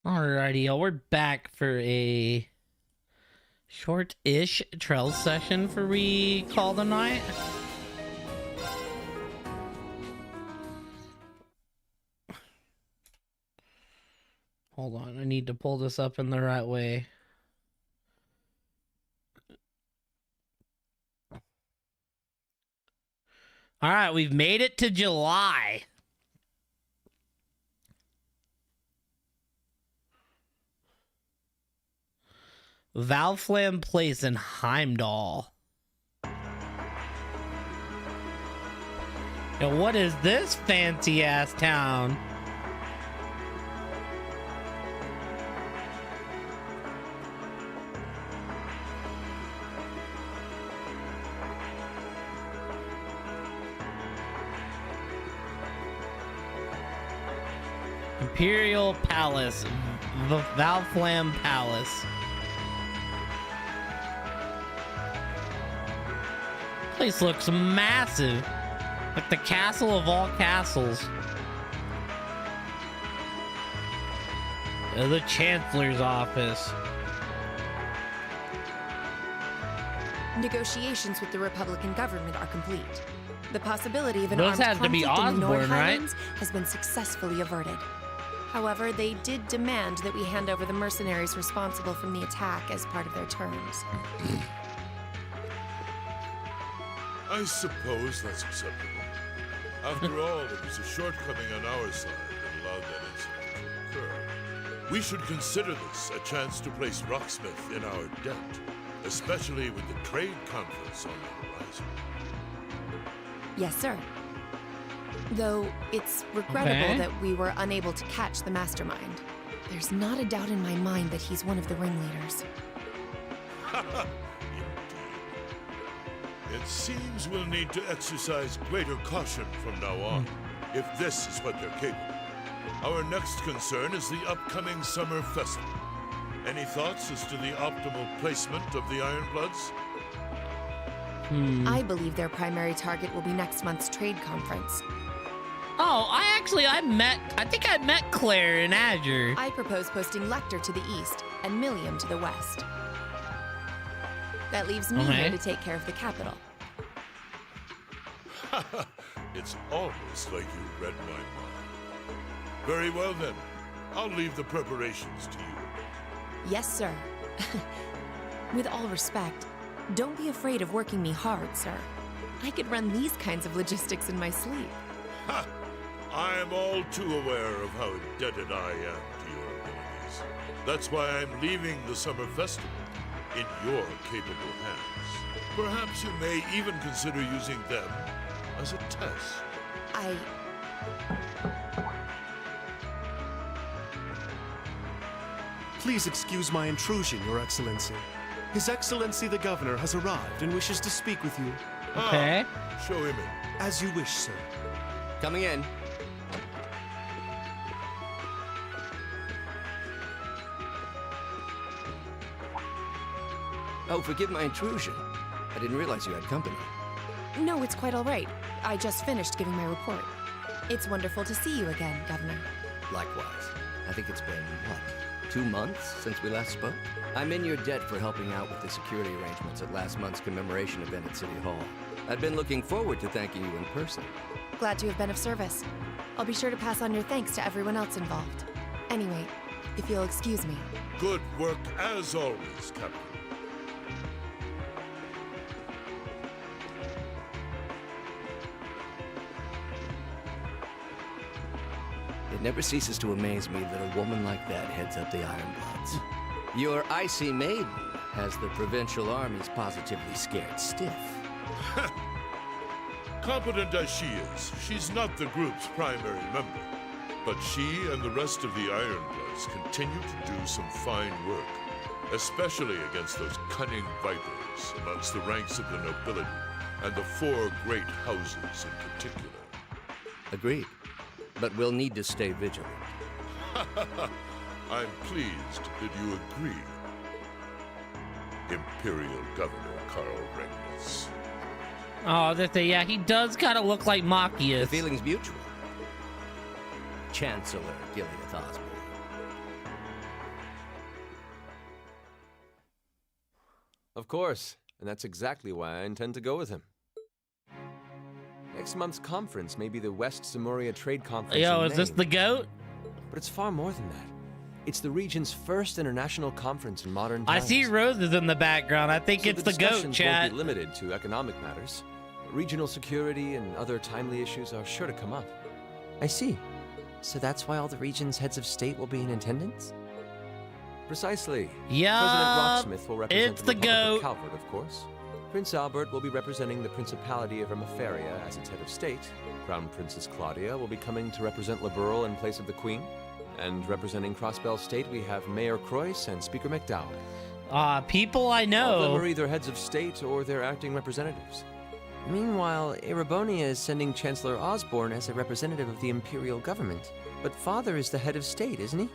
Alrighty, y'all, we're back for a short-ish trail session for Recall the Night. Hold on, I need to pull this up in the right way. Alright, we've made it to July. Valflam Place in Heimdall. Yo, what is this fancy ass town? Imperial Palace, the Valflam Palace. Place looks massive, like the castle of all castles. The Chancellor's office. Negotiations with the Republican government are complete. The possibility of an Those armed had to be conflict in the Nord Osborne, right? Highlands has been successfully averted. However, they did demand that we hand over the mercenaries responsible from the attack as part of their terms. I suppose that's acceptable. After all, it was a shortcoming on our side that allowed that incident to occur. We should consider this a chance to place Rocksmith in our debt, especially with the trade conference on the horizon. Yes, sir. Though it's regrettable that we were unable to catch the mastermind. There's not a doubt in my mind that he's one of the ringleaders. It seems we'll need to exercise greater caution from now on, if this is what they're capable. Our next concern is the upcoming summer festival. Any thoughts as to the optimal placement of the Ironbloods? I believe their primary target will be next month's trade conference. Oh, I think I met Claire in Azure. I propose posting Lecter to the east and Millium to the west. That leaves me here to take care of the capital. It's almost like you read my mind. Very well then. I'll leave the preparations to you. Yes, sir. With all respect, don't be afraid of working me hard, sir. I could run these kinds of logistics in my sleep. Ha! I am all too aware of how indebted I am to your abilities. That's why I'm leaving the summer festival in your capable hands. Perhaps you may even consider using them as a test. Please excuse my intrusion, Your Excellency. His Excellency the Governor has arrived and wishes to speak with you. Okay. Show him in. As you wish, sir. Coming in. Oh, forgive my intrusion. I didn't realize you had company. No, it's quite all right. I just finished giving my report. It's wonderful to see you again, Governor. Likewise. I think it's been, what, 2 months since we last spoke? I'm in your debt for helping out with the security arrangements at last month's commemoration event at City Hall. I've been looking forward to thanking you in person. Glad to have been of service. I'll be sure to pass on your thanks to everyone else involved. Anyway, if you'll excuse me. Good work as always, Captain. It never ceases to amaze me that a woman like that heads up the Ironbloods. Your icy maiden has the provincial armies positively scared stiff. Competent as she is, she's not the group's primary member. But she and the rest of the Ironbloods continue to do some fine work, especially against those cunning vipers amongst the ranks of the nobility and the 4 great houses in particular. Agreed. But we'll need to stay vigilant. I'm pleased that you agree, Imperial Governor Carl Regnitz. Oh, yeah, he does kind of look like The Machias. feeling's mutual. Chancellor Gileath Osborne. Of course, and that's exactly why I intend to go with him. Next month's conference may be the West Zemuria Trade Conference. Yo, in is this name, the goat? but it's far more than that. It's the region's first international conference in modern I times. see roses in the background. I think So it's the goat, discussions chat. won't be limited to economic matters. Regional security and other timely issues are sure to come up. I see. So that's why all the region's heads of state will be in attendance? Precisely. Yup, President Rocksmith will represent it's the the Republic goat. of Calvert, of course. Prince Albert will be representing the Principality of Ermaferia as its head of state. Crown Princess Claudia will be coming to represent Liberal in place of the Queen. And representing Crossbell State, we have Mayor Croyce and Speaker McDowell. People I All of them know. are either heads of state or their acting representatives. Meanwhile, Erebonia is sending Chancellor Osborne as a representative of the Imperial government. But Father is the head of state, isn't he?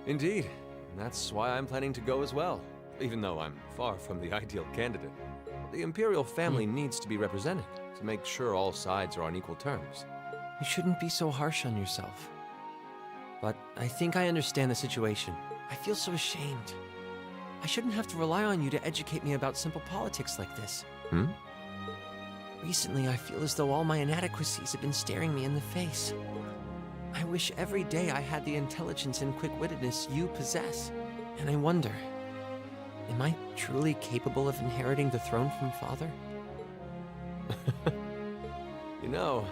Indeed. And that's why I'm planning to go as well, even though I'm far from the ideal candidate. The Imperial family needs to be represented to make sure all sides are on equal terms. You shouldn't be so harsh on yourself. But I think I understand the situation. I feel so ashamed. I shouldn't have to rely on you to educate me about simple politics like this. Hmm? Recently, I feel as though all my inadequacies have been staring me in the face. I wish every day I had the intelligence and quick-wittedness you possess. And I wonder, am I truly capable of inheriting the throne from Father? You know,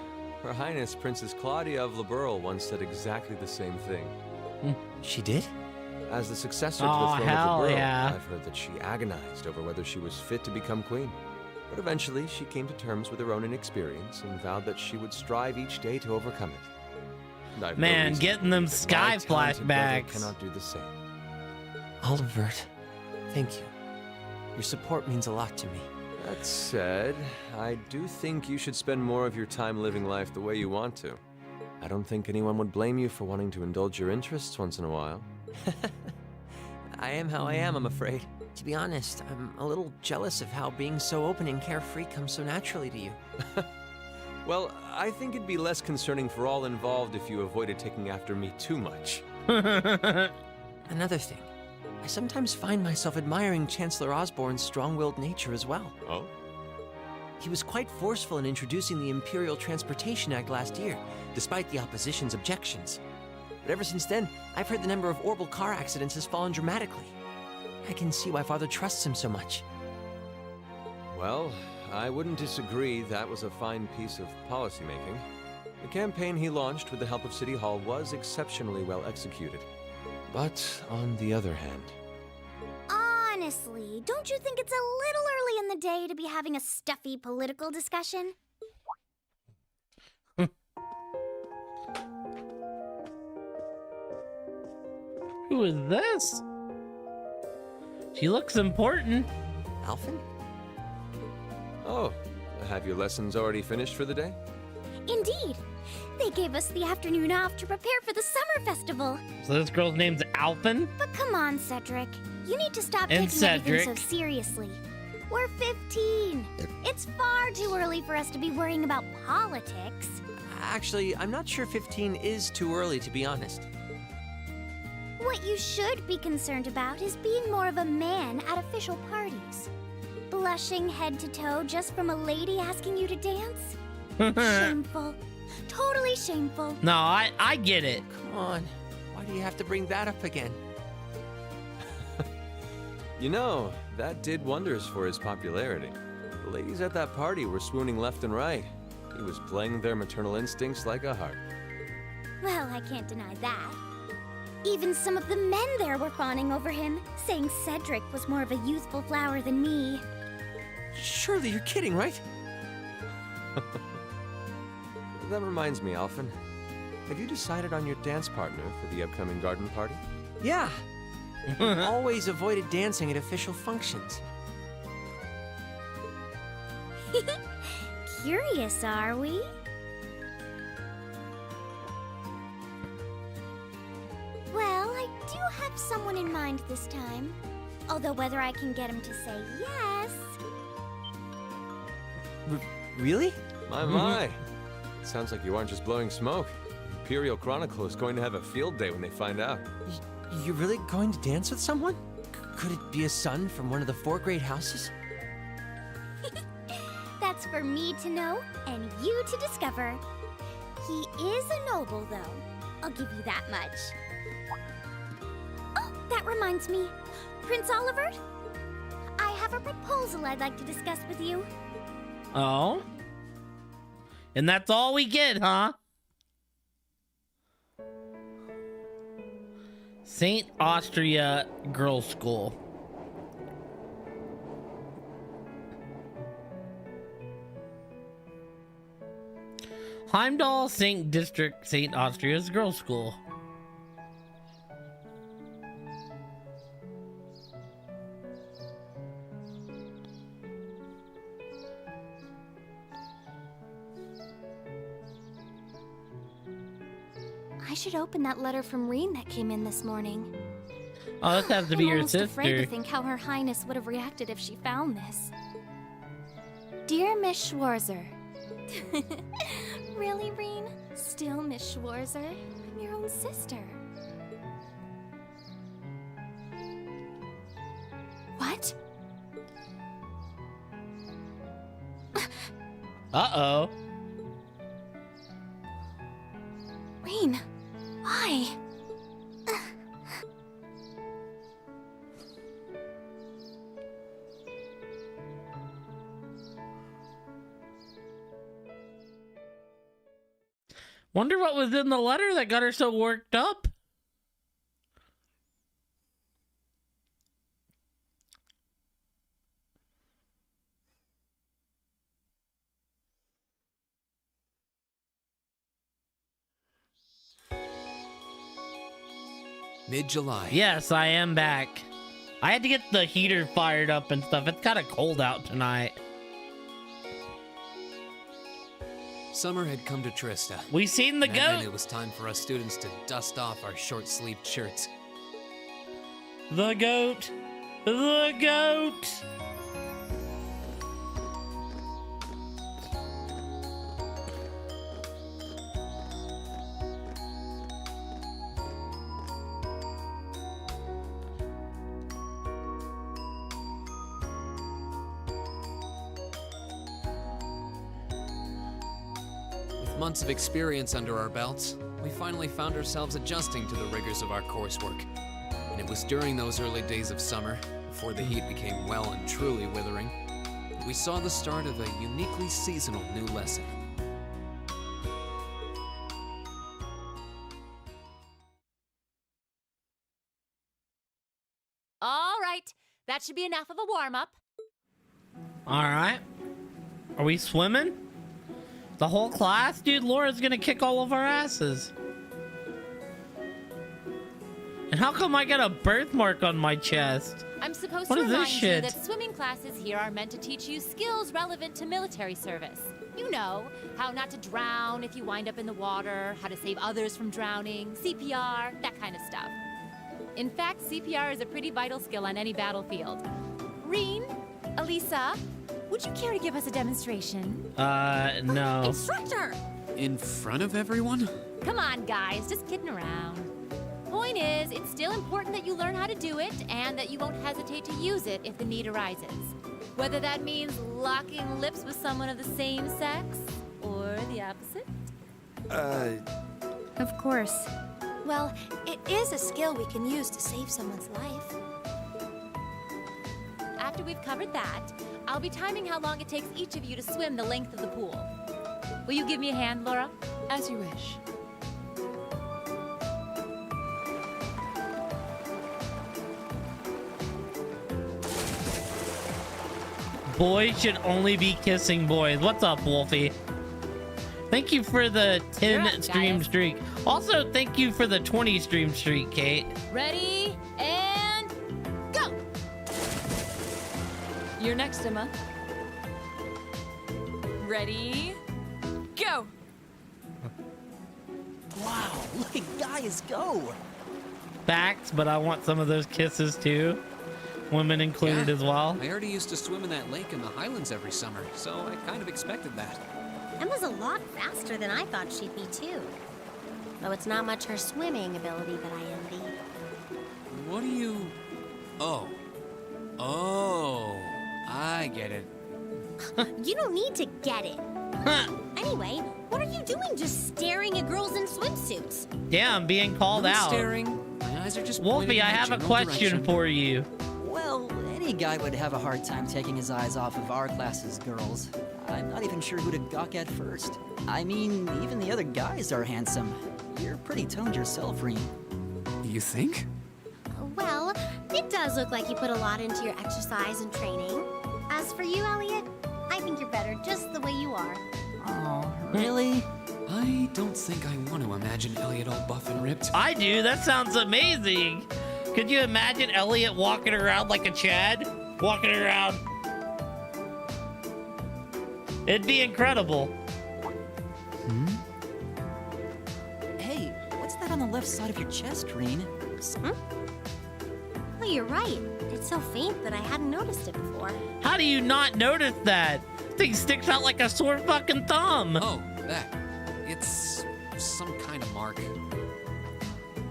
Her Highness Princess Claudia of Liberal once said exactly the same thing. She did? As the successor to Aw, the throne hell of Liberal, yeah. I've heard that she agonized over whether she was fit to become queen. But eventually, she came to terms with her own inexperience and vowed that she would strive each day to overcome it. And I've no Man, reason getting them that my sky talented brother flashbacks. cannot do the same. Olivert, thank you. Your support means a lot to me. That said, I do think you should spend more of your time living life the way you want to. I don't think anyone would blame you for wanting to indulge your interests once in a while. I am how I am, I'm afraid. To be honest, I'm a little jealous of how being so open and carefree comes so naturally to you. Well, I think it'd be less concerning for all involved if you avoided taking after me too much. Another thing, I sometimes find myself admiring Chancellor Osborne's strong-willed nature as well. Oh? He was quite forceful in introducing the Imperial Transportation Act last year, despite the opposition's objections. But ever since then, I've heard the number of orbital car accidents has fallen dramatically. I can see why Father trusts him so much. Well, I wouldn't disagree that was a fine piece of policymaking. The campaign he launched with the help of City Hall was exceptionally well executed. But on the other hand, Honestly, don't you think it's a little early in the day to be having a stuffy political discussion? Who is this? She looks important. Alphen? oh, have your lessons already finished for the day? Indeed. They gave us the afternoon off to prepare for the summer festival. So this girl's name's Alphen? But come on, Cedric. You need to stop And taking everything so Cedric. seriously. We're 15. It's far too early for us to be worrying about politics. Actually, I'm not sure 15 is too early, to be honest. What you should be concerned about is being more of a man at official parties. Blushing head to toe just from a lady asking you to dance? Shameful. Totally shameful. No, I get it. Come on, why do you have to bring that up again? You know, that did wonders for his popularity. The ladies at that party were swooning left and right. He was playing their maternal instincts like a harp. Well, I can't deny that. Even some of the men there were fawning over him, saying Cedric was more of a youthful flower than me. Surely you're kidding, right? That reminds me, Alphen. Have you decided on your dance partner for the upcoming garden party? Yeah. Always avoided dancing at official functions. Curious, are we? Well, I do have someone in mind this time. Although whether I can get him to say yes... Really? My. Sounds like you aren't just blowing smoke. Imperial Chronicle is going to have a field day when they find out. You're really going to dance with someone? Could it be a son from one of the 4 great houses? That's for me to know and you to discover. He is a noble, though. I'll give you that much. Oh, that reminds me. Prince Olivert, I have a proposal I'd like to discuss with you. Oh? And that's all we get, huh? St. Austria Girls' School. Heimdall St. District, St. Austria's Girls' School. I should open that letter from Reen that came in this morning. Oh, this has to be I'm your almost afraid to sister. think how Her Highness would have reacted if she found this. Dear Miss Schwarzer. Really, Reen? Still Miss Schwarzer? I'm your own sister. What? Uh-oh. Reen, why? Wonder what was in the letter that got her so worked up. Mid-July. Yes, I am back. I had to get the heater fired up and stuff. It's kind of cold out tonight. Summer had come to Trista. We seen the And then goat. it was time for us students to dust off our short-sleeved shirts. The goat. The goat. With months of experience under our belts, we finally found ourselves adjusting to the rigors of our coursework. And it was during those early days of summer, before the heat became well and truly withering, that we saw the start of a uniquely seasonal new lesson. All right, that should be enough of a warm-up. All right. Are we swimming? The whole class? Dude, Laura's gonna kick all of our asses. And how come I got a birthmark on my chest? I'm supposed What to is this remind you shit? that swimming classes here are meant to teach you skills relevant to military service. You know, how not to drown if you wind up in the water, how to save others from drowning, CPR, that kind of stuff. In fact, CPR is a pretty vital skill on any battlefield. Reen, Elisa, would you care to give us a demonstration? No. Instructor! In front of everyone? Come on, guys, just kidding around. Point is, it's still important that you learn how to do it and that you won't hesitate to use it if the need arises. Whether that means locking lips with someone of the same sex or the opposite. Of course. Well, it is a skill we can use to save someone's life. After we've covered that, I'll be timing how long it takes each of you to swim the length of the pool. Will you give me a hand, Laura? As you wish. Boys should only be kissing boys. What's up, Wolfie? Thank you for the 10 You're up, stream guys. streak. Also, thank you for the 20 stream streak, Kate. Ready, and go! You're next, Emma. Ready, go! Wow, look at guys go! Facts, but I want some of those kisses too. Women included Yeah, as well. I already used to swim in that lake in the Highlands every summer, so I kind of expected that. Emma's a lot faster than I thought she'd be, too. Though it's not much her swimming ability that I envy. What do you... Oh, Oh, I get it. You don't need to get it. Anyway, what are you doing just staring at girls in swimsuits? Yeah, I'm being called I'm out. staring. My eyes are just Wolfie, pointing I in the have a general question direction. for you. Well, any guy would have a hard time taking his eyes off of our class's girls. I'm not even sure who to gawk at first. I mean, even the other guys are handsome. You're pretty toned yourself, Reem. You think? Well, it does look like you put a lot into your exercise and training. As for you, Elliot, I think you're better just the way you are. Oh, really? I don't think I want to imagine Elliot all buff and ripped. I do. That sounds amazing. Could you imagine Elliot walking around like a Chad? Walking around. It'd be incredible. Hey, what's that on the left side of your chest, Reen? Oh, you're right. It's so faint that I hadn't noticed it before. How do you not notice that? Thing sticks out like a sore fucking thumb. Oh, that. It's some kind of mark.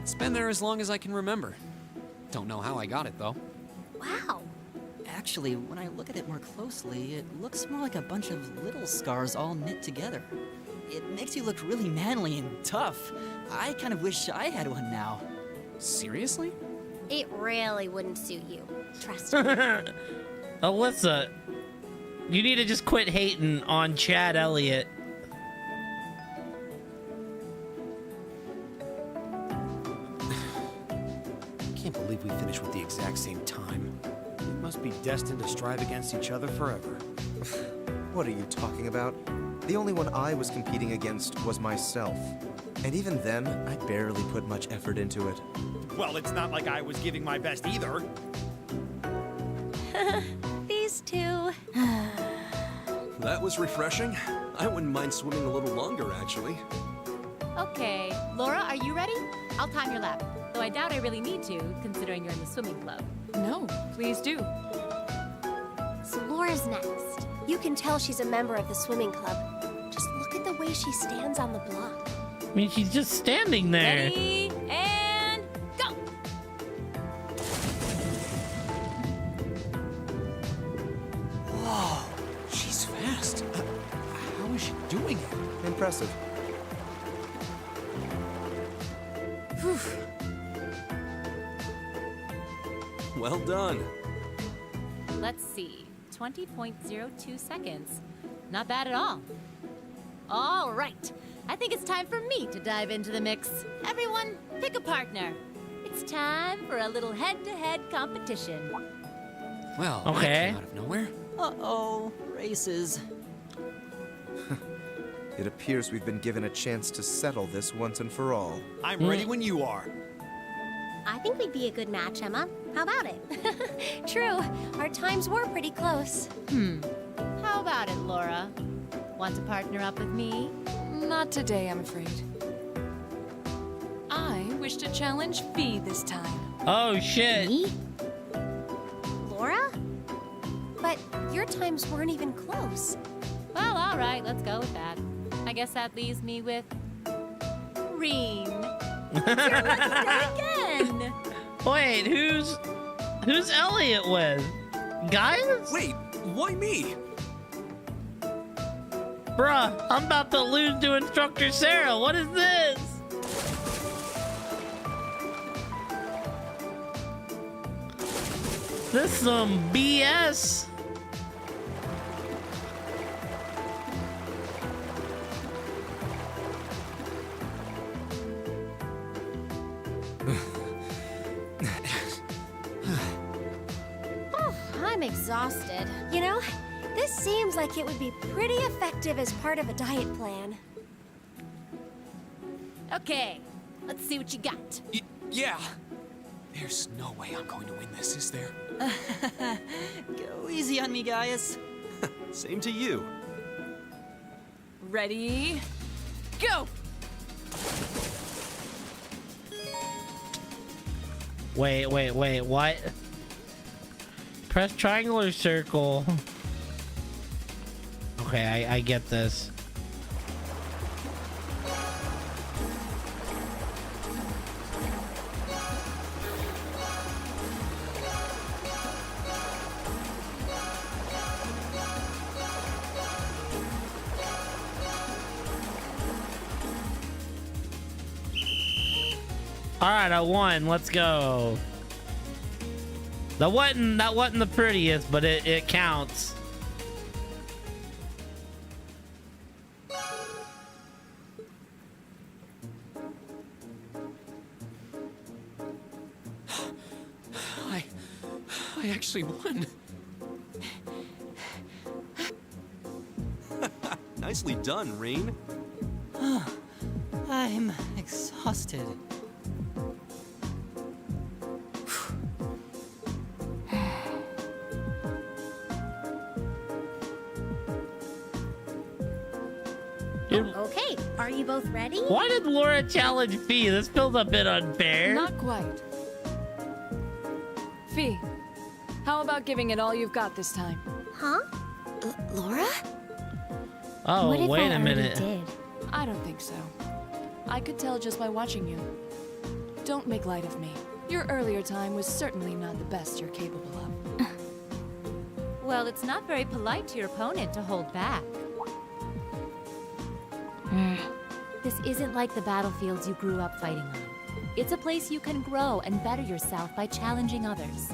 It's been there as long as I can remember. Don't know how I got it, though. Wow. Actually, when I look at it more closely, it looks more like a bunch of little scars all knit together. It makes you look really manly and tough. I kind of wish I had one now. Seriously? It really wouldn't suit you. Trust me. Alyssa, you need to just quit hating on Chad Elliott. Can't believe we finished with the exact same time. We must be destined to strive against each other forever. What are you talking about? The only one I was competing against was myself. And even then, I barely put much effort into it. Well, it's not like I was giving my best either. These two. That was refreshing. I wouldn't mind swimming a little longer, actually. Okay, Laura, are you ready? I'll time your lap. Though I doubt I really need to, considering you're in the swimming club. No, please do. So Laura's next. You can tell she's a member of the swimming club. Just look at the way she stands on the block. I mean, she's just standing there. Ready, and go! Whoa, she's fast. How is she doing it? Impressive. Well done. Let's see, 20.02 seconds. Not bad at all. All right, I think it's time for me to dive into the mix. Everyone, pick a partner. It's time for a little head-to-head competition. Well, Okay. that came out of nowhere. Uh-oh, races. It appears we've been given a chance to settle this once and for all. I'm ready when you are. I think we'd be a good match, Emma. How about it? True. Our times were pretty close. How about it, Laura? Want to partner up with me? Not today, I'm afraid. I wish to challenge Fee this time. Oh, shit. Me? Laura? But your times weren't even close. Well, all right, let's go with that. I guess that leaves me with Reem. Again. Wait, who's Elliot with? Guys? Wait, why me? Bruh, I'm about to lose to Instructor Sarah. What is this? This some BS. I'm exhausted. You know, this seems like it would be pretty effective as part of a diet plan. Okay, let's see what you got. Yeah. There's no way I'm going to win this, is there? Go easy on me, Gaius. Same to you. Ready? Go! Wait, what? Press triangle or circle. Okay, I get this. right, I won. Let's go. That wasn't the prettiest, but it counts. I actually won. Nicely done, Reen. I'm exhausted. Okay, are you both ready? Why did Laura challenge Fee? This feels a bit unfair. Not quite. Fee, how about giving it all you've got this time? Huh? Laura? Oh, What if wait I a already minute. did? I don't think so. I could tell just by watching you. Don't make light of me. Your earlier time was certainly not the best you're capable of. Well, it's not very polite to your opponent to hold back. This isn't like the battlefields you grew up fighting on. It's a place you can grow and better yourself by challenging others.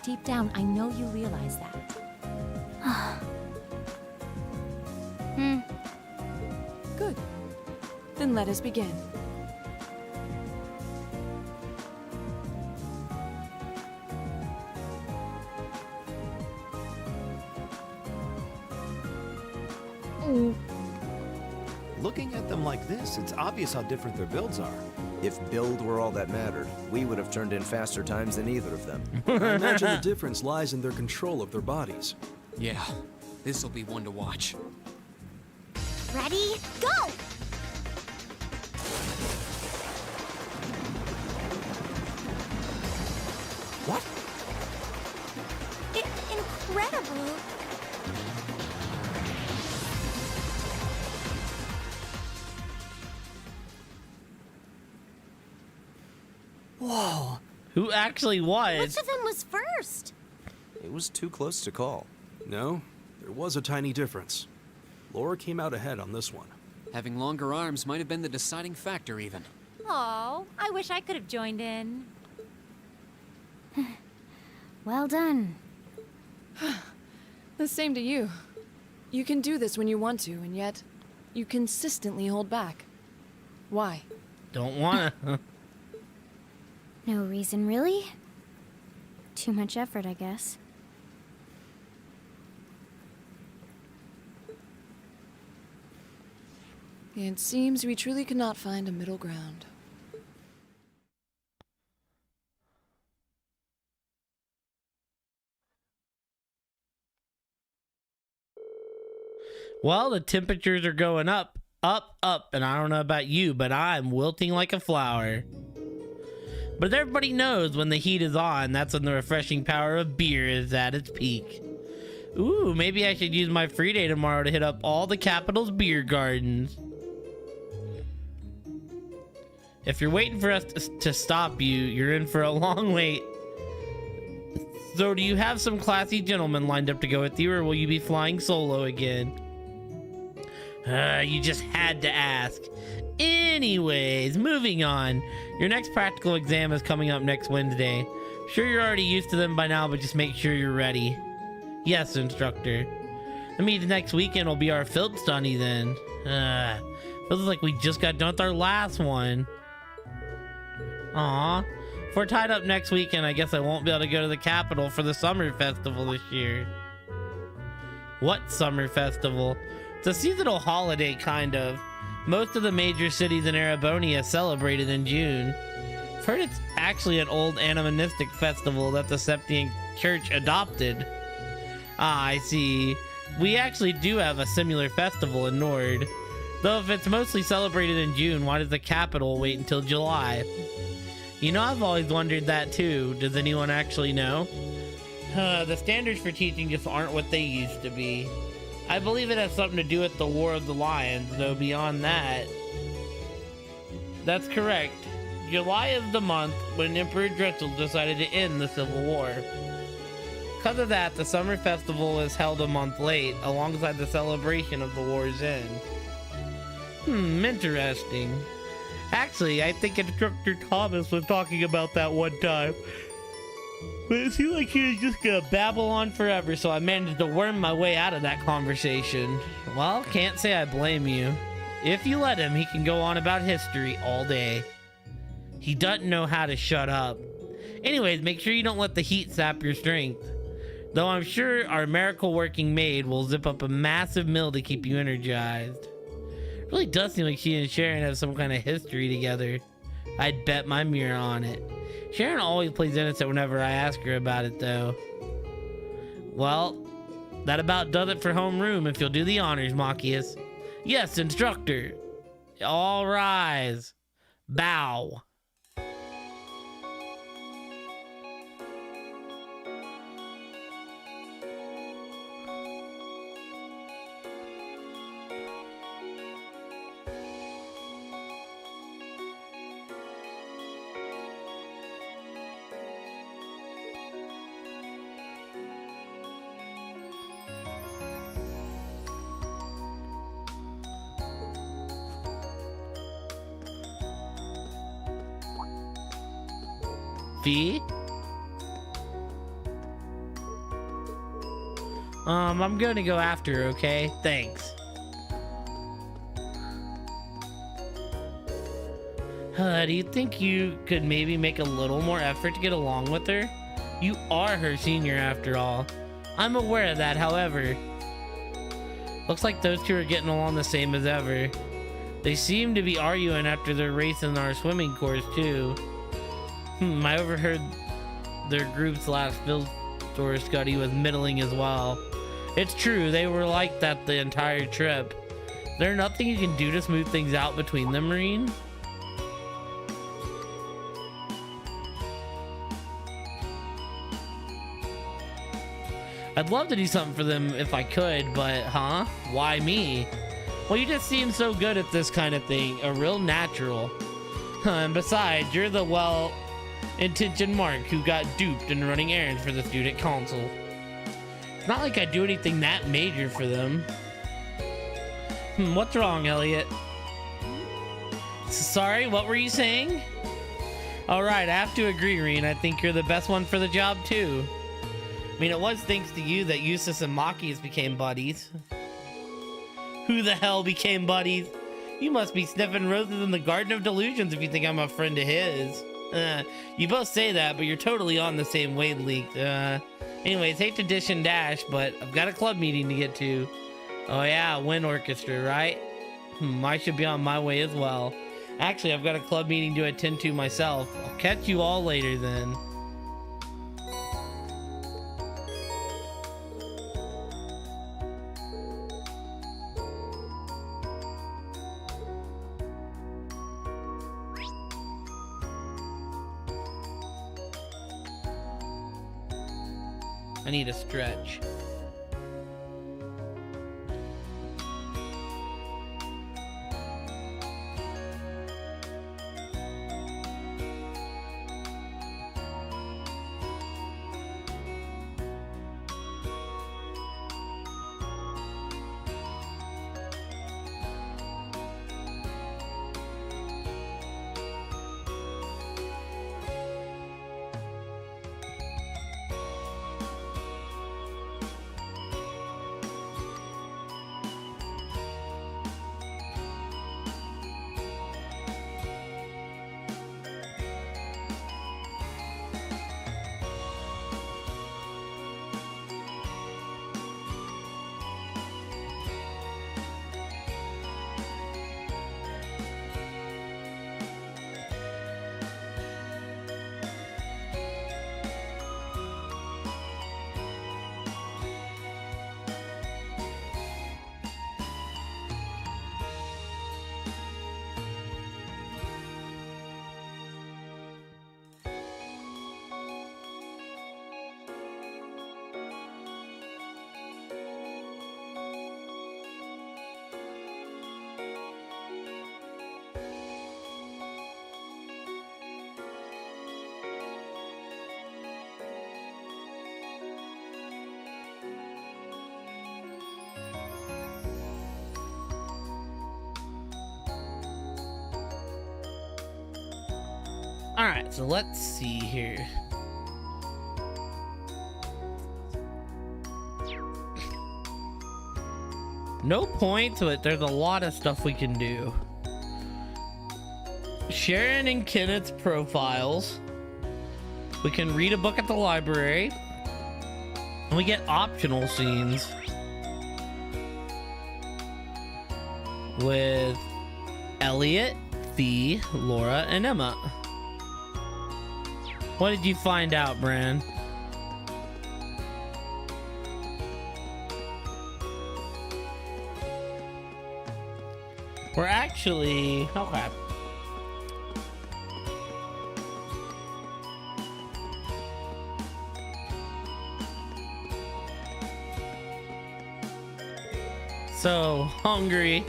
Deep down, I know you realize that. Good. Then let us begin. Looking at them like this, it's obvious how different their builds are. If build were all that mattered, we would have turned in faster times than either of them. I imagine the difference lies in their control of their bodies. Yeah, this'll be one to watch. Ready? Go! What? Incredible! Whoa. Who actually was? Which of them was first? It was too close to call. No, there was a tiny difference. Laura came out ahead on this one. Having longer arms might have been the deciding factor, even. Oh, I wish I could have joined in. Well done. The same to you. You can do this when you want to, and yet you consistently hold back. Why? Don't wanna. No reason, really? Too much effort, I guess. It seems we truly cannot find a middle ground. Well, the temperatures are going up, and I don't know about you, but I'm wilting like a flower. But everybody knows when the heat is on, that's when the refreshing power of beer is at its peak. Ooh, maybe I should use my free day tomorrow to hit up all the capital's beer gardens. If you're waiting for us to stop you, you're in for a long wait. So do you have some classy gentlemen lined up to go with you, or will you be flying solo again? You just had to ask. Anyways, moving on. Your next practical exam is coming up next Wednesday. Sure, you're already used to them by now, but just make sure you're ready. Yes, instructor. That means next weekend will be our field study then. Feels like we just got done with our last one. Aw. If we're tied up next weekend, I guess I won't be able to go to the capital for the summer festival this year. What summer festival? It's a seasonal holiday, kind of. Most of the major cities in Erebonia celebrate it in June. I've heard it's actually an old animistic festival that the Septian Church adopted. Ah, I see. We actually do have a similar festival in Nord. Though if it's mostly celebrated in June, why does the capital wait until July? You know, I've always wondered that too. Does anyone actually know? The standards for teaching just aren't what they used to be. I believe it has something to do with the War of the Lions, though beyond that... That's correct. July is the month when Emperor Dretzel decided to end the Civil War. Because of that, the summer festival is held a month late, alongside the celebration of the war's end. Interesting. Actually, I think Instructor Thomas was talking about that one time. But it seemed like he was just gonna babble on forever, so I managed to worm my way out of that conversation. Well, can't say I blame you. If you let him, he can go on about history all day. He doesn't know how to shut up. Anyways, make sure you don't let the heat sap your strength. Though I'm sure our miracle working maid will zip up a massive meal to keep you energized. It really does seem like she and Sharon have some kind of history together. I'd bet my mirror on it. Sharon always plays innocent whenever I ask her about it, though. Well, that about does it for homeroom, if you'll do the honors, Machias. Yes, instructor. All rise. Bow. Fee? I'm gonna go after her, okay? Thanks. Do you think you could maybe make a little more effort to get along with her? You are her senior after all. I'm aware of that, however. Looks like those two are getting along the same as ever. They seem to be arguing after their race in our swimming course, too. I overheard their group's last field store Scuddy was middling as well. It's true, they were like that the entire trip. Is there nothing you can do to smooth things out between them, Marine? I'd love to do something for them if I could, but huh? Why me? Well, you just seem so good at this kind of thing, a real natural. And besides, you're the well-intentioned Mark who got duped in running errands for the student council. It's not like I do anything that major for them. What's wrong, Elliot? Sorry, what were you saying? Alright, I have to agree, Reen. I think you're the best one for the job, too. I mean, it was thanks to you that Eustace and Machias became buddies. Who the hell became buddies? You must be sniffing roses in the Garden of Delusions if you think I'm a friend of his. You both say that, but you're totally on the same wavelength. Anyways, hate to dish and dash, but I've got a club meeting to get to. Oh yeah, Wind Orchestra, right? I should be on my way as well. Actually, I've got a club meeting to attend to myself. I'll catch you all later then. I need a stretch. Alright, so let's see here. No points, but there's a lot of stuff we can do. Sharon and Kenneth's profiles. We can read a book at the library. And we get optional scenes with Elliot, Fee, Laura, and Emma. What did you find out, Bran? We're actually... okay. So hungry.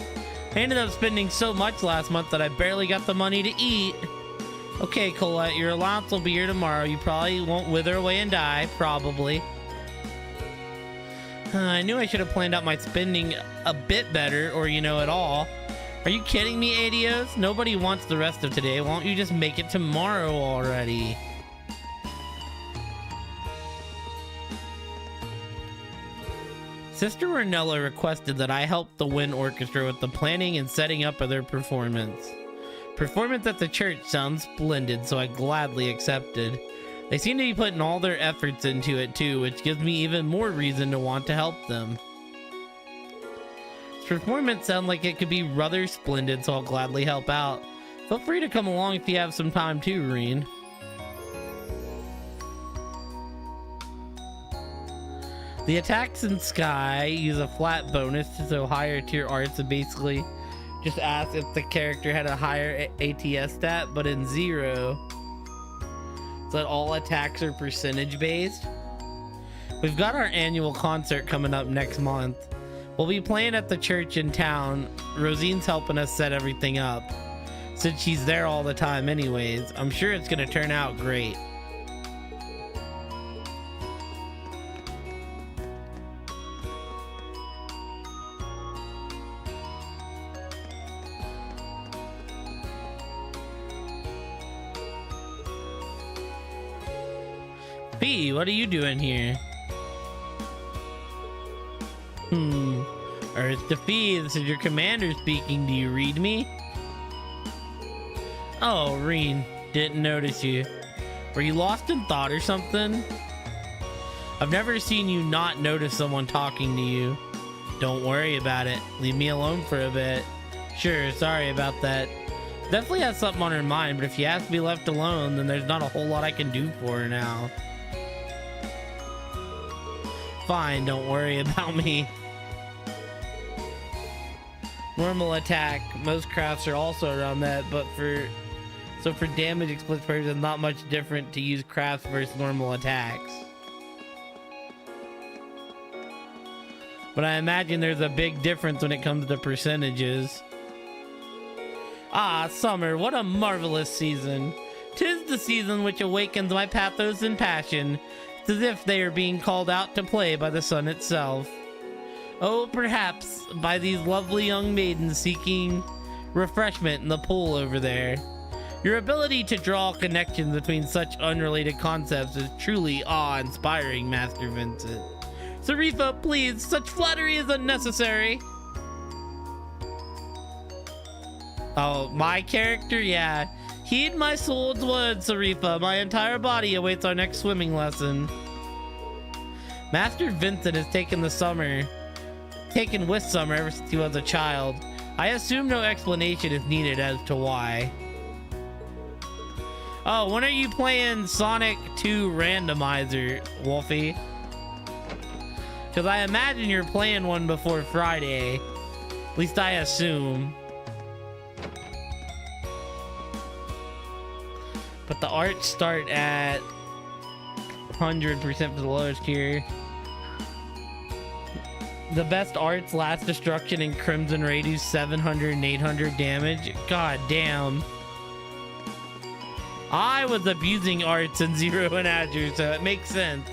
I ended up spending so much last month that I barely got the money to eat. Okay, Colette, your allowance will be here tomorrow. You probably won't wither away and die, probably. I knew I should have planned out my spending a bit better, or you know, at all. Are you kidding me, Adios? Nobody wants the rest of today. Why don't you just make it tomorrow already? Sister Ornella requested that I help the Wind Orchestra with the planning and setting up of their performance. Performance at the church sounds splendid, so I gladly accepted. They seem to be putting all their efforts into it too, which gives me even more reason to want to help them. This performance sounds like it could be rather splendid, so I'll gladly help out. Feel free to come along if you have some time too, Reen. The attacks in Sky use a flat bonus, so higher tier arts and basically just ask if the character had a higher ATS stat, but in Zero, so that all attacks are percentage based. We've got our annual concert coming up next month. We'll be playing at the church in town. Rosine's helping us set everything up, since she's there all the time anyways. I'm sure it's gonna turn out great. Fee, what are you doing here? Earth to Fee, this is your commander speaking. Do you read me? Oh, Reen, didn't notice you. Were you lost in thought or something? I've never seen you not notice someone talking to you. Don't worry about it. Leave me alone for a bit. Sure, sorry about that. Definitely has something on her mind, but if she has to be left alone, then there's not a whole lot I can do for her now. Fine, don't worry about me. Normal attack. Most crafts are also around that, but for damage explicit, it's not much different to use crafts versus normal attacks. But I imagine there's a big difference when it comes to percentages. Ah, summer, what a marvelous season. 'Tis the season which awakens my pathos and passion. It's as if they are being called out to play by the sun itself. Oh, perhaps by these lovely young maidens seeking refreshment in the pool over there. Your ability to draw connections between such unrelated concepts is truly awe-inspiring, Master Vincent. Sarifa, please, such flattery is unnecessary. Oh, my character? Yeah. Heed my soul's words, Sarifa. My entire body awaits our next swimming lesson. Master Vincent has taken with Summer ever since he was a child. I assume no explanation is needed as to why. Oh, when are you playing Sonic 2 Randomizer, Wolfie? Because I imagine you're playing one before Friday. At least I assume. But the arts start at 100% for the lowest tier. The best arts, Last Destruction and Crimson Ray do 700 and 800 damage. God damn. I was abusing arts in Zero and Azure, so it makes sense.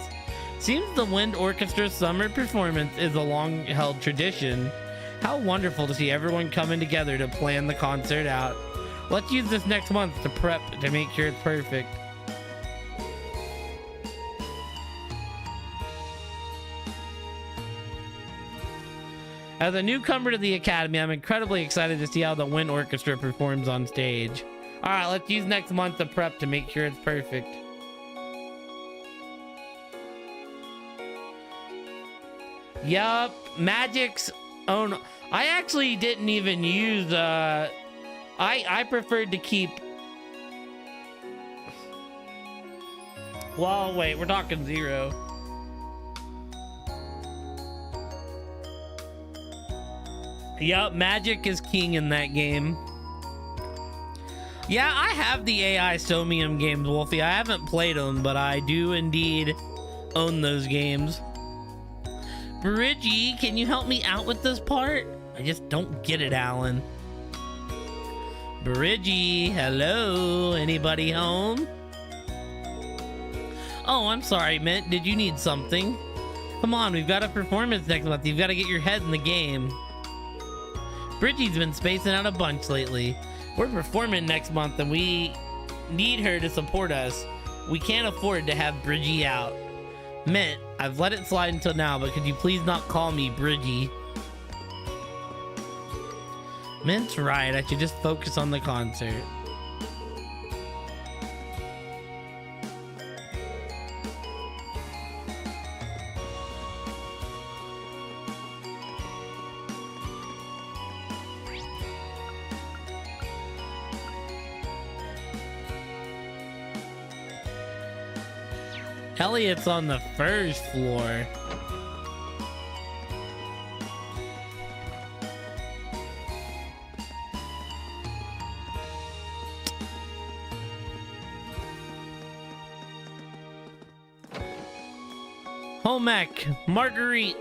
Seems the Wind Orchestra's summer performance is a long-held tradition. How wonderful to see everyone coming together to plan the concert out. Let's use this next month to prep to make sure it's perfect. As a newcomer to the Academy, I'm incredibly excited to see how the Wind Orchestra performs on stage. Alright, let's use next month to prep to make sure it's perfect. Yup, Magic's own... I actually didn't even use, I preferred to keep... Well, wait, we're talking 0. Yup, Magic is king in that game. Yeah, I have the AI Somium games, Wolfie. I haven't played them, but I do indeed own those games. Bridgie, can you help me out with this part? I just don't get it, Alan. Bridgie, hello? Anybody home? Oh, I'm sorry, Mint. Did you need something? Come on, we've got a performance next month. You've got to get your head in the game. Bridgie's been spacing out a bunch lately. We're performing next month and we need her to support us. We can't afford to have Bridgie out. Mint, I've let it slide until now, but could you please not call me Bridgie? Mint's right, I should just focus on the concert. Elliot's on the first floor. Home ec, Marguerite.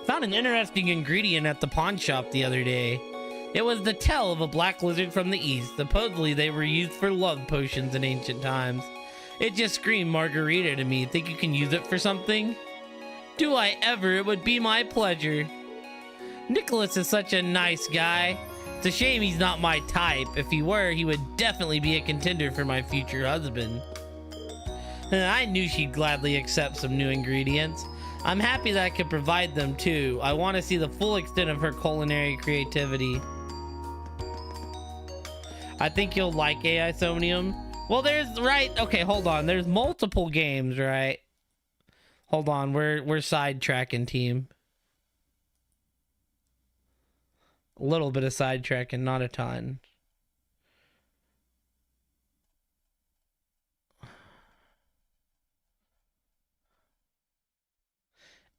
Found an interesting ingredient at the pawn shop the other day. It was the tail of a black lizard from the east. Supposedly they were used for love potions in ancient times. It just screamed margarita to me. Think you can use it for something? Do I ever? It would be my pleasure. Nicholas is such a nice guy. It's a shame he's not my type. If he were, he would definitely be a contender for my future husband. I knew she'd gladly accept some new ingredients. I'm happy that I could provide them too. I want to see the full extent of her culinary creativity. I think you'll like AI Somnium. Well, there's okay, hold on. There's multiple games, right? Hold on, we're sidetracking, team. A little bit of sidetracking, not a ton.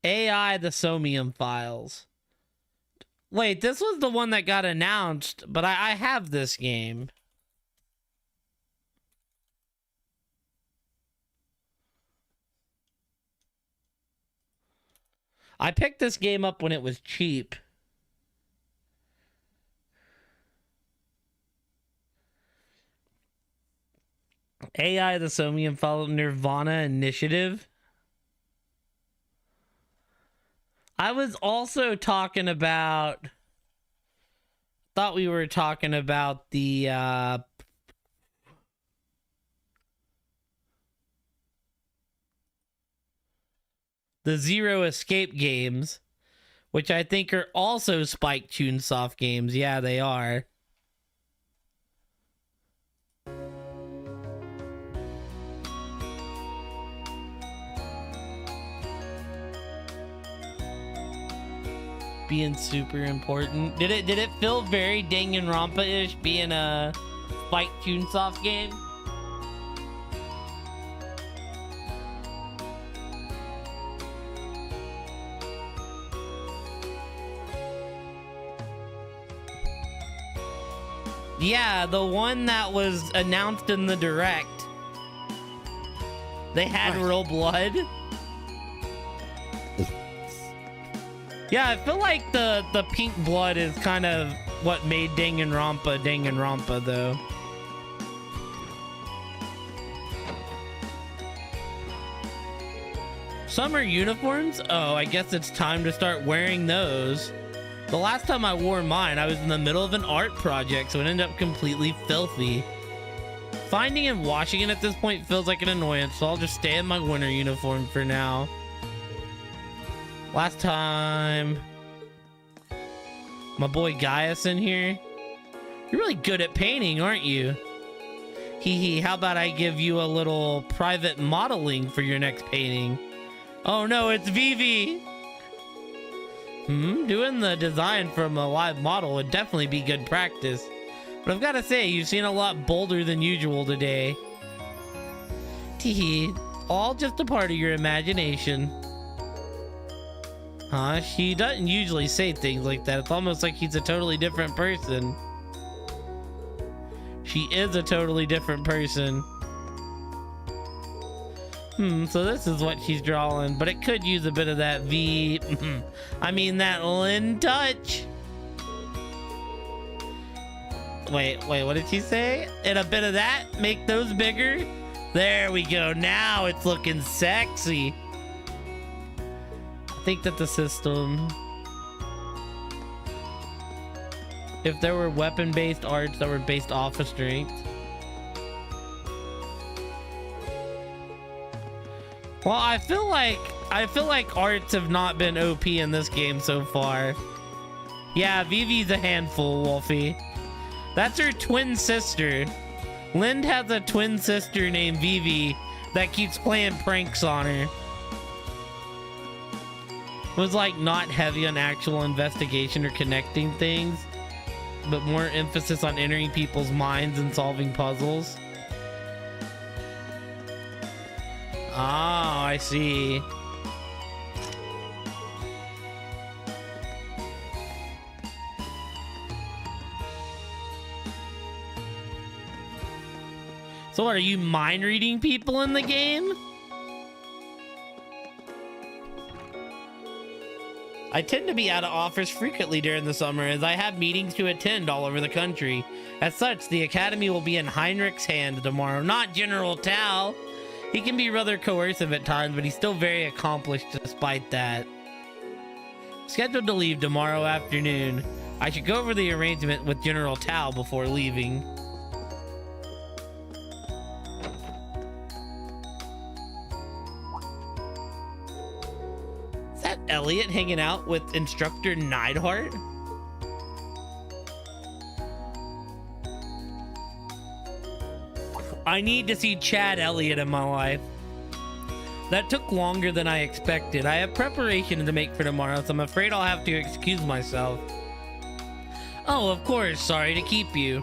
AI the Somium Files. Wait, this was the one that got announced, but I have this game. I picked this game up when it was cheap. AI the Somium File Nirvana Initiative. I was also talking about... Thought we were talking about the... the Zero Escape games, which I think are also Spike Chunsoft games. Yeah, they are. Being super important. Did it feel very Danganronpa-ish being a Spike Chunsoft game? Yeah, the one that was announced in the direct. They had real blood. Yeah, I feel like the pink blood is kind of what made Danganronpa though. Summer uniforms? Oh, I guess it's time to start wearing those. The last time I wore mine, I was in the middle of an art project, so it ended up completely filthy. Finding and washing it at this point feels like an annoyance, so I'll just stay in my winter uniform for now. Last time... my boy Gaius in here. You're really good at painting, aren't you? Hee hee, how about I give you a little private modeling for your next painting? Oh no, it's Vivi! Doing the design from a live model would definitely be good practice. But I've got to say, you've seen a lot bolder than usual today. Teehee, all just a part of your imagination. She doesn't usually say things like that. It's almost like he's a totally different person. She is a totally different person. So this is what she's drawing, but it could use a bit of that that Lynn touch. Wait, what did she say? And a bit of that, make those bigger. There we go. Now it's looking sexy. I think that the system, if there were weapon-based arts that were based off of strength. Well, I feel like arts have not been OP in this game so far. Yeah, Vivi's a handful, Wolfie. That's her twin sister. Lind has a twin sister named Vivi that keeps playing pranks on her. It was like not heavy on actual investigation or connecting things, but more emphasis on entering people's minds and solving puzzles. Oh, I see. So what, are you mind reading people in the game? I tend to be out of office frequently during the summer as I have meetings to attend all over the country. As such, the academy will be in Heinrich's hands tomorrow, not General Tal. He can be rather coercive at times, but he's still very accomplished despite that. Scheduled to leave tomorrow afternoon. I should go over the arrangement with General Tal before leaving. Is that Elliot hanging out with Instructor Neidhart? I need to see Chad Elliott in my life. That took longer than I expected. I have preparation to make for tomorrow, so I'm afraid I'll have to excuse myself. Oh, of course, sorry to keep you.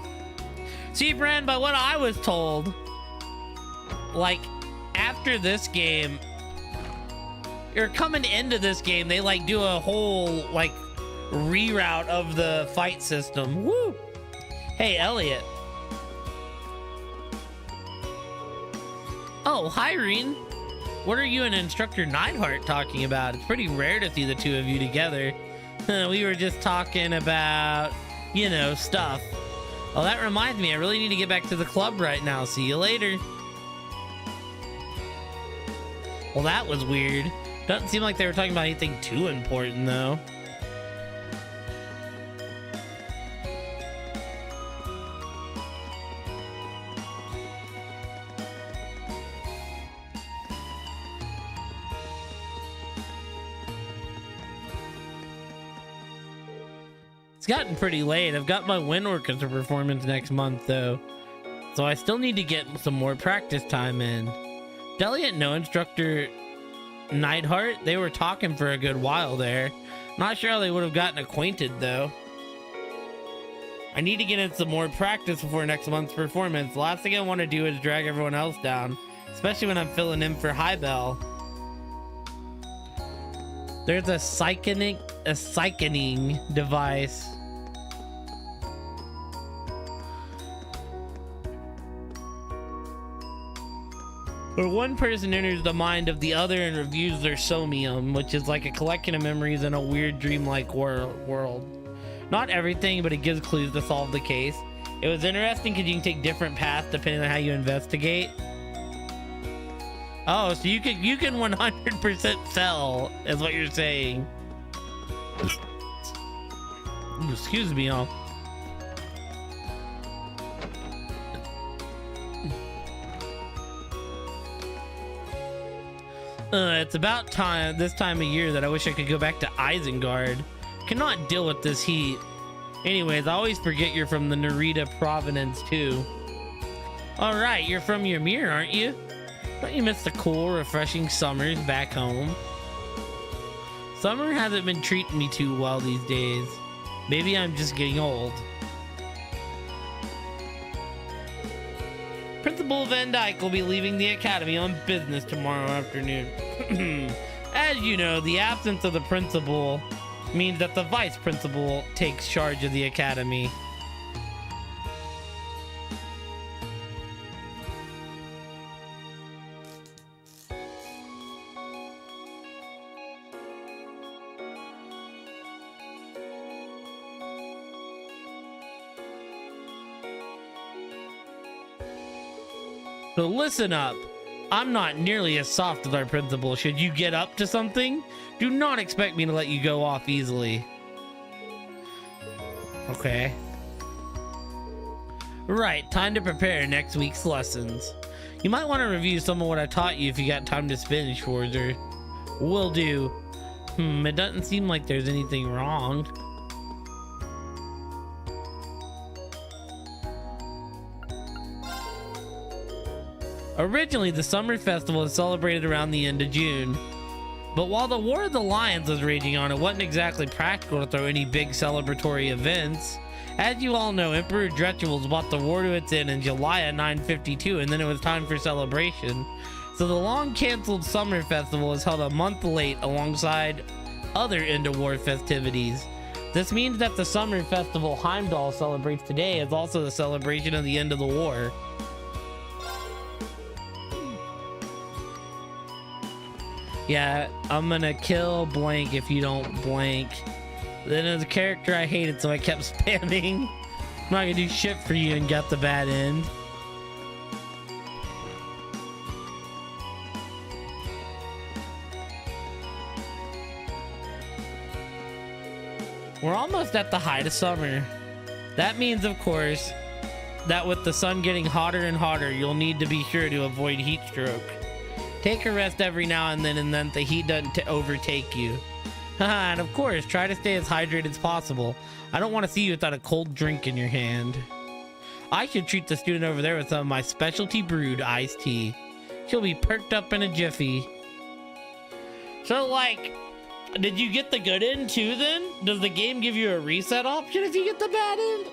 See, Bran, by what I was told, like, after this game, or coming into this game, they, like, do a whole, like, reroute of the fight system. Woo! Hey, Elliot. Oh, hi, Reen. What are you and Instructor Neidhart talking about? It's pretty rare to see the two of you together. We were just talking about, you know, stuff. Oh, that reminds me, I really need to get back to the club right now. See you later. Well, that was weird. Doesn't seem like they were talking about anything too important, though. It's gotten pretty late. I've got my wind orchestra performance next month, though, so I still need to get some more practice time in. Elliot know Instructor Neidhart? They were talking for a good while there. Not sure how they would have gotten acquainted, though. I need to get in some more practice before next month's performance. The last thing I want to do is drag everyone else down, especially when I'm filling in for Highbell. There's a sickening device. Where one person enters the mind of the other and reviews their somium, which is like a collection of memories in a weird dreamlike world. Not everything, but it gives clues to solve the case. It was interesting because you can take different paths depending on how you investigate. Oh, so you can 100% sell, is what you're saying. Excuse me, y'all. It's about this time of year that I wish I could go back to Isengard. Cannot deal with this heat. Anyways, I always forget you're from the Narita province too. All right, you're from Ymir, aren't you? Don't you miss the cool, refreshing summers back home? Summer hasn't been treating me too well these days. Maybe I'm just getting old. Principal Van Dyke will be leaving the academy on business tomorrow afternoon. As you know, the absence of the principal means that the vice principal takes charge of the academy. So listen up. I'm not nearly as soft as our principal. Should you get up to something, do not expect me to let you go off easily. Okay. Right, time to prepare next week's lessons. You might want to review some of what I taught you if you got time to spin, Schwarzer. Will do. It doesn't seem like there's anything wrong. Originally, the Summer Festival was celebrated around the end of June. But while the War of the Lions was raging on, it wasn't exactly practical to throw any big celebratory events. As you all know, Emperor Dretules brought the war to its end in July of 952, and then it was time for celebration. So the long-canceled Summer Festival was held a month late alongside other end-of-war festivities. This means that the Summer Festival Heimdall celebrates today is also the celebration of the end of the war. Yeah, I'm gonna kill blank if you don't blank. Then there's a character I hated, so I kept spamming. I'm not gonna do shit for you and got the bad end. We're almost at the height of summer. That means, of course, that with the sun getting hotter and hotter, you'll need to be sure to avoid heat stroke. Take a rest every now and then the heat doesn't overtake you. And of course, try to stay as hydrated as possible. I don't want to see you without a cold drink in your hand. I should treat the student over there with some of my specialty brewed iced tea. She'll be perked up in a jiffy. So, like, did you get the good end too then? Does the game give you a reset option if you get the bad end?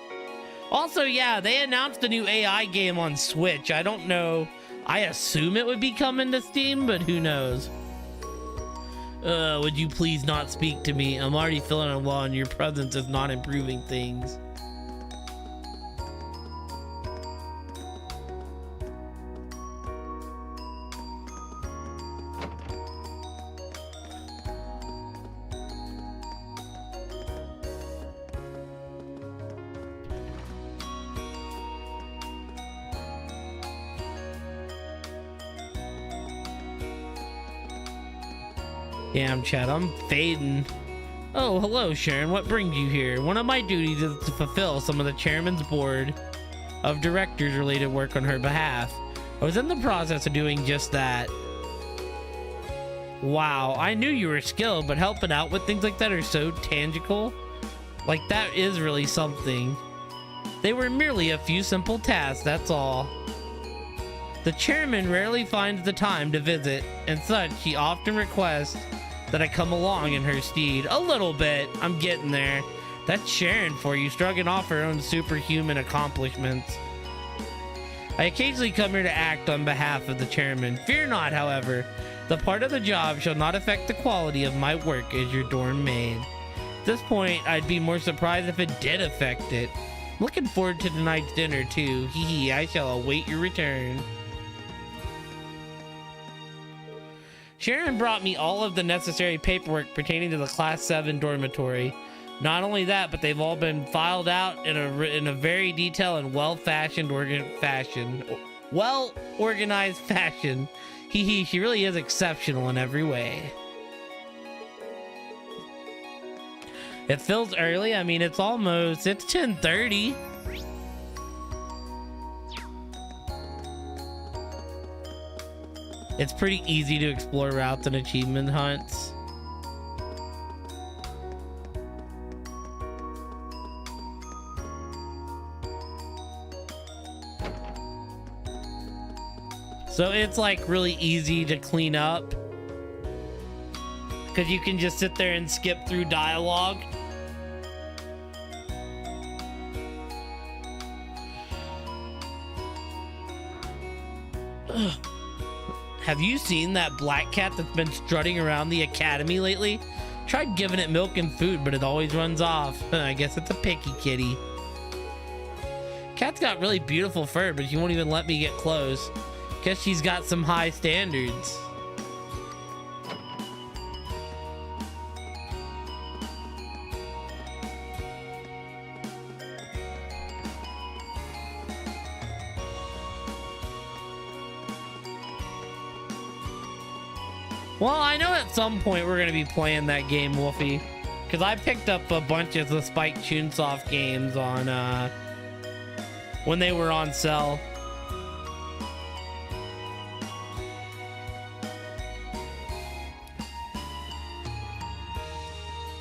Also, yeah, they announced a new AI game on Switch. I don't know. I assume it would be coming to Steam, but who knows? Would you please not speak to me? I'm already feeling unwell and your presence is not improving things. Damn, Chad, I'm fading. Oh, hello, Sharon. What brings you here? One of my duties is to fulfill some of the chairman's board of directors related work on her behalf. I was in the process of doing just that. Wow, I knew you were skilled, but helping out with things like that are so tangible. Like, that is really something. They were merely a few simple tasks, that's all. The chairman rarely finds the time to visit, and such he often requests that I come along in her stead. A little bit, I'm getting there. That's Sharon for you, shrugging off her own superhuman accomplishments. I occasionally come here to act on behalf of the chairman. Fear not, however, the part of the job shall not affect the quality of my work as your dorm maid. At this point, I'd be more surprised if it did affect it. Looking forward to tonight's dinner too. Hee hee, I shall await your return. Sharon brought me all of the necessary paperwork pertaining to the Class 7 dormitory. Not only that, but they've all been filed out in a very detailed and well-organized fashion. Hee hee, she really is exceptional in every way. It feels early. I mean, it's 10:30. It's pretty easy to explore routes and achievement hunts. So it's like really easy to clean up because you can just sit there and skip through dialogue. Ugh. Have you seen that black cat that's been strutting around the academy lately? Tried giving it milk and food, but it always runs off. I guess it's a picky kitty. Cat's got really beautiful fur, but she won't even let me get close. Guess she's got some high standards. Well, I know at some point we're going to be playing that game, Wolfie. Because I picked up a bunch of the Spike Chunsoft games on, when they were on sale.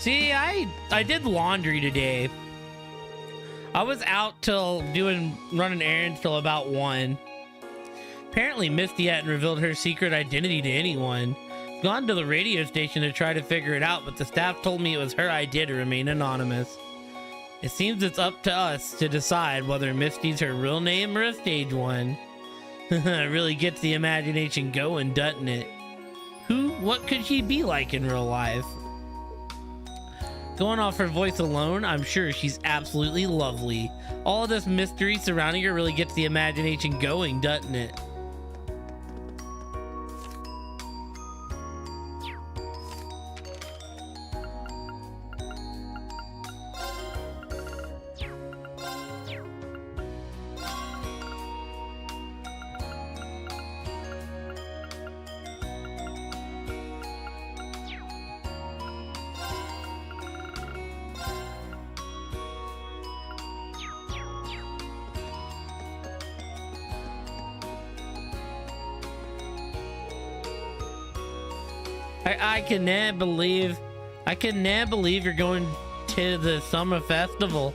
See, I did laundry today. I was out till running errands till about 1. Apparently Misty hadn't revealed her secret identity to anyone. Gone to the radio station to try to figure it out, but the staff told me it was her idea to remain anonymous. It seems it's up to us to decide whether Misty's her real name or a stage one. It really gets the imagination going, doesn't it? What could she be like in real life? Going off her voice alone, I'm sure she's absolutely lovely. All of this mystery surrounding her really gets the imagination going, doesn't it? I cannot believe you're going to the summer festival.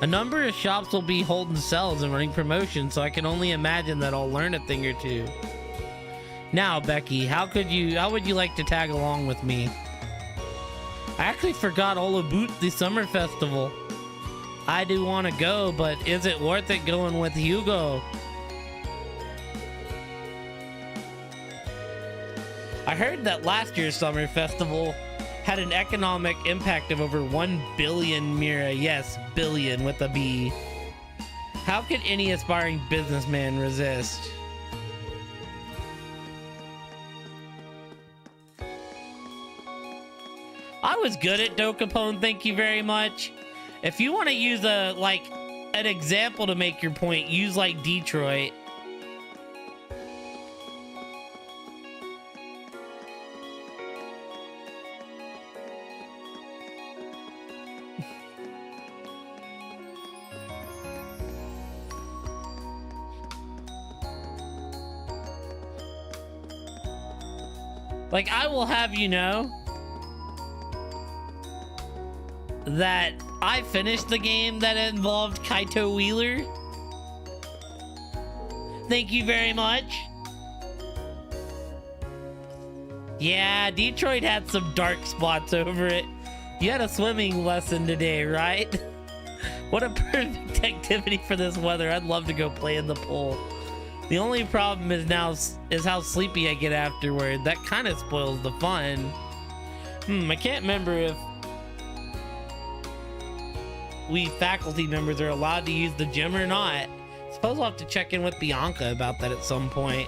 A number of shops will be holding sales and running promotions, so I can only imagine that I'll learn a thing or two. Now, Becky, how would you like to tag along with me? I actually forgot all about the summer festival. I do want to go, but is it worth it going with Hugo? I heard that last year's summer festival had an economic impact of over 1 billion Mira. Yes, billion with a B. How could any aspiring businessman resist? I was good at Dokapon, thank you very much. If you want to use an example to make your point, use like Detroit. Like, I will have you know that I finished the game that involved Kaito Wheeler. Thank you very much. Yeah, Detroit had some dark spots over it. You had a swimming lesson today, right? What a perfect activity for this weather. I'd love to go play in the pool. The only problem is how sleepy I get afterward. That kind of spoils the fun. I can't remember if we faculty members are allowed to use the gym or not. Suppose I'll have to check in with Bianca about that at some point.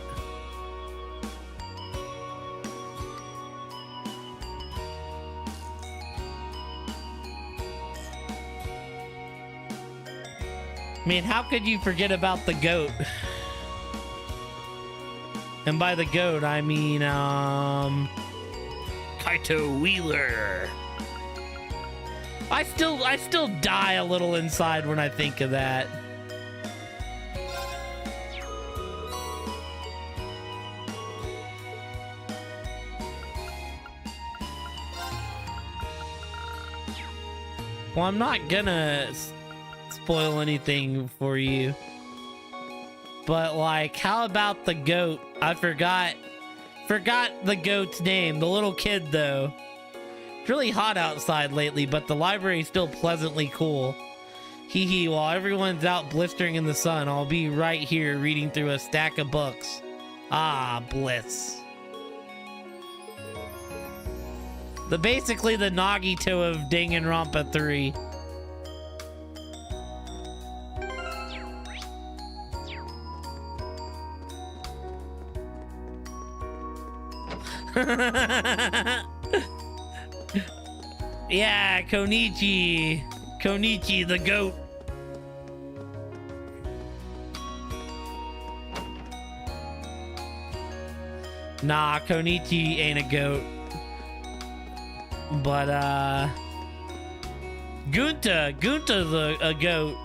I mean, how could you forget about the goat? And by the goat, I mean, Kaito Wheeler. I still die a little inside when I think of that. Well, I'm not gonna spoil anything for you, but like, how about the goat? I forgot the goat's name. The little kid, though. It's really hot outside lately, but the library's still pleasantly cool. Hee hee, while everyone's out blistering in the sun, I'll be right here reading through a stack of books. Ah, bliss. Basically the Nagito of Danganronpa 3. Yeah, Konichi. Konichi the goat. Nah, Konichi ain't a goat. But, Gunta's a goat.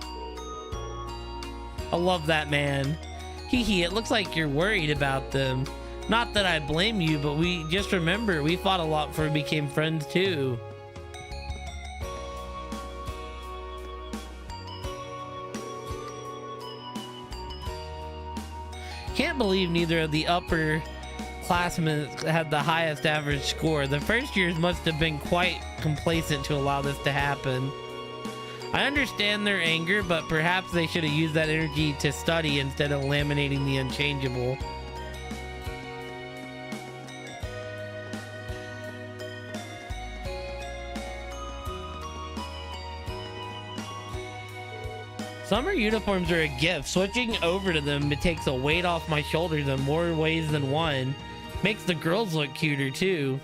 I love that man. Hee hee, it looks like you're worried about them. Not that I blame you, but we just remember we fought a lot before we became friends too. Can't believe neither of the upper classmen had the highest average score. The first years must have been quite complacent to allow this to happen. I understand their anger, but perhaps they should have used that energy to study instead of laminating the unchangeable. Summer uniforms are a gift. Switching over to them, it takes a weight off my shoulders in more ways than one. Makes the girls look cuter too.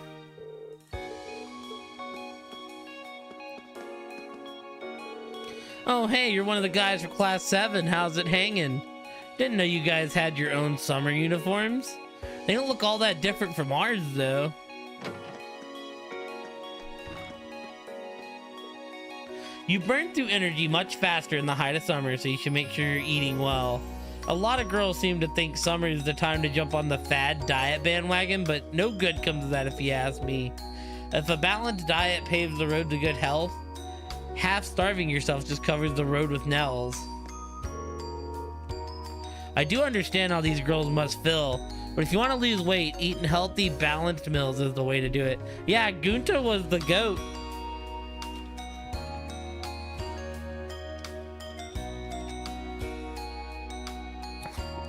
Oh hey, you're one of the guys for class 7. How's it hanging? Didn't know you guys had your own summer uniforms. They don't look all that different from ours though. You burn through energy much faster in the height of summer, so you should make sure you're eating well. A lot of girls seem to think summer is the time to jump on the fad diet bandwagon, but no good comes of that if you ask me. If a balanced diet paves the road to good health, half starving yourself just covers the road with nails. I do understand how these girls must feel, but if you want to lose weight, eating healthy, balanced meals is the way to do it. Yeah, Gunta was the goat.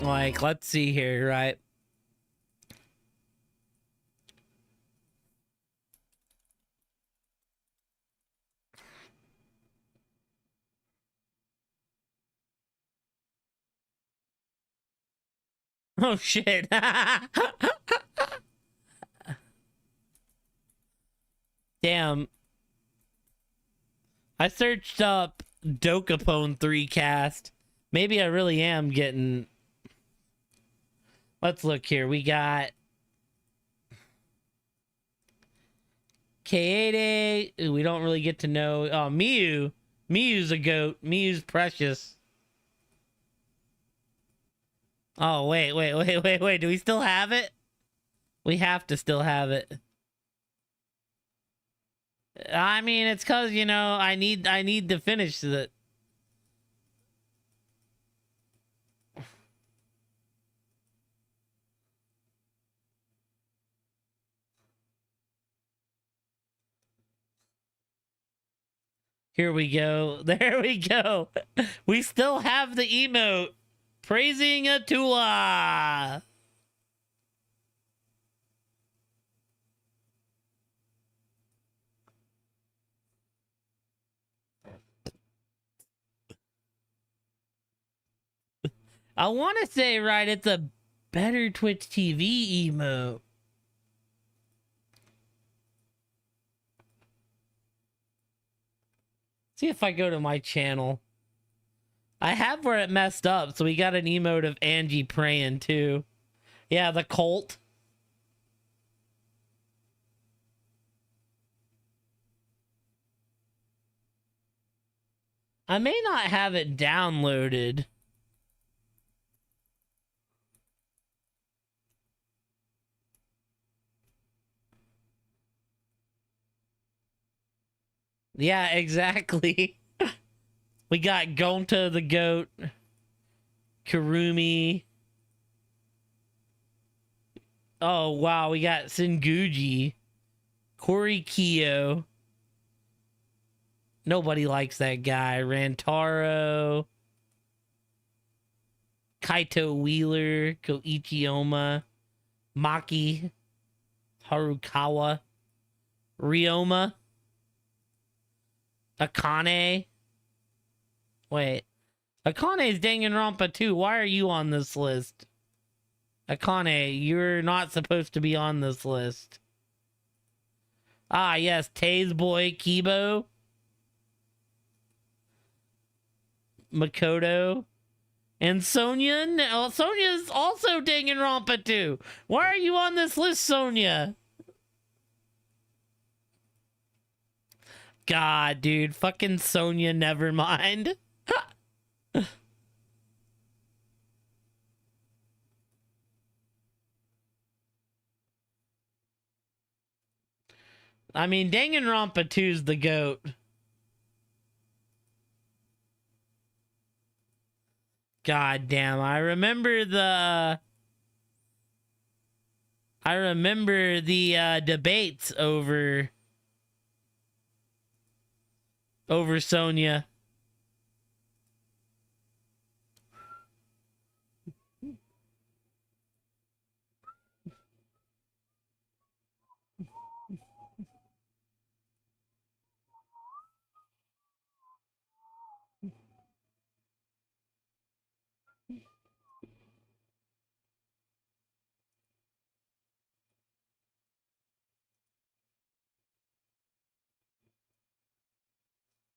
Like, let's see here, right? Oh, shit. Damn. I searched up Dokapon 3 cast. Maybe I really am getting... Let's look here. We got Kaede. Ooh, we don't really get to know. Oh, Miyu. Miyu's a goat. Miyu's precious. Oh, wait. Do we still have it? We have to still have it. I mean, it's cause, you know, I need to finish the... Here we go. There we go. We still have the emote. Praising Atula. I want to say, right, it's a better Twitch TV emote. See if I go to my channel. I have where it messed up, so we got an emote of Angie praying too. Yeah, the cult. I may not have it downloaded. Yeah, exactly. We got Gonta the goat, Kurumi. Oh, wow, we got Senguji, Korikyo. Nobody likes that guy. Rantaro, Kaito Wheeler, Koichi Oma, Maki, Harukawa, Ryoma, Akane. Wait, Akane's Danganronpa too. Why are you on this list? Akane, you're not supposed to be on this list. Ah, yes, Tay's boy, Kibo. Makoto. And Sonya. No, Sonya's also Danganronpa too. Why are you on this list, Sonya? God, dude. Fucking Sonya, never mind. I mean, Danganronpa 2's the GOAT. God damn, I remember the debates over Sonya.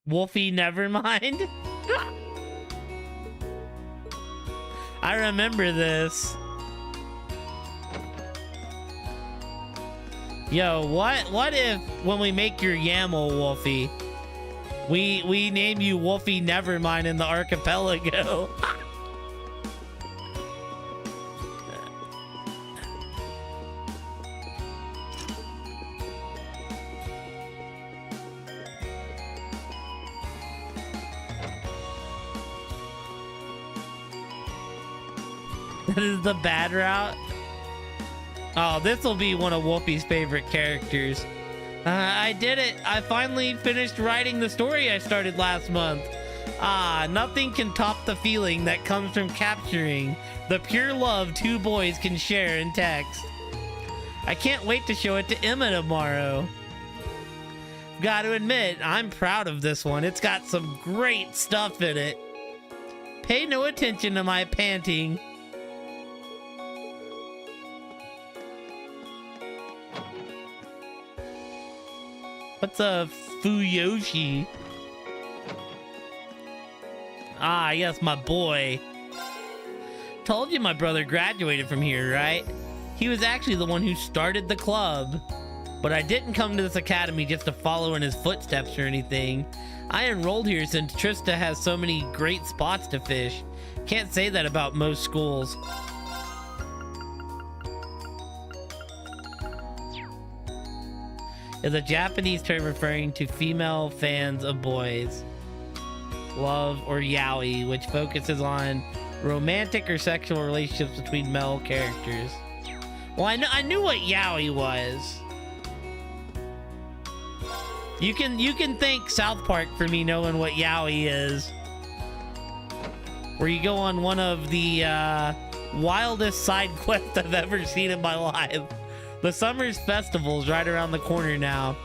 Wolfie Nevermind? I remember this. Yo, what if when we make your YAML, Wolfie, we name you Wolfie Nevermind in the archipelago? That is the bad route. Oh, this will be one of Wolfie's favorite characters. I did it. I finally finished writing the story I started last month. Ah, nothing can top the feeling that comes from capturing the pure love two boys can share in text. I can't wait to show it to Emma tomorrow. Gotta admit, I'm proud of this one. It's got some great stuff in it. Pay no attention to my panting. What's a Fuyoshi? Ah, yes, my boy. Told you my brother graduated from here, right? He was actually the one who started the club. But I didn't come to this academy just to follow in his footsteps or anything. I enrolled here since Trista has so many great spots to fish. Can't say that about most schools. Is a Japanese term referring to female fans of boys. Love, or yaoi, which focuses on romantic or sexual relationships between male characters. Well, I knew what yaoi was. You can thank South Park for me knowing what yaoi is. Where you go on one of the wildest side quests I've ever seen in my life. The summer's festival's right around the corner now.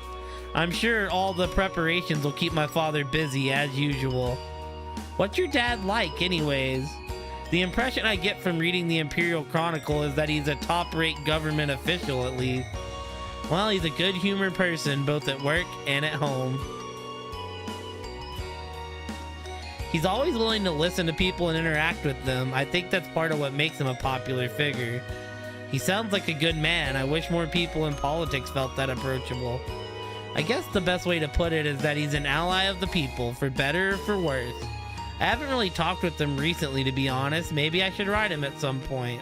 I'm sure all the preparations will keep my father busy as usual. What's your dad like anyways? The impression I get from reading the Imperial Chronicle is that he's a top-rate government official at least. Well, he's a good-humored person both at work and at home. He's always willing to listen to people and interact with them. I think that's part of what makes him a popular figure. He sounds like a good man. I wish more people in politics felt that approachable. I guess the best way to put it is that he's an ally of the people, for better or for worse. I haven't really talked with him recently, to be honest. Maybe I should ride him at some point.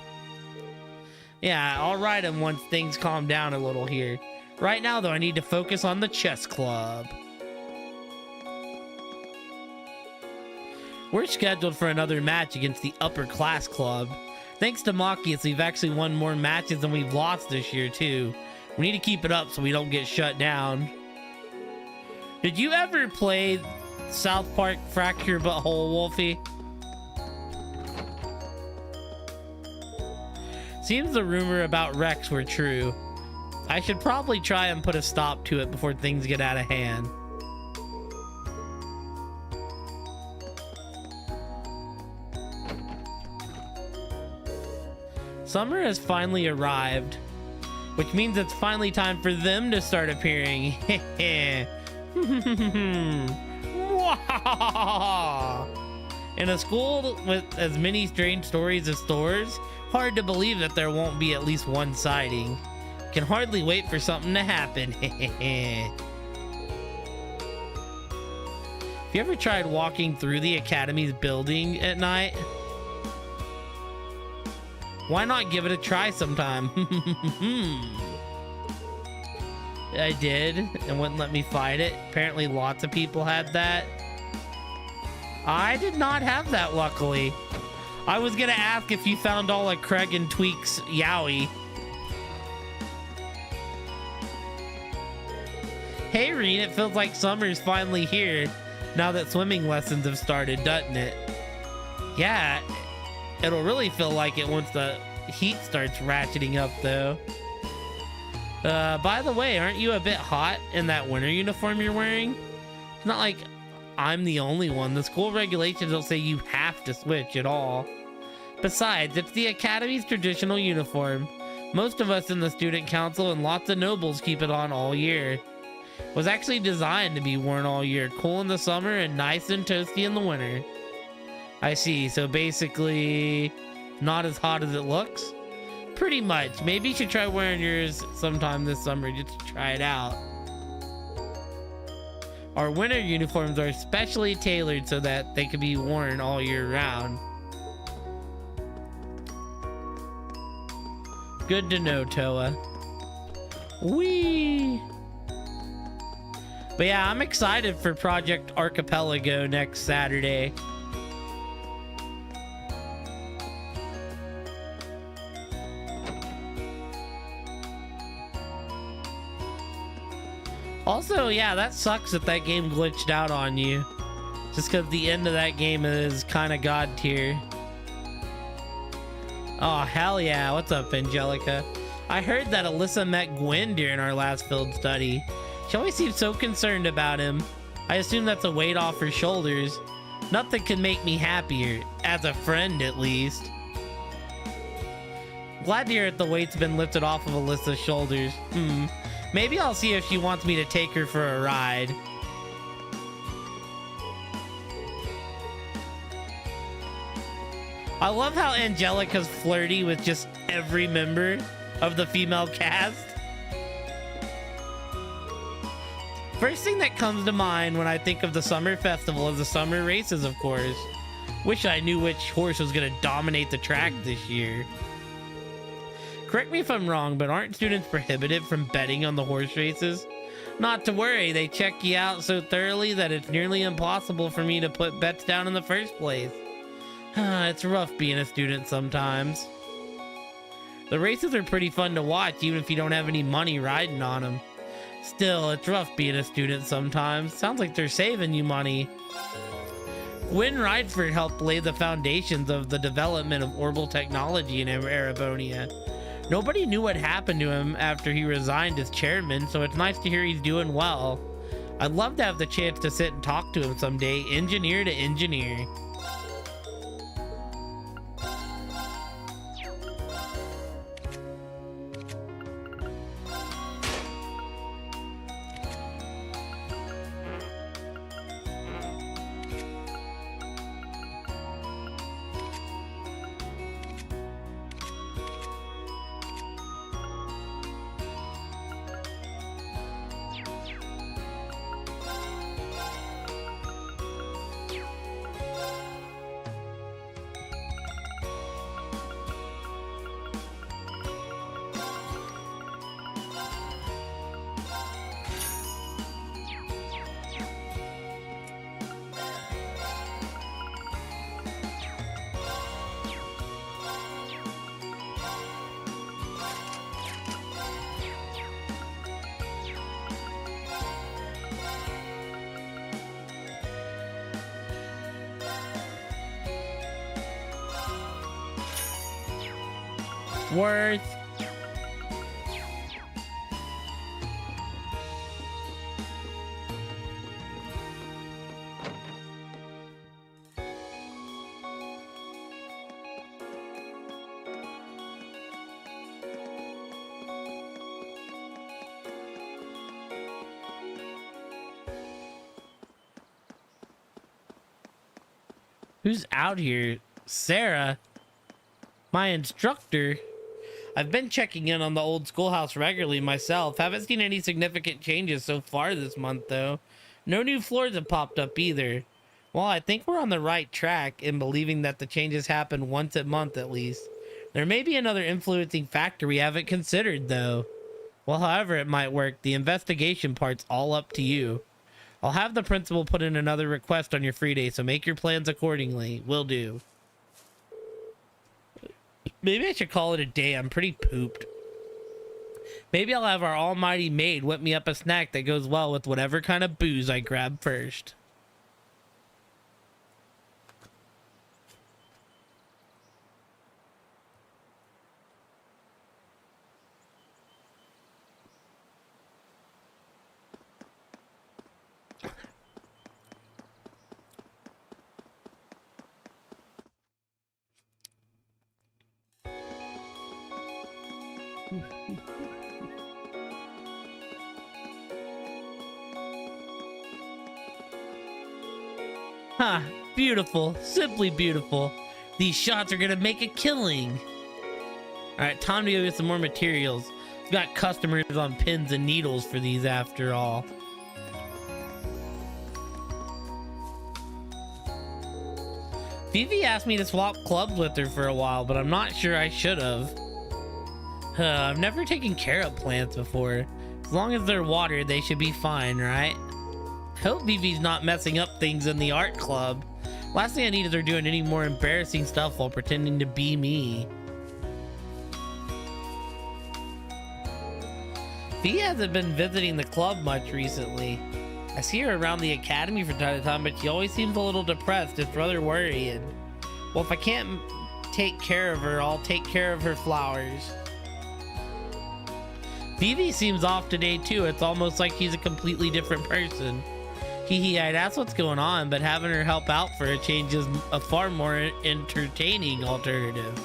Yeah, I'll ride him once things calm down a little here. Right now, though, I need to focus on the chess club. We're scheduled for another match against the upper class club. Thanks to Machias, we've actually won more matches than we've lost this year, too. We need to keep it up so we don't get shut down. Did you ever play South Park Fracture Butthole, Wolfie? Seems the rumor about Rex were true. I should probably try and put a stop to it before things get out of hand. Summer has finally arrived, which means it's finally time for them to start appearing. In a school with as many strange stories as stores, hard to believe that there won't be at least one sighting. Can hardly wait for something to happen. Have you ever tried walking through the Academy's building at night? Why not give it a try sometime? I did, and wouldn't let me fight it. Apparently lots of people had that. I did not have that, luckily. I was gonna ask if you found all of Craig and Tweak's yaoi. Hey Reen, it feels like summer's finally here now that swimming lessons have started, doesn't it? Yeah, it'll really feel like it once the heat starts ratcheting up, though. By the way, aren't you a bit hot in that winter uniform you're wearing? It's not like I'm the only one. The school regulations don't say you have to switch at all. Besides, it's the Academy's traditional uniform. Most of us in the student council and lots of nobles keep it on all year. It was actually designed to be worn all year, cool in the summer and nice and toasty in the winter. I see, so basically not as hot as it looks? Pretty much. Maybe you should try wearing yours sometime this summer just to try it out. Our winter uniforms are specially tailored so that they can be worn all year round. Good to know, Toa. Whee! But yeah, I'm excited for Project Archipelago next Saturday. Also, yeah, that sucks that that game glitched out on you. Just because the end of that game is kind of god tier. Oh, hell yeah. What's up, Angelica? I heard that Alyssa met Gwen during our last field study. She always seems so concerned about him. I assume that's a weight off her shoulders. Nothing can make me happier, as a friend at least. Glad to hear that the weight's been lifted off of Alyssa's shoulders. Maybe I'll see if she wants me to take her for a ride. I love how Angelica's flirty with just every member of the female cast. First thing that comes to mind when I think of the summer festival is the summer races, of course. Wish I knew which horse was going to dominate the track this year. Correct me if I'm wrong, but aren't students prohibited from betting on the horse races? Not to worry, they check you out so thoroughly that it's nearly impossible for me to put bets down in the first place. It's rough being a student sometimes. The races are pretty fun to watch even if you don't have any money riding on them. Still, it's rough being a student sometimes. Sounds like they're saving you money. Gwen Rydford helped lay the foundations of the development of orbital technology in Erebonia. Nobody knew what happened to him after he resigned as chairman, so it's nice to hear he's doing well. I'd love to have the chance to sit and talk to him someday, engineer to engineer. worth. Who's out here? Sarah, my instructor. I've been checking in on the old schoolhouse regularly myself. Haven't seen any significant changes so far this month, though. No new floors have popped up either. Well, I think we're on the right track in believing that the changes happen once a month at least. There may be another influencing factor we haven't considered, though. Well, however it might work, the investigation part's all up to you. I'll have the principal put in another request on your free day, so make your plans accordingly. Will do. Maybe I should call it a day. I'm pretty pooped. Maybe I'll have our almighty maid whip me up a snack that goes well with whatever kind of booze I grab first. Ha! Beautiful. Simply beautiful. These shots are gonna make a killing. Alright, time to go get some more materials. We've got customers on pins and needles for these after all. Vivi asked me to swap clubs with her for a while, but I'm not sure I should have. I've never taken care of plants before. As long as they're watered, they should be fine, right? Hope Vivi's not messing up things in the art club. Last thing I need is her doing any more embarrassing stuff while pretending to be me. Vivi hasn't been visiting the club much recently. I see her around the academy from time to time, but she always seems a little depressed. It's rather worrying. Well, if I can't take care of her, I'll take care of her flowers. Vivi seems off today too. It's almost like she's a completely different person. Hee, I'd ask what's going on, but having her help out for a change is a far more entertaining alternative.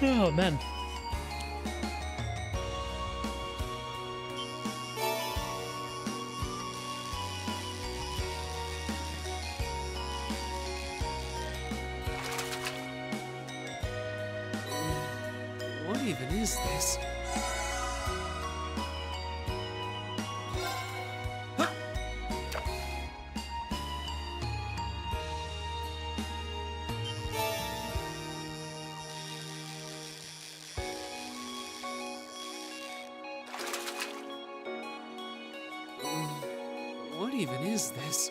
Oh, man. What even is this? What even is this?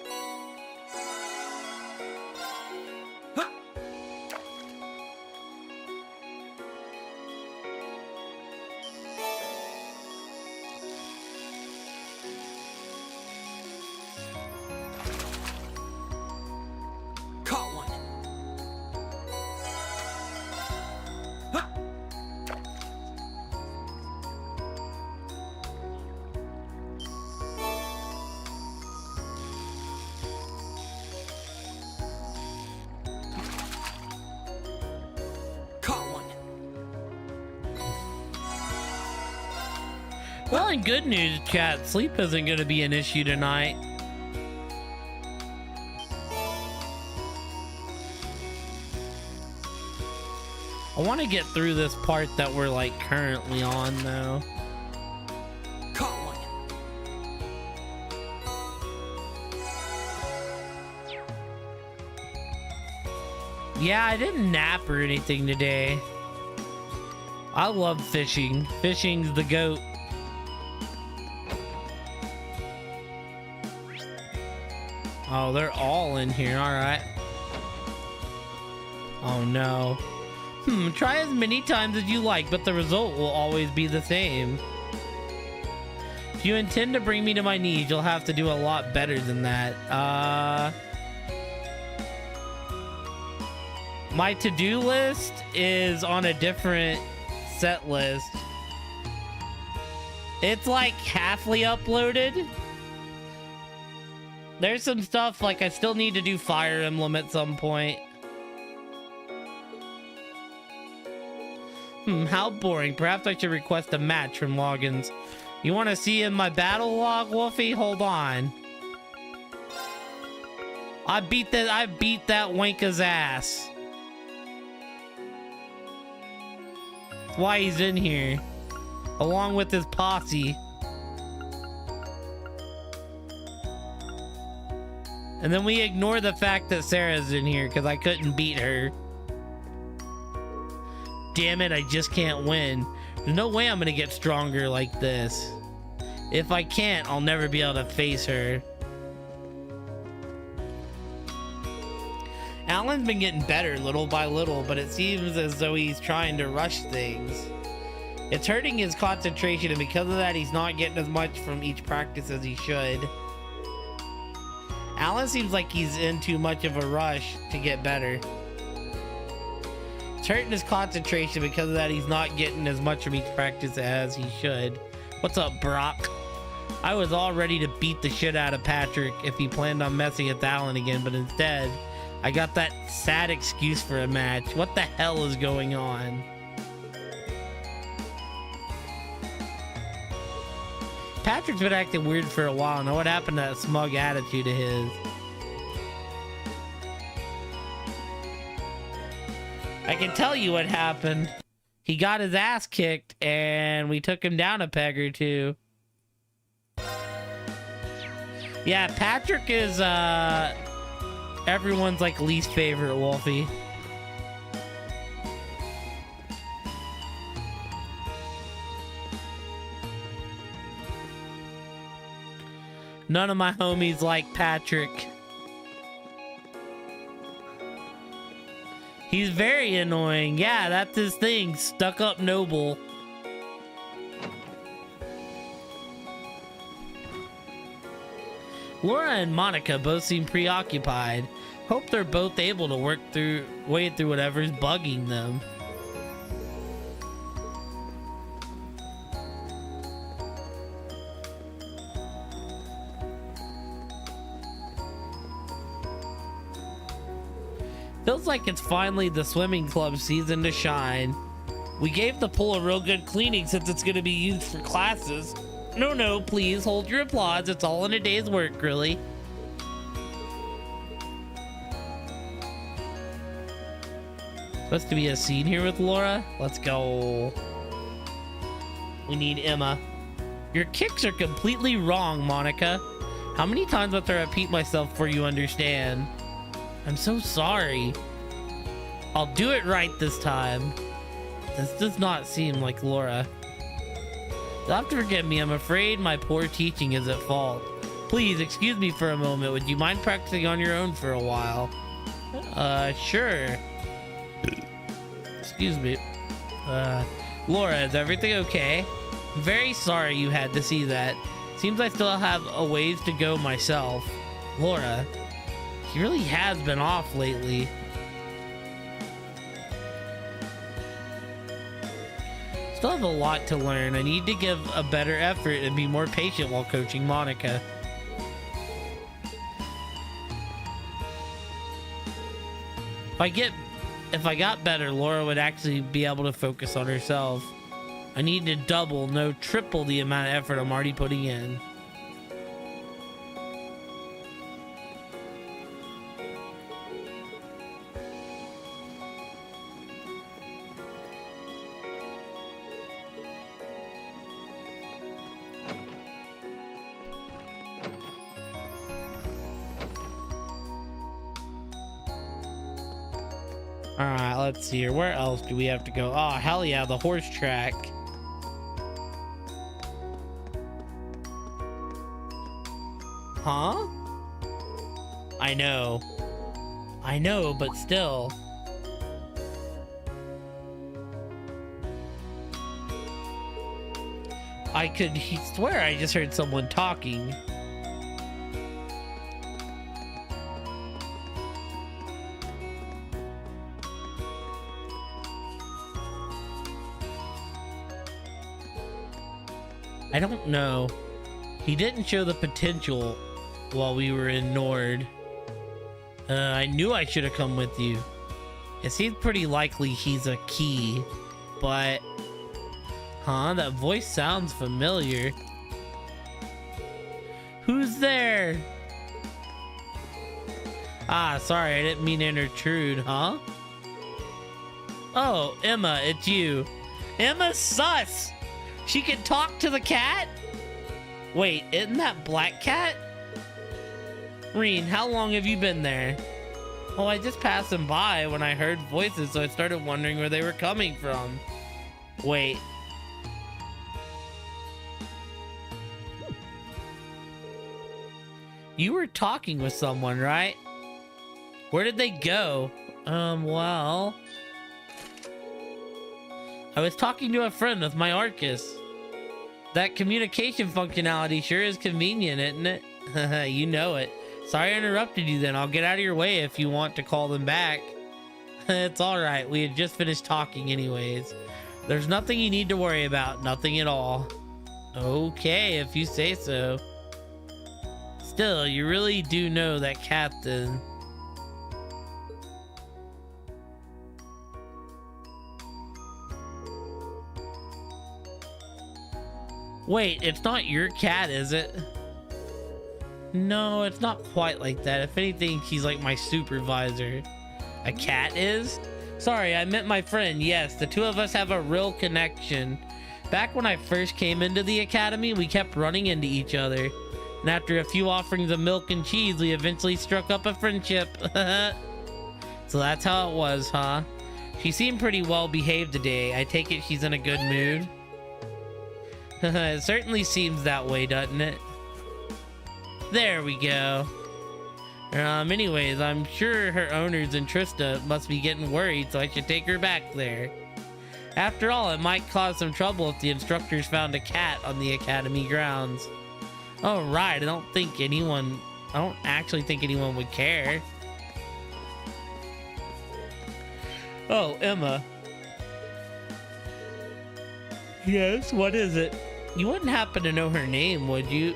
Well, in good news, chat, sleep isn't going to be an issue tonight. I want to get through this part that we're like currently on though. Yeah, I didn't nap or anything today. I love fishing. Fishing's the goat. Oh, they're all in here. All right. Oh, no. Try as many times as you like, but the result will always be the same. If you intend to bring me to my knees, you'll have to do a lot better than that. My to-do list is on a different set list. It's like halfly uploaded. There's some stuff like I still need to do Fire Emblem at some point. How boring. Perhaps I should request a match from Loggins. You want to see in my battle log, Wolfie? Hold on. I beat that wanka's ass. That's why he's in here. Along with his posse. And then we ignore the fact that Sarah's in here because I couldn't beat her. Damn it, I just can't win. There's no way I'm gonna get stronger like this. If I can't, I'll never be able to face her. Alan's been getting better little by little, but it seems as though he's trying to rush things. It's hurting his concentration, and because of that, he's not getting as much from each practice as he should. Alan seems like he's in too much of a rush to get better. It's hurting his concentration, because of that, he's not getting as much from each practice as he should. What's up, Brock? I was all ready to beat the shit out of Patrick if he planned on messing with Alan again, but instead, I got that sad excuse for a match. What the hell is going on? Patrick's been acting weird for a while now. What happened to that smug attitude of his? I can tell you what happened. He got his ass kicked and we took him down a peg or two. Yeah, Patrick is everyone's like least favorite, Wolfie. None of my homies like Patrick. He's very annoying. Yeah, that's his thing. Stuck up noble. Laura and Monica both seem preoccupied. Hope they're both able to wade through whatever's bugging them. Feels like it's finally the swimming club season to shine. We gave the pool a real good cleaning since it's going to be used for classes. No, please hold your applause. It's all in a day's work, really. Supposed to be a scene here with Laura. Let's go. We need Emma. Your kicks are completely wrong, Monica. How many times must I repeat myself before you understand? I'm so sorry. I'll do it right this time. This does not seem like Laura. You'll have to forgive me. I'm afraid my poor teaching is at fault. Please, excuse me for a moment. Would you mind practicing on your own for a while? Sure. Excuse me. Laura, is everything okay? I'm very sorry you had to see that. Seems I still have a ways to go myself. Laura, he really has been off lately. Still have a lot to learn. I need to give a better effort and be more patient while coaching Monica. If I got better, Laura would actually be able to focus on herself. I need to double, no triple the amount of effort I'm already putting in. Alright, let's see here. Where else do we have to go? Oh, hell yeah, the horse track. Huh? I know, but still. I could swear I just heard someone talking. I don't know. He didn't show the potential while we were in Nord. I knew I should have come with you. It seems pretty likely he's a key, but... Huh? That voice sounds familiar. Who's there? Ah, sorry, I didn't mean to intrude, huh? Oh, Emma, it's you. Emma's sus! She can talk to the cat? Wait, isn't that Black Cat? Rean, how long have you been there? Oh, I just passed them by when I heard voices, so I started wondering where they were coming from. Wait. You were talking with someone, right? Where did they go? Well... I was talking to a friend with my Arcus. That communication functionality sure is convenient, isn't it? You know it. Sorry I interrupted you then. I'll get out of your way if you want to call them back. It's alright. We had just finished talking anyways. There's nothing you need to worry about. Nothing at all. Okay, if you say so. Still, you really do know that captain. Wait, it's not your cat, is it? No, it's not quite like that. If anything, she's like my supervisor. A cat is? Sorry, I meant my friend. Yes, the two of us have a real connection. Back when I first came into the academy, we kept running into each other. And after a few offerings of milk and cheese, we eventually struck up a friendship. So that's how it was, huh? She seemed pretty well behaved today. I take it she's in a good mood. It certainly seems that way, doesn't it? There we go. Anyways, I'm sure her owners and Trista must be getting worried, so I should take her back there. After all, it might cause some trouble if the instructors found a cat on the academy grounds. Oh, right. I don't actually think anyone would care. Oh, Emma. Yes, what is it? You wouldn't happen to know her name, would you?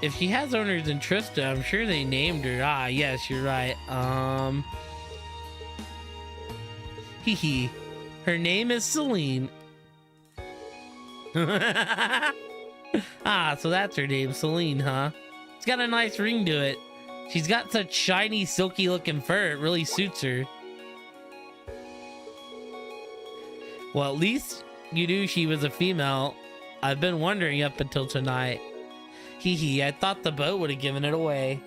If she has owners in Trista, I'm sure they named her. Ah, yes, you're right. Hee. Her name is Celine. Ah, so that's her name, Celine, huh? It's got a nice ring to it. She's got such shiny, silky looking fur, it really suits her. Well, at least you knew she was a female. I've been wondering up until tonight. Hee, I thought the boat would have given it away.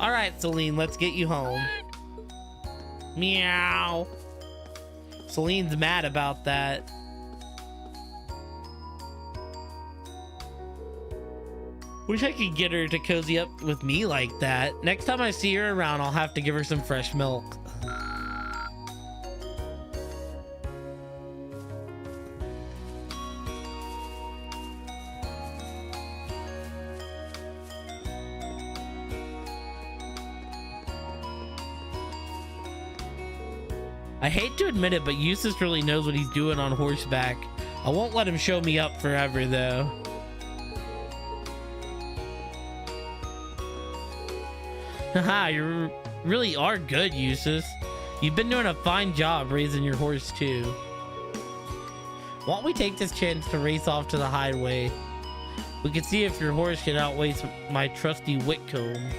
Alright, Celine, let's get you home. Meow. Celine's mad about that. Wish I could get her to cozy up with me like that. Next time I see her around, I'll have to give her some fresh milk. I hate to admit it, but Eustace really knows what he's doing on horseback. I won't let him show me up forever, though. Haha, you really are good, Eustace. You've been doing a fine job raising your horse, too. Why don't we take this chance to race off to the highway? We can see if your horse can outweigh my trusty Whitcomb.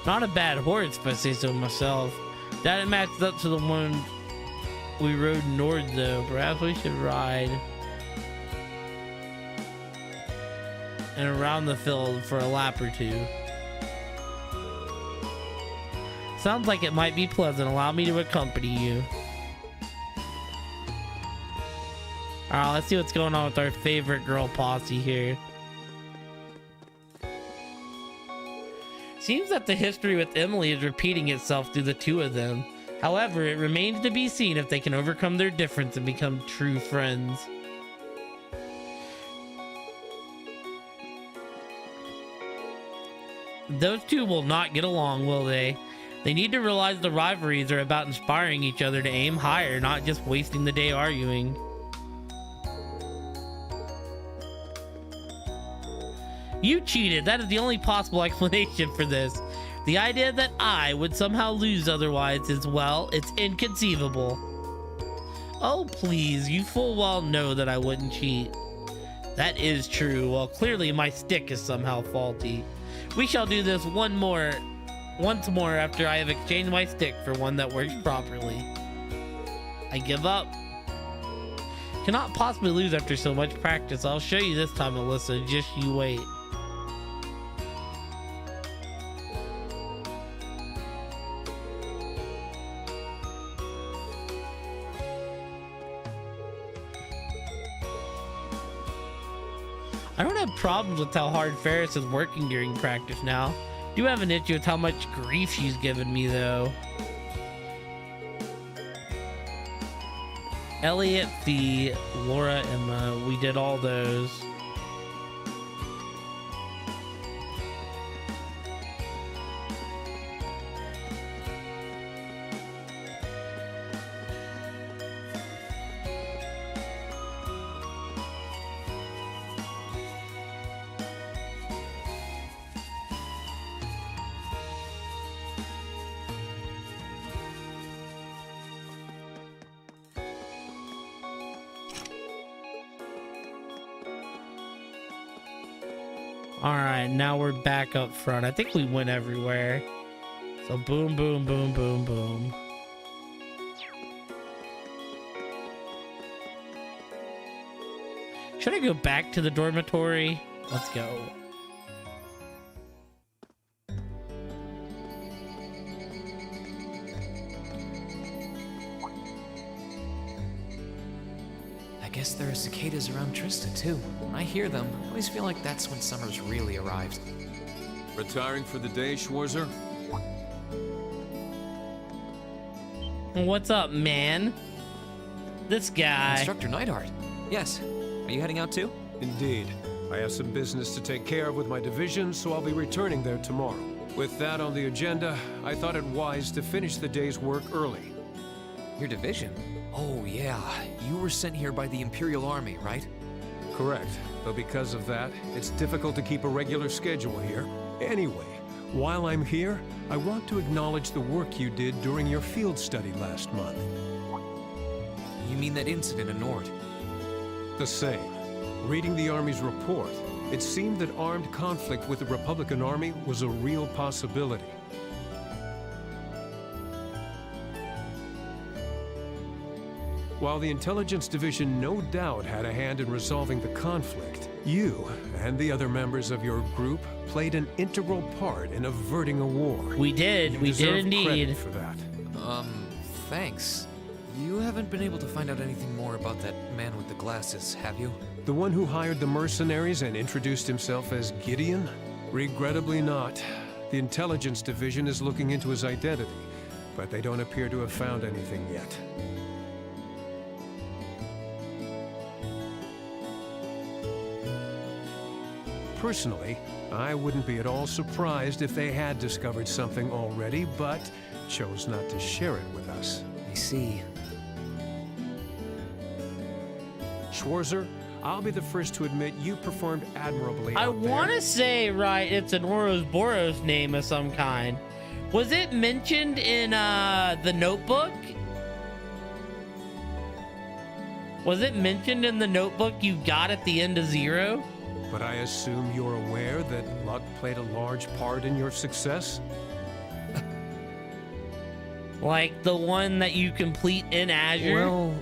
Not a bad horse, if I say so myself. That matches up to the one we rode north, though. Perhaps we should ride and around the field for a lap or two. Sounds like it might be pleasant. Allow me to accompany you. Alright, let's see what's going on with our favorite girl posse here. Seems that the history with Emily is repeating itself through the two of them. However, it remains to be seen if they can overcome their difference and become true friends. Those two will not get along, will they? They need to realize the rivalries are about inspiring each other to aim higher, not just wasting the day arguing. You cheated. That is the only possible explanation for this. The idea that I would somehow lose otherwise is, well, it's inconceivable. Oh, please, you full well know that I wouldn't cheat. That is true. Well, clearly my stick is somehow faulty. We shall do this once more after I have exchanged my stick for one that works properly. I give up. Cannot possibly lose after so much practice. I'll show you this time, Alyssa. Just you wait. I don't have problems with how hard Ferris is working during practice now. Do have an issue with how much grief she's given me, though. Elliot, Fee, Laura, Emma, we did all those. Alright, now we're back up front. I think we went everywhere. So boom, boom, boom, boom, boom. Should I go back to the dormitory? Let's go. I guess there are cicadas around Trista, too. When I hear them, I always feel like that's when summer's really arrived. Retiring for the day, Schwarzer? What's up, man? This guy. Instructor Neidhart. Yes. Are you heading out too? Indeed. I have some business to take care of with my division, so I'll be returning there tomorrow. With that on the agenda, I thought it wise to finish the day's work early. Your division? Oh, yeah. You were sent here by the Imperial Army, right? Correct. Though because of that, it's difficult to keep a regular schedule here. Anyway, while I'm here, I want to acknowledge the work you did during your field study last month. You mean that incident in Nord? The same. Reading the Army's report, it seemed that armed conflict with the Republican Army was a real possibility. While the Intelligence Division no doubt had a hand in resolving the conflict, you and the other members of your group played an integral part in averting a war. We did. We did indeed. Credit for that. Thanks. You haven't been able to find out anything more about that man with the glasses, have you? The one who hired the mercenaries and introduced himself as Gideon? Regrettably not. The Intelligence Division is looking into his identity, but they don't appear to have found anything yet. Personally, I wouldn't be at all surprised if they had discovered something already, but chose not to share it with us. I see. Schwarzer, I'll be the first to admit you performed admirably. I want to say, right, it's an Ouroboros name of some kind. Was it mentioned in the Notebook? Was it mentioned in the Notebook you got at the end of Zero? But I assume you're aware that luck played a large part in your success? Like the one that you complete in Azure? Well,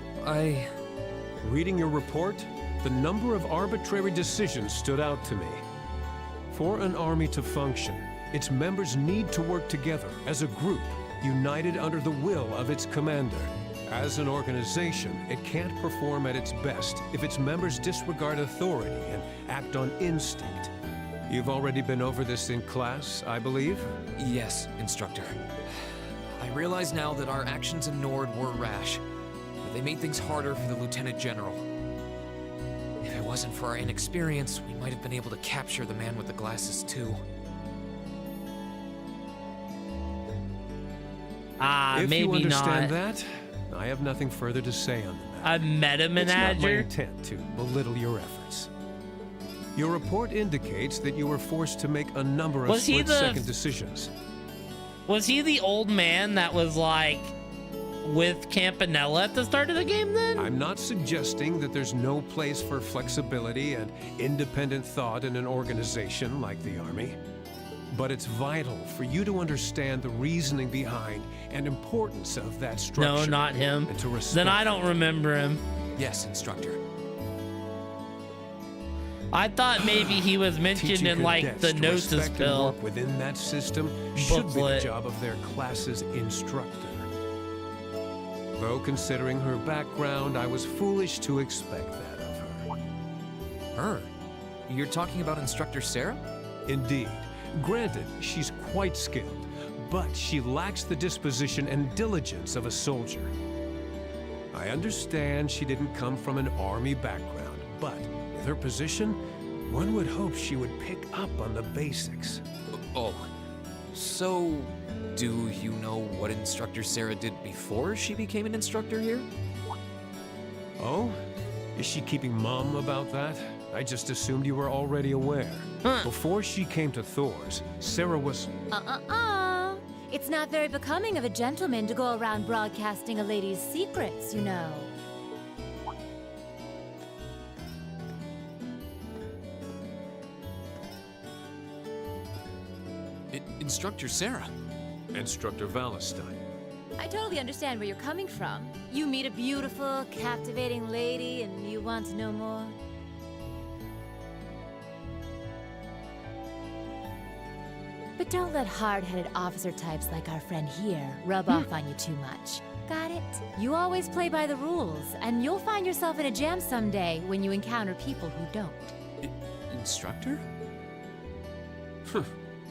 Reading your report, the number of arbitrary decisions stood out to me. For an army to function, its members need to work together as a group, united under the will of its commander. As an organization, it can't perform at its best if its members disregard authority and act on instinct. You've already been over this in class, I believe? Yes, Instructor. I realize now that our actions in Nord were rash, but they made things harder for the Lieutenant General. If it wasn't for our inexperience, we might have been able to capture the man with the glasses too. If maybe you understand not. that, I have nothing further to say on the matter. A meta It's not my manager? intent to belittle your efforts. Your report indicates that you were forced to make a number of Was he split-second decisions. Was he the old man that was like with Campanella at the start of the game then? I'm not suggesting that there's no place for flexibility and independent thought in an organization like the Army. But it's vital for you to understand the reasoning behind and importance of that structure. No, not him. And to respect Then I don't remember him. Yes, Instructor. I thought maybe he was mentioned Teaching in like cadets the to Gnosis respect and bill. work within that system should be the booklet. job of their class's instructor. Though considering her background, I was foolish to expect that of her. Her? You're talking about Instructor Sarah? Indeed. Granted, she's quite skilled, but she lacks the disposition and diligence of a soldier. I understand she didn't come from an army background, but with her position, one would hope she would pick up on the basics. Oh, so do you know what Instructor Sarah did before she became an instructor here? Oh? Is she keeping mum about that? I just assumed you were already aware. Before she came to Thor's, Sarah was... It's not very becoming of a gentleman to go around broadcasting a lady's secrets, you know. Instructor Sarah. Instructor Valentine. I totally understand where you're coming from. You meet a beautiful, captivating lady and you want to know more. But don't let hard-headed officer types like our friend here rub off on you too much. Got it? You always play by the rules, and you'll find yourself in a jam someday when you encounter people who don't. Instructor?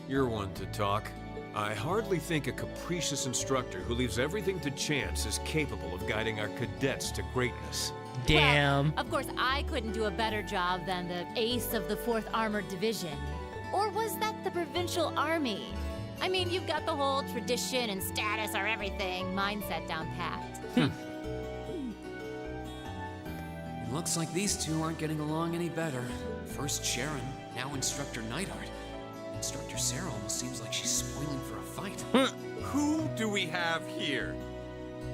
You're one to talk. I hardly think a capricious instructor who leaves everything to chance is capable of guiding our cadets to greatness. Damn. Well, of course, I couldn't do a better job than the ace of the 4th Armored Division. Or was that the Provincial Army? I mean, you've got the whole tradition and status are everything mindset down pat. It looks like these two aren't getting along any better. First Sharon, now Instructor Neidhart. Instructor Sarah almost seems like she's spoiling for a fight. Who do we have here?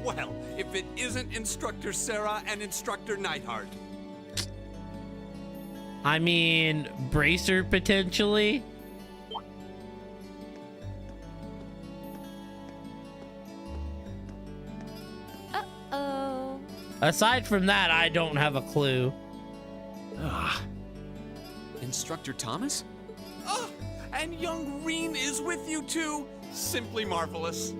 Well, if it isn't Instructor Sarah and Instructor Neidhart. I mean, Bracer potentially. Uh-oh. Aside from that, I don't have a clue. Instructor Thomas? Oh, and young Reen is with you too. Simply marvelous.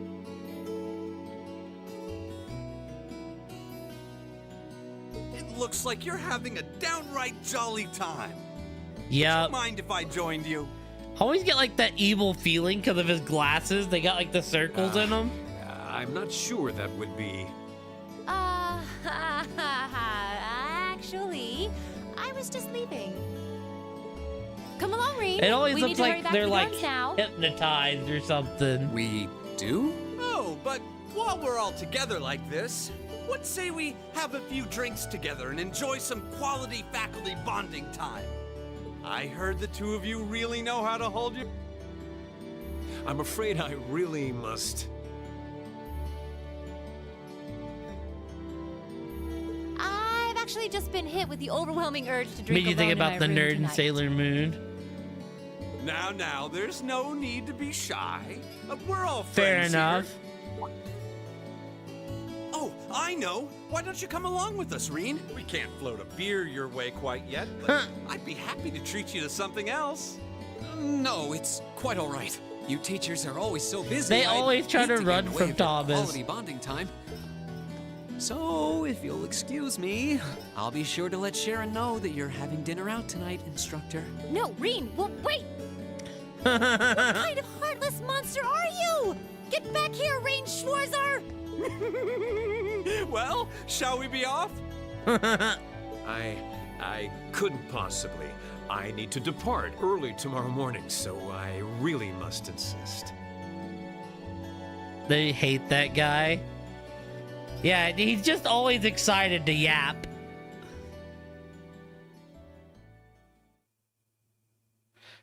It looks like you're having a downright jolly time. Yeah. Would you mind if I joined you? I always get like that evil feeling because of his glasses. They got like the circles in them. I'm not sure that would be... Actually, I was just leaving. Come along, Reen. It always we need looks to hurry like back they're to the like dorms now. hypnotized or something. We do? Oh, but while we're all together like this, what say we have a few drinks together and enjoy some quality faculty bonding time? I heard the two of you really know how to hold your... I'm afraid I really must... I've actually just been hit with the overwhelming urge to drink Made you think alone about the in my room nerd in tonight. Sailor Moon. Now, there's no need to be shy. We're all Fair friends enough. here. Oh, I know. Why don't you come along with us, Reen? We can't float a beer your way quite yet, but I'd be happy to treat you to something else. No, it's quite all right. You teachers are always so busy. They I'd always try hate to get run in the way from of your Thomas. Quality bonding time. So, if you'll excuse me, I'll be sure to let Sharon know that you're having dinner out tonight, Instructor. No, Reen, well, wait! What kind of heartless monster are you? Get Get back here, Rain Schwarzer! Well, shall we be off? I couldn't possibly. I need to depart early tomorrow morning, so I really must insist. They hate that guy. Yeah, he's just always excited to yap.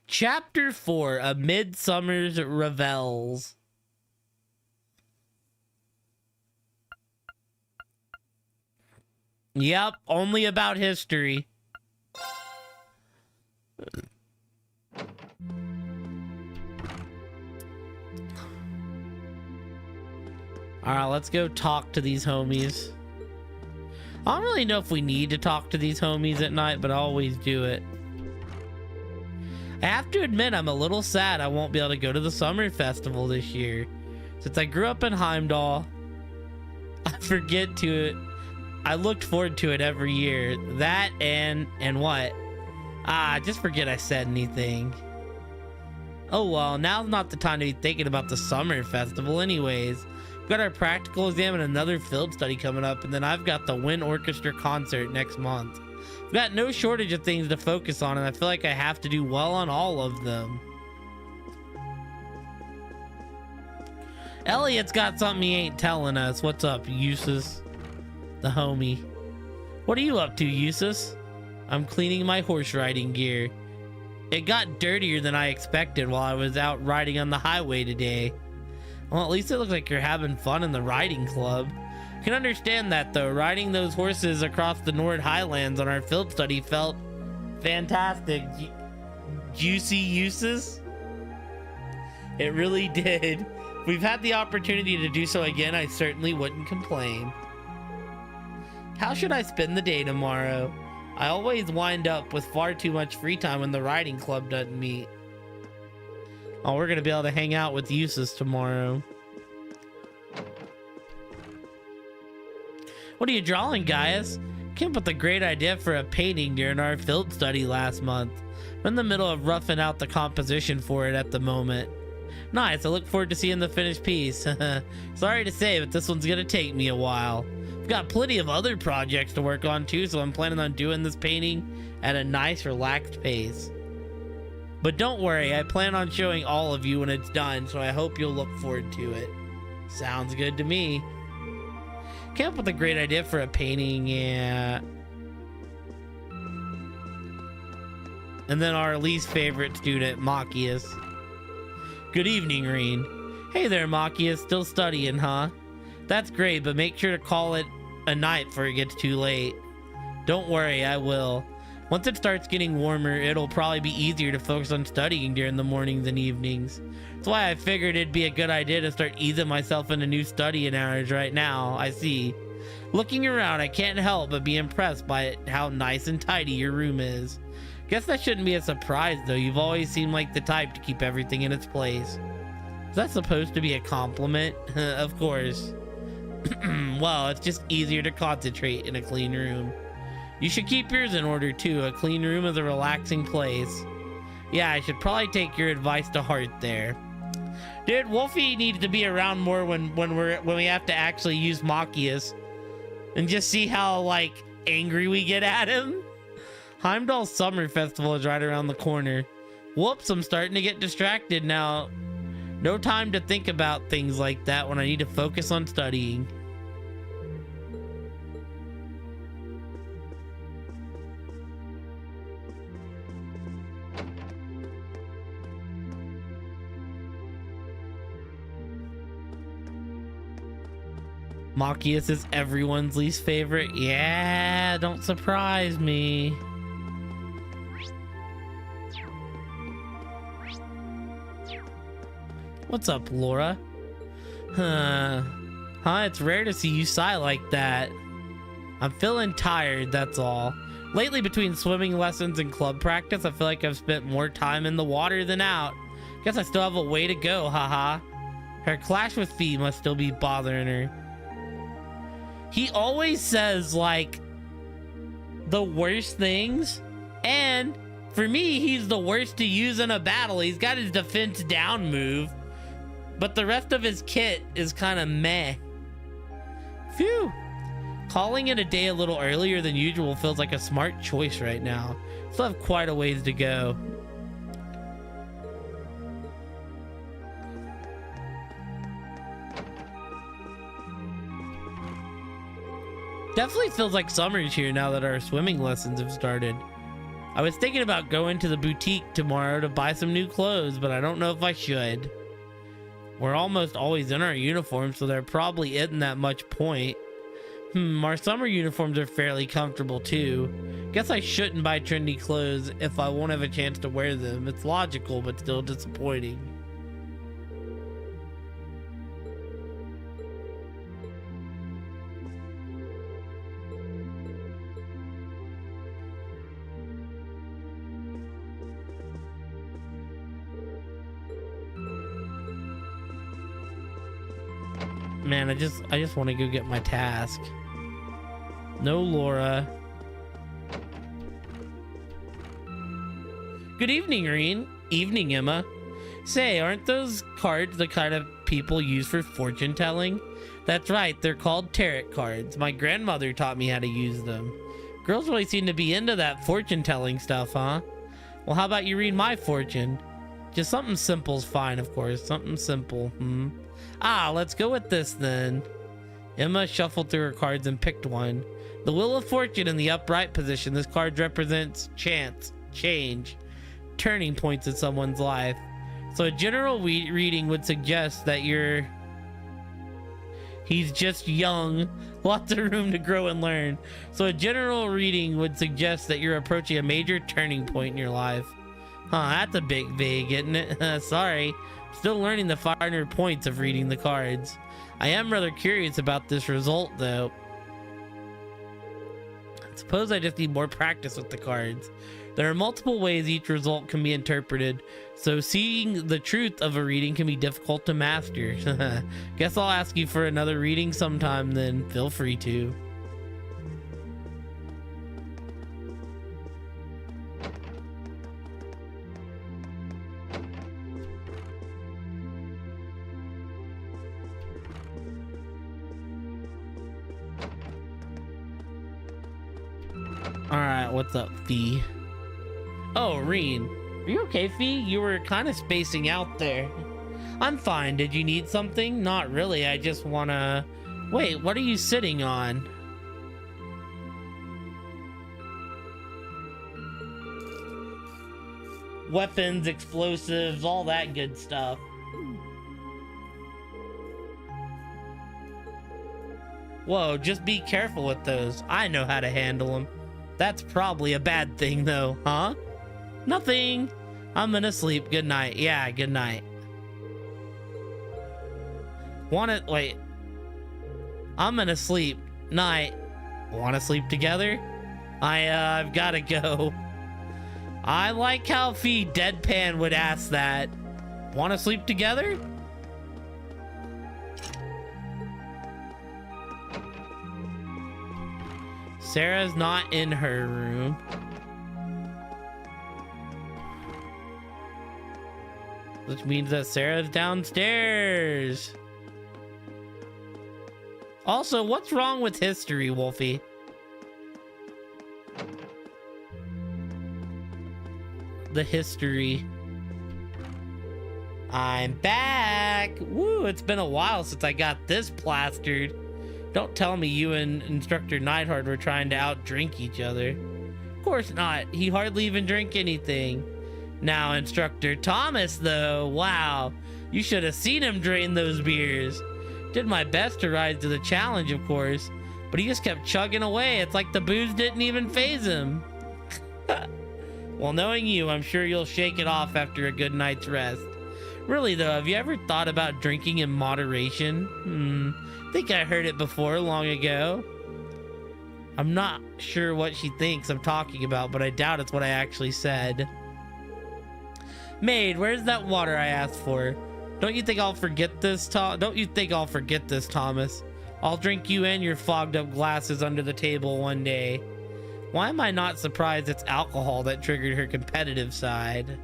Chapter 4, A Midsummer's Revels. Yep, only about history. Alright, let's go talk to these homies. I don't really know if we need to talk to these homies at night, but I always do it. I have to admit, I'm a little sad I won't be able to go to the summer festival this year. Since I grew up in Heimdall, I looked forward to it every year. That and what? Just forget I said anything. Oh well, now's not the time to be thinking about the summer festival anyways. We've got our practical exam and another field study coming up, and then I've got the Wind Orchestra concert next month. I've got no shortage of things to focus on, and I feel like I have to do well on all of them. Elliot's got something he ain't telling us. What's up, Eustace? The homie. What are you up to, Eustace? I'm cleaning my horse riding gear. It got dirtier than I expected while I was out riding on the highway today. Well, at least it looks like you're having fun in the riding club. I can understand that, though. Riding those horses across the Nord Highlands on our field study felt fantastic. Juicy Eustace? It really did. If we've had the opportunity to do so again, I certainly wouldn't complain. How should I spend the day tomorrow? I always wind up with far too much free time when the riding club doesn't meet. Oh, we're gonna be able to hang out with Eustace tomorrow. What are you drawing, Gaius? Came up with a great idea for a painting during our field study last month. I'm in the middle of roughing out the composition for it at the moment. Nice, I look forward to seeing the finished piece. Sorry to say, but this one's gonna take me a while. I've got plenty of other projects to work on too, so I'm planning on doing this painting at a nice, relaxed pace. But don't worry, I plan on showing all of you when it's done, so I hope you'll look forward to it. Sounds good to me. Came up with a great idea for a painting, yeah. And then our least favorite student, Machias. Good evening, Reen. Hey there, Machias, still studying, huh? That's great, but make sure to call it a night before it gets too late. Don't worry, I will. Once it starts getting warmer, it'll probably be easier to focus on studying during the mornings and evenings. That's why I figured it'd be a good idea to start easing myself into new studying hours right now. I see. Looking around, I can't help but be impressed by how nice and tidy your room is. Guess that shouldn't be a surprise, though. You've always seemed like the type to keep everything in its place. Is that supposed to be a compliment? Of course. Well, it's just easier to concentrate in a clean room. You should keep yours in order too. A clean room is a relaxing place. Yeah, I should probably take your advice to heart there. Dude, Wolfie needs to be around more when we have to actually use Machias, and just see how like angry we get at him. Heimdall Summer Festival is right around the corner. Whoops, I'm starting to get distracted now. No time to think about things like that when I need to focus on studying. Machias is everyone's least favorite. Yeah, don't surprise me. What's up, Laura? Huh, it's rare to see you sigh like that. I'm feeling tired, that's all. Lately, between swimming lessons and club practice, I feel like I've spent more time in the water than out. Guess I still have a way to go, haha. Her clash with Fee must still be bothering her. He always says, like, the worst things, and for me, he's the worst to use in a battle. He's got his defense down move. but the rest of his kit is kind of meh. Phew. Calling it a day a little earlier than usual feels like a smart choice right now. Still have quite a ways to go. Definitely feels like summer's here now that our swimming lessons have started. I was thinking about going to the boutique tomorrow to buy some new clothes, but I don't know if I should. We're almost always in our uniforms, so there probably isn't that much point. Our summer uniforms are fairly comfortable too. Guess I shouldn't buy trendy clothes if I won't have a chance to wear them. It's logical, but still disappointing. Man, I just want to go get my task. No Laura. Good evening, Reen. Evening, Emma. Say, aren't those cards the kind of people use for fortune telling? That's right, they're called tarot cards. My grandmother taught me how to use them. Girls really seem to be into that fortune telling stuff, huh? Well, how about you read my fortune? Just something simple's fine, of course. Something simple. Let's go with this then. Emma shuffled through her cards and picked one. The Wheel of Fortune in the upright position. This card represents chance, change, turning points in someone's life. So a general reading would suggest that he's just young, lots of room to grow and learn. So a general reading would suggest that you're approaching a major turning point in your life. That's a bit vague, isn't it? Sorry. Still learning the finer points of reading the cards. I am rather curious about this result, though. I suppose I just need more practice with the cards. There are multiple ways each result can be interpreted, so seeing the truth of a reading can be difficult to master. Guess I'll ask you for another reading sometime then. Feel free to. Alright, what's up, Fee? Oh, Reen. Are you okay, Fee? You were kind of spacing out there. I'm fine. Did you need something? Not really. I just wanna... Wait, what are you sitting on? Weapons, explosives, all that good stuff. Whoa, just be careful with those. I know how to handle them. That's probably a bad thing, though, huh? Nothing. I'm gonna sleep. Good night. Yeah, good night. Wait. I'm gonna sleep. Night. Wanna sleep together? I've gotta go. I like how Fee deadpan would ask that. Wanna sleep together? Sarah's not in her room. Which means that Sarah's downstairs. Also, what's wrong with history, Wolfie? The history. I'm back! Woo, it's been a while since I got this plastered. Don't tell me you and Instructor Neidhart were trying to outdrink each other. Of course not. He hardly even drank anything. Now, Instructor Thomas, though, wow. You should have seen him drain those beers. Did my best to rise to the challenge, of course, but he just kept chugging away. It's like the booze didn't even faze him. Well, knowing you, I'm sure you'll shake it off after a good night's rest. Really, though, have you ever thought about drinking in moderation? Think I heard it before long ago. I'm not sure what she thinks I'm talking about, but I doubt it's what I actually said. Maid, where's that water I asked for? Don't you think I'll forget this, Thomas? I'll drink you and your fogged up glasses under the table one day. Why am I not surprised it's alcohol that triggered her competitive side?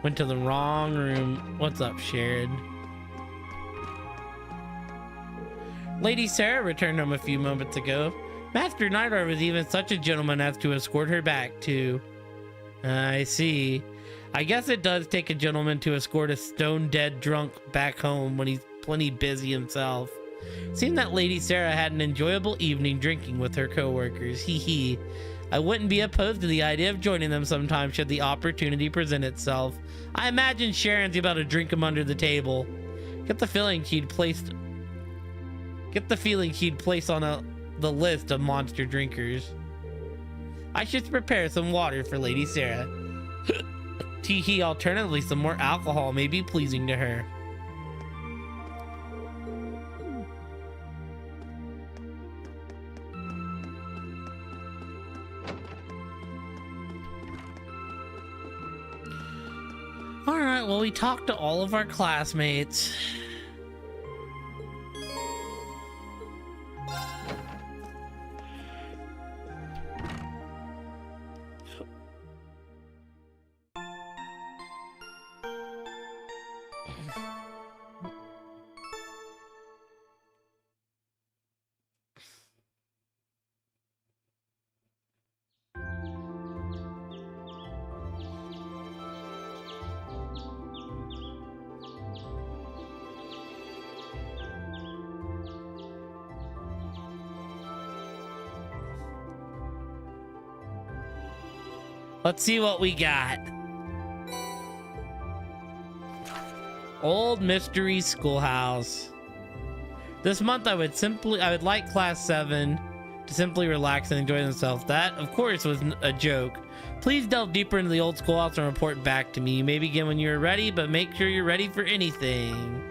Went to the wrong room. What's up, Sharon? Lady Sarah returned home a few moments ago. Master Neidhart was even such a gentleman as to escort her back to... I see. I guess it does take a gentleman to escort a stone-dead drunk back home when he's plenty busy himself. Seemed that Lady Sarah had an enjoyable evening drinking with her co-workers. Hee hee. I wouldn't be opposed to the idea of joining them sometime should the opportunity present itself. I imagine Sharon's about to drink him under the table. Get the feeling he'd place on the list of monster drinkers. I should prepare some water for Lady Sarah. Tee-hee, alternatively, some more alcohol may be pleasing to her. Alright, well, we talked to all of our classmates. Let's see what we got. Old Mystery Schoolhouse. This month I would like class 7 to simply relax and enjoy themselves. That, of course, was a joke. Please delve deeper into the old schoolhouse and report back to me. You may begin when you're ready, but make sure you're ready for anything.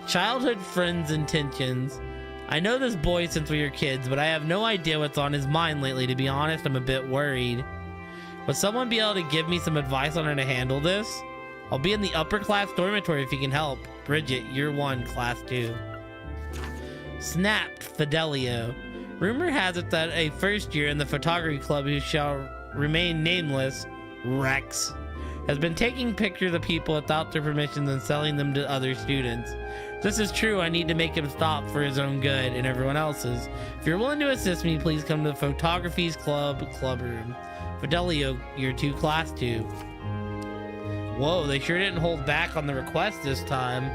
Childhood friends' intentions. I know this boy since we were kids, but I have no idea what's on his mind lately. To be honest, I'm a bit worried. Would someone be able to give me some advice on how to handle this? I'll be in the upper class dormitory if you can help. Bridget, year 1, class 2. Snapped, Fidelio. Rumor has it that a first year in the photography club who shall remain nameless, Rex, has been taking pictures of people without their permission and selling them to other students. If this is true, I need to make him stop for his own good and everyone else's. If you're willing to assist me, please come to the photography's club room. Fidelio, year 2, class 2. Whoa, they sure didn't hold back on the request this time.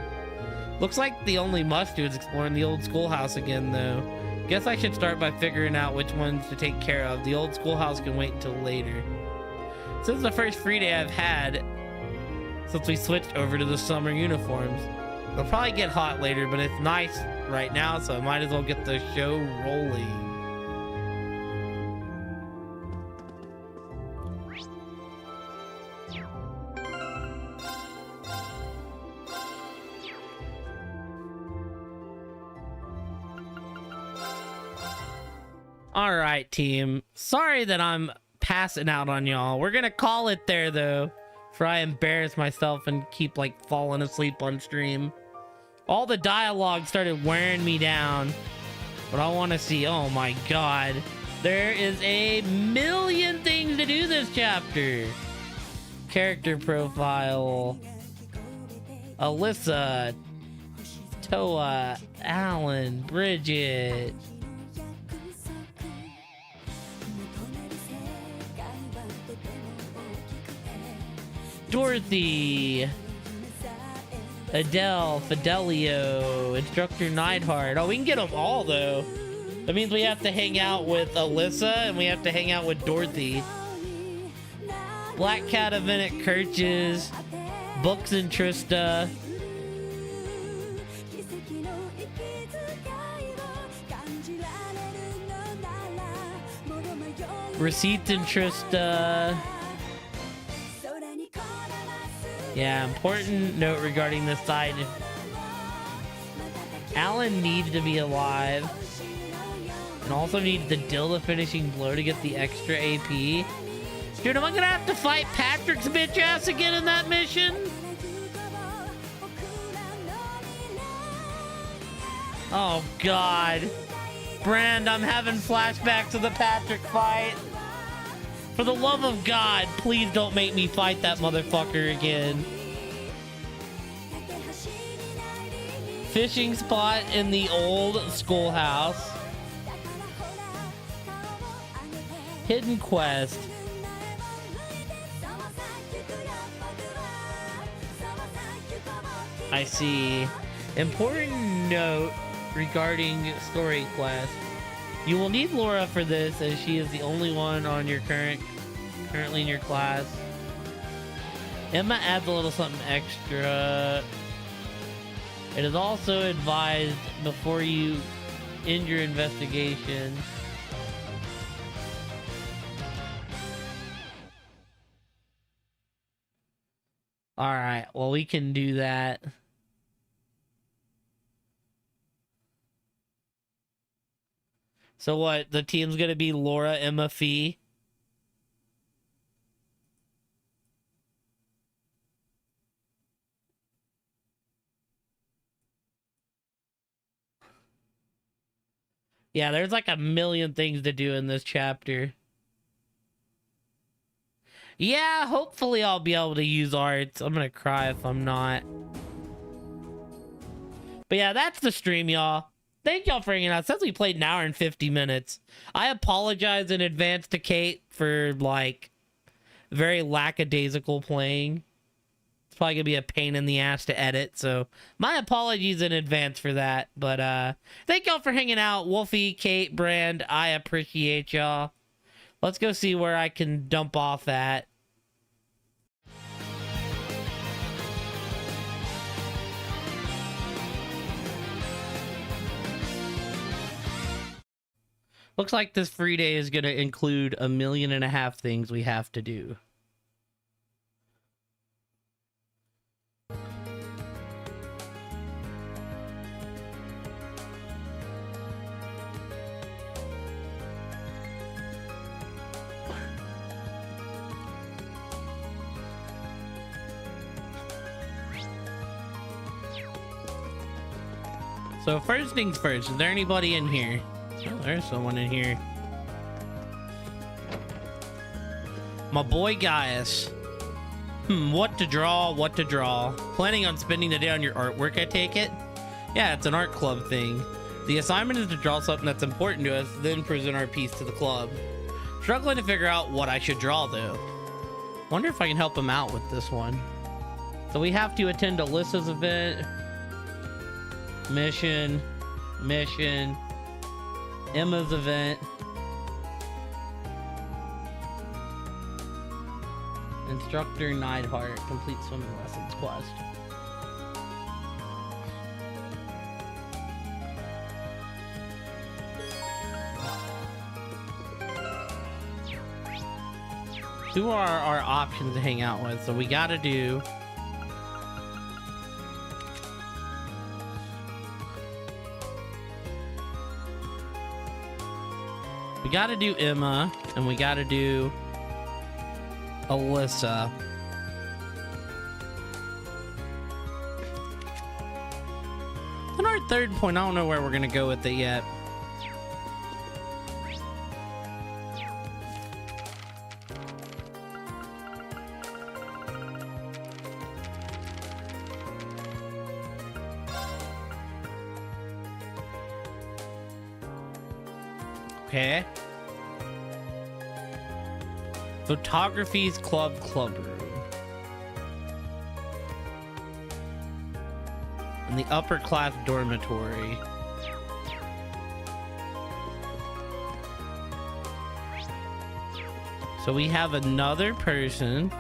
Looks like the only must-do is exploring the old schoolhouse again, though. Guess I should start by figuring out which ones to take care of. The old schoolhouse can wait until later. This is the first free day I've had since we switched over to the summer uniforms. It'll probably get hot later, but it's nice right now, so I might as well get the show rolling. All right, team. Sorry that I'm passing out on y'all. We're gonna call it there, though, for I embarrass myself and keep, like, falling asleep on stream. All the dialogue started wearing me down. But I want to see... Oh, my God. There is a million things to do this chapter. Character profile. Alyssa. Toa. Alan. Bridget. Dorothy, Adele, Fidelio, Instructor Neidhart. Oh, we can get them all, though. That means we have to hang out with Alyssa and we have to hang out with Dorothy. Black Cat event at Kirch's, Books and Trista. Receipts and Trista. Yeah, important note regarding this side. Alan needs to be alive. And also needs the Dilda finishing blow to get the extra AP. Dude, am I gonna have to fight Patrick's bitch ass again in that mission? Oh, God. Brand, I'm having flashbacks of the Patrick fight. For the love of God, please don't make me fight that motherfucker again. Fishing spot in the old schoolhouse. Hidden quest. I see. Important note regarding story quest. You will need Laura for this, as she is the only one on your currently in your class. Emma adds a little something extra. It is also advised before you end your investigation. All right, well, we can do that. So what, the team's gonna be Laura, Emma, Fee? Yeah, there's like a million things to do in this chapter. Yeah, hopefully I'll be able to use arts. I'm gonna cry if I'm not. But yeah, that's the stream, y'all. Thank y'all for hanging out. Since we played an hour and 50 minutes. I apologize in advance to Kate for, like, very lackadaisical playing. It's probably gonna be a pain in the ass to edit, so my apologies in advance for that. But thank y'all for hanging out. Wolfie, Kate, Brand, I appreciate y'all. Let's go see where I can dump off at. Looks like this free day is going to include 1.5 million things we have to do. So first things first, is there anybody in here? Oh, there's someone in here. My boy Gaius. What to draw, what to draw. Planning on spending the day on your artwork, I take it? Yeah, it's an art club thing. The assignment is to draw something that's important to us, then present our piece to the club. Struggling to figure out what I should draw, though. Wonder if I can help him out with this one. So we have to attend Alyssa's event. Mission. Emma's event. Instructor Neidhart. Complete swimming lessons quest. Who are our options to hang out with? So we gotta do... We gotta do Emma, and we gotta do Alyssa. Then our third point, I don't know where we're gonna go with it yet. Okay. Photography's club room. In the upper class dormitory. So we have another person.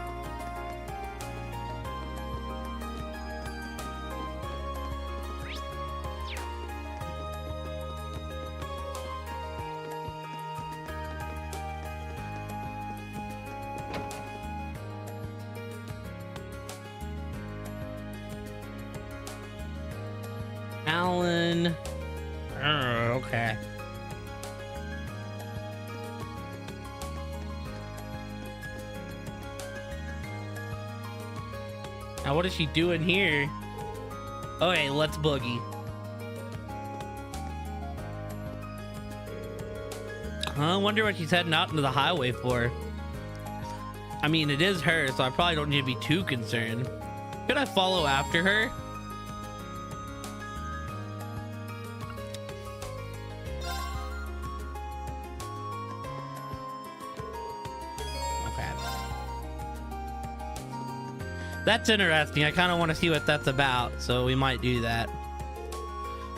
Alan. Okay. Now what is she doing here? Okay, let's boogie. I wonder what she's heading out into the highway for. I mean, it is her, so I probably don't need to be too concerned. Could I follow after her? Okay. That's interesting. I kind of want to see what that's about, so we might do that.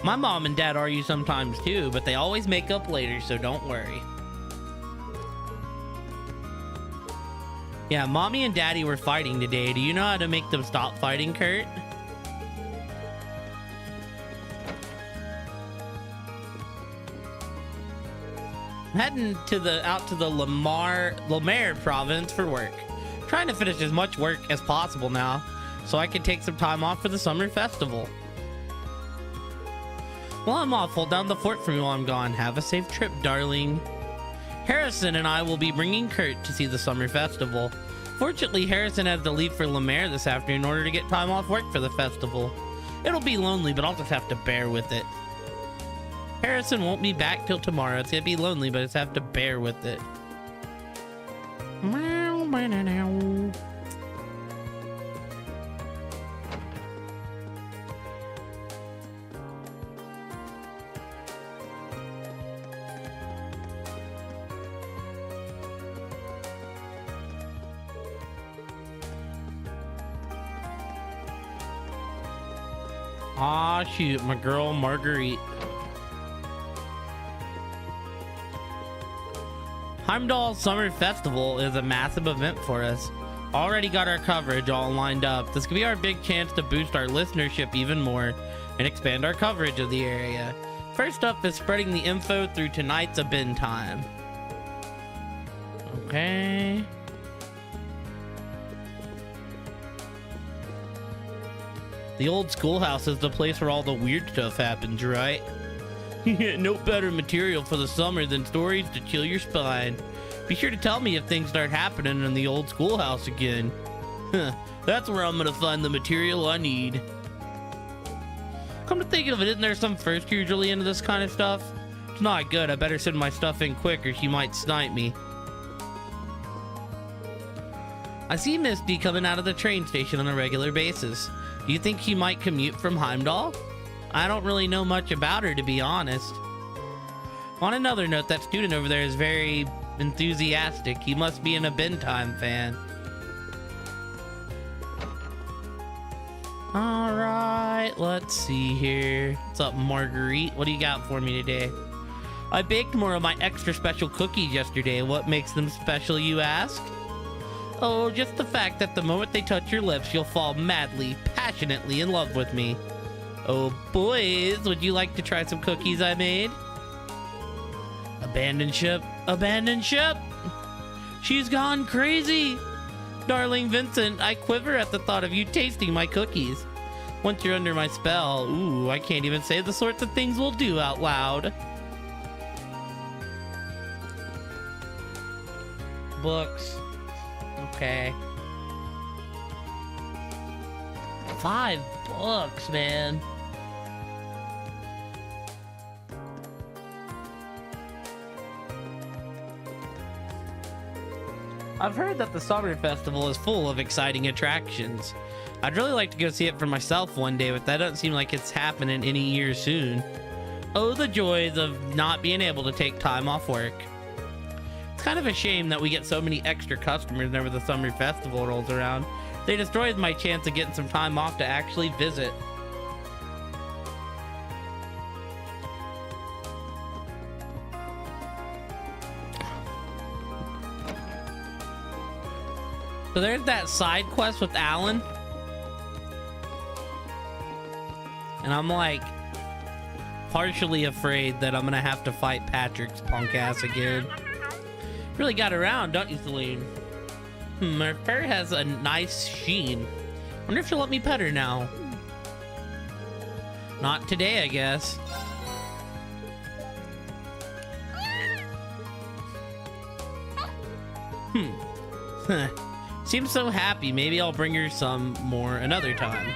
My mom and dad argue sometimes too, but they always make up later, so don't worry. Yeah, mommy and daddy were fighting today. Do you know how to make them stop fighting, Kurt? I'm heading to out to the Lemare province for work. Trying to finish as much work as possible now, so I can take some time off for the summer festival. Well, I'm off. Hold down the fort for me while I'm gone. Have a safe trip, darling. Harrison and I will be bringing Kurt to see the summer festival. Fortunately, Harrison has to leave for Lemare this afternoon in order to get time off work for the festival. It'll be lonely, but I'll just have to bear with it. Harrison won't be back till tomorrow. It's gonna be lonely, but I just have to bear with it. Ah, shoot, my girl Marguerite. Heimdall Summer Festival is a massive event for us. Already got our coverage all lined up. This could be our big chance to boost our listenership even more and expand our coverage of the area. First up is spreading the info through tonight's Abin time. Okay. The old schoolhouse is the place where all the weird stuff happens, right? No better material for the summer than stories to chill your spine. Be sure to tell me if things start happening in the old schoolhouse again. That's where I'm gonna find the material I need. Come to think of it, isn't there some first years really into this kind of stuff? It's not good. I better send my stuff in quick or she might snipe me. I see Misty coming out of the train station on a regular basis. Do you think she might commute from Heimdall? I don't really know much about her, to be honest. On another note, that student over there is very enthusiastic. He must be an Abin Time fan. All right, let's see here. What's up, Marguerite? What do you got for me today? I baked more of my extra special cookies yesterday. What makes them special, you ask? Oh, just the fact that the moment they touch your lips, you'll fall madly, passionately in love with me. Oh, boys, would you like to try some cookies I made? Abandoned ship, abandoned ship. She's gone crazy. Darling Vincent, I quiver at the thought of you tasting my cookies. Once you're under my spell, ooh, I can't even say the sorts of things we'll do out loud. Books. Okay. 5 books, man. I've heard that the Summer Festival is full of exciting attractions. I'd really like to go see it for myself one day, but that doesn't seem like it's happening any year soon. Oh, the joys of not being able to take time off work. It's kind of a shame that we get so many extra customers whenever the Summer Festival rolls around. They destroyed my chance of getting some time off to actually visit. So there's that side quest with Alan. And I'm like partially afraid that I'm gonna have to fight Patrick's punk ass again. Really got around, don't you, Celine? Her fur has a nice sheen. Wonder if she'll let me pet her now. Not today, I guess. Seems so happy. Maybe I'll bring her some more another time.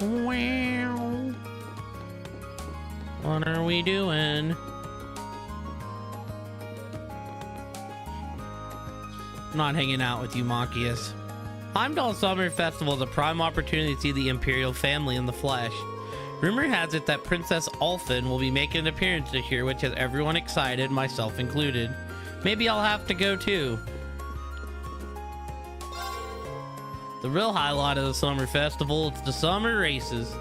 Wow. What are we doing? not hanging out with you, Machias. Heimdall Summer Festival is a prime opportunity to see the Imperial family in the flesh. Rumor has it that Princess Alphen will be making an appearance this year, which has everyone excited, myself included. Maybe I'll have to go too. The real highlight of the Summer Festival is the summer races.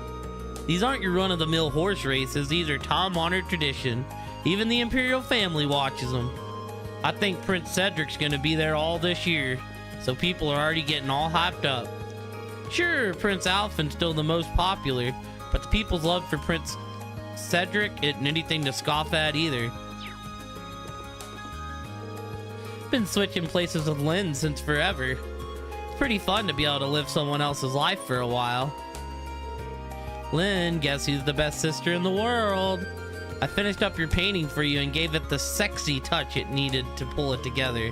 These aren't your run-of-the-mill horse races, these are time-honored tradition. Even the Imperial family watches them. I think Prince Cedric's gonna be there all this year, so people are already getting all hyped up. Sure, Prince Alphen's still the most popular, but the people's love for Prince Cedric isn't anything to scoff at either. Been switching places with Lynn since forever. It's pretty fun to be able to live someone else's life for a while. Lynn, guess who's the best sister in the world? I finished up your painting for you and gave it the sexy touch it needed to pull it together.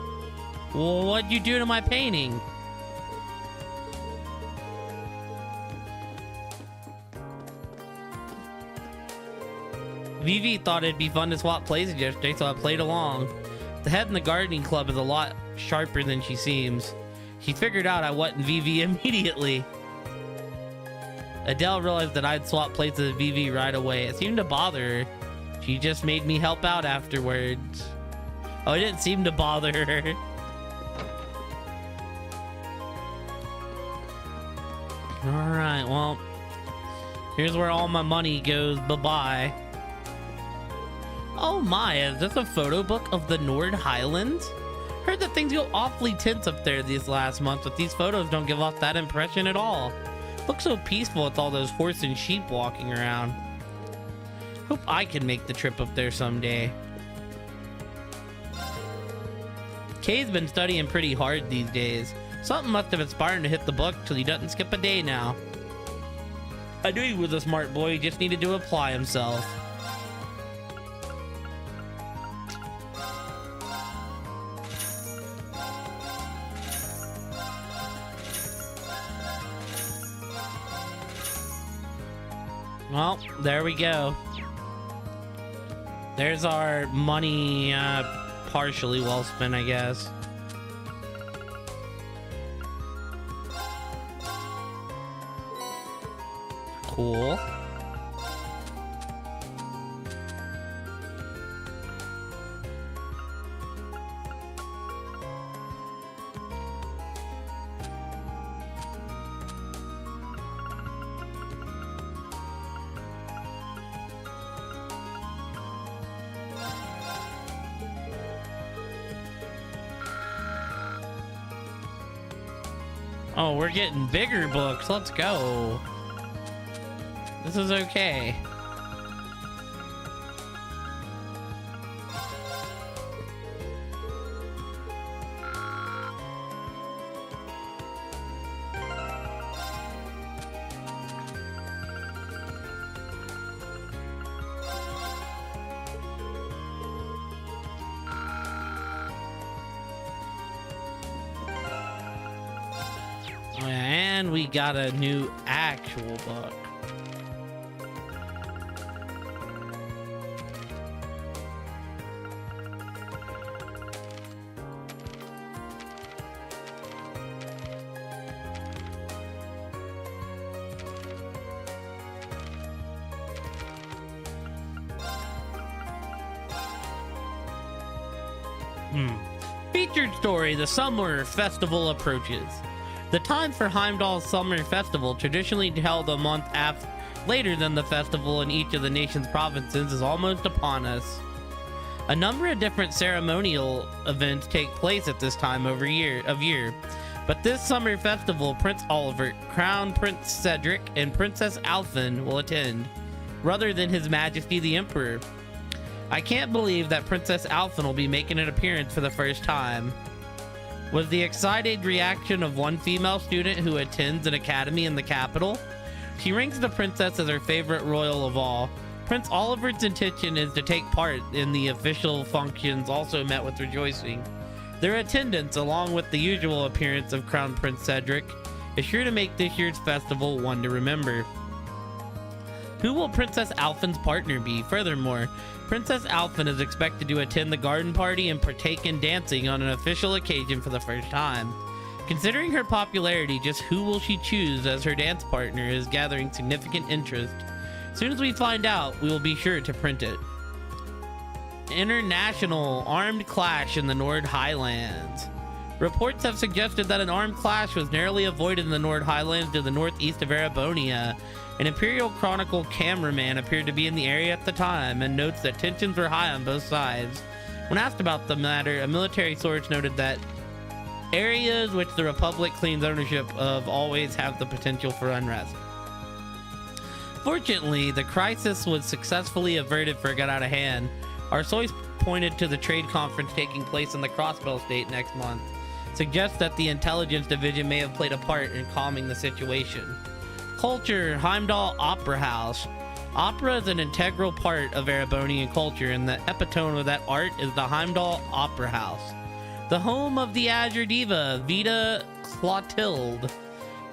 Well, what'd you do to my painting? Vivi thought it'd be fun to swap places yesterday, so I played along. The head in the gardening club is a lot sharper than she seems. She figured out I wasn't Vivi immediately. Adele realized that I'd swap places with Vivi right away. It seemed to bother her. She just made me help out afterwards. Oh, it didn't seem to bother her. Alright, well, here's where all my money goes. Bye-bye. Oh my, is this a photo book of the Nord Highlands? Heard that things go awfully tense up there these last months, but these photos don't give off that impression at all. Looks so peaceful with all those horse and sheep walking around. Hope I can make the trip up there someday. Kay's been studying pretty hard these days. Something must have inspired him to hit the book so he doesn't skip a day now. I knew he was a smart boy, he just needed to apply himself. Well, there we go. There's our money, partially well spent, I guess. Cool. Oh, we're getting bigger books. Let's go. This is okay. And we got a new actual book. Featured story: the Summer Festival approaches. The time for Heimdall's Summer Festival, traditionally held a month later than the festival in each of the nation's provinces, is almost upon us. A number of different ceremonial events take place at this time of year, but this summer festival, Prince Olivert, Crown Prince Cedric, and Princess Alphen will attend, rather than His Majesty the Emperor. I can't believe that Princess Alphen will be making an appearance for the first time. Was the excited reaction of one female student who attends an academy in the capital. She ranks the princess as her favorite royal of all. Prince Oliver's intention is to take part in the official functions, also met with rejoicing. Their attendance, along with the usual appearance of Crown Prince Cedric, is sure to make this year's festival one to remember. Who will Princess Alphen's partner be? Furthermore, Princess Alphen is expected to attend the garden party and partake in dancing on an official occasion for the first time. Considering her popularity, just who will she choose as her dance partner is gathering significant interest. As soon as we find out, we will be sure to print it. International armed clash in the Nord Highlands. Reports have suggested that an armed clash was narrowly avoided in the Nord Highlands to the northeast of Erebonia. An Imperial Chronicle cameraman appeared to be in the area at the time and notes that tensions were high on both sides. When asked about the matter, a military source noted that areas which the Republic claims ownership of always have the potential for unrest. Fortunately, the crisis was successfully averted before it got out of hand. Our source pointed to the trade conference taking place in the Crossbell State next month, suggests that the intelligence division may have played a part in calming the situation. Culture, Heimdall Opera House. Opera is an integral part of Erebonian culture, and the epitome of that art is the Heimdall Opera House, the home of the Azure Diva, Vita Clotilde.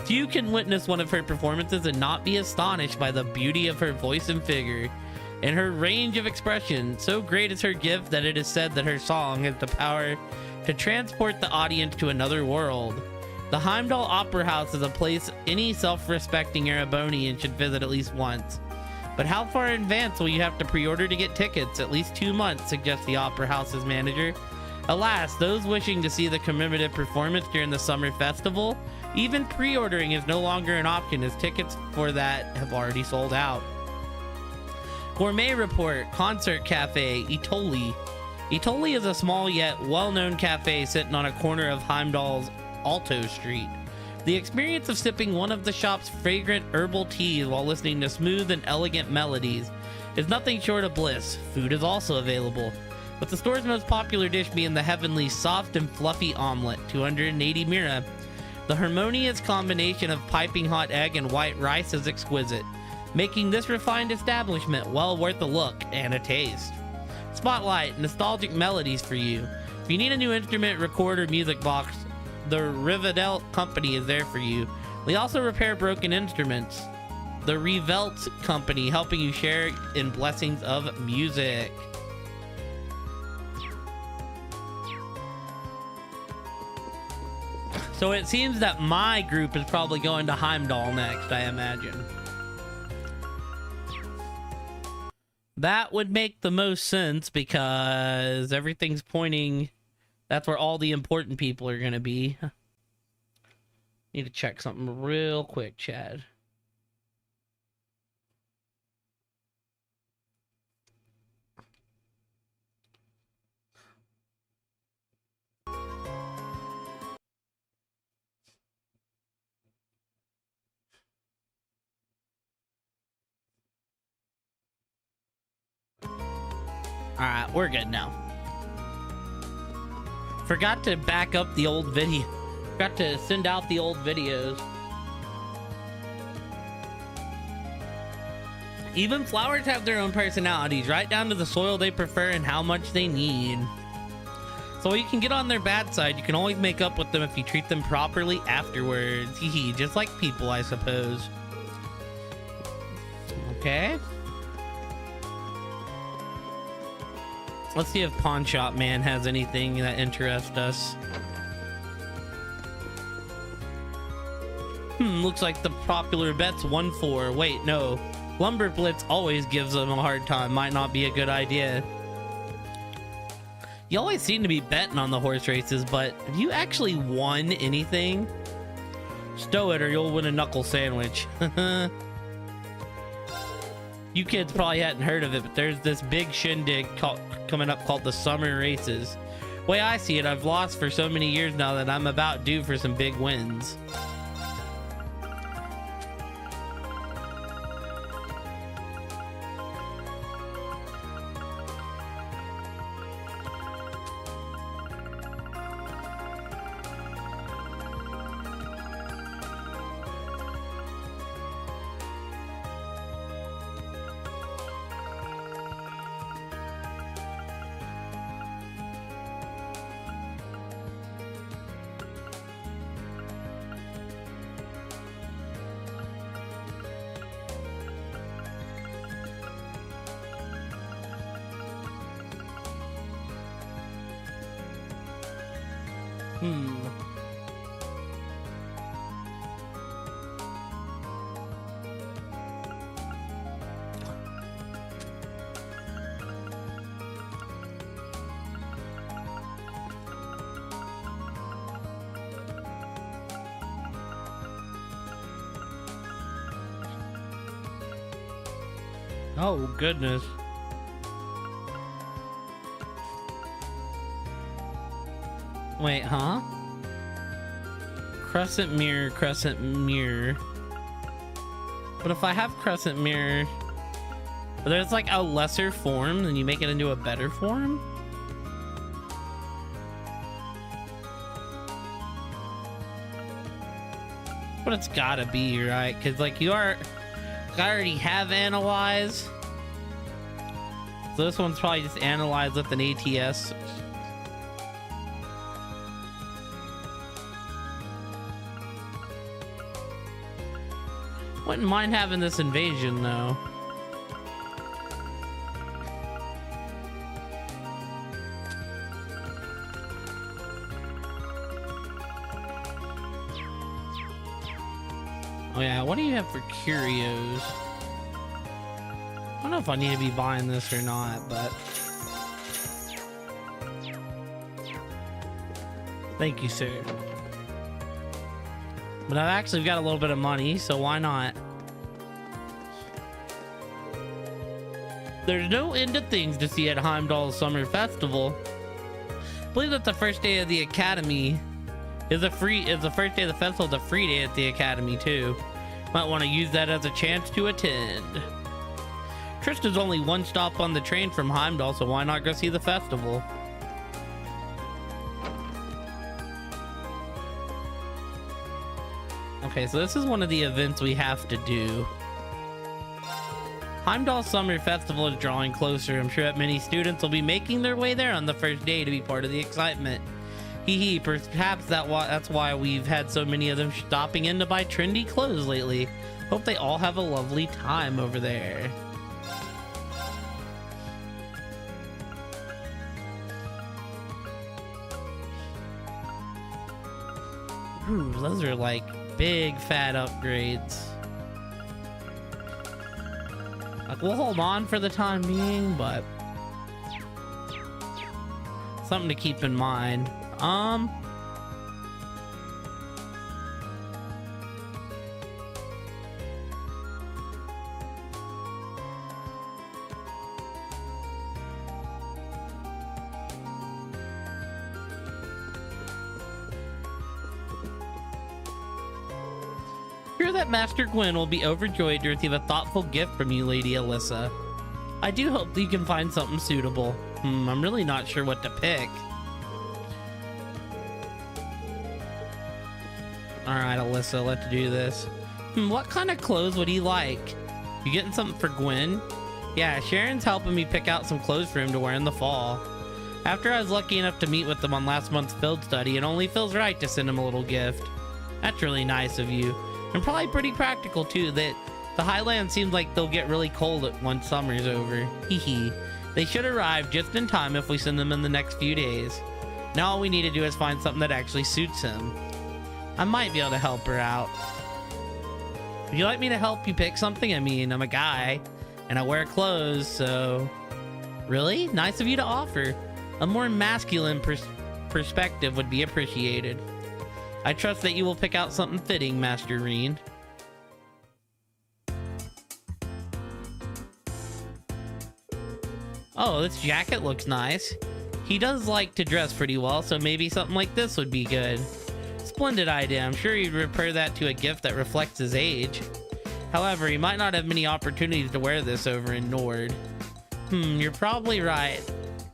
Few can witness one of her performances and not be astonished by the beauty of her voice and figure, and her range of expression. So great is her gift that it is said that her song has the power to transport the audience to another world. The Heimdall Opera House is a place any self-respecting Erebonian should visit at least once. But how far in advance will you have to pre-order to get tickets? At least 2 months, suggests the Opera House's manager. Alas, those wishing to see the commemorative performance during the summer festival, even pre-ordering is no longer an option, as tickets for that have already sold out. Gourmet Report, Concert Cafe, Itoli. Itoli is a small yet well-known cafe sitting on a corner of Heimdall's Alto Street. The experience of sipping one of the shop's fragrant herbal teas while listening to smooth and elegant melodies is nothing short of bliss. Food is also available, with the store's most popular dish being the heavenly soft and fluffy omelet, 280 mira. The harmonious combination of piping hot egg and white rice is exquisite, making this refined establishment well worth a look and a taste. Spotlight, nostalgic melodies for you. If you need a new instrument, recorder, music box, the Rivendell Company is there for you. They also repair broken instruments. The Revelt Company, helping you share in blessings of music. So it seems that my group is probably going to Heimdall next, I imagine. That would make the most sense because everything's pointing... That's where all the important people are going to be. Need to check something real quick, Chad. All right, we're good now. Forgot to back up the old video. Forgot to send out the old videos. Even flowers have their own personalities, right down to the soil they prefer and how much they need. So you can get on their bad side. You can always make up with them if you treat them properly afterwards. Hee just like people, I suppose. Okay. Let's see if Pawn Shop Man has anything that interests us. Looks like the popular bet's 1-4. Wait, no. Lumber Blitz always gives them a hard time. Might not be a good idea. You always seem to be betting on the horse races, but have you actually won anything? Stow it or you'll win a knuckle sandwich. You kids probably hadn't heard of it, but there's this big shindig coming up called the Summer Races. Way I see it, I've lost for so many years now that I'm about due for some big wins. Oh, goodness. Wait, huh? Crescent mirror, crescent mirror. But if I have crescent mirror, there's like a lesser form, then you make it into a better form? But it's gotta be, right? Because like I already have analyze. So this one's probably just analyze with an ATS. Wouldn't mind having this invasion though. Oh yeah, what do you have for curios? I don't know if I need to be buying this or not, but thank you, sir. But I've actually got a little bit of money, so why not? There's no end to things to see at Heimdall Summer Festival. I believe that the first day of the Academy is the first day of the festival is a free day at the Academy too. Might want to use that as a chance to attend. Trista's only one stop on the train from Heimdall, so why not go see the festival? Okay, so this is one of the events we have to do. Heimdall Summer Festival is drawing closer. I'm sure that many students will be making their way there on the first day to be part of the excitement. Hee perhaps that's why we've had so many of them stopping in to buy trendy clothes lately. Hope they all have a lovely time over there. Ooh, those are like big fat upgrades. Like, we'll hold on for the time being, but something to keep in mind. Hear that Master Gwyn will be overjoyed to receive a thoughtful gift from you, Lady Alyssa. I do hope that you can find something suitable. I'm really not sure what to pick. Alright, Alyssa, let's do this. What kind of clothes would he like? You getting something for Gwyn? Yeah, Sharon's helping me pick out some clothes for him to wear in the fall. After I was lucky enough to meet with them on last month's field study, it only feels right to send him a little gift. That's really nice of you. And probably pretty practical too, that the Highlands seems like they'll get really cold once summer's over. Hee. They should arrive just in time if we send them in the next few days. Now all we need to do is find something that actually suits him. I might be able to help her out. Would you like me to help you pick something? I mean, I'm a guy and I wear clothes, so... Really? Nice of you to offer. A more masculine perspective would be appreciated. I trust that you will pick out something fitting, Master Rean. Oh, this jacket looks nice. He does like to dress pretty well, so maybe something like this would be good. Splendid idea. I'm sure he'd repair that to a gift that reflects his age. However, he might not have many opportunities to wear this over in Nord. You're probably right.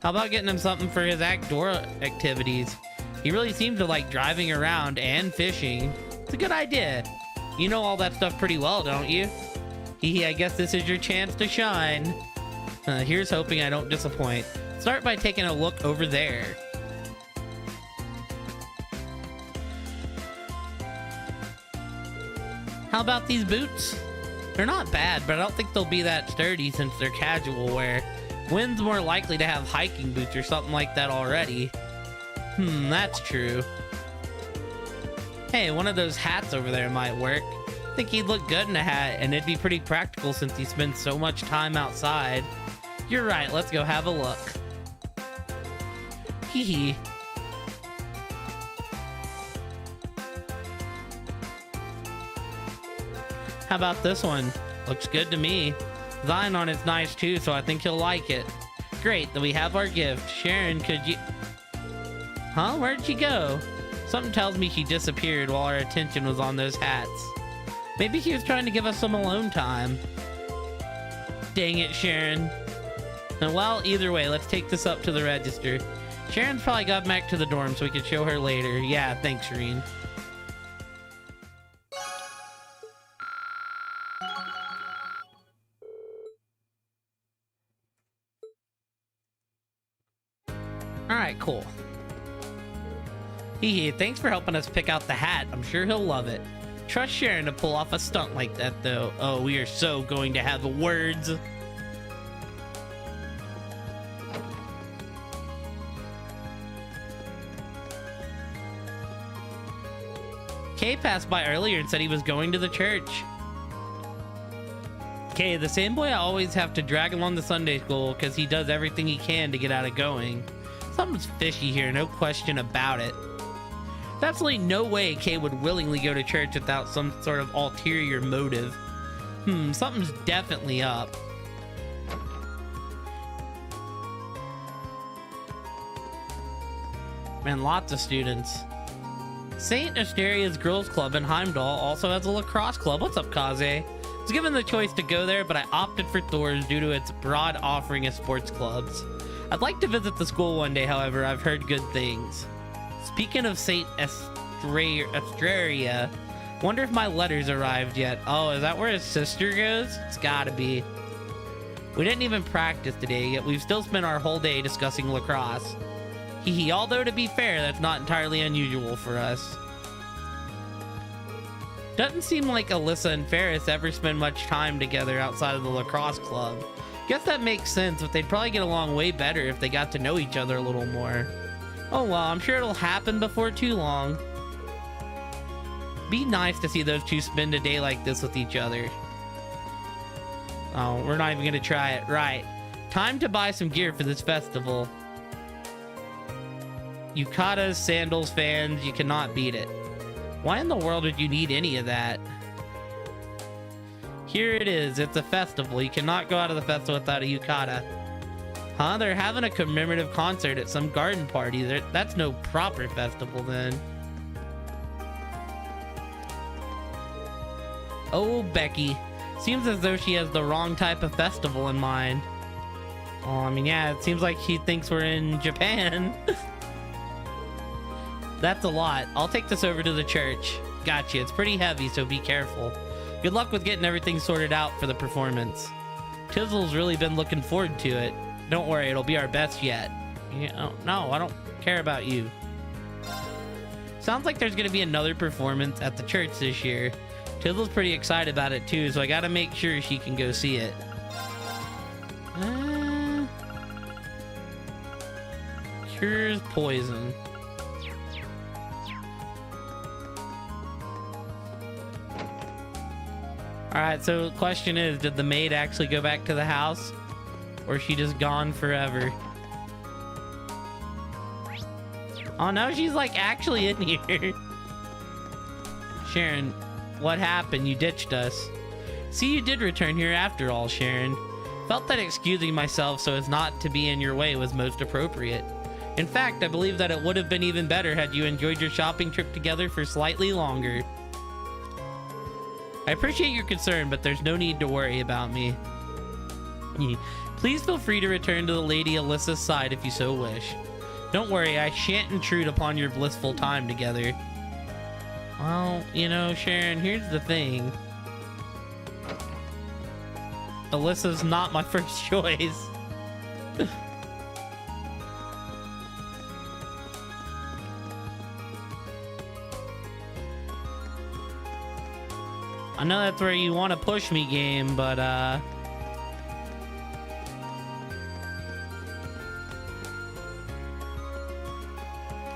How about getting him something for his outdoor activities? He really seems to like driving around and fishing. It's a good idea. You know all that stuff pretty well, don't you? I guess this is your chance to shine. Here's hoping I don't disappoint. Start by taking a look over there. How about these boots? They're not bad, but I don't think they'll be that sturdy since they're casual wear. Gwyn's more likely to have hiking boots or something like that already. That's true. Hey, one of those hats over there might work. I think he'd look good in a hat, and it'd be pretty practical since he spends so much time outside. You're right, let's go have a look. Hee hee. How about this one? Looks good to me. Design on it's nice too, so I think he'll like it. Great, then we have our gift. Sharon, could you... Huh? Where'd she go? Something tells me she disappeared while our attention was on those hats. Maybe he was trying to give us some alone time. Dang it, Sharon. And well, either way, let's take this up to the register. Sharon's probably got back to the dorm so we can show her later. Yeah, thanks, Shireen. Alright, cool. Hee thanks for helping us pick out the hat. I'm sure he'll love it. Trust Sharon to pull off a stunt like that, though. Oh, we are so going to have words. Kay passed by earlier and said he was going to the church. Kay, the same boy I always have to drag along to Sunday school because he does everything he can to get out of going. Something's fishy here, no question about it. There's absolutely no way Kay would willingly go to church without some sort of ulterior motive. Something's definitely up. Man, lots of students. St. Asteria's Girls Club in Heimdall also has a lacrosse club. What's up, Kaze? I was given the choice to go there, but I opted for Thor's due to its broad offering of sports clubs. I'd like to visit the school one day, however. I've heard good things. Speaking of St. Astraria, wonder if my letters arrived yet. Oh, is that where his sister goes? It's gotta be. We didn't even practice today, yet we've still spent our whole day discussing lacrosse. Hee, although to be fair, that's not entirely unusual for us. Doesn't seem like Alyssa and Ferris ever spend much time together outside of the lacrosse club. Guess that makes sense, but they'd probably get along way better if they got to know each other a little more. Oh well, I'm sure it'll happen before too long. Be nice to see those two spend a day like this with each other. Oh, we're not even gonna try it. Right. Time to buy some gear for this festival. Yukatas, sandals, fans, you cannot beat it. Why in the world would you need any of that? Here it is. It's a festival. You cannot go out of the festival without a yukata. Huh? They're having a commemorative concert at some garden party. That's no proper festival then. Oh, Becky. Seems as though she has the wrong type of festival in mind. Oh, I mean, yeah, it seems like she thinks we're in Japan. That's a lot. I'll take this over to the church. Gotcha. It's pretty heavy, so be careful. Good luck with getting everything sorted out for the performance. Tizzle's really been looking forward to it. Don't worry, it'll be our best yet. No, I don't care about you. Sounds like there's gonna be another performance at the church this year. Tizzle's pretty excited about it too, so I gotta make sure she can go see it. Cures poison. Alright, so the question is, did the maid actually go back to the house? Or is she just gone forever? Oh no, she's like actually in here. Sharon, what happened? You ditched us. See, you did return here after all, Sharon. Felt that excusing myself so as not to be in your way was most appropriate. In fact, I believe that it would have been even better had you enjoyed your shopping trip together for slightly longer. I appreciate your concern, but there's no need to worry about me. Please feel free to return to the Lady Alyssa's side if you so wish. Don't worry, I shan't intrude upon your blissful time together. Well, you know, Sharon, here's the thing. Alyssa's not my first choice. I know that's where you want to push me, game, but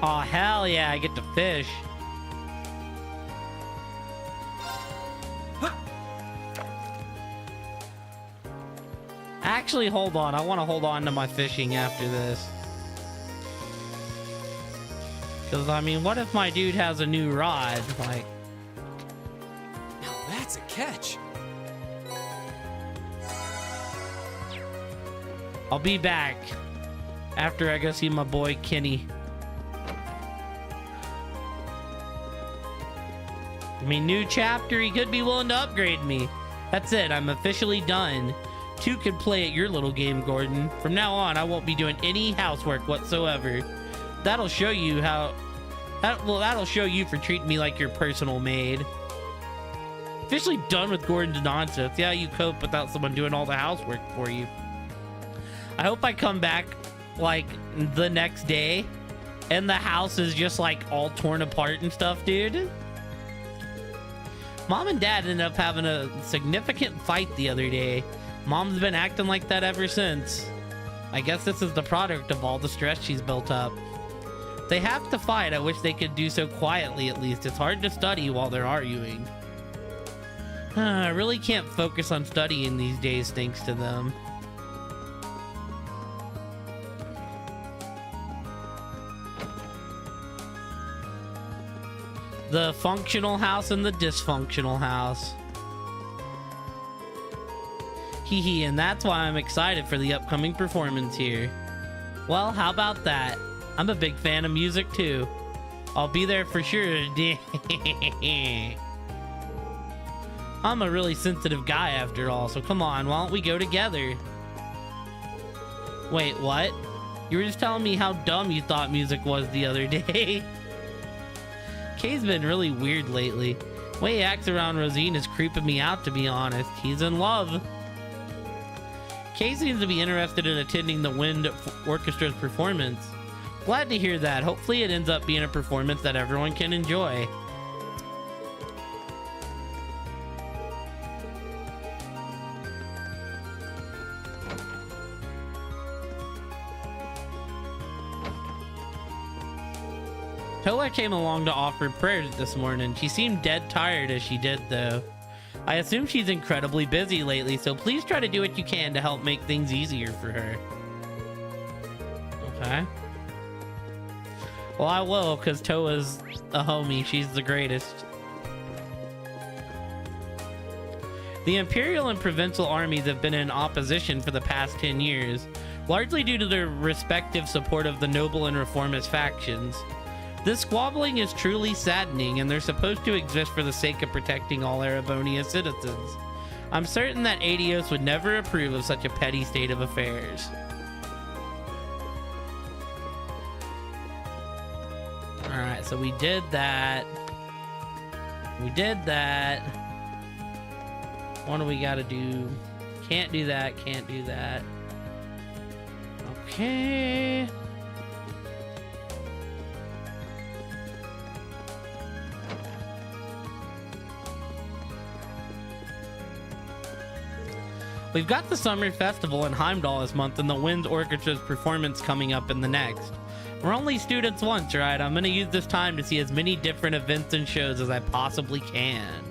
oh hell yeah, I get to fish. Actually, hold on. I want to hold on to my fishing after this. Because, I mean, what if my dude has a new rod? Like... Now that's a catch. I'll be back after I go see my boy Kenny. I mean, new chapter, he could be willing to upgrade me. That's it, I'm officially done. 2 can play at your little game, Gordon. From now on, I won't be doing any housework whatsoever. That'll show you how... that'll show you for treating me like your personal maid. Officially done with Gordon's nonsense. See how you cope without someone doing all the housework for you. I hope I come back, like, the next day, and the house is just, like, all torn apart and stuff, dude. Mom and Dad ended up having a significant fight the other day. Mom's been acting like that ever since. I guess this is the product of all the stress she's built up. They have to fight. I wish they could do so quietly, at least. It's hard to study while they're arguing. I really can't focus on studying these days thanks to them. The functional house and the dysfunctional house. Hee hee, and that's why I'm excited for the upcoming performance here. Well, how about that? I'm a big fan of music too. I'll be there for sure. I'm a really sensitive guy after all, so come on, why don't we go together? Wait, what? You were just telling me how dumb you thought music was the other day. Kay's been really weird lately. The way he acts around Rosine is creeping me out, to be honest. He's in love. Kay seems to be interested in attending the Wind Orchestra's performance. Glad to hear that. Hopefully it ends up being a performance that everyone can enjoy. Toa came along to offer prayers this morning. She seemed dead tired as she did, though. I assume she's incredibly busy lately, so please try to do what you can to help make things easier for her. Okay. Well, I will, because Toa's a homie. She's the greatest. The Imperial and Provincial armies have been in opposition for the past 10 years, largely due to their respective support of the Noble and Reformist factions. This squabbling is truly saddening, and they're supposed to exist for the sake of protecting all Erebonia citizens. I'm certain that Adios would never approve of such a petty state of affairs. Alright, so we did that. We did that. What do we gotta do? Can't do that, can't do that. Okay. We've got the Summer Festival in Heimdall this month and the Wind Orchestra's performance coming up in the next. We're only students once, right? I'm gonna use this time to see as many different events and shows as I possibly can.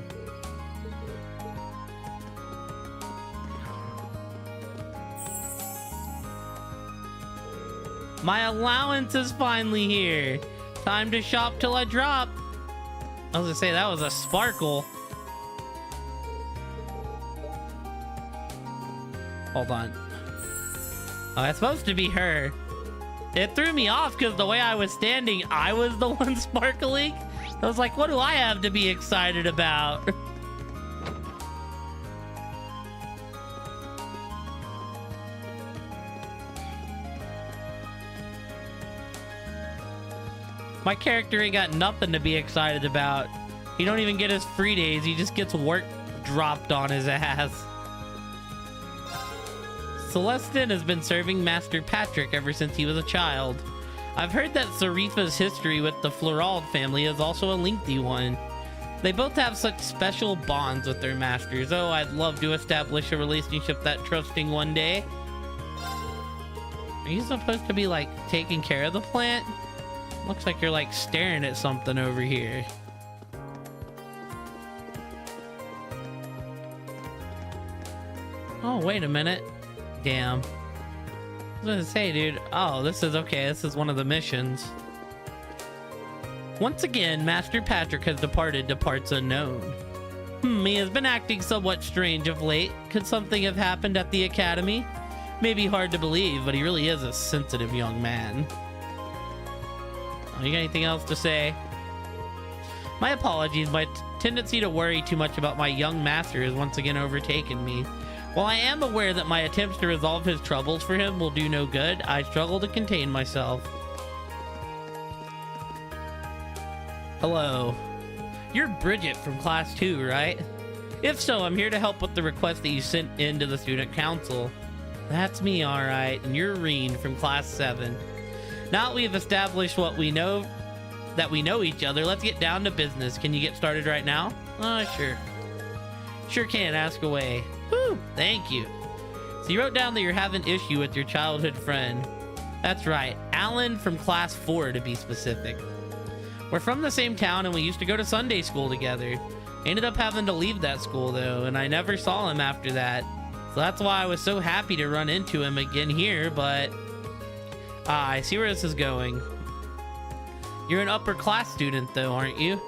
My allowance is finally here. Time to shop till I drop. I was gonna say, that was a sparkle. Hold on. Oh, it's supposed to be her. It threw me off because the way I was standing, I was the one sparkling. I was like, what do I have to be excited about? My character ain't got nothing to be excited about. He don't even get his free days. He just gets work dropped on his ass. Celestin has been serving Master Patrick ever since he was a child. I've heard that Sarifa's history with the Florald family is also a lengthy one. They both have such special bonds with their masters. Oh, I'd love to establish a relationship that trusting one day. Are you supposed to be, like, taking care of the plant? Looks like you're, like, staring at something over here. Oh, wait a minute. Damn. I was gonna say, dude. Oh, this is okay. This is one of the missions. Once again, Master Patrick has departed to parts unknown. He has been acting somewhat strange of late. Could something have happened at the academy? Maybe hard to believe, but he really is a sensitive young man. Oh, you got anything else to say? My apologies. My tendency to worry too much about my young master has once again overtaken me. While I am aware that my attempts to resolve his troubles for him will do no good, I struggle to contain myself. Hello. You're Bridget from Class 2, right? If so, I'm here to help with the request that you sent in to the Student Council. That's me, alright, and you're Reen from Class 7. Now that we have established that we know each other, let's get down to business. Can you get started right now? Sure. Sure can, ask away. Woo, thank you. So you wrote down that you're having issue with your childhood friend. That's right, Alan from Class 4 to be specific. We're from the same town and we used to go to Sunday school together. Ended up having to leave that school though, and I never saw him after that. So that's why I was so happy to run into him again here, but... I see where this is going. You're an upper class student though, aren't you?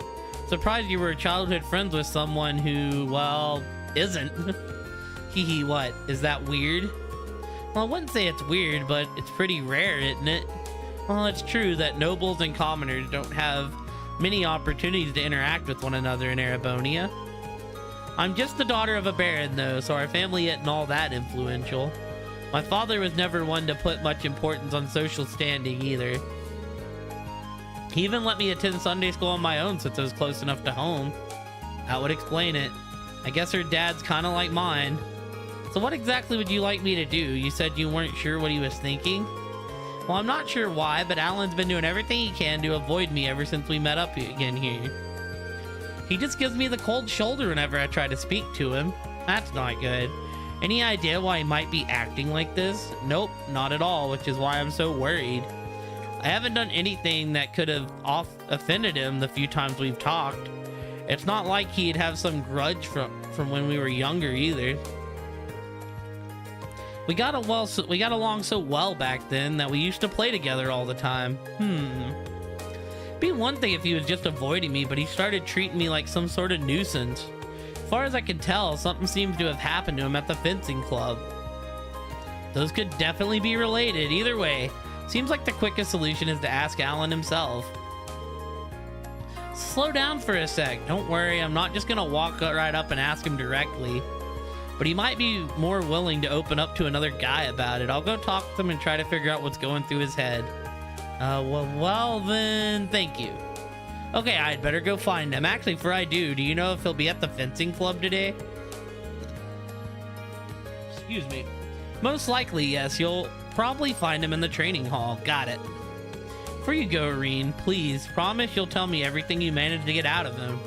Surprised you were childhood friends with someone who, well, isn't. Hehe, what? Is that weird? Well, I wouldn't say it's weird, but it's pretty rare, isn't it? Well, it's true that nobles and commoners don't have many opportunities to interact with one another in Erebonia. I'm just the daughter of a baron, though, so our family isn't all that influential. My father was never one to put much importance on social standing, either. He even let me attend Sunday school on my own since it was close enough to home. That would explain it. I guess her dad's kind of like mine. So what exactly would you like me to do? You said you weren't sure what he was thinking? Well, I'm not sure why, but Alan's been doing everything he can to avoid me ever since we met up again here. He just gives me the cold shoulder whenever I try to speak to him. That's not good. Any idea why he might be acting like this? Nope, not at all, which is why I'm so worried. I haven't done anything that could have offended him the few times we've talked. It's not like he'd have some grudge from when we were younger either. We got along so well back then that we used to play together all the time. Be one thing if he was just avoiding me, but he started treating me like some sort of nuisance. As far as I can tell, something seems to have happened to him at the fencing club. Those could definitely be related. Either way, seems like the quickest solution is to ask Alan himself. Slow down for a sec. Don't worry, I'm not just gonna walk right up and ask him directly. But he might be more willing to open up to another guy about it. I'll go talk to him and try to figure out what's going through his head. Well then, thank you. Okay, I'd better go find him. Actually, before I do you know if he'll be at the fencing club today? Excuse me. Most likely, yes. You'll probably find him in the training hall. Got it. Before you go, Reen, please, promise you'll tell me everything you managed to get out of him.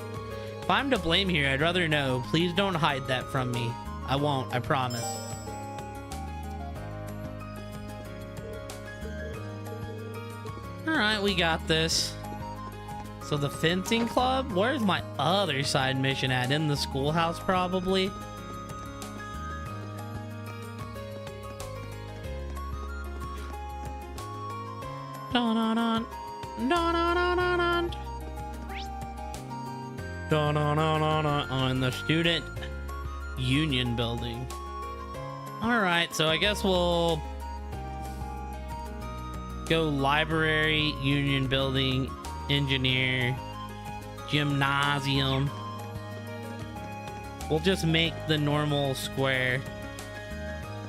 If I'm to blame here, I'd rather know. Please don't hide that from me. I won't, I promise. Alright, we got this. So the fencing club? Where's my other side mission at? In the schoolhouse, probably? Dun-dun-dun. Dun-dun-dun-dun-dun. Dun-dun-dun-dun-dun. Oh, in the student union building. Alright, so I guess we'll go library, union building, engineer, gymnasium. We'll just make the normal square.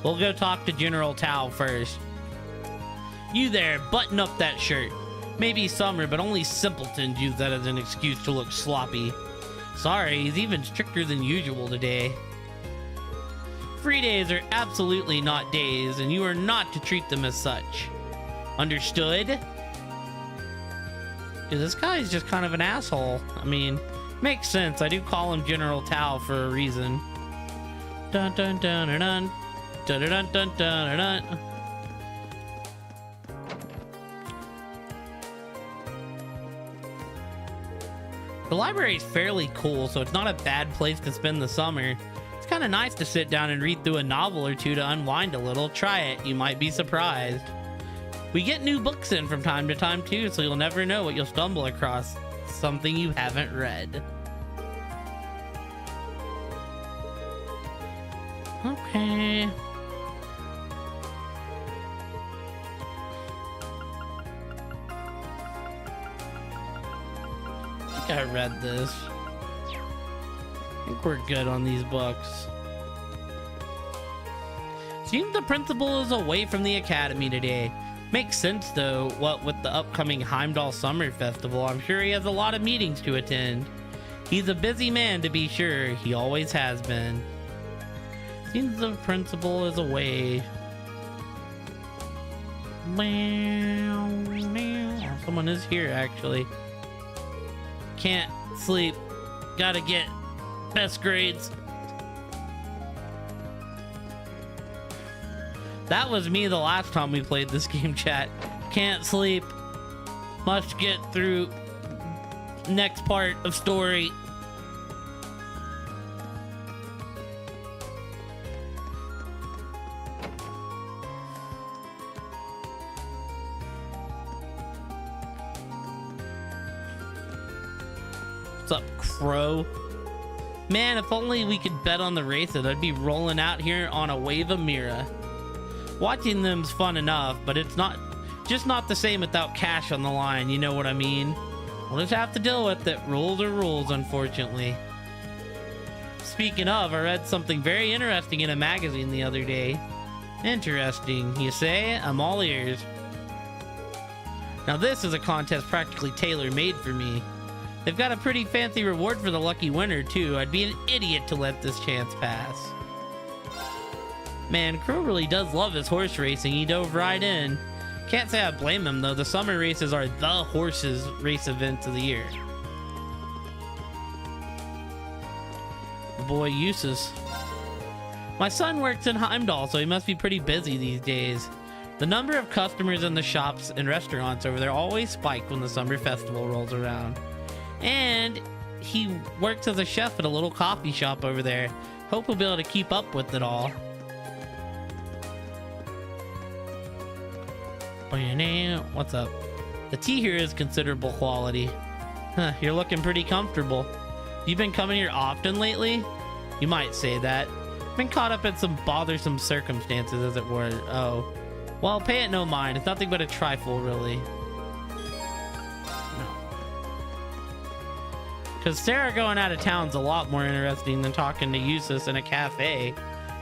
We'll go talk to General Tao first. You there, button up that shirt. Maybe summer, but only simpletons use that as an excuse to look sloppy. Sorry, he's even stricter than usual today. Free days are absolutely not days, and you are not to treat them as such. Understood? Dude, this guy is just kind of an asshole. I mean, makes sense. I do call him General Tao for a reason. Dun dun dun dun dun dun dun dun dun dun. The library is fairly cool, so it's not a bad place to spend the summer. It's kind kind of nice to sit down and read through a novel or two to unwind a little. Try it, you might be surprised. We get new books in from time to time too, so you'll never know what you'll stumble across. Something you haven't read. Okay. I think I read this. I think we're good on these books. Seems the principal is away from the academy today. Makes sense though, what with the upcoming Heimdall Summer Festival. I'm sure he has a lot of meetings to attend. He's a busy man to be sure. He always has been. Seems the principal is away. Someone is here actually. Can't sleep. Gotta get best grades. That was me the last time we played this game, chat. Can't sleep. Must get through next part of story. What's up, Crow? Man, if only we could bet on the races. I'd be rolling out here on a wave of Mira. Watching them's fun enough, but it's not the same without cash on the line, you know what I mean? We'll just have to deal with it. Rules are rules, unfortunately. Speaking of, I read something very interesting in a magazine the other day. Interesting, you say? I'm all ears. Now this is a contest practically tailor-made for me. They've got a pretty fancy reward for the lucky winner, too. I'd be an idiot to let this chance pass. Man, Crow really does love his horse racing. He dove right in. Can't say I blame him, though. The summer races are the horses race events of the year. Boy, uses. My son works in Heimdall, so he must be pretty busy these days. The number of customers in the shops and restaurants over there always spike when the summer festival rolls around. And he works as a chef at a little coffee shop over there. Hope he'll be able to keep up with it all. What's up? The tea here is considerable quality. Huh, you're looking pretty comfortable. You've been coming here often lately? You might say that. Been caught up in some bothersome circumstances, as it were. Oh. Well, pay it no mind. It's nothing but a trifle, really. No. Because Sarah going out of town's a lot more interesting than talking to Eustace in a cafe.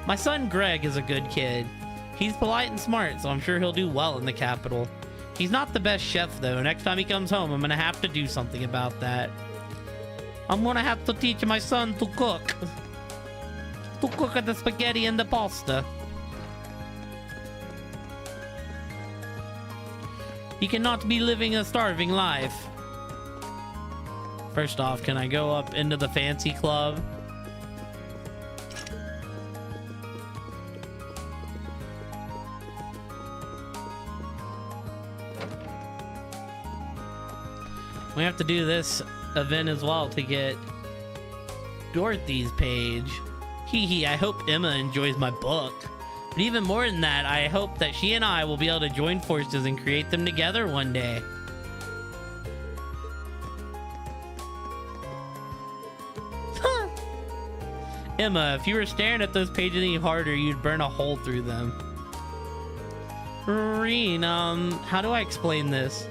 My son Greg is a good kid. He's polite and smart, so I'm sure he'll do well in the capital. He's not the best chef, though. Next time he comes home, I'm gonna have to do something about that. I'm gonna have to teach my son to cook. To cook the spaghetti and the pasta. He cannot be living a starving life. First off, can I go up into the fancy club? We have to do this event as well to get Dorothy's page. Hee hee, I hope Emma enjoys my book. But even more than that, I hope that she and I will be able to join forces and create them together one day. Emma, if you were staring at those pages any harder, you'd burn a hole through them. Reen, how do I explain this?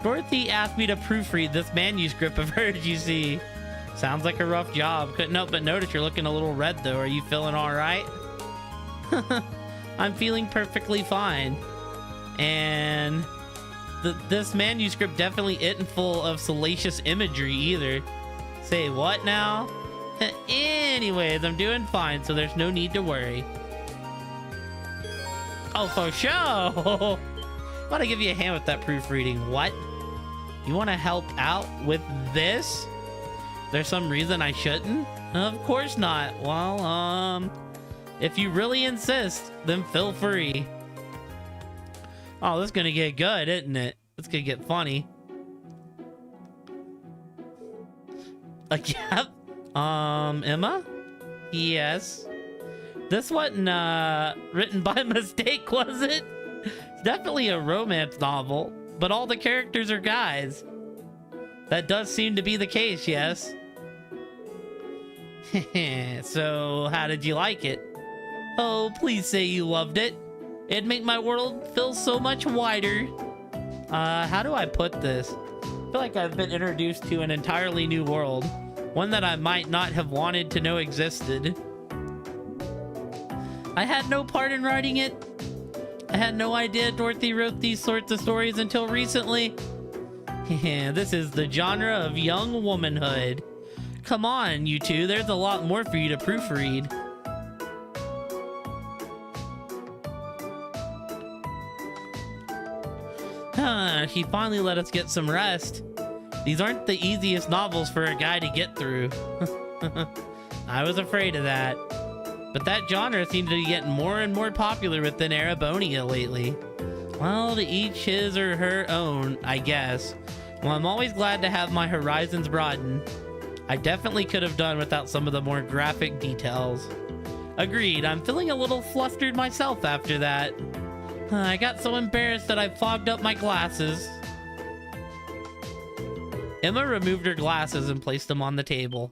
Dorothy asked me to proofread this manuscript of hers, you see. Sounds like a rough job. Couldn't help but notice you're looking a little red, though. Are you feeling all right? I'm feeling perfectly fine. And this manuscript definitely isn't full of salacious imagery either. Say what now? Anyways, I'm doing fine, so there's no need to worry. Oh, for sure. Want to give you a hand with that proofreading. What? You want to help out with this? There's some reason I shouldn't? Of course not. Well, if you really insist, then feel free. Oh, this is gonna get good, isn't it? It's gonna get funny. Yep. Emma? Yes. This wasn't written by mistake, was it? It's definitely a romance novel, but all the characters are guys. That does seem to be the case, yes. So, how did you like it? Oh, please say you loved it. It'd make my world feel so much wider. How do I put this? I feel like I've been introduced to an entirely new world. One that I might not have wanted to know existed. I had no part in writing it. I had no idea Dorothy wrote these sorts of stories until recently. This is the genre of young womanhood. Come on, you two. There's a lot more for you to proofread. He finally let us get some rest. These aren't the easiest novels for a guy to get through. I was afraid of that. But that genre seems to be getting more and more popular within Erebonia lately. Well, to each his or her own, I guess. Well, I'm always glad to have my horizons broaden. I definitely could have done without some of the more graphic details. Agreed, I'm feeling a little flustered myself after that. I got so embarrassed that I fogged up my glasses. Emma removed her glasses and placed them on the table.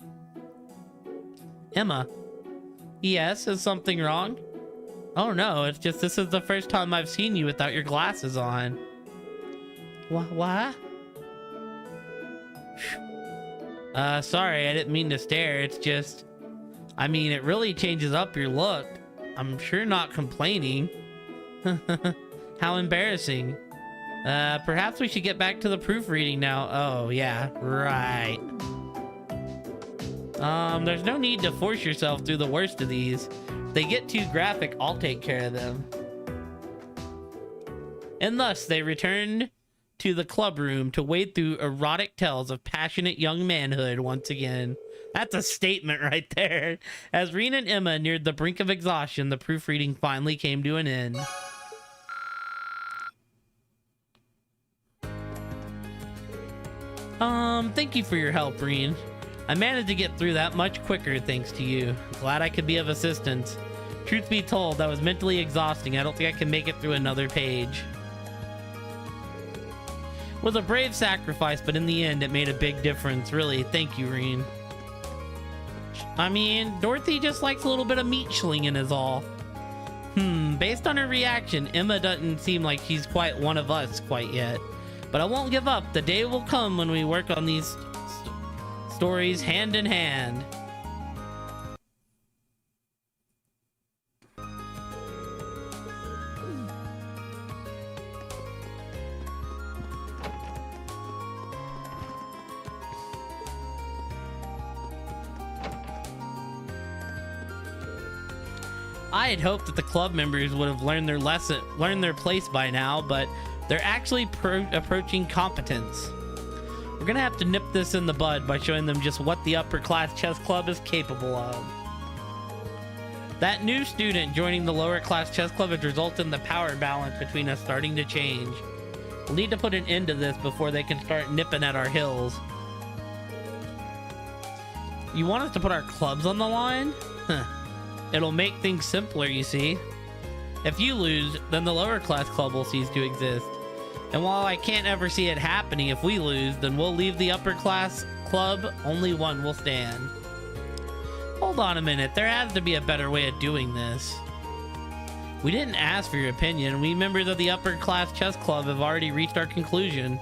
Emma. Yes, is something wrong? Oh no, it's just this is the first time I've seen you without your glasses on. What? Sorry, I didn't mean to stare. It's just, I mean, it really changes up your look. I'm sure not complaining. How embarrassing. Perhaps we should get back to the proofreading now. Oh, yeah, right. There's no need to force yourself through the worst of these. If they get too graphic, I'll take care of them. And thus, they returned to the club room to wade through erotic tales of passionate young manhood once again. That's a statement right there. As Rean and Emma neared the brink of exhaustion, the proofreading finally came to an end. Thank you for your help, Rean. I managed to get through that much quicker thanks to you. Glad I could be of assistance. Truth be told, that was mentally exhausting. I don't think I can make it through another page. It was a brave sacrifice, but in the end, it made a big difference. Really, thank you, Rean. I mean, Dorothy just likes a little bit of meat slinging is all. Based on her reaction, Emma doesn't seem like she's quite one of us quite yet. But I won't give up. The day will come when we work on these stories hand in hand. I had hoped that the club members would have learned their place by now, but they're actually approaching competence. We're gonna have to nip this in the bud by showing them just what the upper class chess club is capable of. That new student joining the lower class chess club has resulted in the power balance between us starting to change. We'll need to put an end to this before they can start nipping at our heels. You want us to put our clubs on the line? It'll make things simpler, you see. If you lose, then the lower class club will cease to exist. And while I can't ever see it happening if we lose, then we'll leave the upper class club, only one will stand. Hold on a minute, there has to be a better way of doing this. We didn't ask for your opinion. We members of the upper class chess club have already reached our conclusion.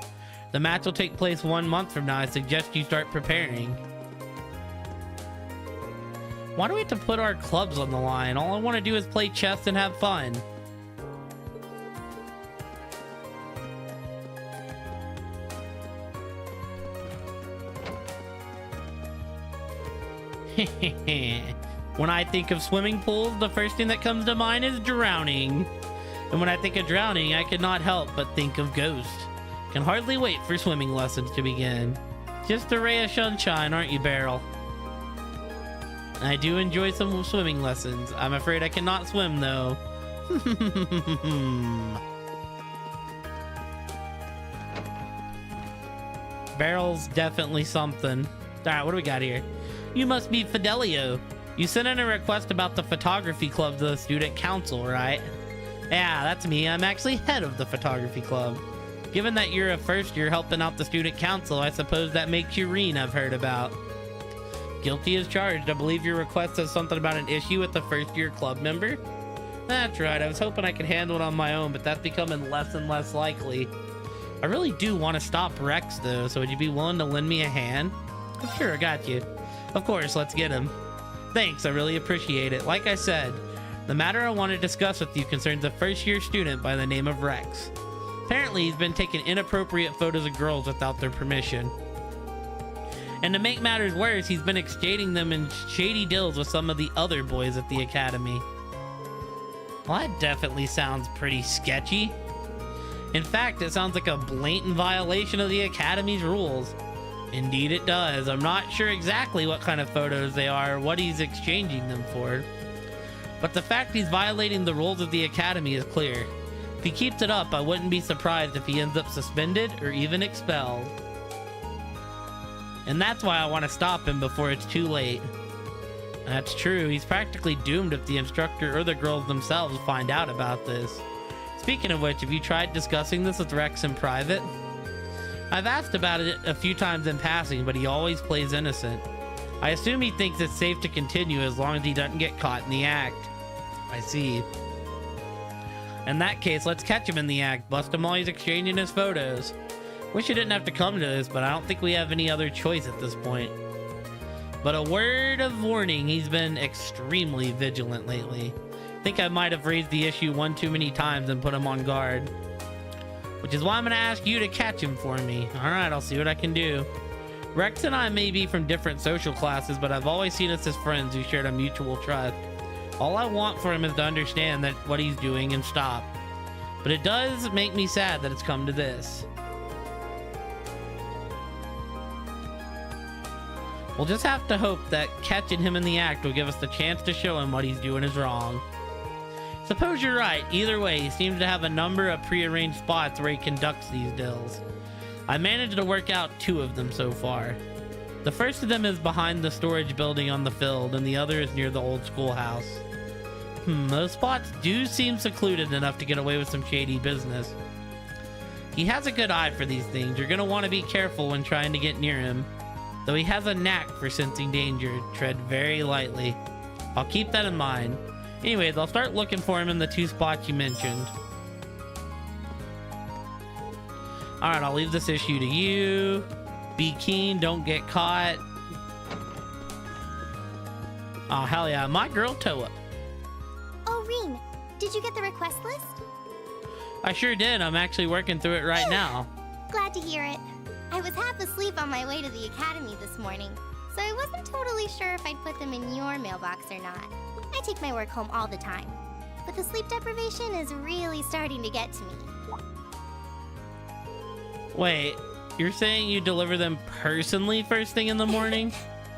The match will take place 1 month from now. I suggest you start preparing. Why do we have to put our clubs on the line? All I want to do is play chess and have fun. When I think of swimming pools, the first thing that comes to mind is drowning. And when I think of drowning, I cannot help but think of Ghost. Can hardly wait for swimming lessons to begin. Just a ray of sunshine, aren't you, Beryl? I do enjoy some swimming lessons. I'm afraid I cannot swim, though. Beryl's definitely something. Alright, what do we got here? You must be Fidelio. You sent in a request about the photography club to the student council, right? Yeah, that's me. I'm actually head of the photography club. Given that you're a first year helping out the student council, I suppose that makes you Reen I've heard about. Guilty as charged. I believe your request says something about an issue with the first year club member. That's right. I was hoping I could handle it on my own, but that's becoming less and less likely. I really do want to stop Rex though, so would you be willing to lend me a hand? Sure, I got you. Of course, let's get him. Thanks, I really appreciate it. Like I said, the matter I want to discuss with you concerns a first-year student by the name of Rex. Apparently, he's been taking inappropriate photos of girls without their permission. And to make matters worse, he's been exchanging them in shady deals with some of the other boys at the academy. Well, that definitely sounds pretty sketchy. In fact, it sounds like a blatant violation of the academy's rules. Indeed it does. I'm not sure exactly what kind of photos they are or what he's exchanging them for. But the fact he's violating the rules of the academy is clear. If he keeps it up, I wouldn't be surprised if he ends up suspended or even expelled. And that's why I want to stop him before it's too late. That's true. He's practically doomed if the instructor or the girls themselves find out about this. Speaking of which, have you tried discussing this with Rex in private? I've asked about it a few times in passing, but he always plays innocent. I assume he thinks it's safe to continue as long as he doesn't get caught in the act. I see. In that case, let's catch him in the act. Bust him while he's exchanging his photos. Wish it didn't have to come to this, but I don't think we have any other choice at this point. But a word of warning, he's been extremely vigilant lately. I think I might have raised the issue one too many times and put him on guard. Which is why I'm going to ask you to catch him for me. Alright, I'll see what I can do. Rex and I may be from different social classes, but I've always seen us as friends who shared a mutual trust. All I want for him is to understand that what he's doing and stop. But it does make me sad that it's come to this. We'll just have to hope that catching him in the act will give us the chance to show him what he's doing is wrong. Suppose you're right. Either way, he seems to have a number of prearranged spots where he conducts these deals. I managed to work out 2 of them so far. The first of them is behind the storage building on the field, and the other is near the old schoolhouse. Those spots do seem secluded enough to get away with some shady business. He has a good eye for these things. You're going to want to be careful when trying to get near him. Though he has a knack for sensing danger, tread very lightly. I'll keep that in mind. Anyways, I'll start looking for him in the 2 spots you mentioned. Alright, I'll leave this issue to you. Be keen, don't get caught. Oh, hell yeah. My girl Toa. Oh, Reen, did you get the request list? I sure did. I'm actually working through it right now. Glad to hear it. I was half asleep on my way to the academy this morning, so I wasn't totally sure if I'd put them in your mailbox or not. I take my work home all the time, but the sleep deprivation is really starting to get to me. Wait, you're saying you deliver them personally first thing in the morning?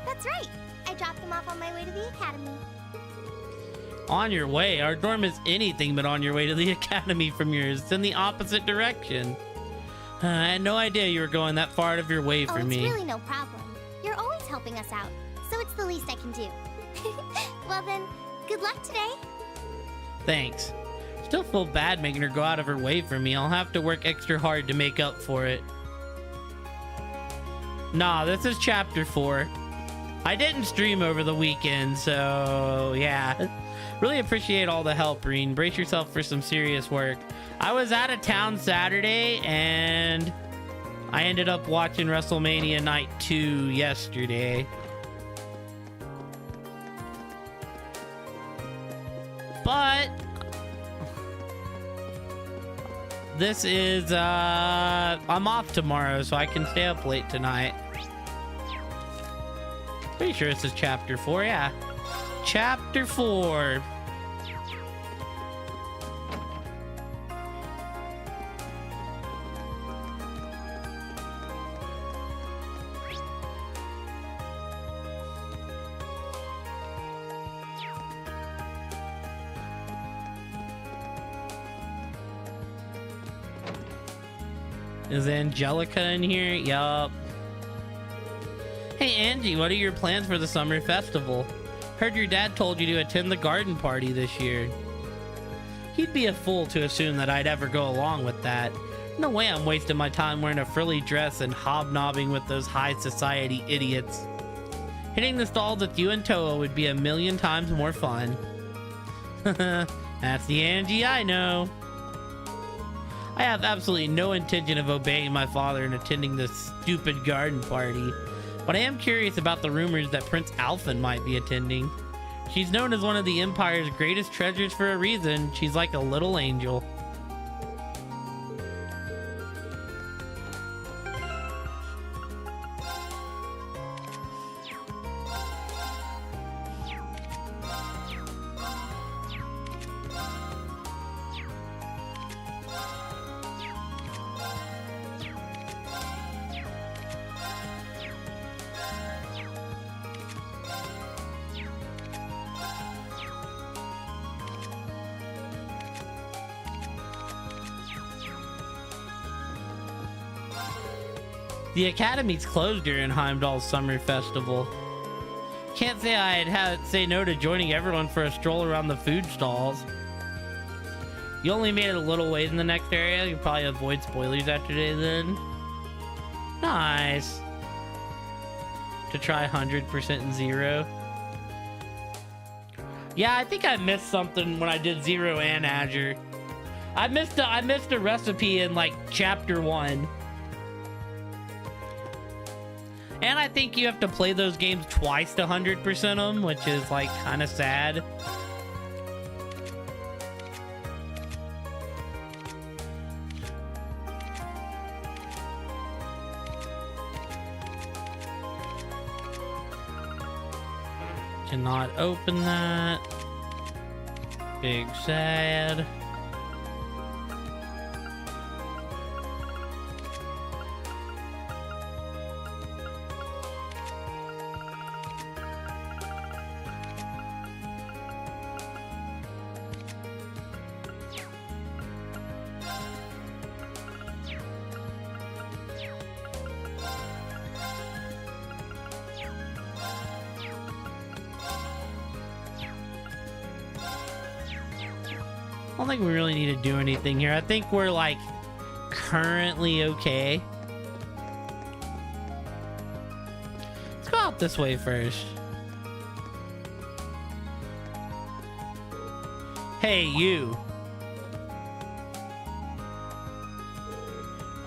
That's right. I dropped them off on my way to the academy. On your way? Our dorm is anything but on your way to the academy from yours. It's in the opposite direction. I had no idea you were going that far out of your way for me. It's really no problem. You're always helping us out, so it's the least I can do. Well then, good luck today. Thanks. Still feel bad making her go out of her way for me. I'll have to work extra hard to make up for it. Nah, this is chapter 4. I didn't stream over the weekend, so yeah. Really appreciate all the help, Reen. Brace yourself for some serious work. I was out of town Saturday, and I ended up watching WrestleMania Night 2 yesterday. But this is, I'm off tomorrow, so I can stay up late tonight. Pretty sure this is chapter 4, yeah. Chapter 4. Is Angelica in here? Yup. Hey Angie, what are your plans for the summer festival? Heard your dad told you to attend the garden party this year. He'd be a fool to assume that I'd ever go along with that. No way I'm wasting my time wearing a frilly dress and hobnobbing with those high society idiots. Hitting the stalls with you and Toa would be 1,000,000 times more fun. That's the Angie I know. I have absolutely no intention of obeying my father and attending this stupid garden party, but I am curious about the rumors that Prince Alphen might be attending. She's known as one of the Empire's greatest treasures for a reason. She's like a little angel. The Academy's closed during Heimdall's Summer Festival. Can't say I'd say no to joining everyone for a stroll around the food stalls. You only made it a little ways in the next area. You probably avoid spoilers after today then. Nice. To try 100% and 0. Yeah, I think I missed something when I did 0 and Azure. I missed a recipe in like chapter 1. And I think you have to play those games twice to 100% them, which is like kind of sad. Cannot open that. Big sad. I don't think we really need to do anything here. I think we're like currently okay. Let's go out this way first. Hey, you.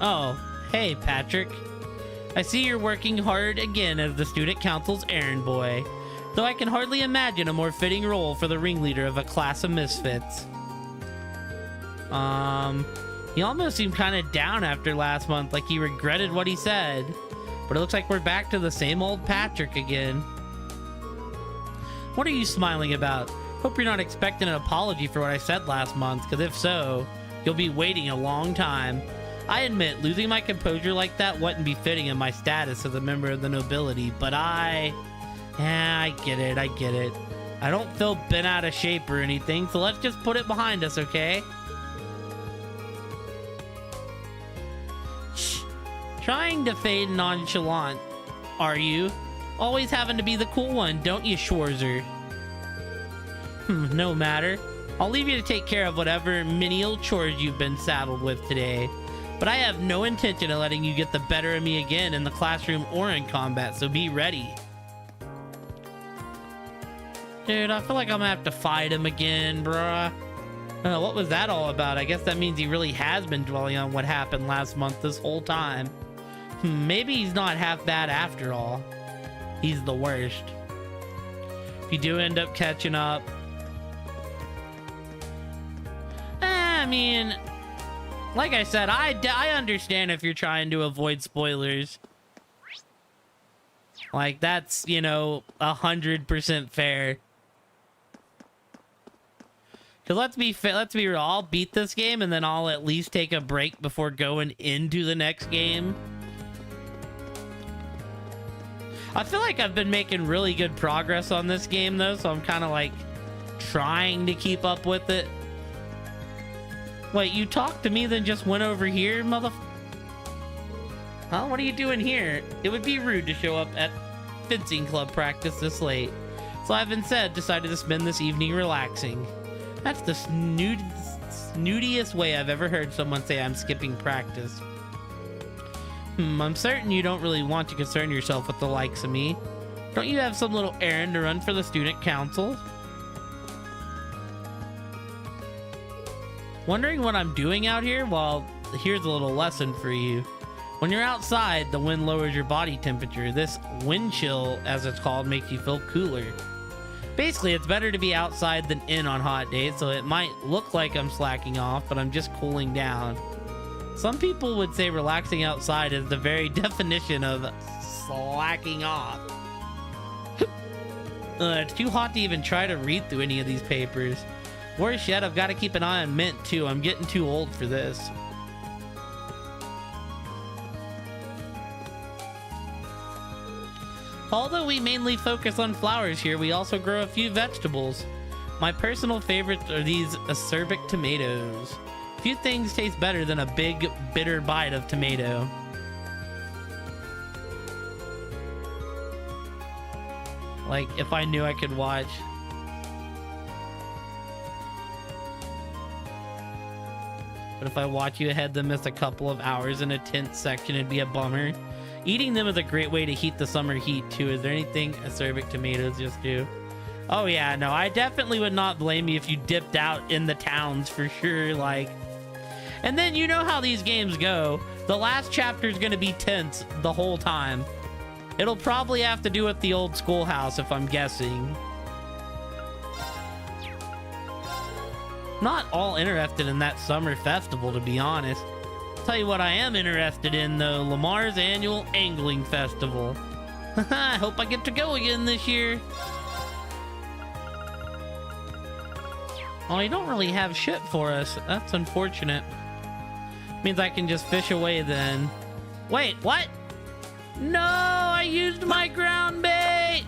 Oh, hey, Patrick. I see you're working hard again as the student council's errand boy, though I can hardly imagine a more fitting role for the ringleader of a class of misfits. He almost seemed kind of down after last month, like he regretted what he said. But it looks like we're back to the same old Patrick again. What are you smiling about? Hope you're not expecting an apology for what I said last month, because if so, you'll be waiting a long time. I admit, losing my composure like that wouldn't be fitting in my status as a member of the nobility, but yeah, I get it. I don't feel bent out of shape or anything, so let's just put it behind us, okay? Trying to fade nonchalant, are you? Always having to be the cool one, don't you, Schwarzer? No matter. I'll leave you to take care of whatever menial chores you've been saddled with today. But I have no intention of letting you get the better of me again in the classroom or in combat, so be ready. Dude, I feel like I'm gonna have to fight him again, bruh. What was that all about? I guess that means he really has been dwelling on what happened last month this whole time. Maybe he's not half bad after all. He's the worst. If you do end up catching up, I mean, like I said, I understand if you're trying to avoid spoilers. Like, that's, 100% fair. Because let's be real, I'll beat this game and then I'll at least take a break before going into the next game. I feel like I've been making really good progress on this game though, so I'm kind of like trying to keep up with it. Wait, you talked to me then just went over here, Huh? What are you doing here? It would be rude to show up at fencing club practice this late. So I've instead decided to spend this evening relaxing. That's the snootiest way I've ever heard someone say I'm skipping practice. I'm certain you don't really want to concern yourself with the likes of me. Don't you have some little errand to run for the student council? Wondering what I'm doing out here? Well, here's a little lesson for you. When you're outside, the wind lowers your body temperature. This wind chill, as it's called, makes you feel cooler. Basically, it's better to be outside than in on hot days, so it might look like I'm slacking off, but I'm just cooling down. Some people would say relaxing outside is the very definition of slacking off. It's too hot to even try to read through any of these papers. Worse yet, I've got to keep an eye on Mint too. I'm getting too old for this. Although we mainly focus on flowers here, we also grow a few vegetables. My personal favorites are these acerbic tomatoes. Few things taste better than a big, bitter bite of tomato. Like, if I knew I could watch. But if I watch you ahead to miss a couple of hours in a tense section, it'd be a bummer. Eating them is a great way to heat the summer heat, too. Is there anything acerbic tomatoes just do? Oh, yeah, no, I definitely would not blame you if you dipped out in the towns for sure, like... And then you know how these games go. The last chapter is going to be tense the whole time. It'll probably have to do with the old schoolhouse, if I'm guessing. Not all interested in that summer festival, to be honest. Tell you what I am interested in, though. Lamar's annual angling festival. I hope I get to go again this year. Oh, you don't really have shit for us. That's unfortunate. Means I can just fish away then. Wait, what? No, I used my ground bait.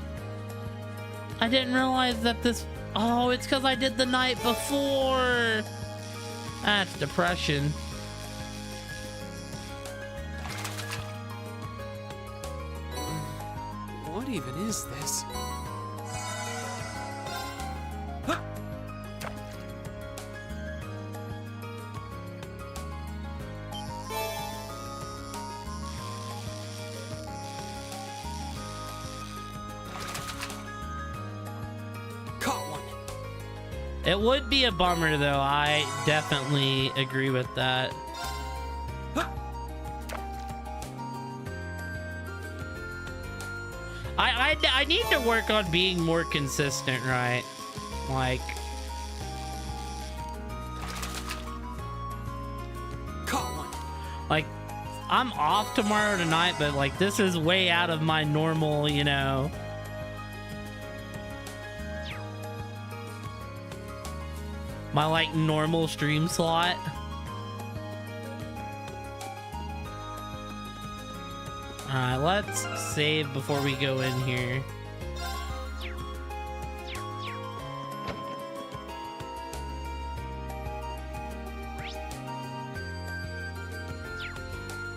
I didn't realize that this... Oh, it's because I did the night before. That's depression. What even is this? It would be a bummer, though. I definitely agree with that. I need to work on being more consistent, right? Like... Like, I'm off tomorrow tonight, but, like, this is way out of my normal, you know... My, like, normal stream slot. Alright, let's save before we go in here.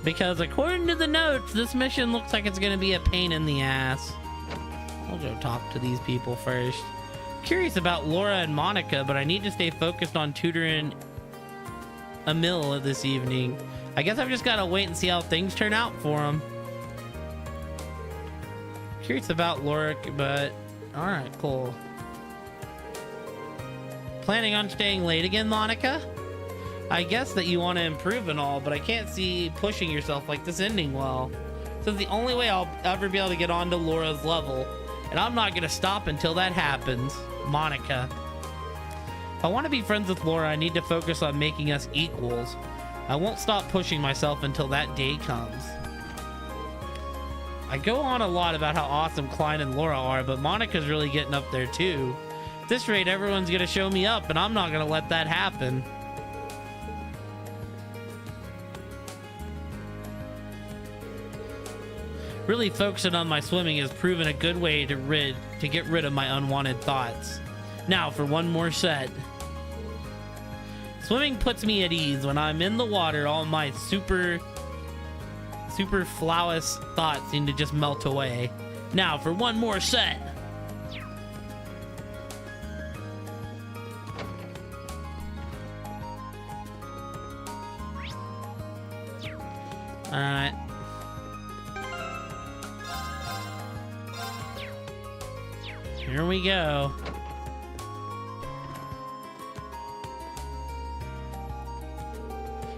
Because according to the notes, this mission looks like it's gonna be a pain in the ass. I'll go talk to these people first. Curious about Laura and Monica, but I need to stay focused on tutoring Emil this evening. I guess I've just got to wait and see how things turn out for him. Curious about Laura, but all right, cool. Planning on staying late again, Monica? I guess that you want to improve and all, but I can't see pushing yourself like this ending well. This is the only way I'll ever be able to get onto Laura's level, and I'm not going to stop until that happens. Monica. If I want to be friends with Laura, I need to focus on making us equals. I won't stop pushing myself until that day comes. I go on a lot about how awesome Klein and Laura are, but Monica's really getting up there too. At this rate, everyone's going to show me up, and I'm not going to let that happen. Really focusing on my swimming has proven a good way to get rid of my unwanted thoughts. Now for one more set. Swimming puts me at ease. When I'm in the water, all my super flawless thoughts seem to just melt away. Now for one more set. Alright. Here we go.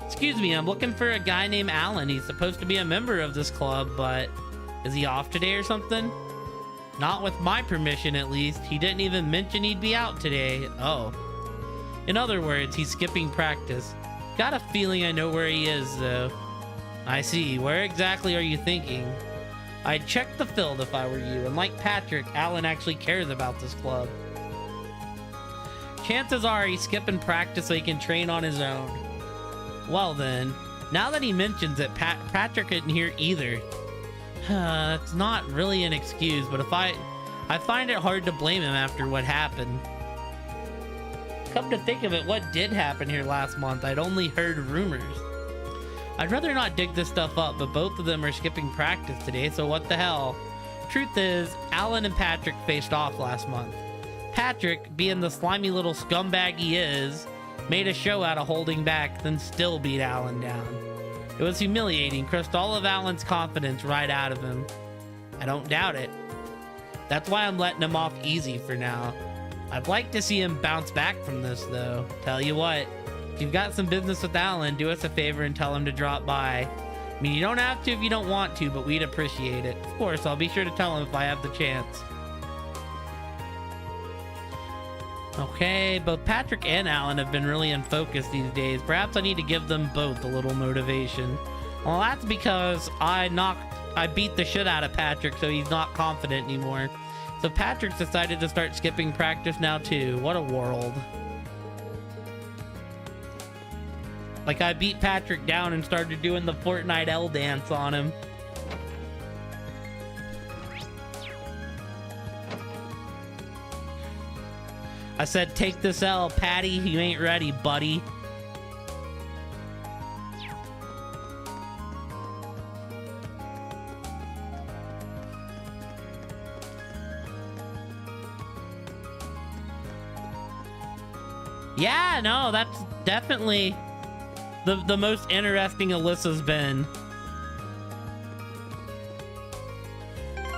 Excuse me, I'm looking for a guy named Alan. He's supposed to be a member of this club, but is he off today or something? Not with my permission, at least. He didn't even mention he'd be out today. Oh. In other words, he's skipping practice. Got a feeling I know where he is, though. I see. Where exactly are you thinking? I'd check the field if I were you, and like Patrick, Alan actually cares about this club. Chances are he's skipping practice so he can train on his own. Well then, now that he mentions it, Patrick isn't here either. It's not really an excuse, but I find it hard to blame him after what happened. Come to think of it, what did happen here last month? I'd only heard rumors. I'd rather not dig this stuff up, but both of them are skipping practice today, so what the hell? Truth is, Alan and Patrick faced off last month. Patrick, being the slimy little scumbag he is, made a show out of holding back, then still beat Alan down. It was humiliating, crushed all of Alan's confidence right out of him. I don't doubt it. That's why I'm letting him off easy for now. I'd like to see him bounce back from this, though. Tell you what, if you've got some business with Alan, do us a favor and tell him to drop by. I mean, you don't have to if you don't want to, but we'd appreciate it. Of course, I'll be sure to tell him if I have the chance. Okay, both Patrick and Alan have been really unfocused these days. Perhaps I need to give them both a little motivation. Well, that's because I beat the shit out of Patrick, so he's not confident anymore. So Patrick's decided to start skipping practice now too. What a world. Like I beat Patrick down and started doing the Fortnite L dance on him. I said, take this L, Patty. You ain't ready, buddy. Yeah, no, that's definitely the most interesting Alyssa's been.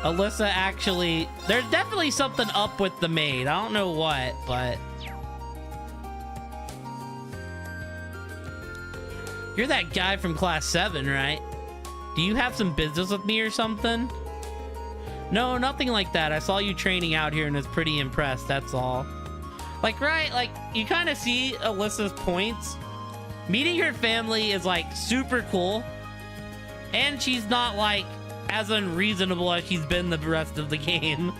Alyssa actually, there's definitely something up with the maid. I don't know what, but you're that guy from class 7, right? Do you have some business with me or something? No, nothing like that. I saw you training out here and was pretty impressed, that's all. Like, right, like, you kind of see Alyssa's points. Meeting her family is, like, super cool. And she's not, like, as unreasonable as she's been the rest of the game.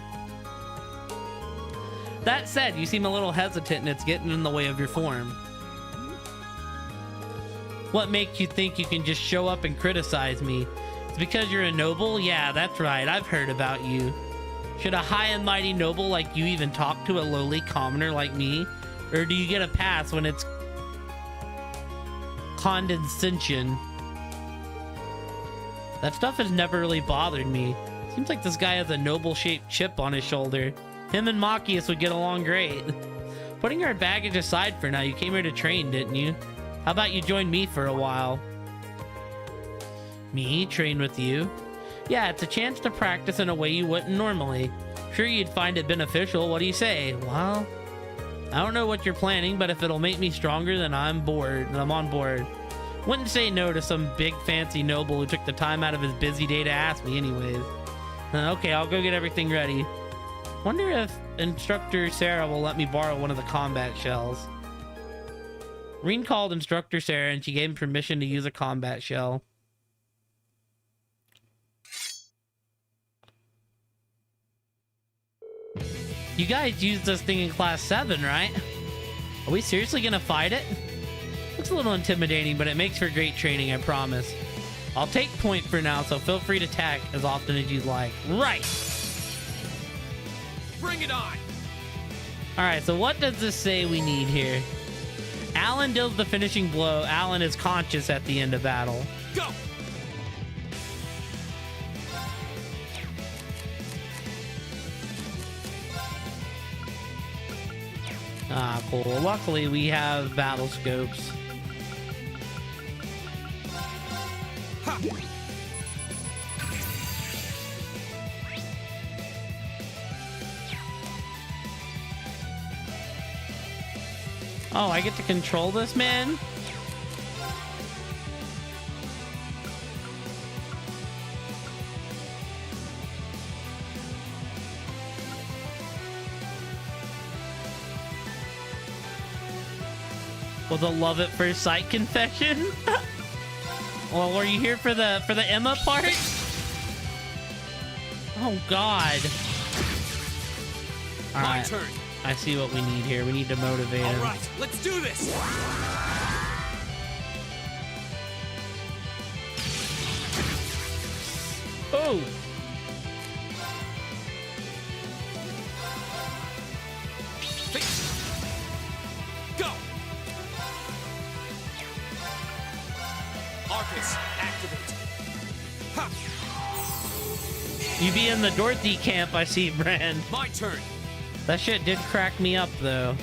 That said, you seem a little hesitant and it's getting in the way of your form. What makes you think you can just show up and criticize me? It's because you're a noble? Yeah, that's right, I've heard about you. Should a high and mighty noble like you even talk to a lowly commoner like me? Or do you get a pass when it's condescension? That stuff has never really bothered me. Seems like this guy has a noble-shaped chip on his shoulder. Him and Machias would get along great. Putting our baggage aside for now, you came here to train, didn't you? How about you join me for a while? Me? Train with you? Yeah, it's a chance to practice in a way you wouldn't normally. Sure, you'd find it beneficial. What do you say? Well, I don't know what you're planning, but if it'll make me stronger, then I'm on board. Wouldn't say no to some big fancy noble who took the time out of his busy day to ask me anyways. Okay, I'll go get everything ready. Wonder if Instructor Sarah will let me borrow one of the combat shells. Reen called Instructor Sarah and she gave him permission to use a combat shell. You guys used this thing in class 7, right? Are we seriously gonna fight it? Looks a little intimidating, but it makes for great training, I promise. I'll take point for now, so feel free to attack as often as you'd like. Right! Bring it on! Alright, so what does this say we need here? Alan deals the finishing blow. Alan is conscious at the end of battle. Go! Ah, cool. Luckily, we have battle scopes. Ha! Oh, I get to control this man? Well, the love at first sight confession? Well, were you here for the Emma part? Oh God. All right. turn. I see what we need here. We need to motivate him. All right, let's do this. Oh. Go. Arcus, activate. Ha. You be in the Dorothy camp, I see, Brand. My turn. That shit did crack me up, though.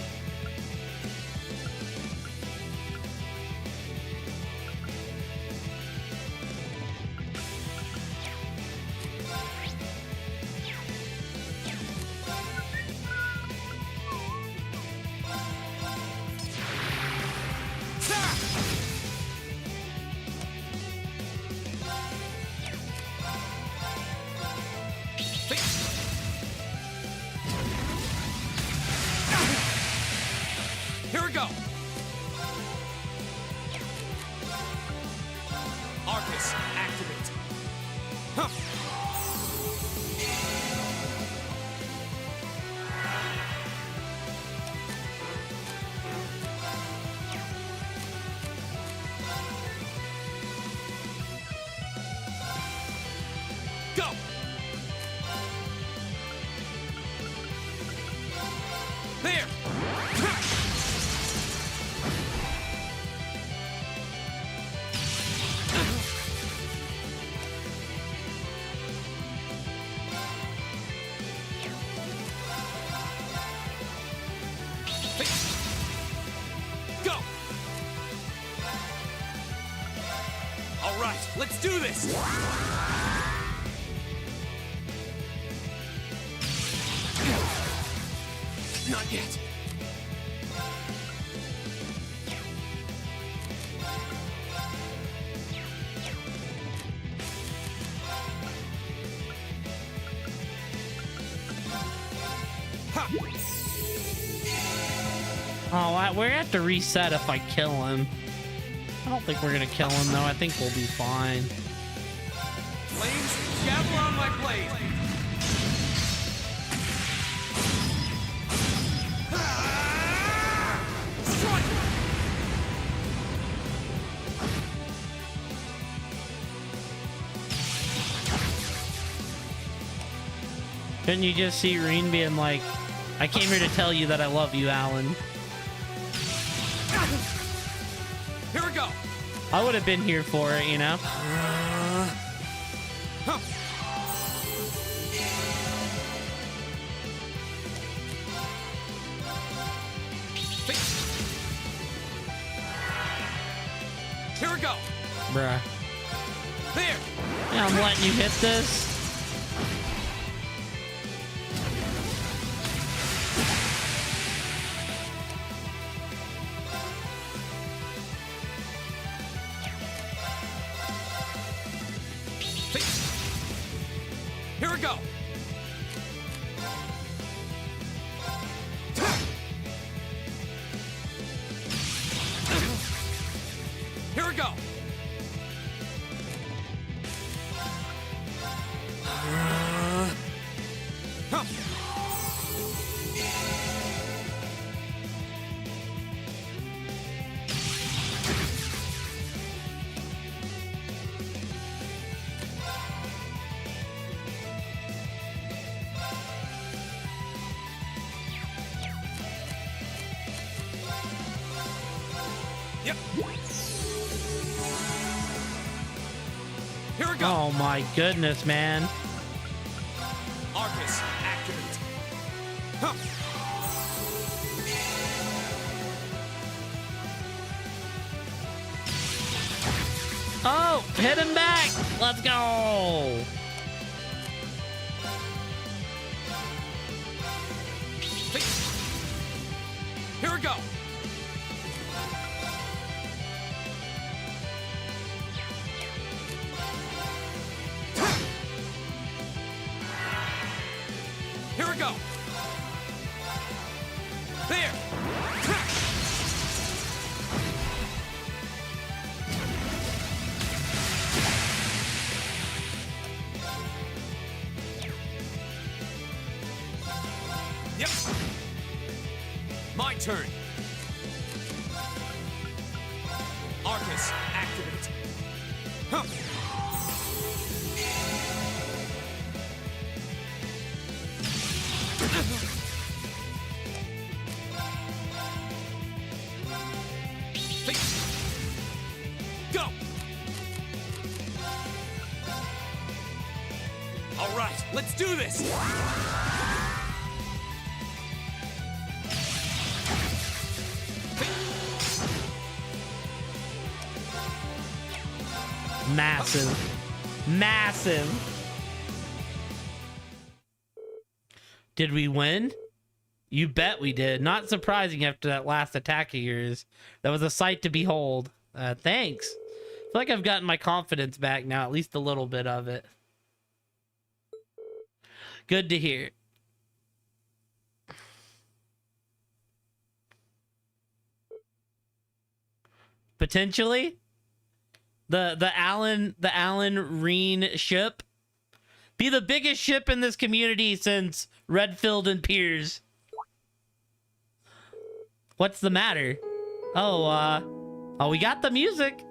Here we go. Arcus, activate. Huh. Go. There. Go. All right, let's do this. Not yet. Oh, we're gonna have to reset if I kill him. I don't think we're gonna kill him, though. I think we'll be fine. Flames, gather on my blade. Strike! Couldn't you just see Reen being like, I came here to tell you that I love you, Alan? Here we go. I would have been here for it, you know? Here we go. Bruh. There. Yeah, I'm letting you hit this. Here we go. Here we go. Yep. Here we go. Oh my goodness, man. Arcus, activate. Huh. Oh, hit him back. Let's go. Here we go. Here we go. There. Yep. My turn. Arcus, activate. Huh. Go. All right, let's do this. Massive. Massive. Did we win? You bet we did. Not surprising after that last attack of yours. That was a sight to behold. Thanks. I feel like I've gotten my confidence back now, at least a little bit of it. Good to hear. Potentially? The Alan Reen ship be the biggest ship in this community since Redfield and Piers. What's the matter? Oh, we got the music.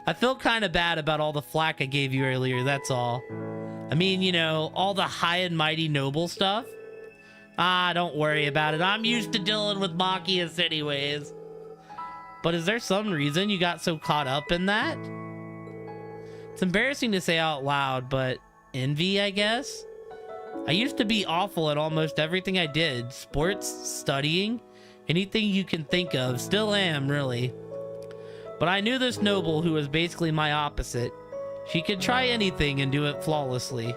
I feel kind of bad about all the flack I gave you earlier, that's all. I mean, you know, all the high and mighty noble stuff. Don't worry about it. I'm used to dealing with Machias anyways. But is there some reason you got so caught up in that? It's embarrassing to say out loud, but envy, I guess? I used to be awful at almost everything I did. Sports, studying, anything you can think of. Still am, really. But I knew this noble who was basically my opposite. She could try anything and do it flawlessly.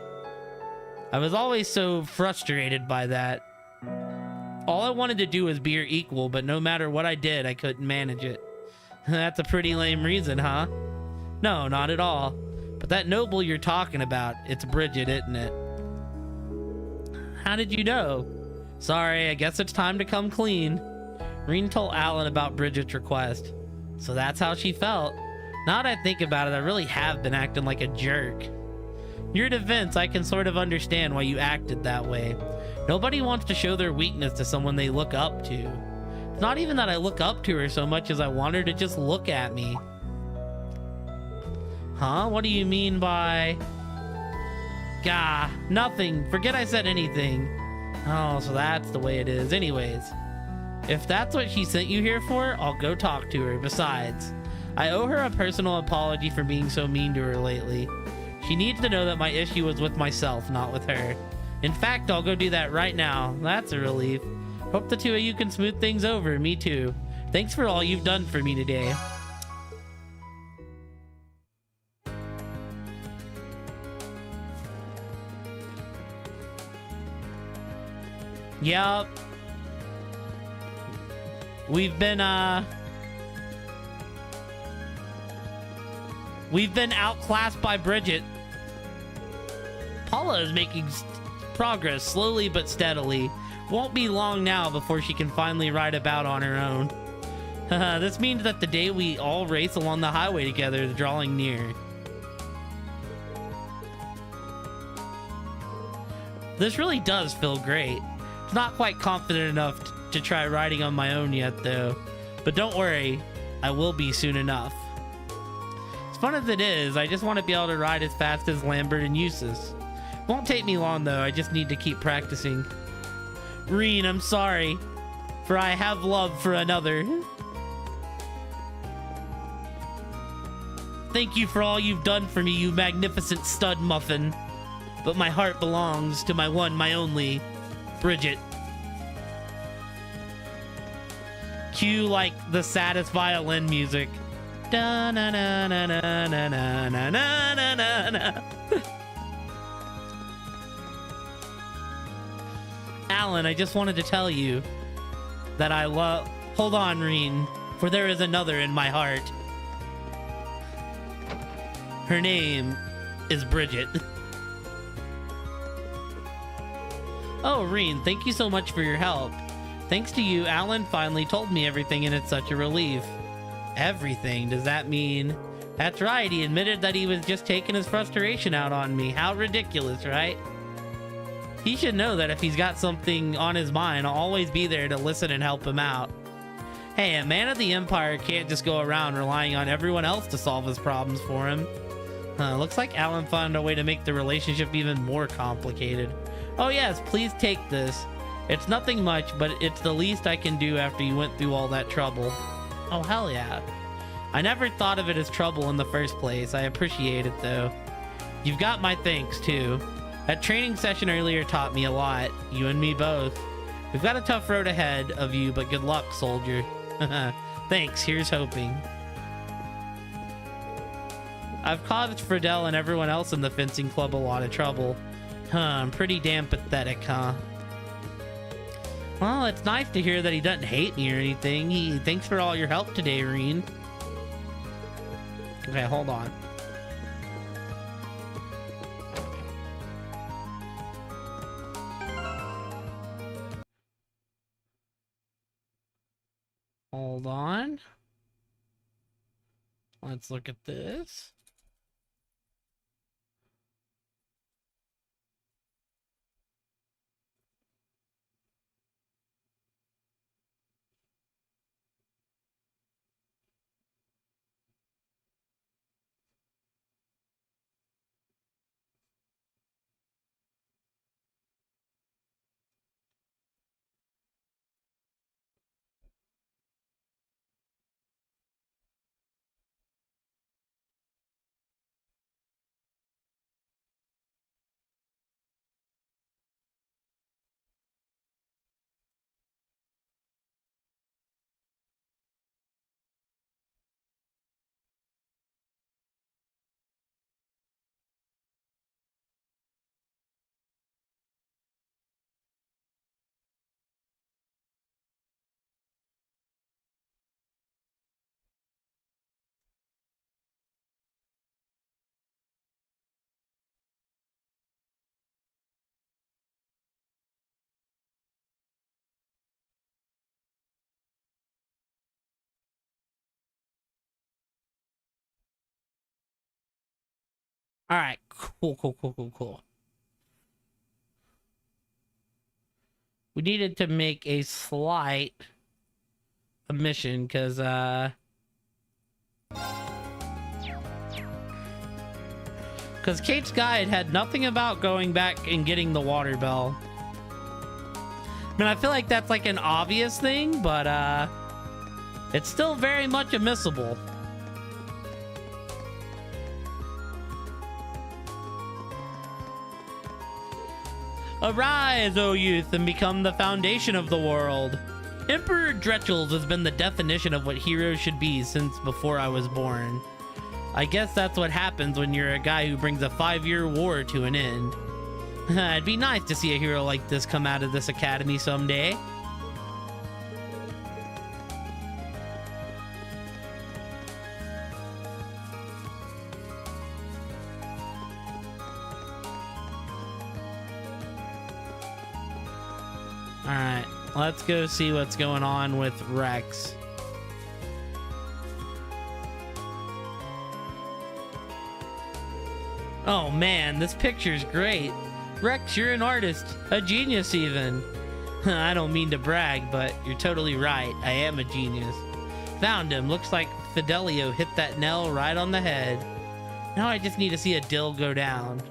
I was always so frustrated by that. All I wanted to do was be her equal, but no matter what I did, I couldn't manage it. That's a pretty lame reason, huh? No, not at all. But that noble you're talking about, it's Bridget, isn't it? How did you know? Sorry, I guess it's time to come clean. Reen told Alan about Bridget's request. So that's how she felt. Now that I think about it, I really have been acting like a jerk. In your defense, I can sort of understand why you acted that way. Nobody wants to show their weakness to someone they look up to. It's not even that I look up to her so much as I want her to just look at me. Huh? What do you mean by... Gah, nothing. Forget I said anything. Oh, so that's the way it is. Anyways, if that's what she sent you here for, I'll go talk to her. Besides, I owe her a personal apology for being so mean to her lately. She needs to know that my issue was with myself, not with her. In fact, I'll go do that right now. That's a relief. Hope the two of you can smooth things over. Me too. Thanks for all you've done for me today. Yup. We've been outclassed by Bridget. Paula is making progress slowly but steadily. Won't be long now before she can finally ride about on her own. This means that the day we all race along the highway together is drawing near. This really does feel great. I'm not quite confident enough to try riding on my own yet though. But don't worry, I will be soon enough. As fun as it is, I just want to be able to ride as fast as Lambert and Eustace. Won't take me long though, I just need to keep practicing. Reen, I'm sorry, for I have love for another. Thank you for all you've done for me, you magnificent stud muffin. But my heart belongs to my one, my only, Bridget. Cue like the saddest violin music. Da na na na na na na na na na na. Alan, I just wanted to tell you that I love. Hold on, Reen, for there is another in my heart. Her name is Bridget. Oh, Reen, thank you so much for your help. Thanks to you, Alan finally told me everything, and it's such a relief. Everything? Does that mean? That's right, he admitted that he was just taking his frustration out on me. How ridiculous, right? He should know that if he's got something on his mind, I'll always be there to listen and help him out. Hey, a man of the Empire can't just go around relying on everyone else to solve his problems for him. Looks like Alan found a way to make the relationship even more complicated. Oh yes, please take this. It's nothing much, but it's the least I can do after you went through all that trouble. Oh, hell yeah. I never thought of it as trouble in the first place. I appreciate it, though. You've got my thanks, too. That training session earlier taught me a lot. You and me both. We've got a tough road ahead of you, but good luck, soldier. Thanks, here's hoping. I've caused Friedel and everyone else in the fencing club a lot of trouble. I'm pretty damn pathetic, huh? Well, it's nice to hear that he doesn't hate me or anything. Thanks for all your help today, Reen. Okay, hold on. Hold on. Let's look at this. All right, cool. We needed to make a slight omission because Kate's guide had nothing about going back and getting the water bell. I mean, I feel like that's like an obvious thing, but it's still very much missable. Arise, O youth, and become the foundation of the world. Emperor Dretchels has been the definition of what heroes should be since before I was born. I guess that's what happens when you're a guy who brings a 5-year war to an end. It'd be nice to see a hero like this come out of this academy someday. Alright, let's go see what's going on with Rex. Oh man, this picture's great. Rex, you're an artist, a genius even. I don't mean to brag, but you're totally right. I am a genius. Found him. Looks like Fidelio hit that nail right on the head. Now I just need to see a dill go down.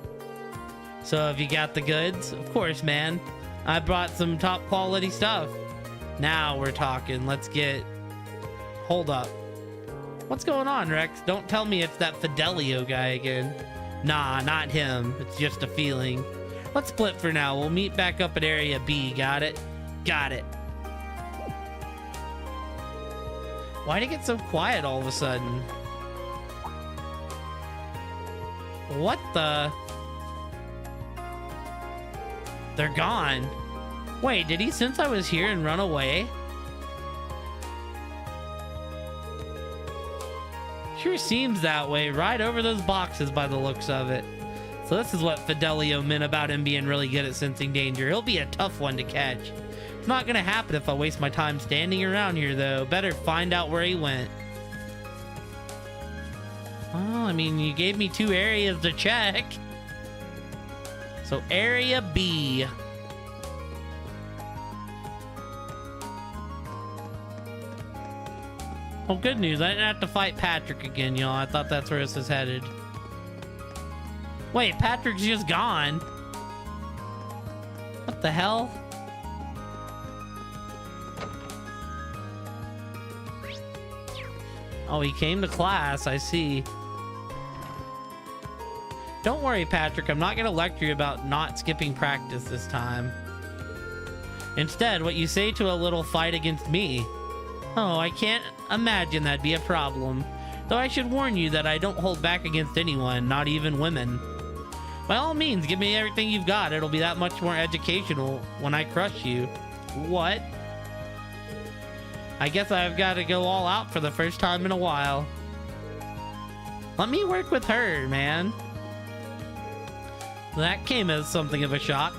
So have you got the goods? Of course, man. I brought some top quality stuff. Now we're talking. Let's get... Hold up. What's going on, Rex? Don't tell me it's that Fidelio guy again. Nah, not him. It's just a feeling. Let's split for now. We'll meet back up at Area B. Got it? Got it. Why'd it get so quiet all of a sudden? What the? They're gone. Wait, did he sense I was here and run away? Sure seems that way, right over those boxes by the looks of it. So this is what Fidelio meant about him being really good at sensing danger. He'll be a tough one to catch. It's not gonna happen if I waste my time standing around here, though. Better find out where he went. Well, I mean, you gave me 2 areas to check. So area B. Well, good news. I didn't have to fight Patrick again, y'all. I thought that's where this is headed. Wait, Patrick's just gone. What the hell? Oh, he came to class. I see. Don't worry, Patrick. I'm not going to lecture you about not skipping practice this time. Instead, what you say to a little fight against me. Oh, I can't imagine that'd be a problem. Though I should warn you that I don't hold back against anyone, not even women. By all means, give me everything you've got. It'll be that much more educational when I crush you. What? I guess I've got to go all out for the first time in a while. Let me work with her, man. That came as something of a shock.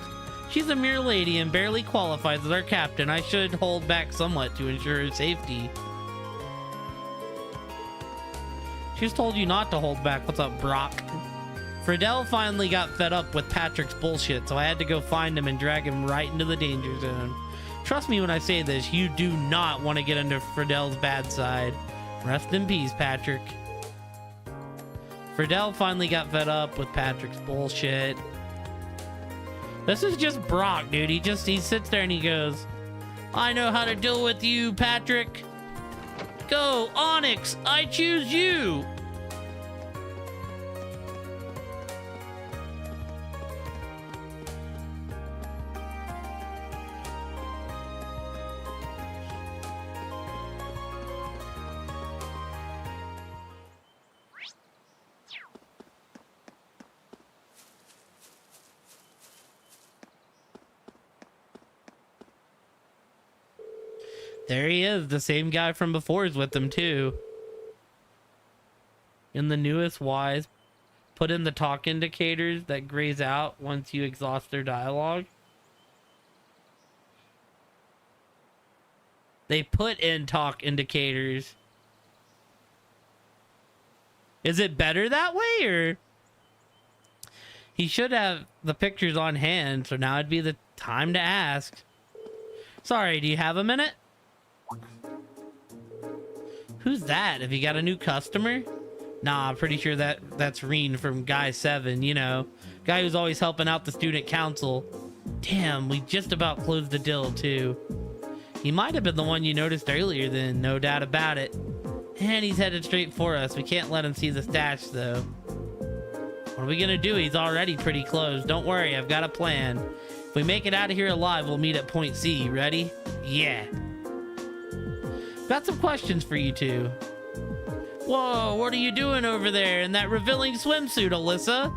She's a mere lady and barely qualifies as our captain. I should hold back somewhat to ensure her safety. She's told you not to hold back. What's up, Brock? Friedel finally got fed up with Patrick's bullshit, so I had to go find him and drag him right into the danger zone. Trust me when I say this, you do not want to get into Friedel's bad side. Rest in peace, Patrick. Friedel finally got fed up with Patrick's bullshit. This is just Brock, dude. He sits there and he goes, I know how to deal with you, Patrick. Go, Onyx, I choose you. There he is. The same guy from before is with him too. In the newest wise, put in the talk indicators that graze out once you exhaust their dialogue. They put in talk indicators. Is it better that way, or? He should have the pictures on hand, so now would be the time to ask. Sorry, do you have a minute? Who's that? Have you got a new customer? Nah, I'm pretty sure that's Reen from Guy 7, you know. Guy who's always helping out the student council. Damn, we just about closed the deal, too. He might have been the one you noticed earlier then, no doubt about it. And he's headed straight for us. We can't let him see the stash, though. What are we gonna do? He's already pretty close. Don't worry, I've got a plan. If we make it out of here alive, we'll meet at point C. Ready? Yeah. Got some questions for you two. Whoa, what are you doing over there in that revealing swimsuit, Alyssa?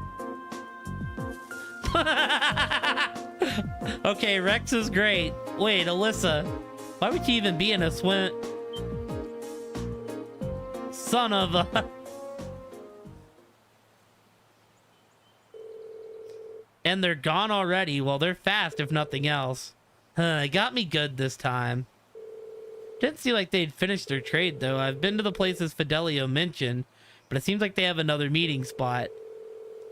Okay, Rex is great. Wait, Alyssa, why would you even be in a swim? Son of a... And they're gone already. Well, they're fast if nothing else. It got me good this time. Didn't seem like they'd finished their trade, though. I've been to the places Fidelio mentioned, but it seems like they have another meeting spot.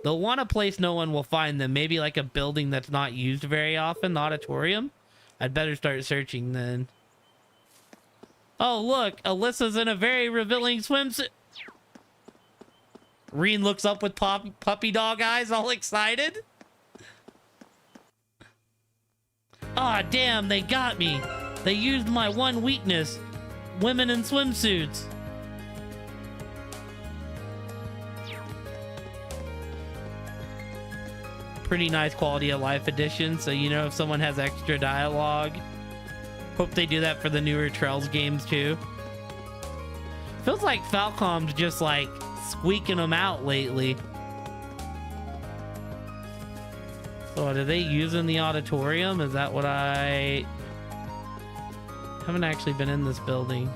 They'll want a place no one will find them. Maybe like a building that's not used very often, the auditorium. I'd better start searching then. Oh, look, Alyssa's in a very revealing swimsuit. Reen looks up with puppy dog eyes, all excited. Ah, damn, they got me. They used my one weakness, women in swimsuits. Pretty nice quality of life edition, so you know if someone has extra dialogue. Hope they do that for the newer Trails games too. Feels like Falcom's just like squeaking them out lately. So what, are they using the auditorium? Is that what I haven't actually been in this building?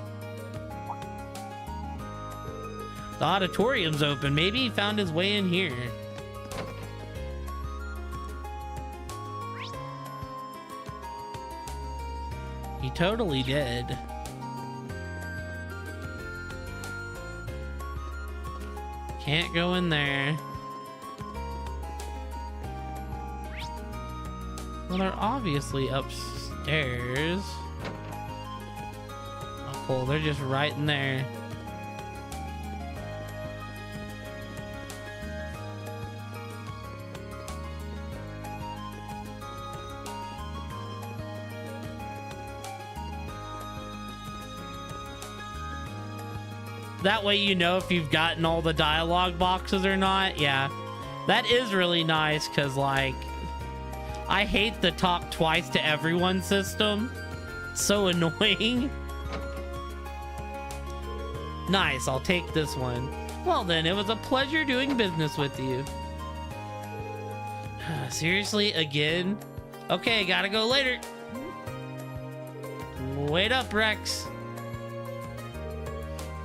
The auditorium's open. Maybe he found his way in here. He totally did. Can't go in there. Well, they're obviously upstairs. Oh, cool. They're just right in there. That way you know if you've gotten all the dialogue boxes or not. Yeah, that is really nice because, like, I hate the talk twice to everyone system. So annoying. Nice, I'll take this one. Well then, it was a pleasure doing business with you. Seriously, again? Okay, gotta go later. Wait up, Rex.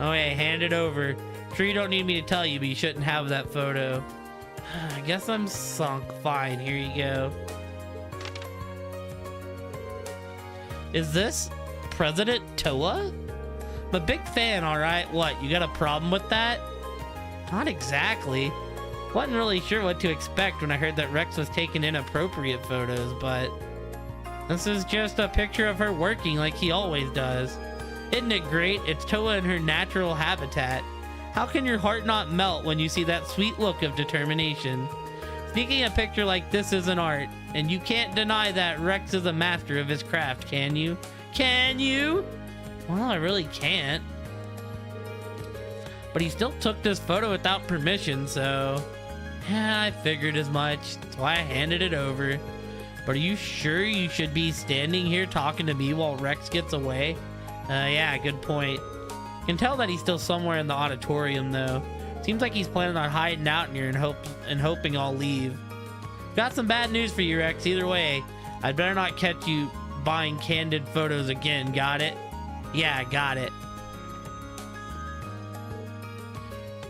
Oh yeah, hand it over. Sure, you don't need me to tell you, but you shouldn't have that photo. I guess I'm sunk. Fine, here you go. Is this President Toa? I'm a big fan, alright. What, you got a problem with that? Not exactly. Wasn't really sure what to expect when I heard that Rex was taking inappropriate photos, but this is just a picture of her working like he always does. Isn't it great? It's Toa in her natural habitat. How can your heart not melt when you see that sweet look of determination? Sneaking a picture like this is an art, and you can't deny that Rex is a master of his craft, can you? Can you? Well, I really can't. But he still took this photo without permission, so yeah, I figured as much. That's why I handed it over. But are you sure you should be standing here talking to me while Rex gets away? Yeah, good point. Can tell that he's still somewhere in the auditorium, though. Seems like he's planning on hiding out in here and hoping I'll leave. Got some bad news for you, Rex. Either way, I'd better not catch you buying candid photos again. Got it? Yeah, got it.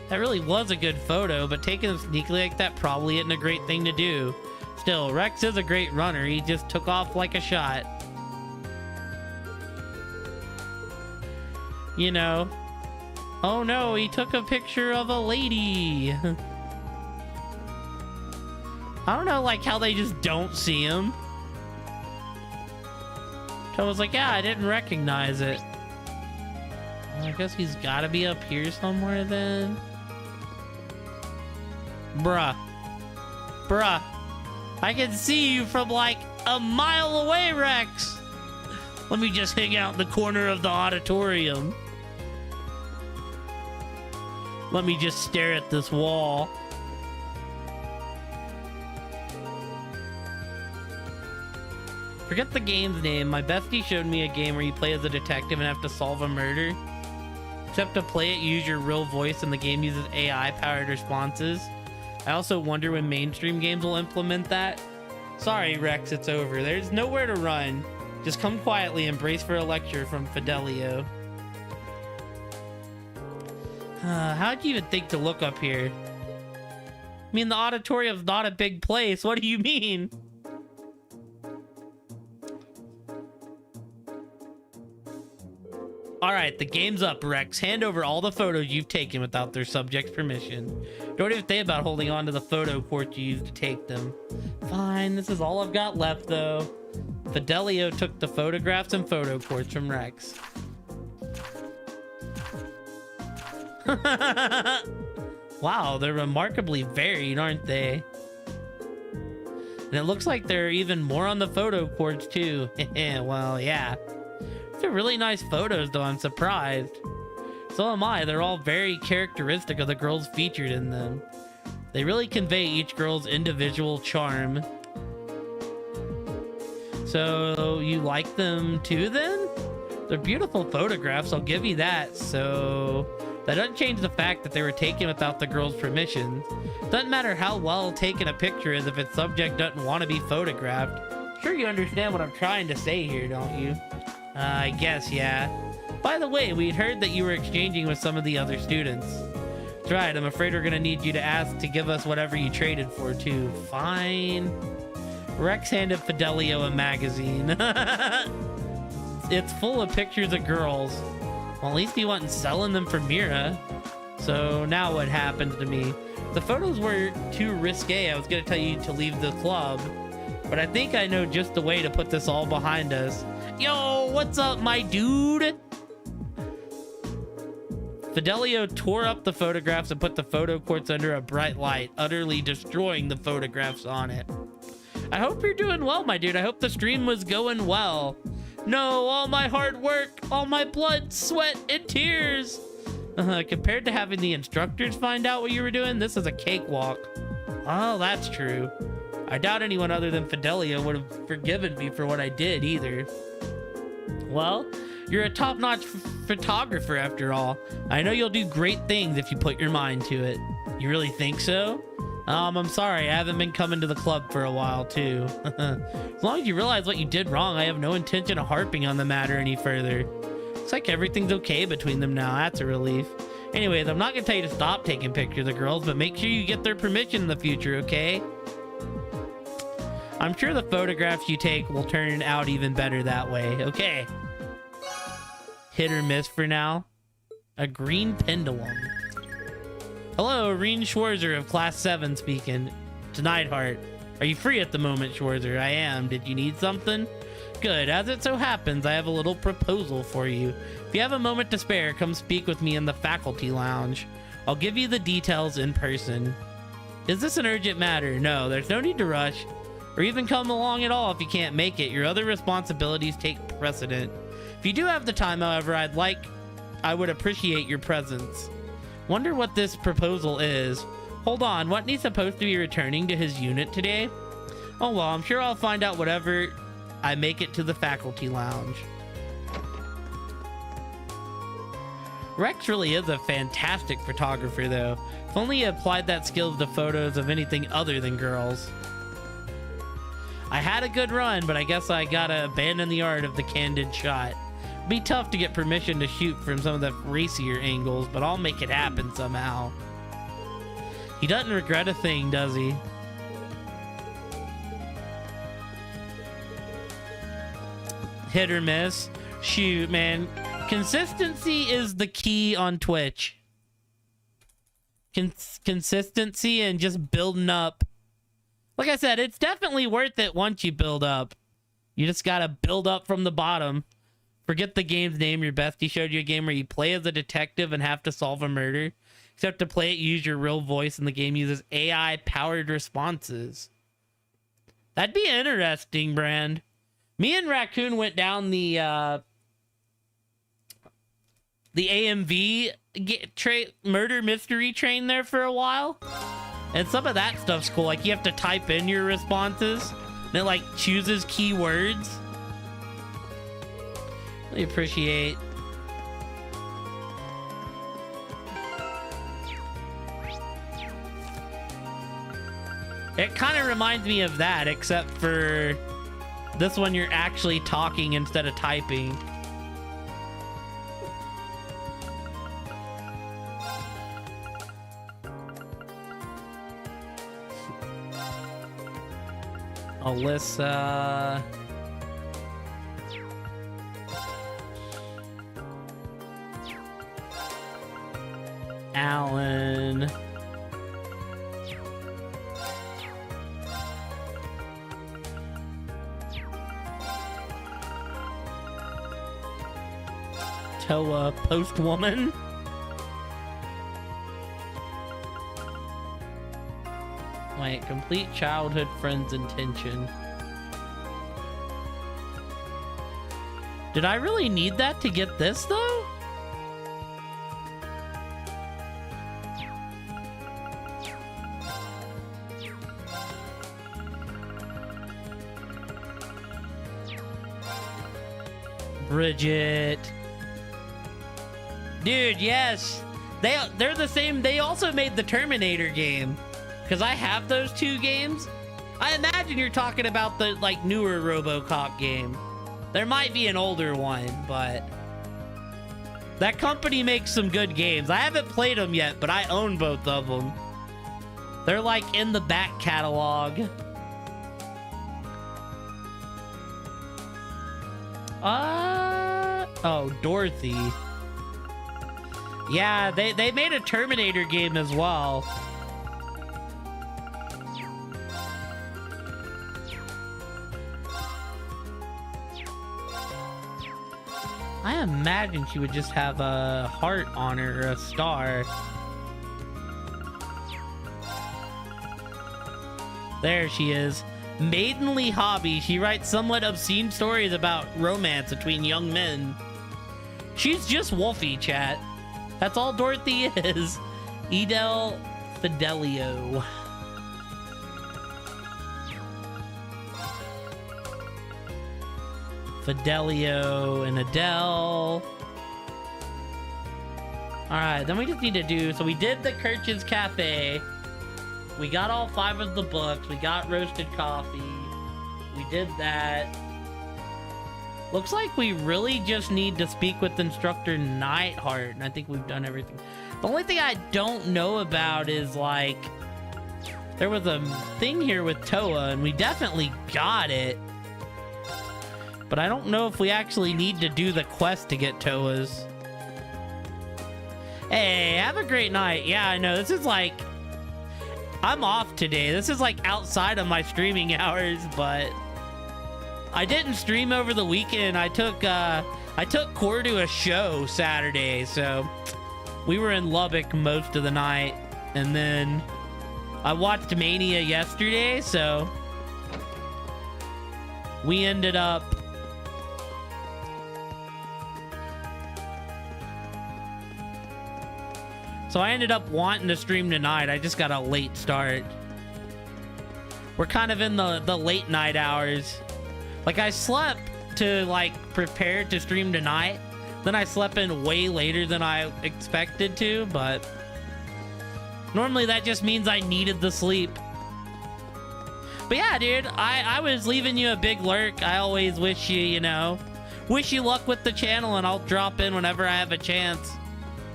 That really was a good photo, but taking them sneakily like that probably isn't a great thing to do. Still, Rex is a great runner. He just took off like a shot. You know. Oh no, he took a picture of a lady. I don't know, like, how they just don't see him. So I was like, yeah, I didn't recognize it. Well, I guess he's gotta be up here somewhere then. Bruh. Bruh. I can see you from like a mile away, Rex. Let me just hang out in the corner of the auditorium. Let me just stare at this wall. Forget the game's name. My bestie showed me a game where you play as a detective and have to solve a murder. Except to play it, you use your real voice and the game uses AI-powered responses. I also wonder when mainstream games will implement that. Sorry, Rex, it's over. There's nowhere to run. Just come quietly and brace for a lecture from Fidelio. How'd you even think to look up here? I mean, the auditorium's not a big place. What do you mean? Alright, the game's up, Rex. Hand over all the photos you've taken without their subject's permission. Don't even think about holding on to the photo port you used to take them. Fine, this is all I've got left, though. Fidelio took the photographs and photo ports from Rex. Wow, they're remarkably varied, aren't they? And it looks like there are even more on the photo ports, too. Well, yeah. They're really nice photos, though. I'm surprised. So am I. They're all very characteristic of the girls featured in them. They really convey each girl's individual charm. So you like them too, then? They're beautiful photographs, I'll give you that. So That doesn't change the fact that they were taken without the girl's permission. Doesn't matter how well taken a picture is if its subject doesn't want to be photographed. Sure you understand what I'm trying to say here, don't you? I guess, yeah. By the way, we'd heard that you were exchanging with some of the other students. That's right, I'm afraid we're gonna need you to ask to give us whatever you traded for, too. Fine. Rex handed Fidelio a magazine. It's full of pictures of girls. Well, at least he wasn't selling them for Mira. So now what happens to me? The photos were too risque. I was gonna tell you to leave the club, but I think I know just the way to put this all behind us. Yo, what's up, my dude? Fidelio tore up the photographs and put the photo quartz under a bright light, utterly destroying the photographs on it. I hope you're doing well, my dude. I hope the stream was going well. No, all my hard work, all my blood, sweat, and tears. Compared to having the instructors find out what you were doing, this is a cakewalk. Oh, that's true. I doubt anyone other than Fidelio would have forgiven me for what I did either. Well, you're a top-notch photographer after all. I know you'll do great things if you put your mind to it. You really think so? I'm sorry, I haven't been coming to the club for a while too. As long as you realize what you did wrong, I have no intention of harping on the matter any further. Looks like everything's okay between them now. That's a relief. Anyways, I'm not gonna tell you to stop taking pictures of girls, but make sure you get their permission in the future, okay? I'm sure the photographs you take will turn out even better that way. Okay. Hit or miss for now. A green pendulum. Hello, Reen Schwarzer of Class 7 speaking. To Neidhart. Are you free at the moment, Schwarzer? I am. Did you need something? Good. As it so happens, I have a little proposal for you. If you have a moment to spare, come speak with me in the faculty lounge. I'll give you the details in person. Is this an urgent matter? No, there's no need to rush. Or even come along at all if you can't make it. Your other responsibilities take precedent. If you do have the time, however, I would appreciate your presence. Wonder what this proposal is. Hold on, wasn't he supposed to be returning to his unit today? Oh well, I'm sure I'll find out whatever I make it to the faculty lounge. Rex really is a fantastic photographer though. If only he applied that skill to photos of anything other than girls. I had a good run, but I guess I gotta abandon the art of the candid shot. Be tough to get permission to shoot from some of the racier angles, but I'll make it happen somehow. He doesn't regret a thing, does he? Hit or miss? Shoot, man. Consistency is the key on Twitch. Consistency and just building up. Like I said, it's definitely worth it once you build up. You just gotta build up from the bottom. Forget the game's name. Your bestie showed you a game where you play as a detective and have to solve a murder. Except to play it, use your real voice, and the game uses AI-powered responses. That'd be interesting, Brand. Me and Raccoon went down the AMV murder mystery train there for a while. And some of that stuff's cool. Like, you have to type in your responses, and it, like, chooses keywords. Really appreciate. It kind of reminds me of that, except for this one you're actually talking instead of typing. Alyssa. Alan. Toa Postwoman. Wait, complete childhood friend's intention. Did I really need that to get this though? Bridget. Dude, yes. They're the same. They also made the Terminator game, because I have those 2 games. I imagine you're talking about the like newer RoboCop game. There might be an older one, but that company makes some good games. I haven't played them yet, but I own both of them. They're like in the back catalog. Oh, Dorothy. Yeah, they made a Terminator game as well. I imagine she would just have a heart on her, or a star. There she is. Maidenly hobby. She writes somewhat obscene stories about romance between young men. She's just Wolfie, chat. That's all Dorothy is. Edel Fidelio. Fidelio and Adele. Alright, then we just need to do... So we did the Kirch's Cafe. We got all 5 of the books. We got roasted coffee. We did that. Looks like we really just need to speak with Instructor Nightheart, and I think we've done everything. The only thing I don't know about is, like, there was a thing here with Toa, and we definitely got it. But I don't know if we actually need to do the quest to get Toa's. Hey, have a great night. Yeah, I know, this is like... I'm off today. This is like outside of my streaming hours, but... I didn't stream over the weekend. I took Core to a show Saturday, so we were in Lubbock most of the night, and then I watched Mania yesterday, so we ended up wanting to stream tonight. I just got a late start. We're kind of in the late night hours. Like, I slept to, like, prepare to stream tonight. Then I slept in way later than I expected to, but normally that just means I needed the sleep. But yeah, dude, I was leaving you a big lurk. I always wish you luck with the channel, and I'll drop in whenever I have a chance.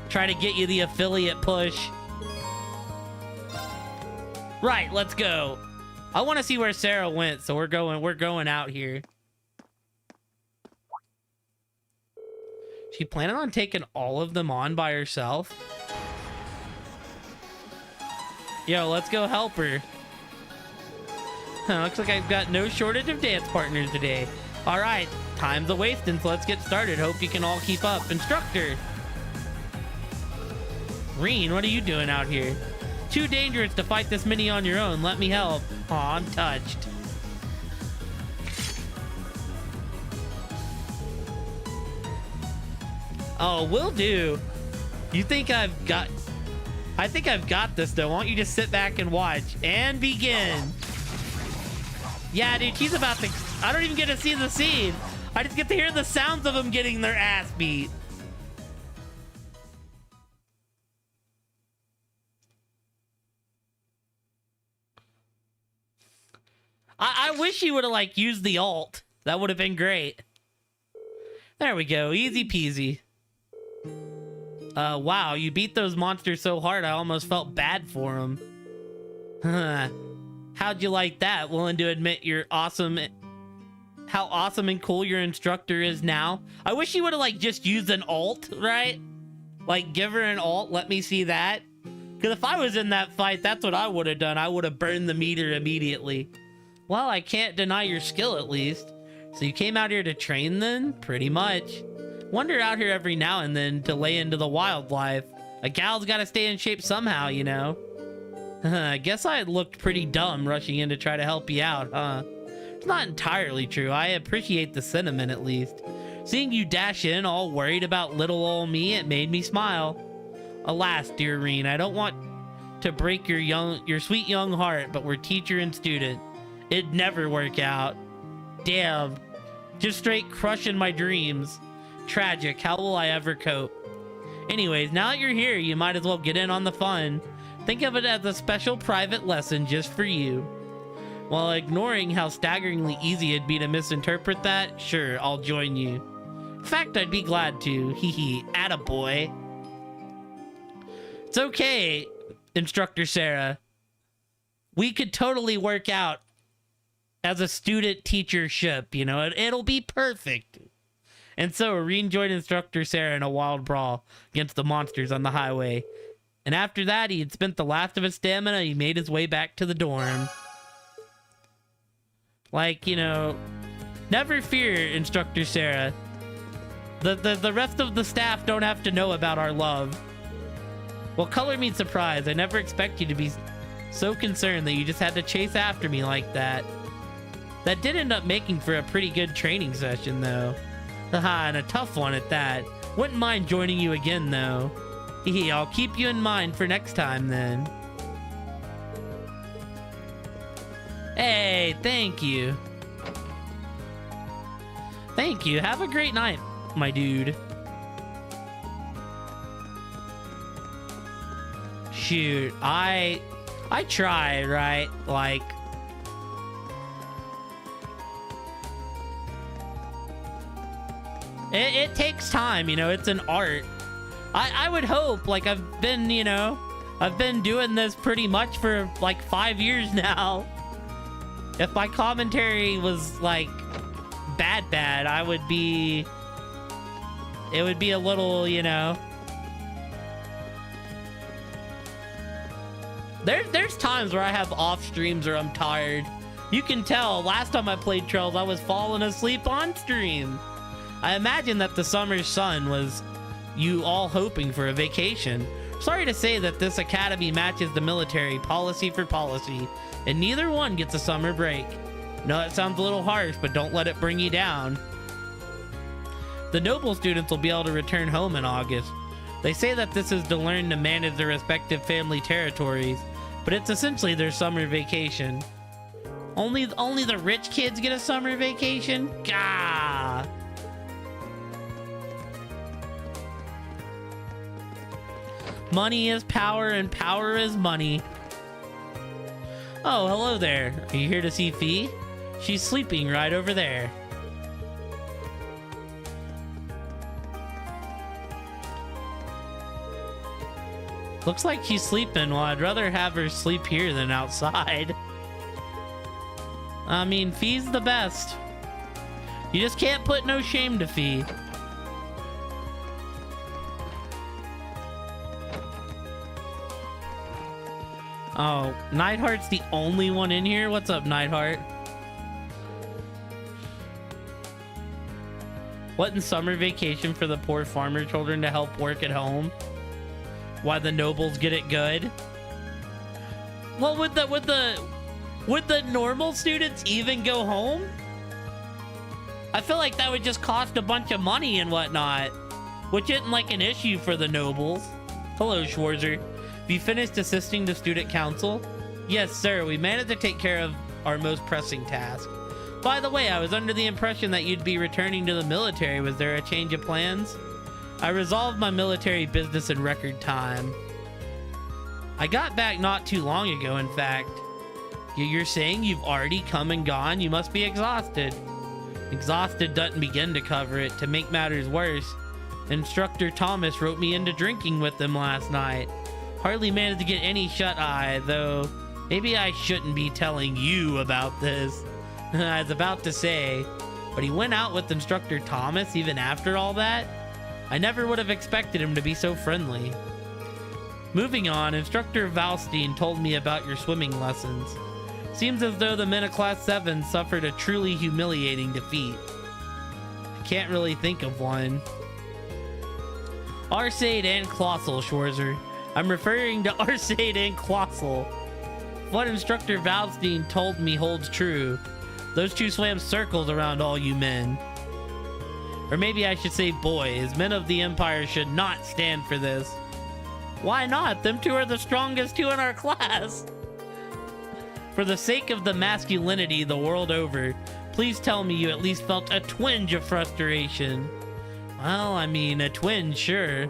Try to get you the affiliate push. Right, let's go. I want to see where Sarah went, so we're going out here. She planning on taking all of them on by herself? Yo, let's go help her. Looks like I've got no shortage of dance partners today. All right, time's a-wasting, so let's get started. Hope you can all keep up. Instructor. Reen, what are you doing out here? Too dangerous to fight this many on your own. Let me help. Aw, I'm touched. Oh, will do. You think I think I've got this, though. Why don't you just sit back and watch? And begin. Yeah, dude, she's about to... I don't even get to see the scene. I just get to hear the sounds of them getting their ass beat. I wish you would have, like, used the alt. That would have been great. There we go. Easy peasy. Wow, you beat those monsters so hard I almost felt bad for them. How'd you like that? Willing to admit you're awesome... How awesome and cool your instructor is now? I wish you would have, like, just used an alt, right? Like, give her an alt. Let me see that. Because if I was in that fight, that's what I would have done. I would have burned the meter immediately. Well, I can't deny your skill, at least. So you came out here to train, then? Pretty much. Wander out here every now and then to lay into the wildlife. A gal's gotta stay in shape somehow, you know? I guess I looked pretty dumb rushing in to try to help you out, huh? It's not entirely true. I appreciate the sentiment, at least. Seeing you dash in all worried about little old me, it made me smile. Alas, dear Reen, I don't want to break your sweet young heart, but we're teacher and student. It'd never work out. Damn. Just straight crushing my dreams. Tragic. How will I ever cope? Anyways, now that you're here, you might as well get in on the fun. Think of it as a special private lesson just for you. While ignoring how staggeringly easy it'd be to misinterpret that, sure, I'll join you. In fact, I'd be glad to. Hee hee, attaboy. It's okay, Instructor Sarah. We could totally work out as a student-teachership, you know? It'll be perfect. And so, Irene joined Instructor Sarah in a wild brawl against the monsters on the highway. And after that, he had spent the last of his stamina, he made his way back to the dorm. Like, you know, never fear, Instructor Sarah. The rest of the staff don't have to know about our love. Well, color me surprised. I never expect you to be so concerned that you just had to chase after me like that. That did end up making for a pretty good training session, though. Haha, and a tough one at that. Wouldn't mind joining you again, though. Hehe, I'll keep you in mind for next time, then. Hey, thank you. Thank you. Have a great night, my dude. Shoot, I try, right? Like, it takes time, you know, it's an art. I would hope, like, I've been doing this pretty much for like 5 years now. If my commentary was like bad, it would be a little, you know. There's times where I have off streams or I'm tired. You can tell, last time I played Trails, I was falling asleep on stream. I imagine that the summer sun was you all hoping for a vacation. Sorry to say that this academy matches the military policy for policy, and neither one gets a summer break. No, that sounds a little harsh, but don't let it bring you down. The Noble students will be able to return home in August. They say that this is to learn to manage their respective family territories, but it's essentially their summer vacation. Only the rich kids get a summer vacation? Gah! Money is power, and power is money. Oh, hello there. Are you here to see Fee? She's sleeping right over there. Looks like she's sleeping. Well, I'd rather have her sleep here than outside. I mean, Fee's the best. You just can't put no shame to Fee. Oh, Nightheart's the only one in here? What's up, Nightheart? What in summer vacation for the poor farmer children to help work at home? Why the nobles get it good? Well, would the normal students even go home? I feel like that would just cost a bunch of money and whatnot, which isn't like an issue for the nobles. Hello, Schwarzer. Have you finished assisting the student council? Yes, sir. We managed to take care of our most pressing task. By the way, I was under the impression that you'd be returning to the military. Was there a change of plans? I resolved my military business in record time. I got back not too long ago, in fact. You're saying you've already come and gone? You must be exhausted. Exhausted doesn't begin to cover it. To make matters worse, Instructor Thomas wrote me into drinking with him last night. Hardly managed to get any shut-eye, though maybe I shouldn't be telling you about this. I was about to say, but he went out with Instructor Thomas even after all that? I never would have expected him to be so friendly. Moving on, Instructor Valstein told me about your swimming lessons. Seems as though the men of Class 7 suffered a truly humiliating defeat. I can't really think of one. Arcade and Colossal, Schwarzer. I'm referring to Arcade and Colossal. What Instructor Valstein told me holds true. Those two swam circles around all you men. Or maybe I should say boys. Men of the Empire should not stand for this. Why not? Them two are the strongest two in our class. For the sake of the masculinity the world over, please tell me you at least felt a twinge of frustration. Well, I mean, a twinge, sure.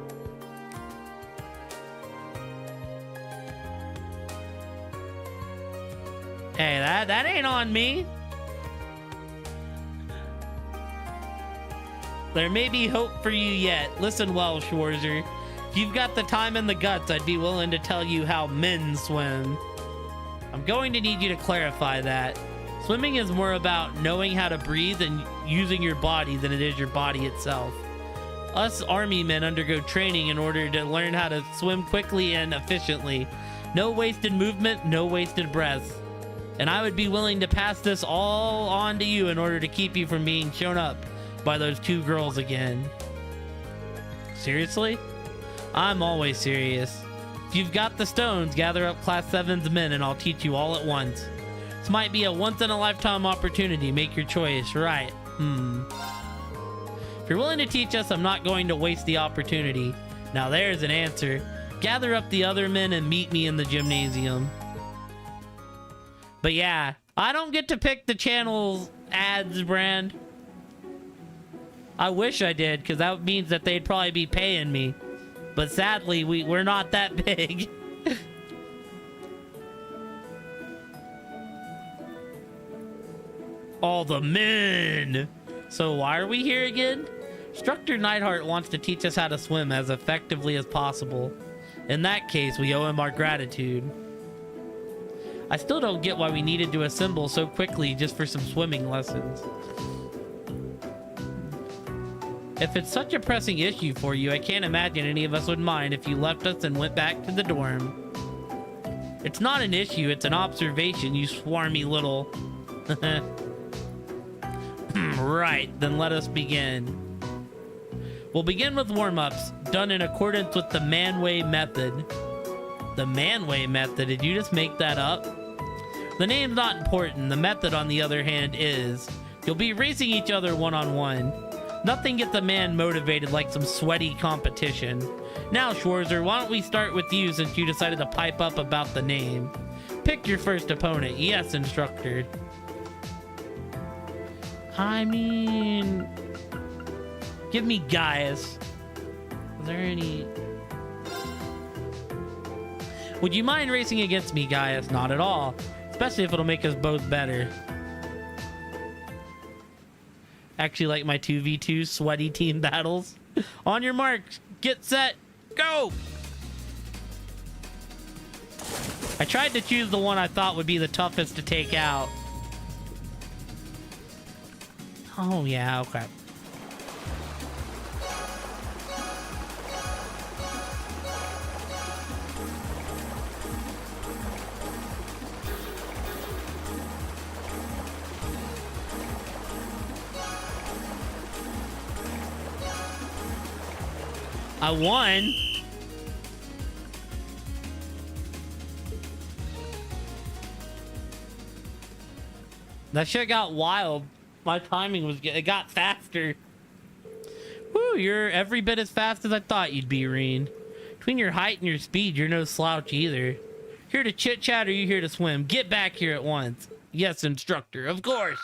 That ain't on me. There may be hope for you yet. Listen well, Schwarzer. If you've got the time and the guts, I'd be willing to tell you how men swim. I'm going to need you to clarify that. Swimming is more about knowing how to breathe and using your body than it is your body itself. Us army men undergo training in order to learn how to swim quickly and efficiently. No wasted movement, no wasted breath. And I would be willing to pass this all on to you in order to keep you from being shown up by those two girls again. Seriously? I'm always serious. If you've got the stones, gather up Class 7's men and I'll teach you all at once. This might be a once-in-a-lifetime opportunity. Make your choice. Right. If you're willing to teach us, I'm not going to waste the opportunity. Now there's an answer. Gather up the other men and meet me in the gymnasium. But yeah, I don't get to pick the channel's ads brand. I wish I did, because that means that they'd probably be paying me. But sadly, we're not that big. All the men! So why are we here again? Instructor Neidhart wants to teach us how to swim as effectively as possible. In that case, we owe him our gratitude. I still don't get why we needed to assemble so quickly just for some swimming lessons. If it's such a pressing issue for you, I can't imagine any of us would mind if you left us and went back to the dorm. It's not an issue, it's an observation, you swarmy little... Right, then let us begin. We'll begin with warm-ups, done in accordance with the Manway method. The Manway method? Did you just make that up? The name's not important. The method, on the other hand, is. You'll be racing each other one-on-one. Nothing gets a man motivated like some sweaty competition. Now, Schwarzer, why don't we start with you since you decided to pipe up about the name? Pick your first opponent. Yes, instructor. I mean... Give me Gaius. Is there any... Would you mind racing against me, Gaius? Not at all. Especially if it'll make us both better. Actually like my 2v2 sweaty team battles. On your marks, get set, go! I tried to choose the one I thought would be the toughest to take out. Oh yeah, okay. I won. That shit got wild. My timing was it got faster. Woo, you're every bit as fast as I thought you'd be, Reen. Between your height and your speed, you're no slouch either. Here to chit chat or you here to swim? Get back here at once. Yes, instructor, of course.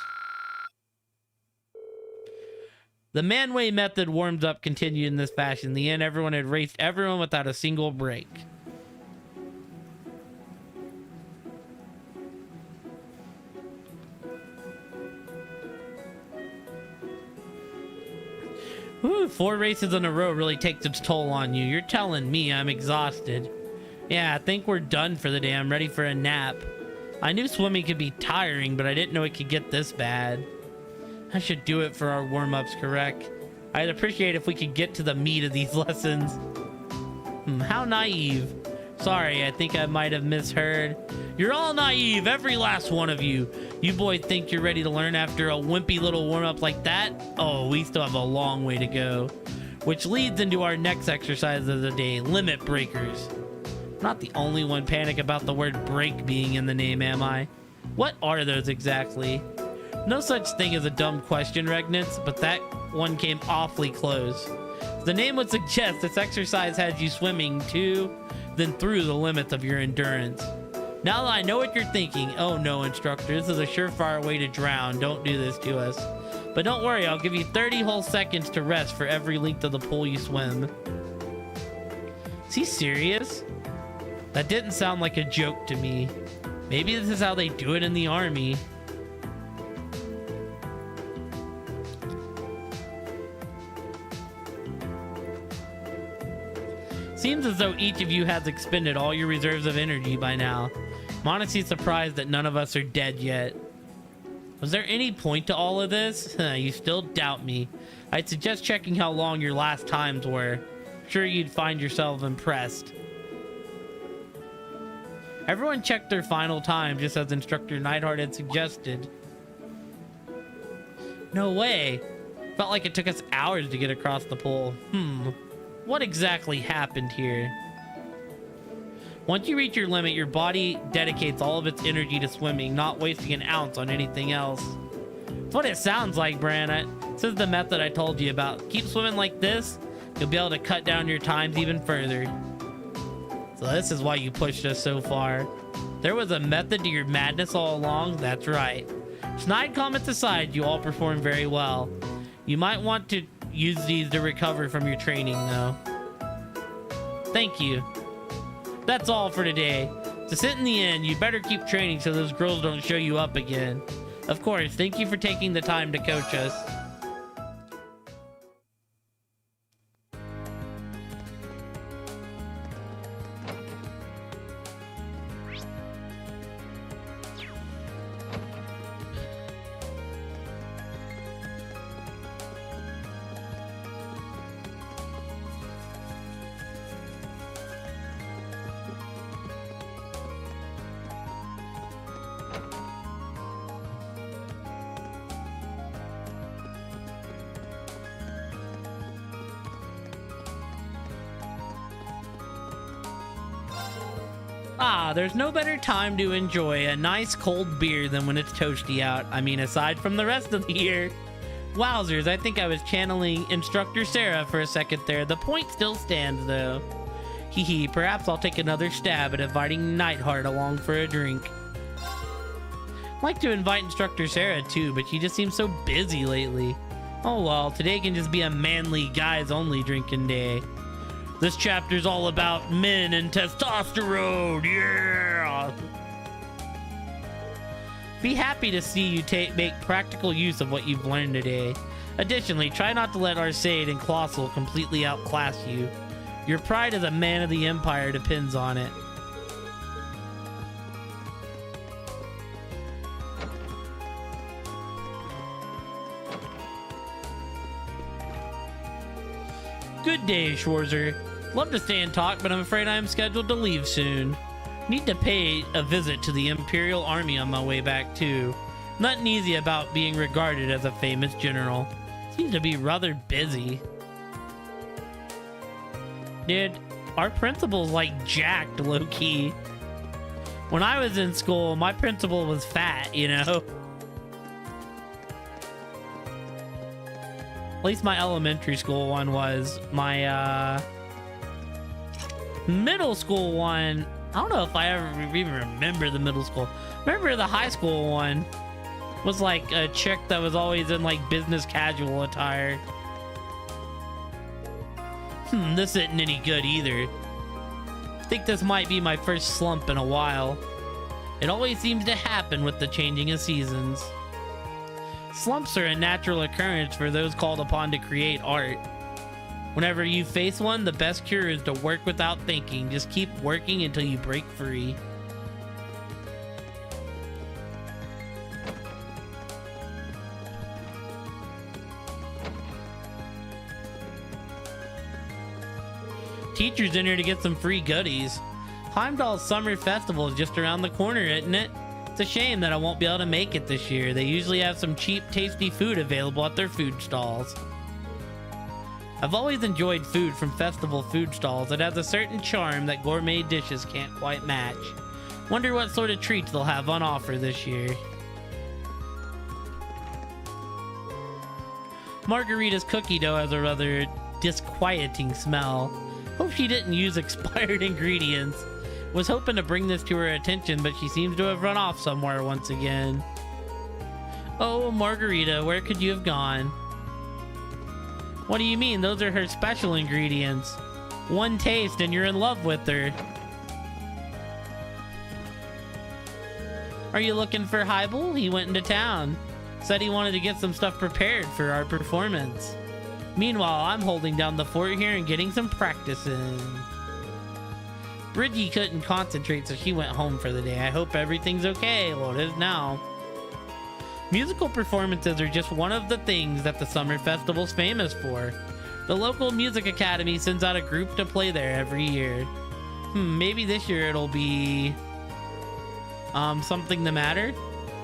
The Manway method warmed up continued in this fashion. In the end, everyone had raced everyone without a single break. Whew, 4 races in a row really takes its toll on you. You're telling me I'm exhausted. Yeah, I think we're done for the day. I'm ready for a nap. I knew swimming could be tiring, but I didn't know it could get this bad. I should do it for our warm-ups, correct? I'd appreciate if we could get to the meat of these lessons. How naive. Sorry, I think I might have misheard. You're all naive, every last one of you. You boys think you're ready to learn after a wimpy little warm-up like that? Oh, we still have a long way to go. Which leads into our next exercise of the day, limit breakers. I'm not the only one panic about the word break being in the name, am I? What are those exactly? No such thing as a dumb question, Regnitz, but that one came awfully close. The name would suggest this exercise has you swimming to, then through the limits of your endurance. Now that I know what you're thinking, oh no, instructor, this is a surefire way to drown. Don't do this to us. But don't worry, I'll give you 30 whole seconds to rest for every length of the pool you swim. Is he serious? That didn't sound like a joke to me. Maybe this is how they do it in the army. Seems as though each of you has expended all your reserves of energy by now. I'm honestly surprised that none of us are dead yet. Was there any point to all of this? You still doubt me. I'd suggest checking how long your last times were. I'm sure you'd find yourself impressed. Everyone checked their final time, just as Instructor Neidhart had suggested. No way. Felt like it took us hours to get across the pool. What exactly happened here? Once you reach your limit, your body dedicates all of its energy to swimming, not wasting an ounce on anything else. That's what it sounds like, Bran. This is the method I told you about. Keep swimming like this, you'll be able to cut down your times even further. So this is why you pushed us so far. There was a method to your madness all along? That's right. Snide comments aside, you all performed very well. You might want to use these to recover from your training, though. Thank you. That's all for today. To sit in the end, you better keep training so those girls don't show you up again. Of course, thank you for taking the time to coach us. There's no better time to enjoy a nice cold beer than when it's toasty out. I mean, aside from the rest of the year. Wowzers, I think I was channeling Instructor Sarah for a second there. The point still stands, though. Hee, perhaps I'll take another stab at inviting Neidhart along for a drink. I'd like to invite Instructor Sarah too, but she just seems so busy lately. Oh well, today can just be a manly guys-only drinking day. This chapter's all about men and testosterone, yeah! Be happy to see you make practical use of what you've learned today. Additionally, try not to let Arsaid and Colossal completely outclass you. Your pride as a man of the Empire depends on it. Good day, Schwarzer. Love to stay and talk, but I'm afraid I am scheduled to leave soon. Need to pay a visit to the Imperial Army on my way back, too. Nothing easy about being regarded as a famous general. Seems to be rather busy. Dude, our principal's like jacked, low-key. When I was in school, my principal was fat, you know? At least my elementary school one was. My middle school one, I don't know if I ever even remember the middle school. Remember the high school one was like a chick that was always in like business casual attire. This isn't any good either. I think this might be my first slump in a while. It always seems to happen with the changing of seasons. Slumps are a natural occurrence for those called upon to create art. Whenever you face one, the best cure is to work without thinking. Just keep working until you break free. Teachers in here to get some free goodies. Heimdall's Summer Festival is just around the corner, isn't it? It's a shame that I won't be able to make it this year. They usually have some cheap, tasty food available at their food stalls. I've always enjoyed food from festival food stalls. It has a certain charm that gourmet dishes can't quite match. Wonder what sort of treats they'll have on offer this year. Margarita's cookie dough has a rather disquieting smell. Hope she didn't use expired ingredients. Was hoping to bring this to her attention, but she seems to have run off somewhere once again. Oh, Margarita, where could you have gone? What do you mean? Those are her special ingredients. One taste and you're in love with her. Are you looking for Hybel? He went into town. Said he wanted to get some stuff prepared for our performance. Meanwhile, I'm holding down the fort here and getting some practice in. Bridgie couldn't concentrate, so she went home for the day. I hope everything's okay. Well, it is now. Musical performances are just one of the things that the Summer Festival's famous for. The local music academy sends out a group to play there every year. Maybe this year it'll be Something the Matter?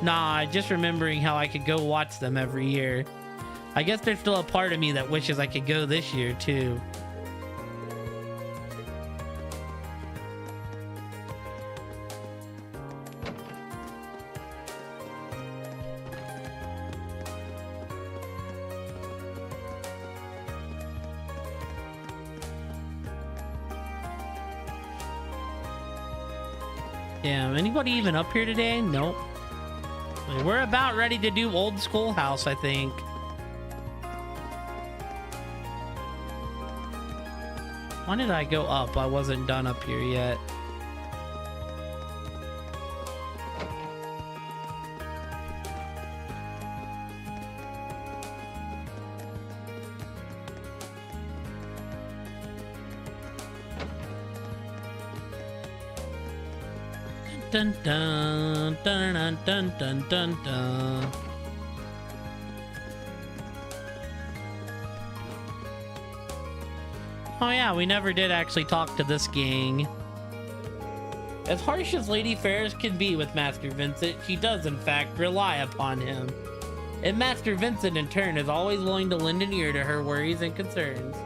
Nah, just remembering how I could go watch them every year. I guess there's still a part of me that wishes I could go this year too. Damn, anybody even up here today? Nope. We're about ready to do Old Schoolhouse, I think. Why did I go up? I wasn't done up here yet. Dun dun dun dun dun dun dun dun. Oh yeah, we never did actually talk to this gang. As harsh as Lady Ferris can be with Master Vincent, she does in fact rely upon him. And Master Vincent in turn is always willing to lend an ear to her worries and concerns.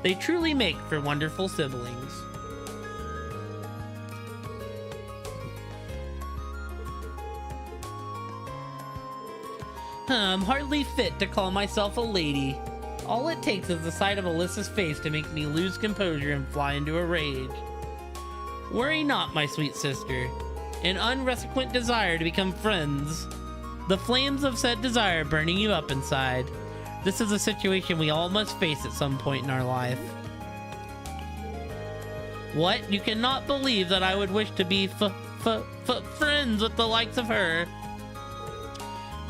They truly make for wonderful siblings. I'm hardly fit to call myself a lady. All it takes is the sight of Alyssa's face to make me lose composure and fly into a rage. Worry not, my sweet sister. An unresequent desire to become friends. The flames of said desire burning you up inside. This is a situation we all must face at some point in our life. What? You cannot believe that I would wish to be friends with the likes of her?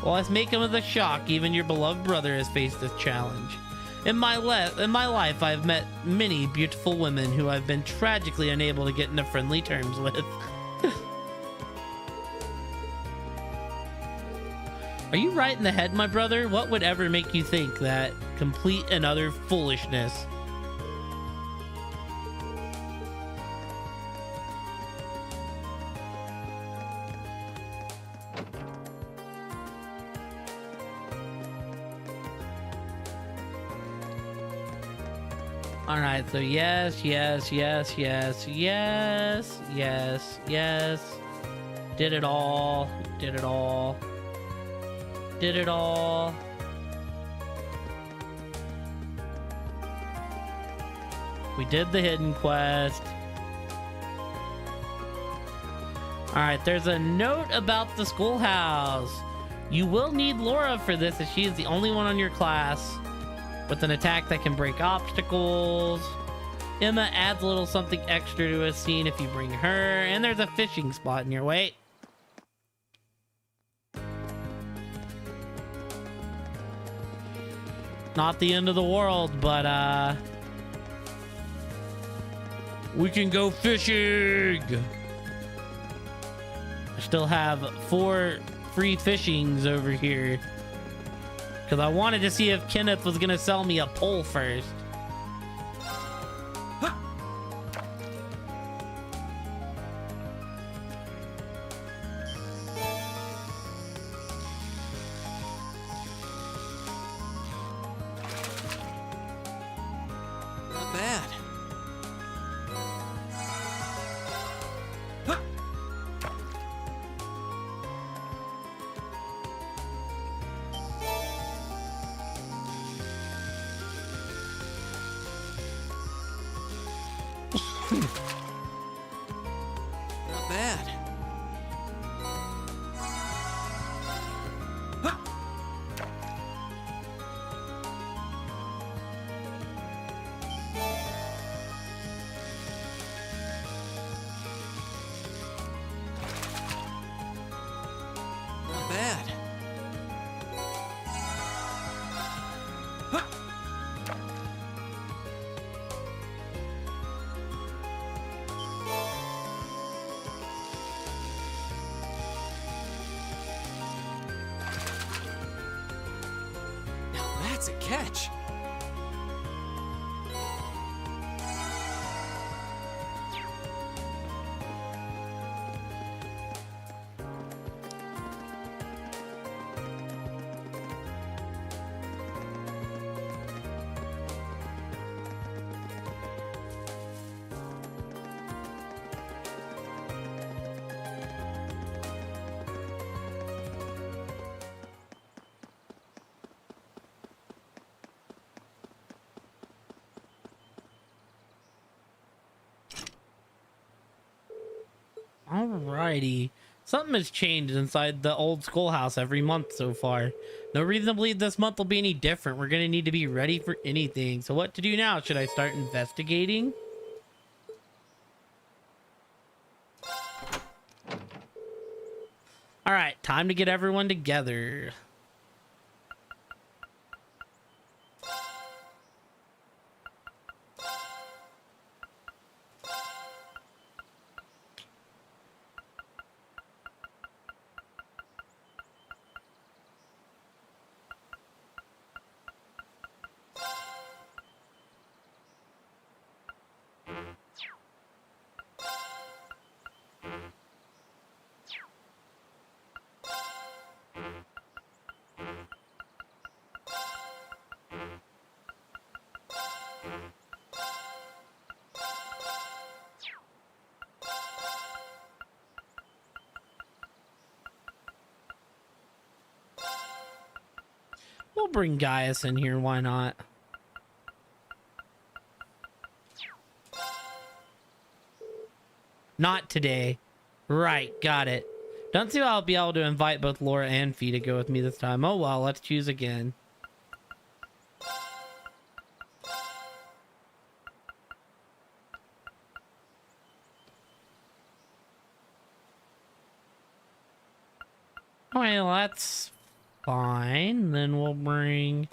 Well, let's make him with a shock. Even your beloved brother has faced this challenge. In my life, I've met many beautiful women who I've been tragically unable to get into friendly terms with. Are you right in the head, my brother? What would ever make you think that? Complete and utter foolishness. All right, so yes, yes, yes, yes, yes, yes, yes. Did it all. Did it all. Did it all. We did the hidden quest. All right, there's a note about the schoolhouse. You will need Laura for this, as she is the only one on your class with an attack that can break obstacles. Emma adds a little something extra to a scene if you bring her, and there's a fishing spot in your way. Not the end of the world, but we can go fishing. I still have 4 free fishings over here, because I wanted to see if Kenneth was gonna sell me a pole first. Not bad. Not bad. That's a catch. Alrighty. Something has changed inside the old schoolhouse every month so far. No reason to believe this month will be any different. We're gonna need to be ready for anything. So what to do now? Should I start investigating? Alright, time to get everyone together. We'll bring Gaius in here, why not? Not today. Right, got it. Don't see how I'll be able to invite both Laura and Fee to go with me this time. Oh well, let's choose again. Okay, well, that's fine. Then we'll bring...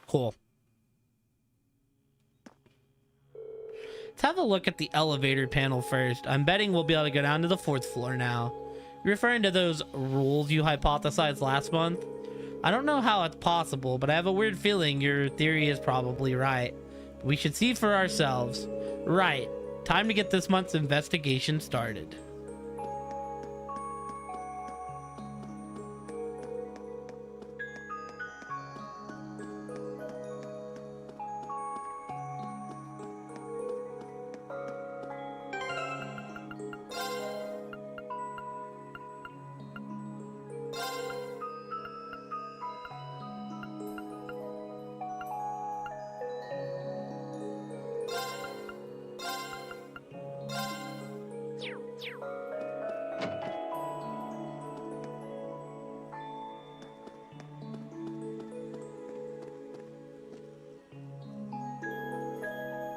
Cool. Let's have a look at the elevator panel first. I'm betting we'll be able to go down to the 4th floor now. You're referring to those rules you hypothesized last month? I don't know how it's possible, but I have a weird feeling your theory is probably right. We should see for ourselves. Right. Time to get this month's investigation started.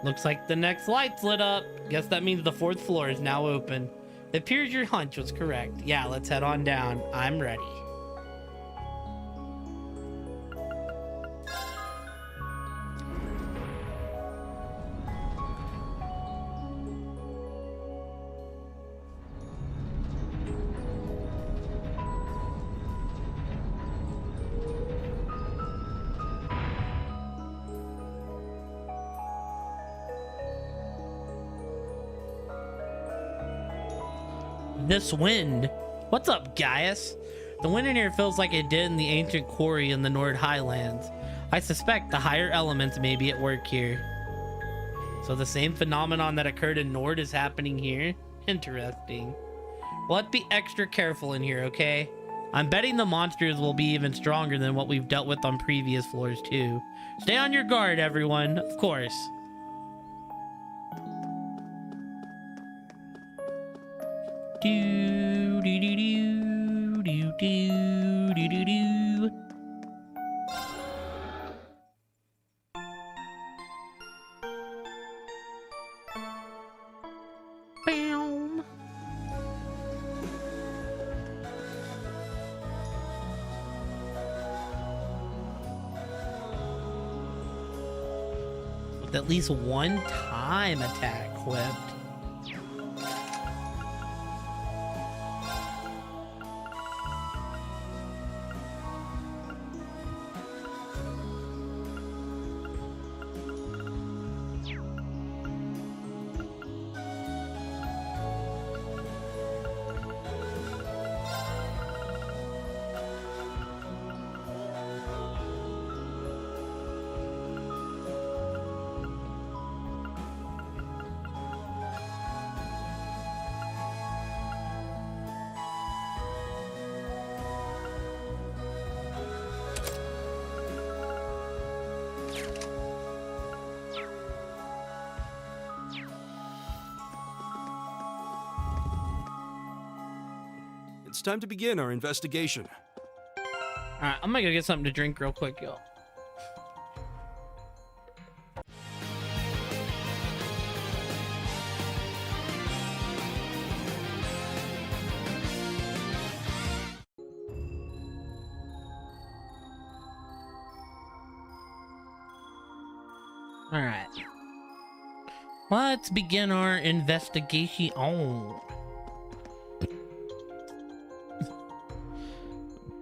Looks like the next light's lit up. Guess that means the 4th floor is now open. It appears your hunch was correct. Yeah, let's head on down. I'm ready. This wind. What's up, Gaius? The wind in here feels like it did in the ancient quarry in the Nord Highlands. I suspect the higher elements may be at work here. So the same phenomenon that occurred in Nord is happening here? Interesting. Well, let's be extra careful in here, okay? I'm betting the monsters will be even stronger than what we've dealt with on previous floors, too. Stay on your guard, everyone. Of course. Do do do do do do do do do. Bam. at least one time attack equipped. It's time to begin our investigation. Alright, I'm gonna go get something to drink real quick, y'all. Alright. Let's begin our investigation.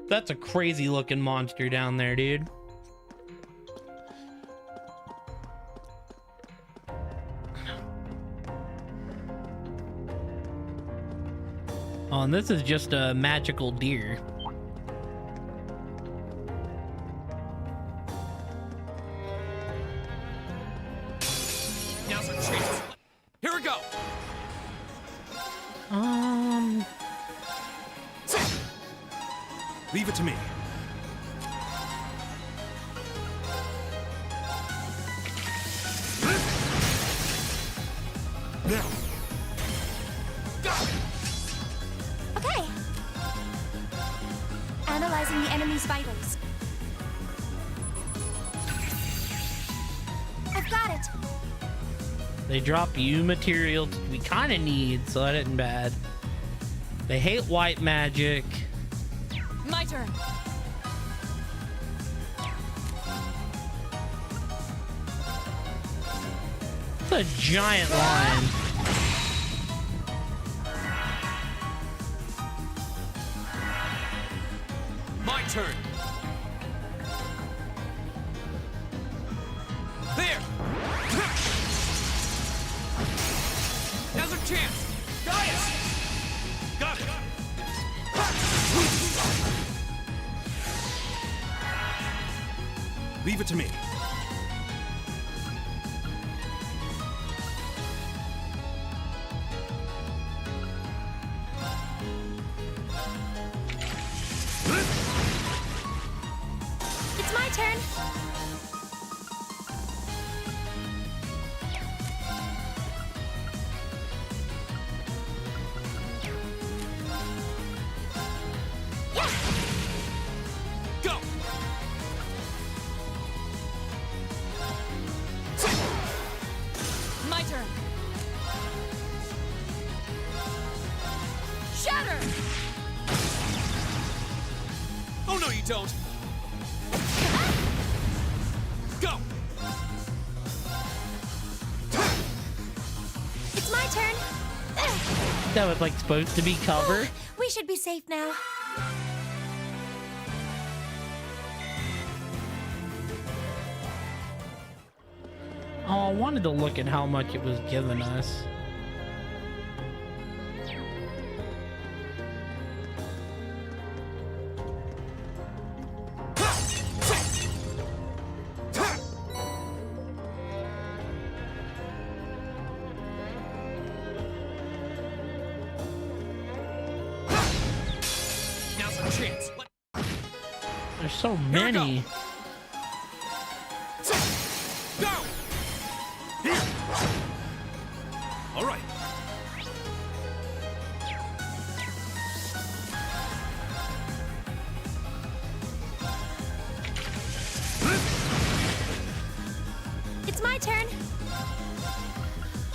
That's a crazy looking monster down there, dude. Oh, and this is just a magical deer. Now's our chance. Here we go. Leave it to me. Now. Okay. Analyzing the enemy's vitals. I've got it. They drop you material we kind of need, so that isn't bad. They hate white magic. My turn. It's a giant lion. My turn. There. Now's our chance. Gaius. Got it. Leave it to me. It's my turn. Go. My turn. Shatter! Oh no, you don't. Go. It's my turn. That was like supposed to be cover. We should be safe now. Oh, I wanted to look at how much it was giving us. Now's our chance. There's so many. Go. Here. All right. It's my turn.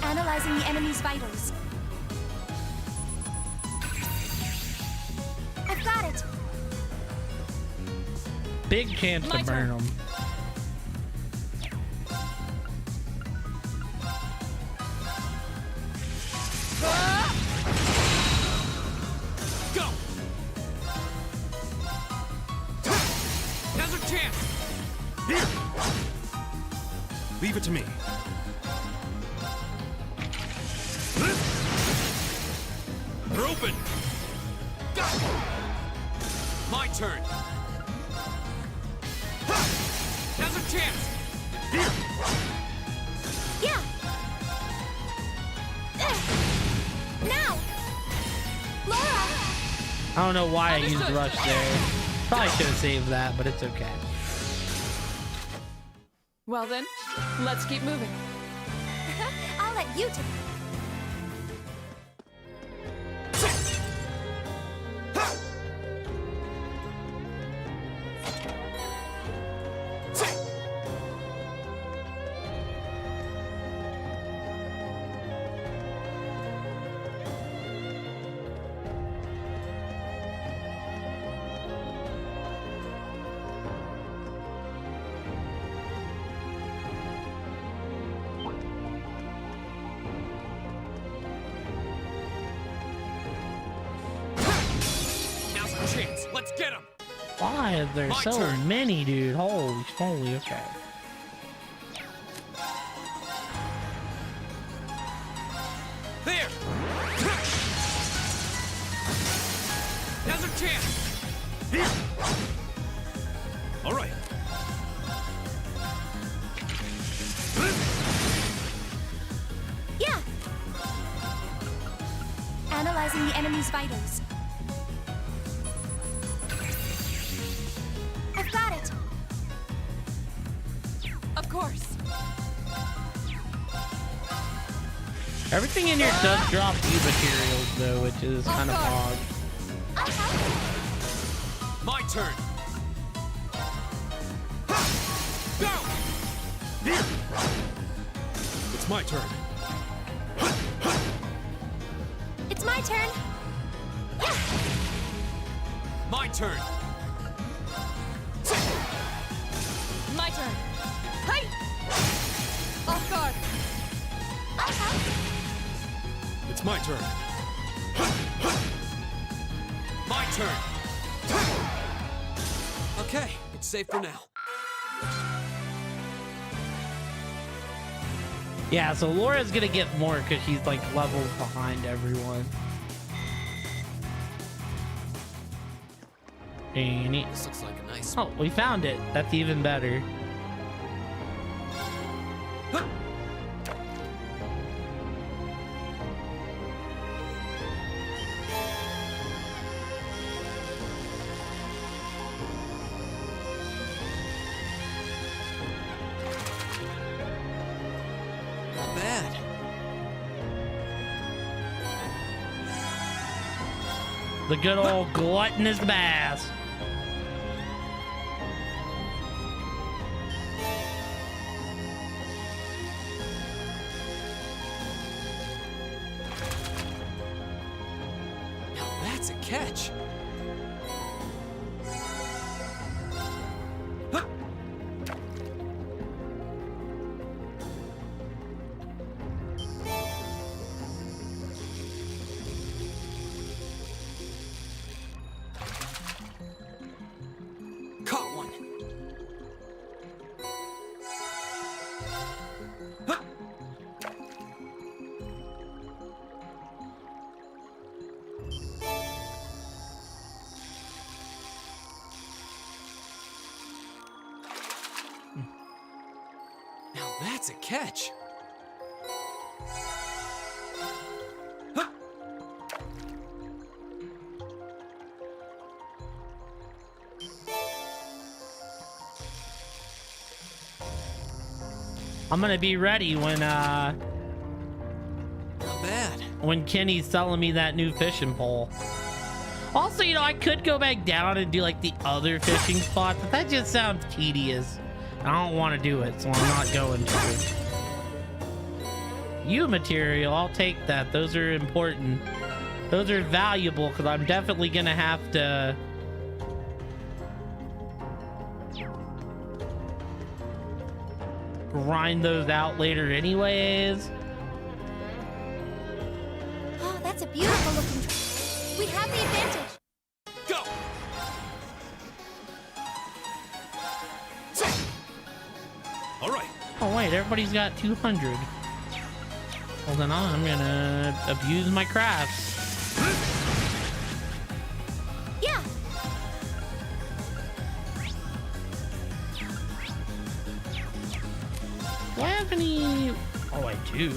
Analyzing the enemy's vitals. I've got it. Big chance to burn them. Leave it to me. They're open! My turn! Now's our chance! Yeah! Now! Laura! I don't know why I used rush there. Probably should have saved that, but it's okay. Well then, let's keep moving. I'll let you take Now's our chance! Let's get him! Why is there My so turn. many, dude? Holy moly, okay. There! Now's our chance! All right. Yeah! Analyzing the enemy's vitals. I've got it! Of course. Everything in here does drop you materials, though, which is kind of odd. My turn. Go! It's my turn. It's my turn! Yeah! My turn. My turn. Hey! Off guard. It's my turn. My turn. Okay, it's safe for now. Yeah, so Laura's gonna get more because she's like levels behind everyone. This looks like a nice. Oh, we found it. That's even better. Not bad. The good old gluttonous bass. Now that's a catch. Caught one. Now that's a catch. I'm gonna be ready when Not bad. when Kenny's selling me that new fishing pole. Also, you know, I could go back down and do like the other fishing spot, but that just sounds tedious. I don't want to do it, so I'm not going to. You material, I'll take that. Those are important. Those are valuable because I'm definitely gonna have to grind those out later anyways. Oh, that's a beautiful looking tree. We have the advantage. Go! All right. Oh wait, everybody's got 200. Well then I'm gonna abuse my crafts. Yeah. Do I have any? Oh, I do.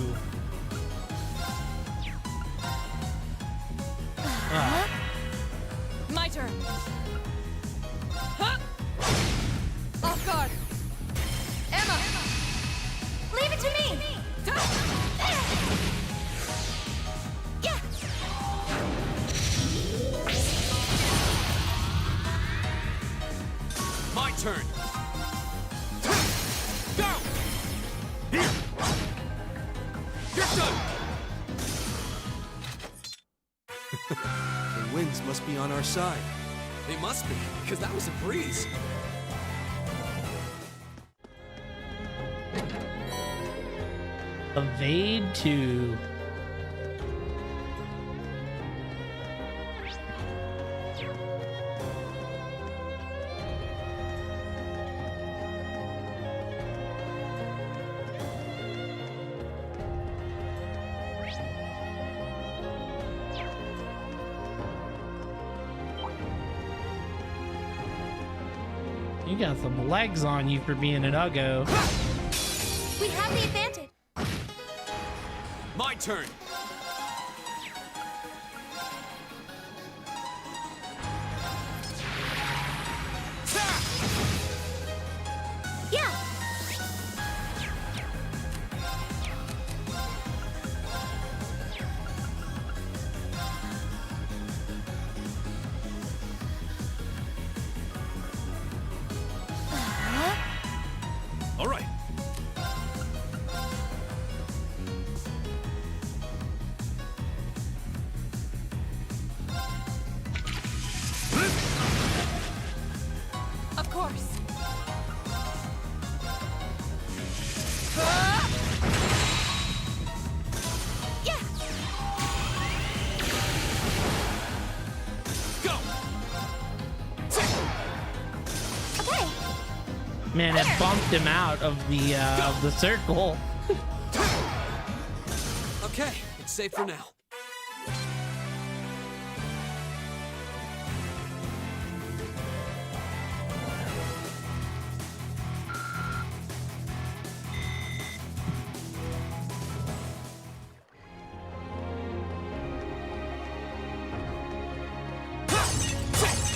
My turn. Huh? Off guard. Emma, Leave it to me. Yeah. My turn. Go! Here! You're done! The winds must be on our side. They must be, because that was a breeze. Evade 2. You got some legs on you for being an Uggo. We have the advantage. My turn. Yeah. All right. of course. Yeah. Go! Okay. Man, it bumped him out of the circle. Okay, it's safe for now.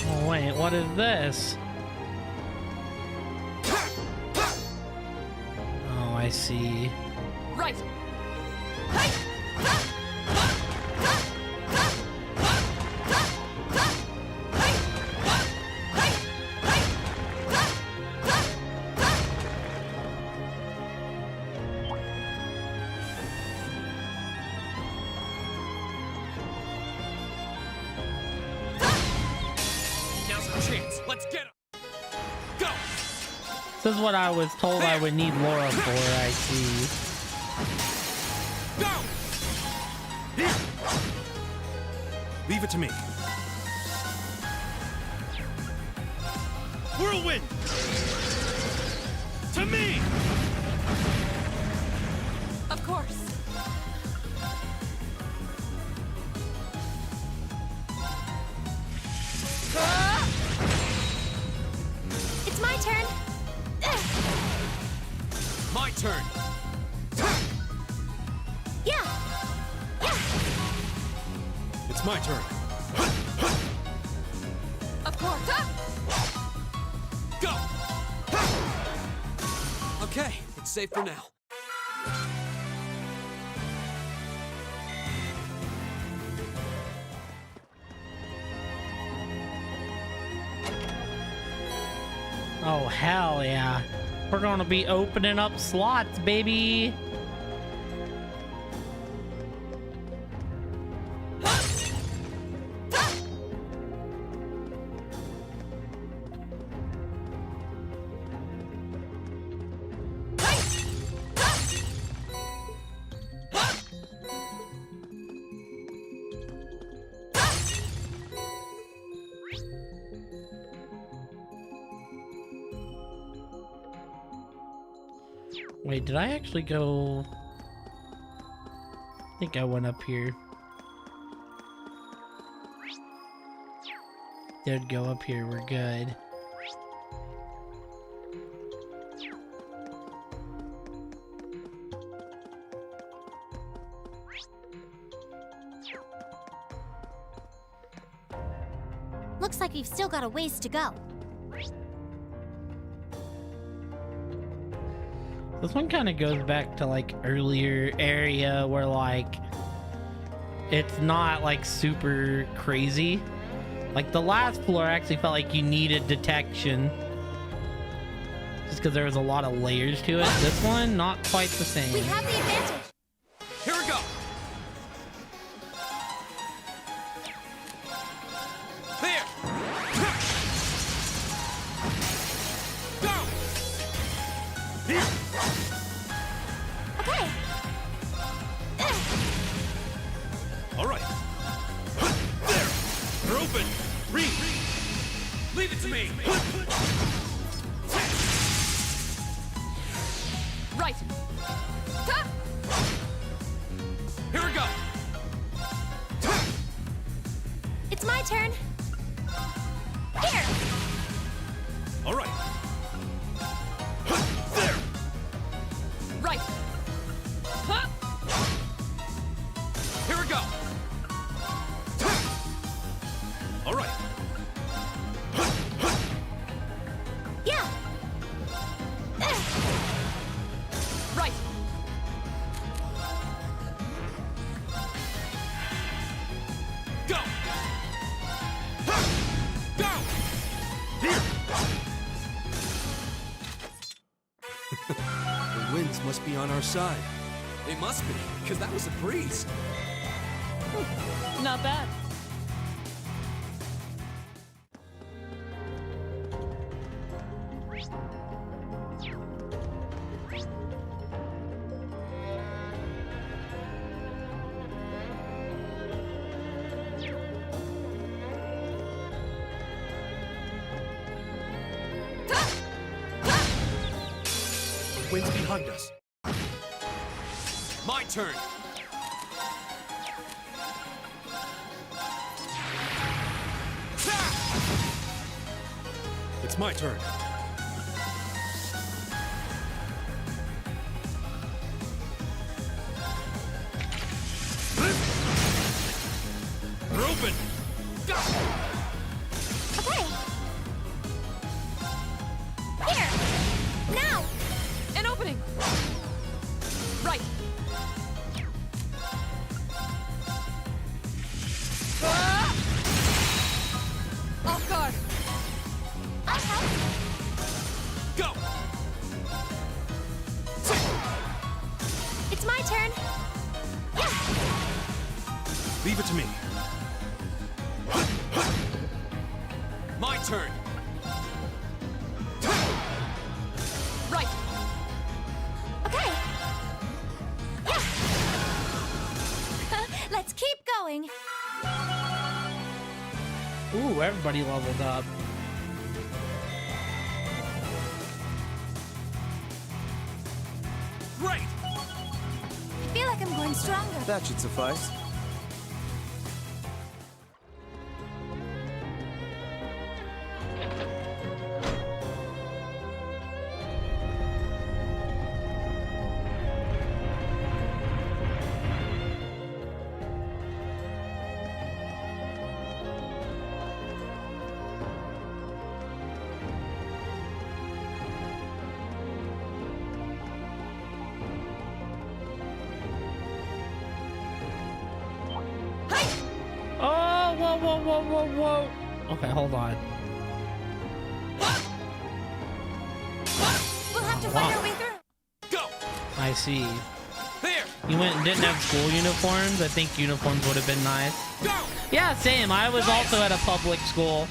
Oh wait, what is this? Oh, I see. Right. Now's our chance. Let's get him. Go! This is what I was told I would need Laura for, I see. Go! Here! Leave it to me. Whirlwind! To me! Of course. It's my turn. My turn. Yeah. Yeah. It's my turn. Of course. Go! Okay, it's safe for now. Oh, hell yeah. We're gonna be opening up slots, baby. Wait, did I actually go? I think I went up here. Did go up here, we're good. Looks like we've still got a ways to go. This one kind of goes back to like earlier area where like it's not like super crazy. Like the last floor I actually felt like you needed detection just because there was a lot of layers to it. This one, not quite the same. We have the advantage. Here we go. There. Go. Here. Okay. All right. There. You're open. Read. Leave it to me. Right. Here we go. It's my turn. Here. All right. There. Right. Huh? Here we go. All right. Yeah. Right. Go. Go. Here. The winds must be on our side. They must be, because that was a breeze. Not bad. The wind's behind us. My turn. It's my turn. We're open. Okay. Here. Now. An opening. Right. Off guard. I'll help. Go. It's my turn. Yeah. Leave it to me. My turn. Right. Okay. Yeah. Let's keep going. Ooh, everybody leveled up. Great. I feel like I'm going stronger. That should suffice. Oh, whoa. Okay, hold on. We'll have to find our way through. Go. I see. There. You went and didn't have school uniforms? I think uniforms would have been nice. Go. Yeah, same. I was also at a public school.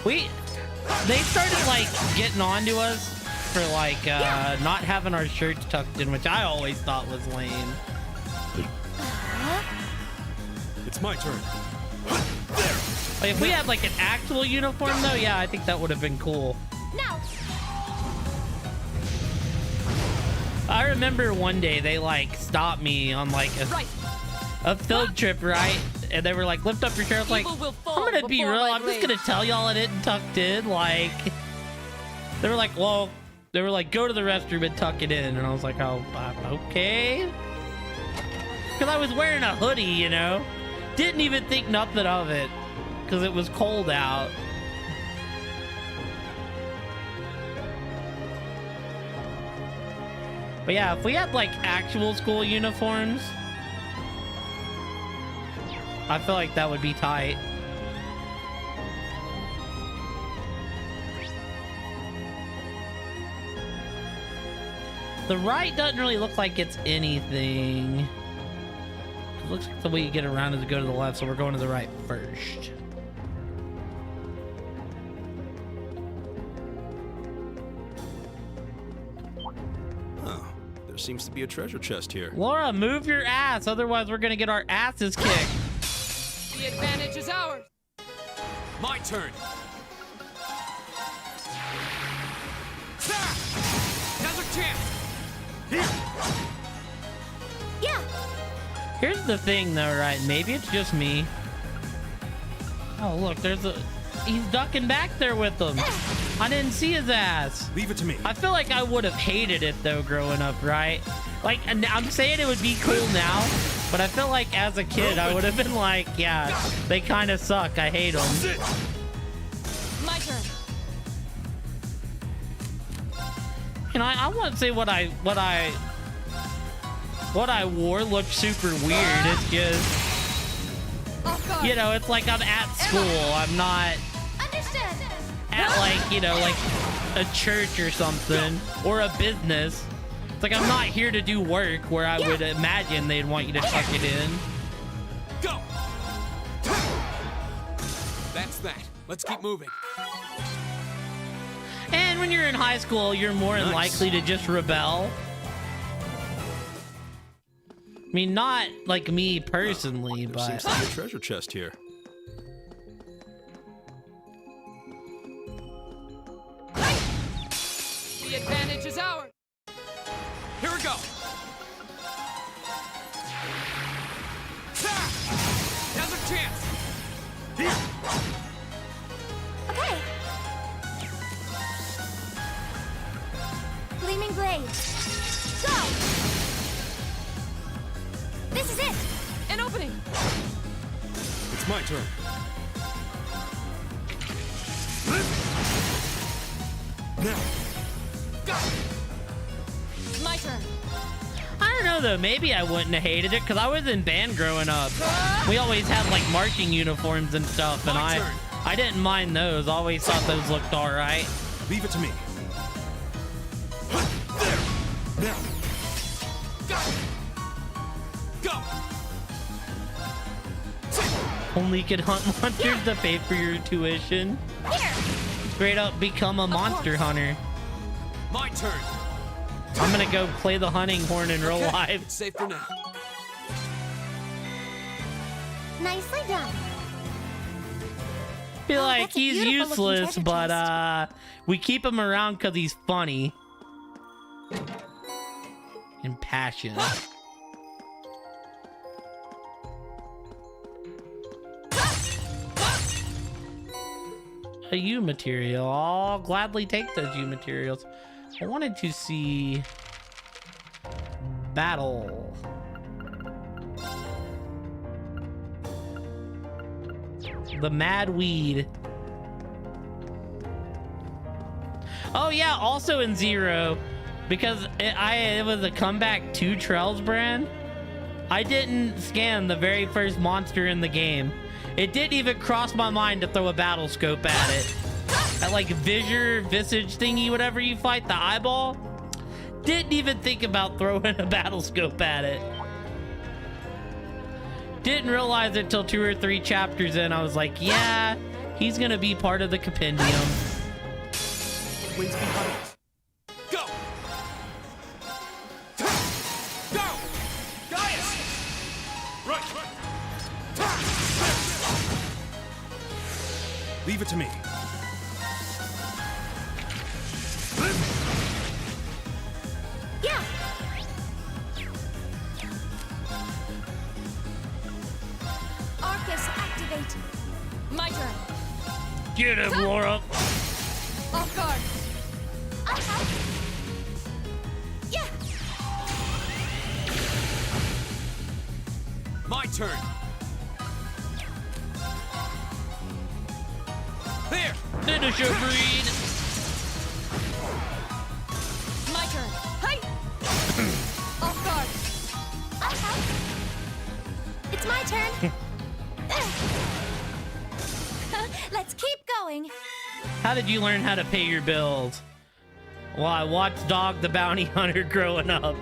They started like getting on to us for like not having our shirts tucked in, which I always thought was lame. It's my turn. Like, if we had like an actual uniform though, yeah, I think that would have been cool. Now. I remember one day they like stopped me on like a field trip, right? And they were like, lift up your chair. I was like, I'm gonna be real. I'm just gonna tell y'all it isn't tucked in. Like, they were like, well, they were like, go to the restroom and tuck it in. And I was like, oh, okay. Because I was wearing a hoodie, you know? Didn't even think nothing of it because it was cold out. But yeah, if we had like actual school uniforms, I feel like that would be tight. The right doesn't really look like it's anything. It looks like the way you get around is to go to the left, so we're going to the right first. Oh, there seems to be a treasure chest here. Laura, move your ass, otherwise we're gonna get our asses kicked. The advantage is ours. My turn. Another chance. Yeah. Here's the thing though, right? Maybe it's just me. Oh, look, he's ducking back there with them. I didn't see his ass. Leave it to me. I feel like I would have hated it though growing up, right? Like, I'm saying it would be cool now, but I feel like as a kid, I would have been like, yeah, they kind of suck. I hate them. My turn. You know, I wouldn't say what I wore looked super weird. It's just, you know, it's like I'm at school. I'm not at like, you know, like a church or something or a business. It's like I'm not here to do work where I would imagine they'd want you to tuck it in. Go. That's that. Let's keep moving. And when you're in high school, you're more than likely to just rebel. I mean, not like me personally, there but seems to be a treasure chest here. The advantage is ours. Here we go. Another chance. Okay. Gleaming blade. Go. This is it. An opening. It's my turn. Now. Go. My turn. I don't know though. Maybe I wouldn't have hated it because I was in band growing up. We always had like marching uniforms and stuff, and I didn't mind those. Always thought those looked all right. Leave it to me. There. Now. Go. Only could hunt monsters to pay for your tuition. Straight up become a monster hunter. My turn. I'm gonna go play the hunting horn in real life. Safe for now. Nicely done. Feel like that's a he's beautiful looking useless, treasure but we keep him around because he's funny and passionate. A U material. I'll gladly take those U materials. I wanted to see battle. The Mad Weed. Oh yeah, also in Zero, because it was a comeback to Trails brand. I didn't scan the very first monster in the game. It didn't even cross my mind to throw a battle scope at it. That like visage thingy, whatever you fight, the eyeball. Didn't even think about throwing a battle scope at it. Didn't realize it till 2 or 3 chapters in. I was like, yeah, he's gonna be part of the compendium. Wins behind. Go. Go. Gaius. Right. Leave it to me. Yeah. Activate. My turn. Get him, Laura. Off guard. Yeah. My turn. There. Finish your breed. My turn. Hey. Off guard. It's my turn. Let's keep going. How did you learn how to pay your bills? Well, I watched Dog the Bounty Hunter growing up.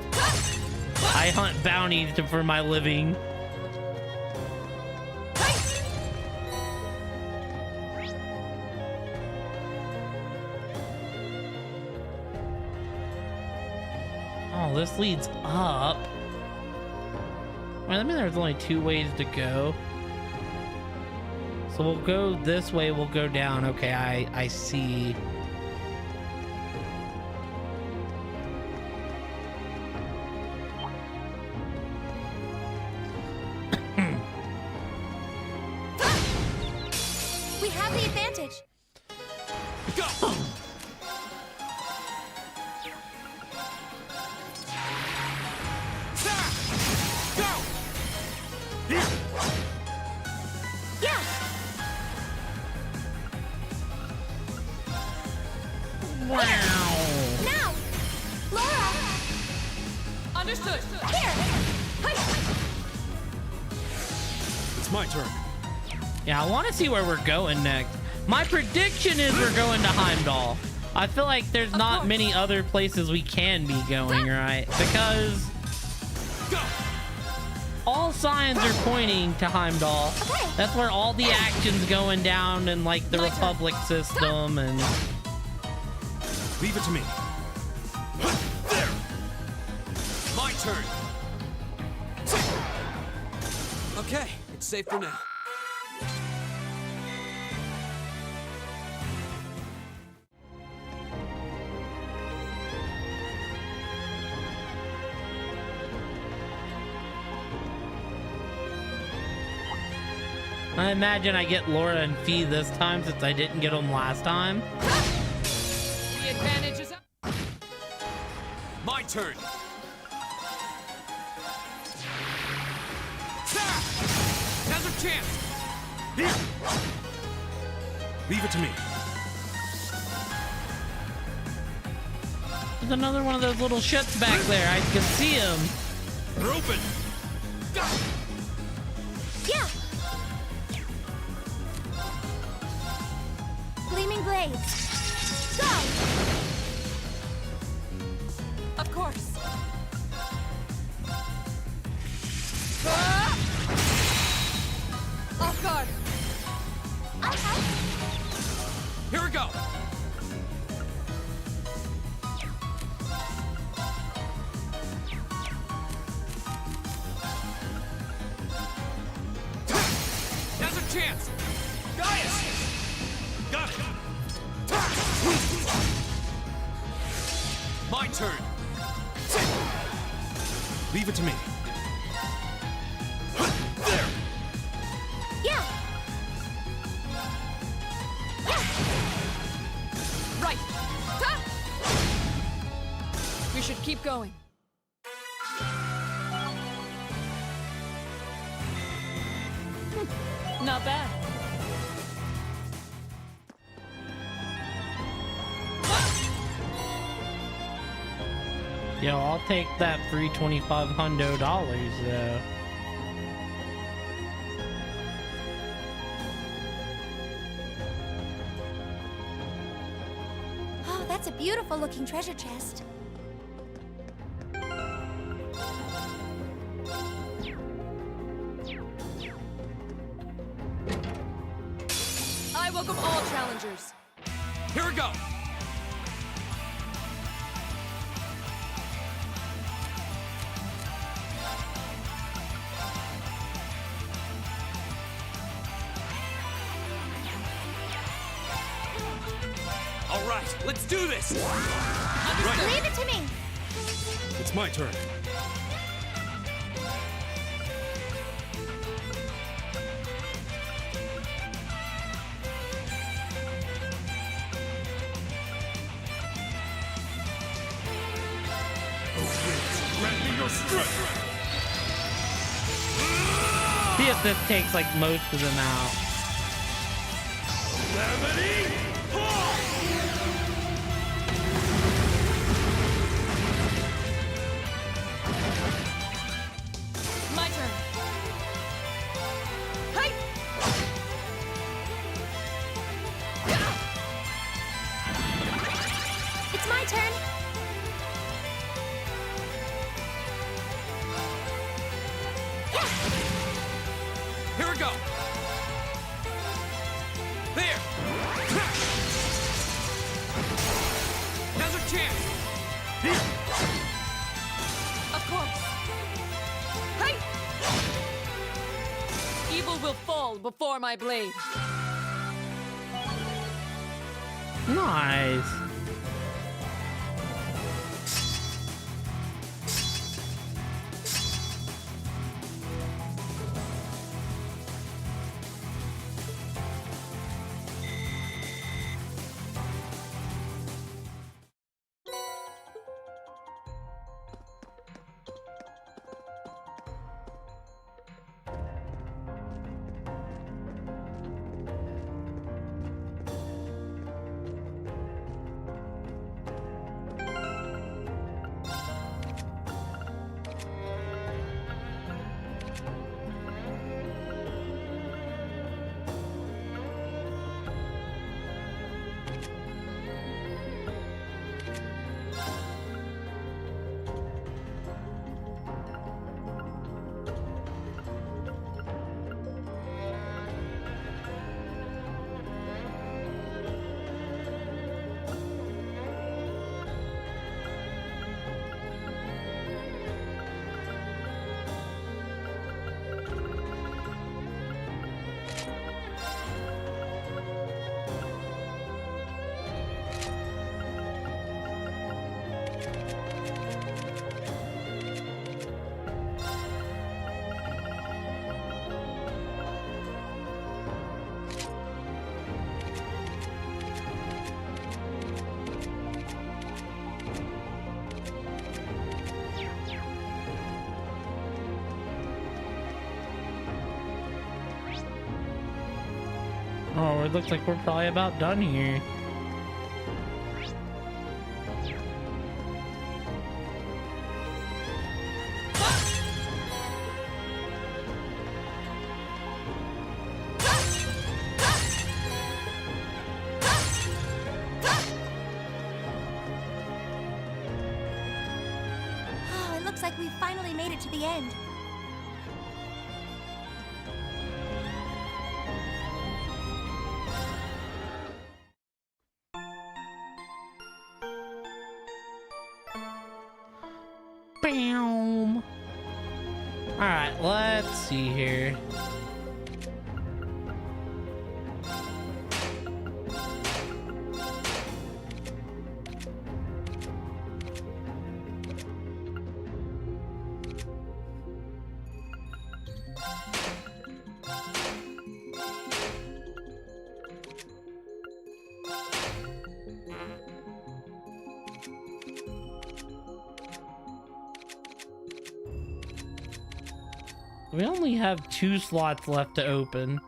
I hunt bounties for my living. Oh, this leads up. Well, I mean, there's only 2 ways to go. So we'll go this way, we'll go down. Okay, I see. We have the advantage. Go! Yeah. Wow. Now, Laura. Understood. Here. It's my turn. Yeah, I want to see where we're going next. My prediction is we're going to Heimdall. I feel like there's not many other places we can be going, right? Because all signs are pointing to Heimdall. That's where all the action's going down in like the Republic system and... Leave it to me. There. My turn. Okay, it's safe for now. I imagine I get Laura and Fee this time since I didn't get them last time. The advantage is up. My turn. Now's our chance. Here. Leave it to me. There's another one of those little shits back there. I can see him. They're open. Yeah. Gleaming blades. Go. Of course. Off guard. Here we go. Now's our chance. Gaius. Got it. My turn. Leave it to me. There. Yeah. Right. We should keep going. Not bad. Yo, I'll take that free $2,500 though. Oh, that's a beautiful looking treasure chest. I welcome all challengers. Here we go. All right, let's do this. Right. Leave it to me. It's my turn. See if this takes like most of them out. My turn. Hey! It's my turn. Here we go. There. Now's our chance. Of course. Hey! Evil will fall before my blade. Nice. Oh, it looks like we're probably about done here. Oh, it looks like we finally made it to the end. Bam. All right, let's see here. We only have 2 slots left to open.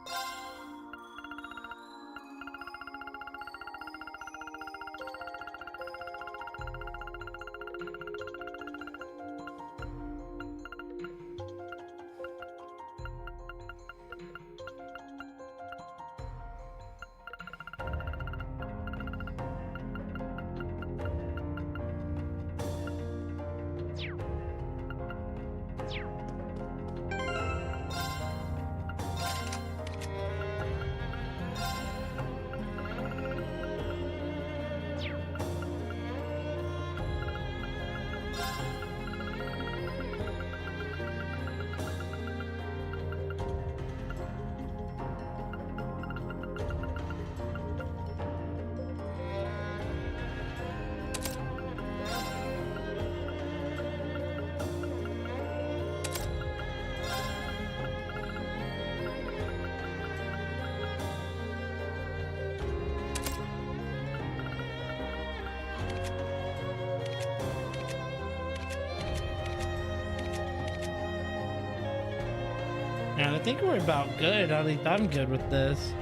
And I think we're about good. At least I'm good with this.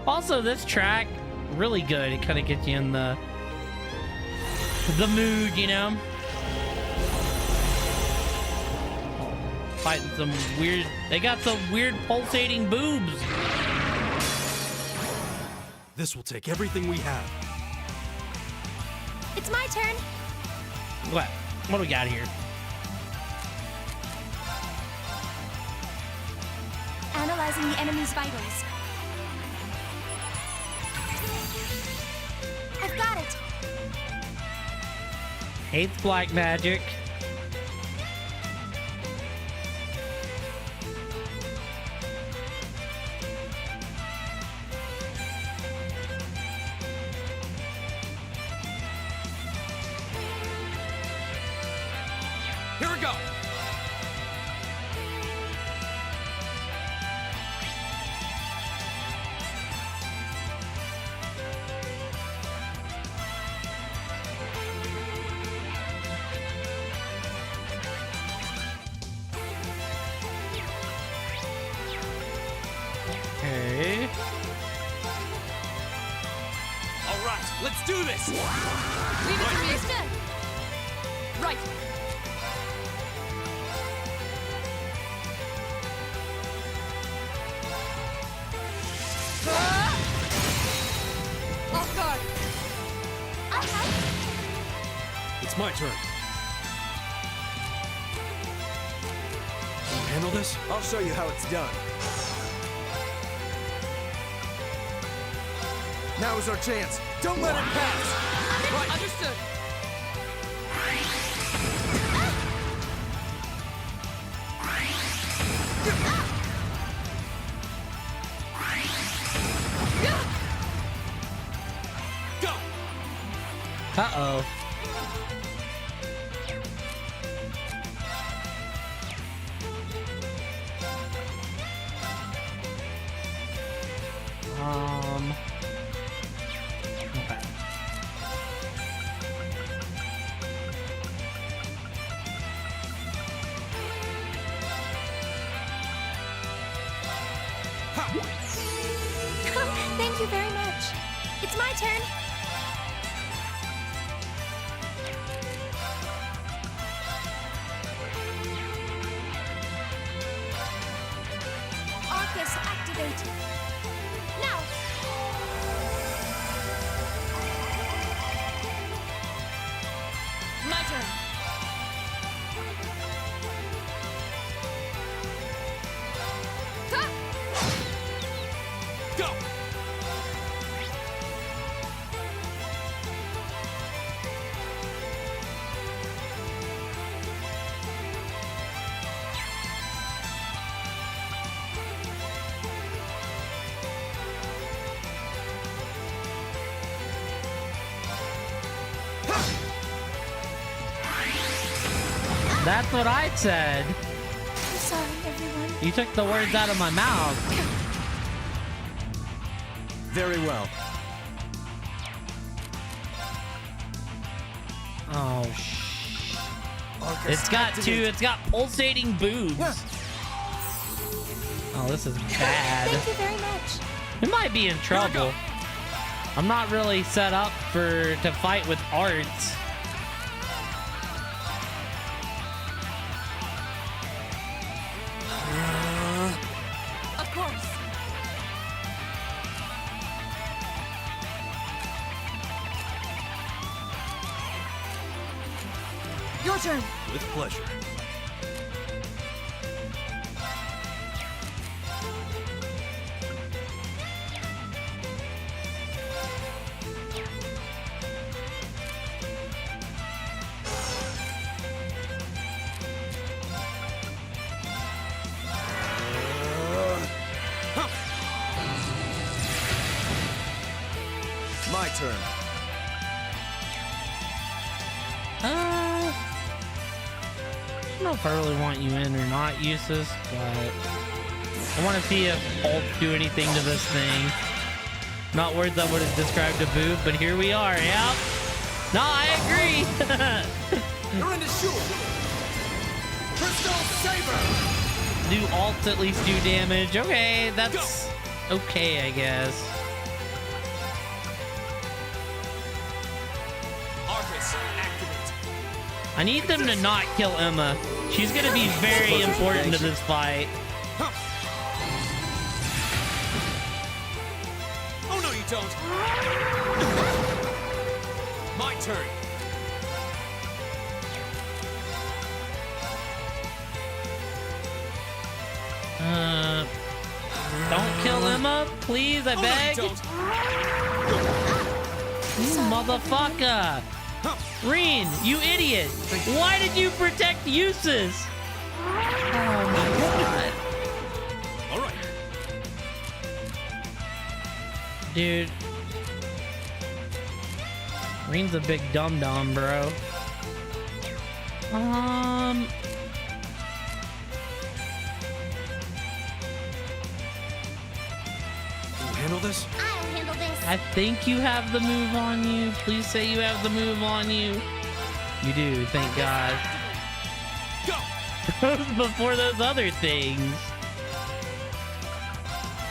Also, this track, really good. It kind of gets you in the mood, you know? Fighting some weird... They got some weird pulsating boobs. This will take everything we have. It's my turn. What? What do we got here? Analyzing the enemy's vitals. I've got it. Hates black magic. Here we go. Okay. All right, let's do this. Leave it to me. Right. Off guard. It's my turn. Can you handle this? I'll show you how it's done. Now is our chance. Don't let it pass. Right. Understood. Go. Uh-oh. Okay. Thank you very much. It's my turn. Arcus, activate. Now. My turn. Go. That's what I said. I'm sorry, everyone. You took the words out of my mouth. Very well. Oh, it's got pulsating boobs. Oh, this is bad. Thank you very much. We might be in trouble. I'm not really set up to fight with arts. Of course. Your turn. With pleasure. My turn. I don't know if I really want you in or not, Eustace, but I want to see if ults do anything to this thing. Not words I would have described a boob, but here we are. Yep. No, I agree. You're in the shoe. Crystal Saber. Do alts at least do damage? Okay, that's okay, I guess. Arcus, activate. I need them to not kill Emma. She's gonna be very important to this fight. Oh no, you don't. My turn. Don't kill Emma, please, I beg. No, You motherfucker. Reen, you idiot. Why did you protect Eustace? Oh my god. All right. Dude. Reen's a big dum-dum, bro. Handle this? I'll handle this. I think you have the move on you. Please say you have the move on you. You do, thank God. Go! Before those other things.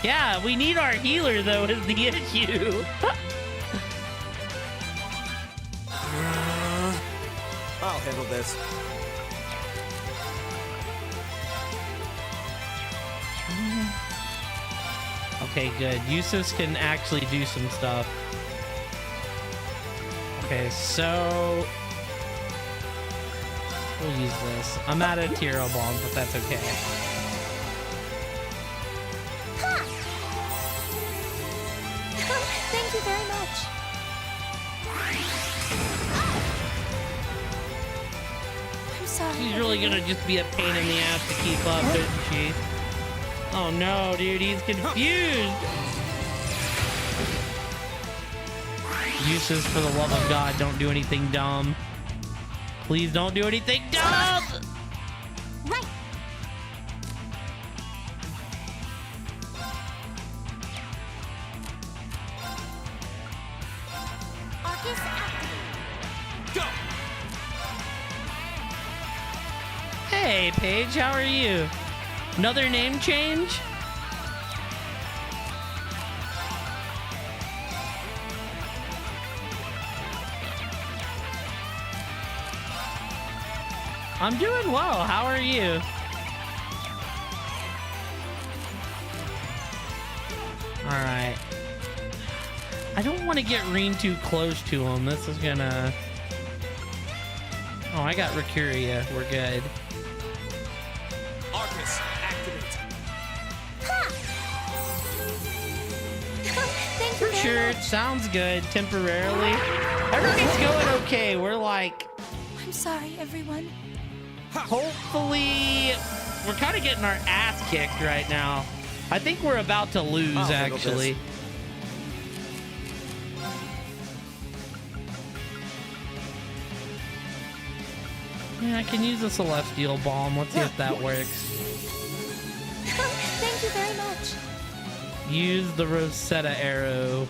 Yeah, we need our healer, though, is the issue. I'll handle this. Okay, good. Eustace can actually do some stuff. Okay, so we'll use this. I'm out of Tiro Bomb, but that's okay. Thank you very much. I'm sorry. She's really gonna just be a pain in the ass to keep up, isn't she? Oh no, dude, he's confused. Eustace, for the love of God, don't do anything dumb. Please don't do anything dumb! Right. Arcus activate. Go! Hey, Paige, how are you? Another name change? I'm doing well. How are you? All right. I don't want to get Reen too close to him. This is gonna... Oh, I got Recuria. We're good. Arcus, activate. Thank you For very sure, it much. sounds good temporarily. Everything's going okay. We're like, I'm sorry, everyone. hopefully, we're kind of getting our ass kicked right now. I think we're about to lose, I'll handle actually. Yeah, I can use a Celestial Bomb. Let's see if that works. Thank you very much. Use the Rosetta Arrow.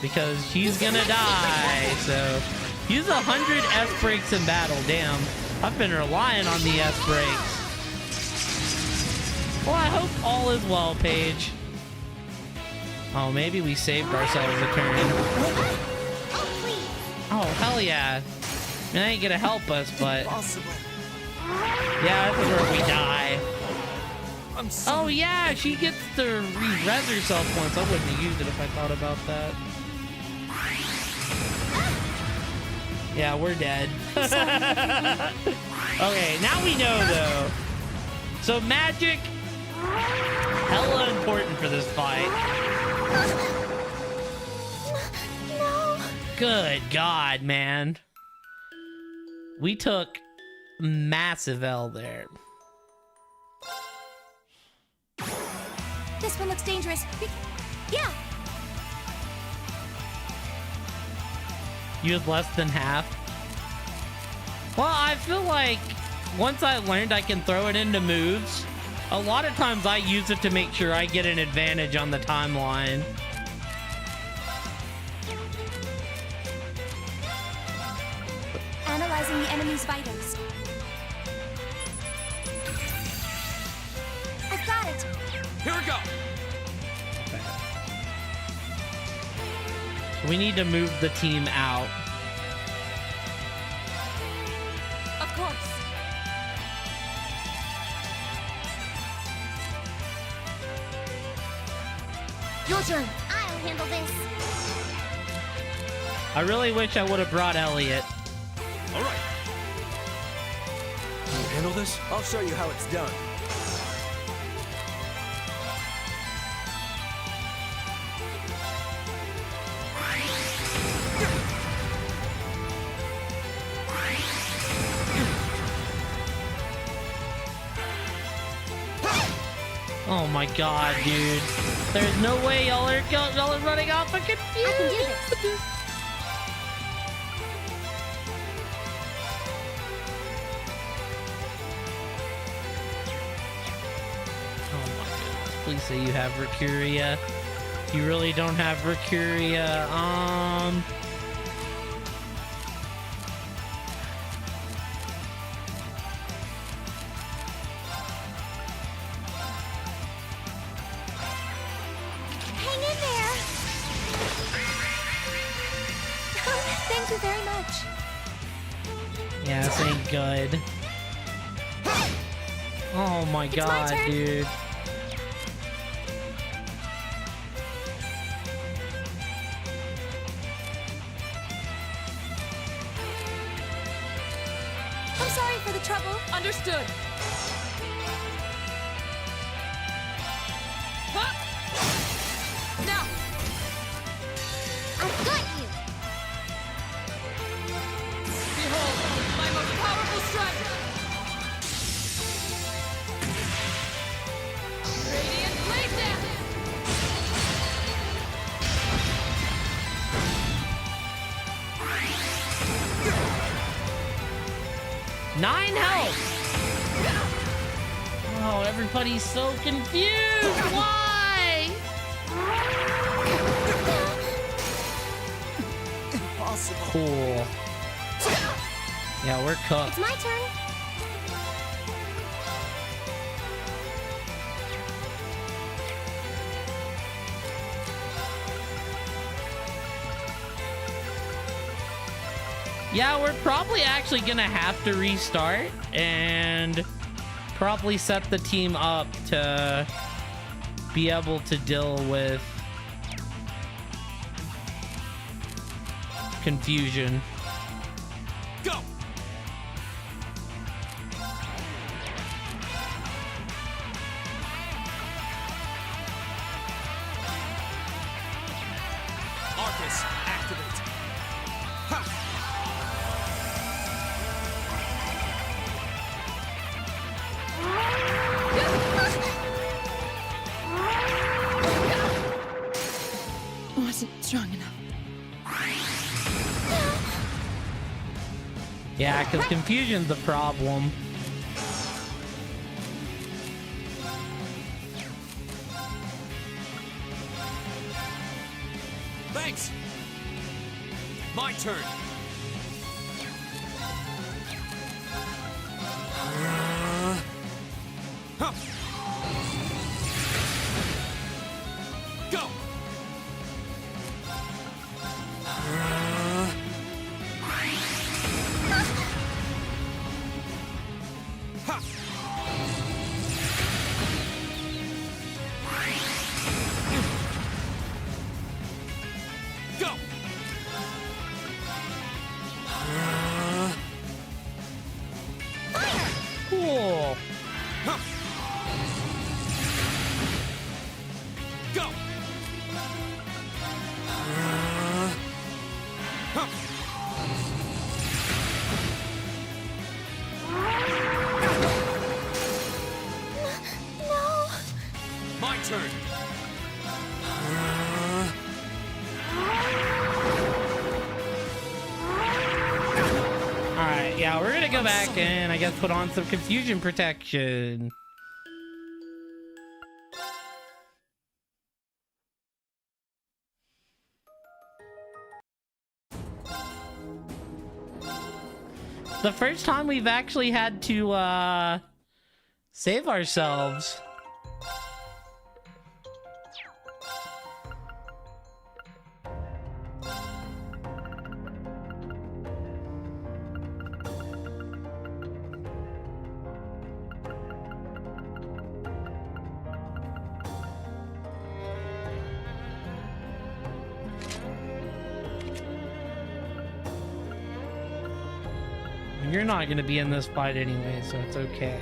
Because she's gonna die, so... Use 100 S-Breaks in battle, damn. I've been relying on the S-Breaks. Well, I hope all is well, Paige. Oh, maybe we saved ourselves a turn. Oh, hell yeah. That ain't gonna help us, but... Yeah, this is where we die. Oh, yeah, she gets to re-res herself once. I wouldn't have used it if I thought about that. Yeah, we're dead. Okay, now we know, though. So magic, hella important for this fight. No. Good God, man. We took massive L there. This one looks dangerous. Yeah. You have less than half. Well, I feel like once I learned I can throw it into moves, a lot of times I use it to make sure I get an advantage on the timeline. Analyzing the enemy's vitals. I've got it. Here we go. We need to move the team out. Of course. Your turn. I'll handle this. I really wish I would have brought Elliot. All right. Can you handle this? I'll show you how it's done. Oh my god, dude. There's no way y'all are running off. I'm confused. I can do this. Oh my goodness. Please say you have Mercuria. You really don't have Mercuria. Hang in there. Thank you very much. Yeah, this ain't good. Oh my It's my god, turn. dude. I'm sorry for the trouble. Understood. Huh? Now. I've got you. Behold, my most powerful strike. Radiant blade dance. 9 health! Oh, everybody's so confused! Why? Impossible. Cool. Yeah, we're cooked. It's my turn. Yeah, we're probably actually gonna have to restart and probably set the team up to be able to deal with confusion. Go! Arcus, activate. Ha! Wasn't strong enough. Yeah, because confusion's the problem. Thanks. My turn. Huh. Go. Ha. Go. Cool. Huh. Go. Huh. No. My turn. we're gonna go back and I guess put on some confusion protection. The first time we've actually had to save ourselves. You're not going to be in this fight anyway, so it's okay.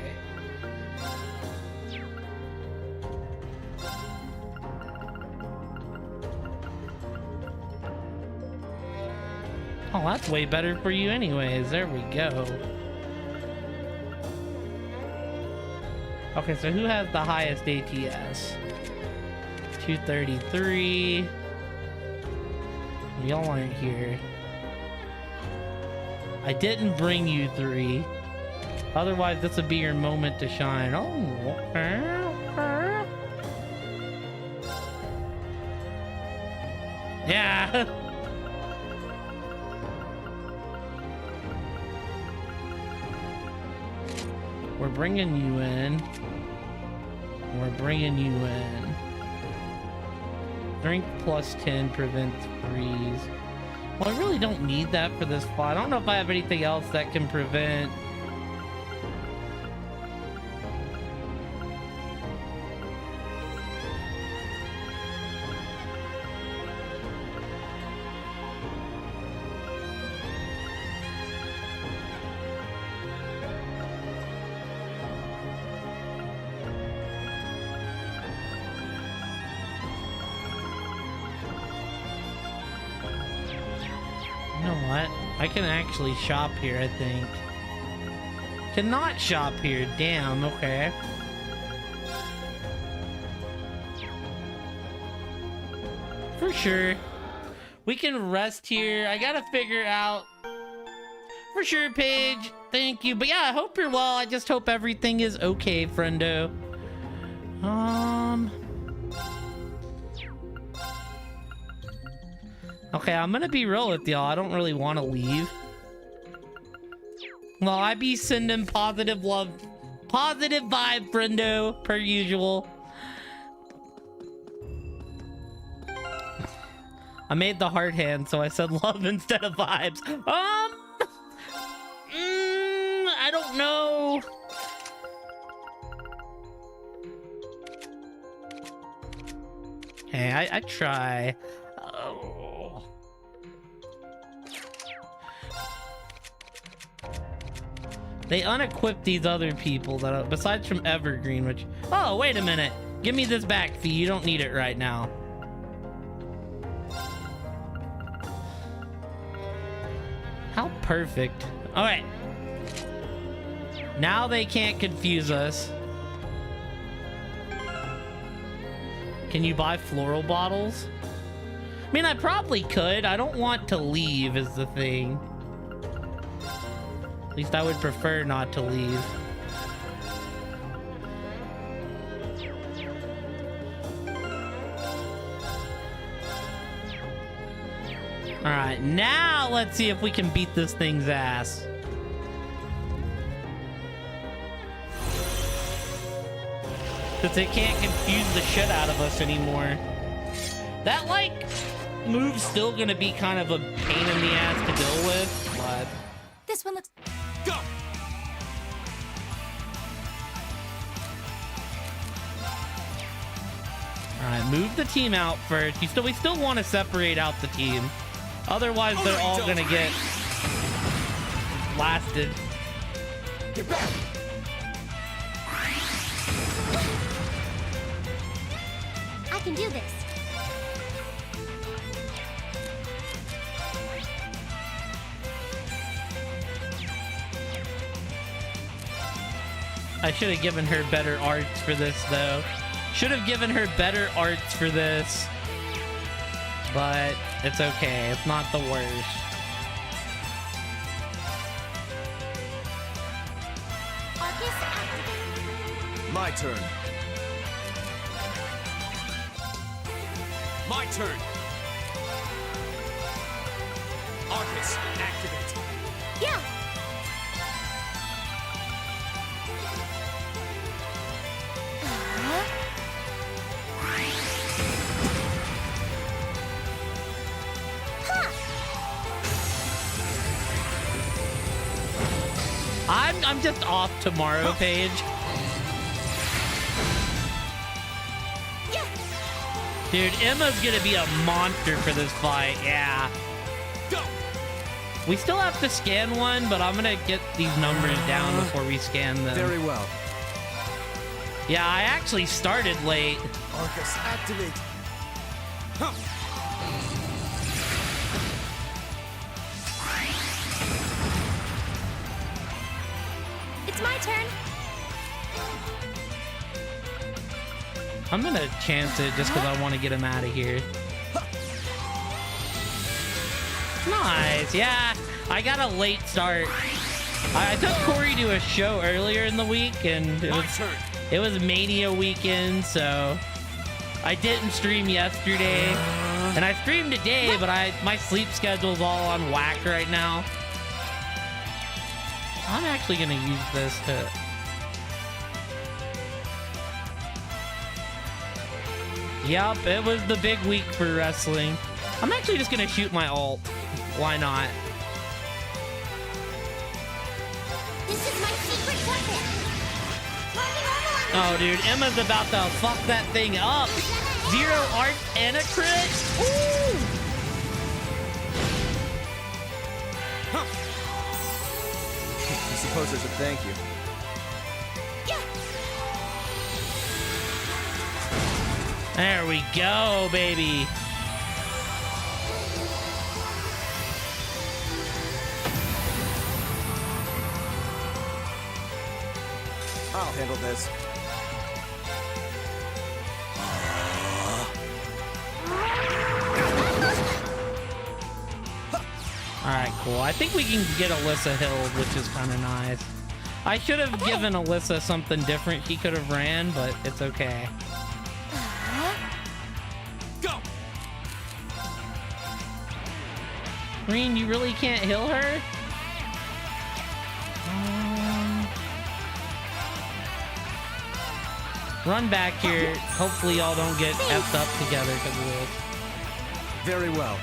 Oh, that's way better for you anyways. There we go. Okay, so who has the highest ATS? 233. Y'all aren't here. I didn't bring you 3. Otherwise, this would be your moment to shine. Oh. Yeah. We're bringing you in. We're bringing you in. Drink plus 10 prevents freeze. Well, I really don't need that for this fight. I don't know if I have anything else that can prevent. I can actually shop here, I think. Cannot shop here. Damn, okay. For sure. We can rest here. I gotta figure out... For sure, Paige. Thank you. But yeah, I hope you're well. I just hope everything is okay, friendo. Okay, I'm gonna be real with y'all. I don't really want to leave. Well, I be sending positive love, positive vibe, friendo, per usual. I made the heart hand, so I said love instead of vibes. I don't know. Hey, I try. Oh. They unequipped these other people that are, besides from Evergreen, which... Oh, wait a minute. Give me this back, Fee. You don't need it right now. How perfect. Alright. Now they can't confuse us. Can you buy floral bottles? I mean, I probably could. I don't want to leave is the thing. At least I would prefer not to leave. Alright, now let's see if we can beat this thing's ass. Because it can't confuse the shit out of us anymore. That, like, move's still gonna be kind of a pain in the ass to deal with, but... This one looks... Go! Alright, move the team out first. We still want to separate out the team. Otherwise, they're all gonna get blasted. Get back! I can do this. I should have given her better arts for this, though. Should have given her better arts for this. But it's okay. It's not the worst. My turn. My turn. Arcus, activate. Yeah. I'm just off tomorrow, Paige. Dude, Emma's gonna be a monster for this fight. Yeah. Go. We still have to scan one, but I'm gonna get these numbers down before we scan them. Very well. Yeah, I actually started late. Arcus, activate. Huh. It's my turn. I'm gonna chance it just because I want to get him out of here. Nice. Yeah, I got a late start. I took Corey to a show earlier in the week, and it was Mania weekend, so I didn't stream yesterday, and I streamed today, but my sleep schedule's all on whack right now. I'm actually gonna use this to. Yup, it was the big week for wrestling. I'm actually just gonna shoot my ult. Why not? This is my secret weapon. Oh, dude, Emma's about to fuck that thing up. 0 art and a crit. Ooh. I suppose I should thank you. There we go, baby. I'll handle this. Alright, cool. I think we can get Alyssa healed, which is kind of nice. I should have given Alyssa something different she could have ran, but it's okay. Go! Reen, you really can't heal her? Run back here. Hopefully y'all don't get effed up together because of this. Very well.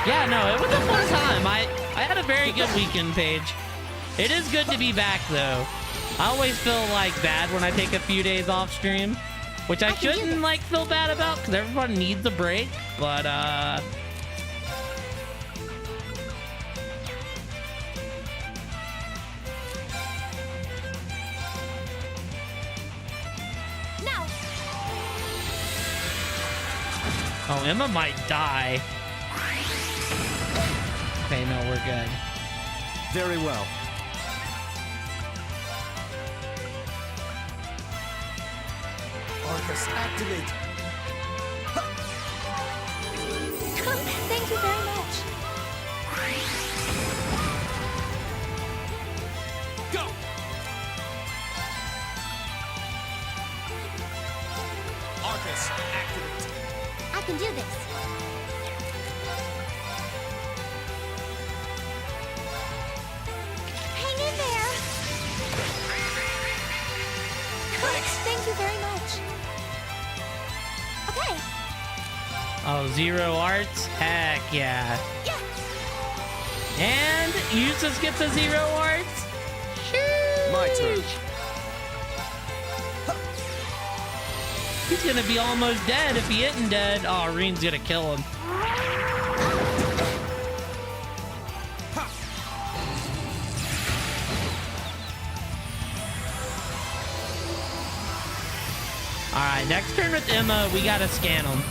Yeah, no, it was a fun time. I had a very good weekend, Paige. It is good to be back, though. I always feel like bad when I take a few days off stream, which I shouldn't like feel bad about because everyone needs a break. But oh, Emma might die. Okay, no, we're good. Very well. Arcus, activate. Thank you very much. Go! Arcus, activate. I can do this. Hang in there. Thank you very much. Okay. Oh, 0 arts? Heck yeah. And Eustace gets a 0 arts? Sheesh. My turn. He's gonna be almost dead if he isn't dead. Oh, Reen's gonna kill him. Alright, next turn with Emma, we gotta scan him.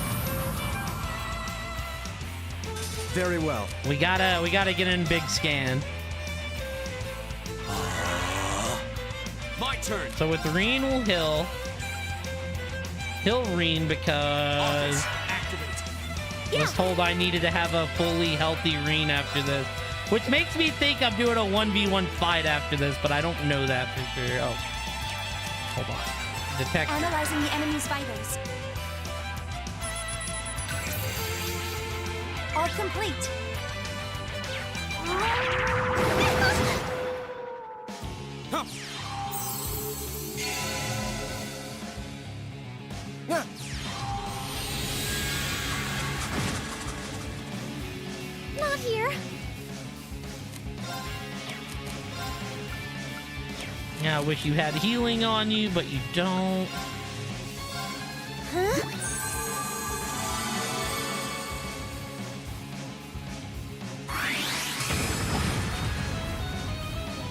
Very well. We gotta get in big scan. My turn. So with Reen, we'll heal Reen because I was told I needed to have a fully healthy Reen after this. Which makes me think I'm doing a 1v1 fight after this, but I don't know that for sure. Oh. Hold on. Detect. Analyzing the enemy's vitals. All complete. Not here. Yeah, I wish you had healing on you, but you don't. Huh?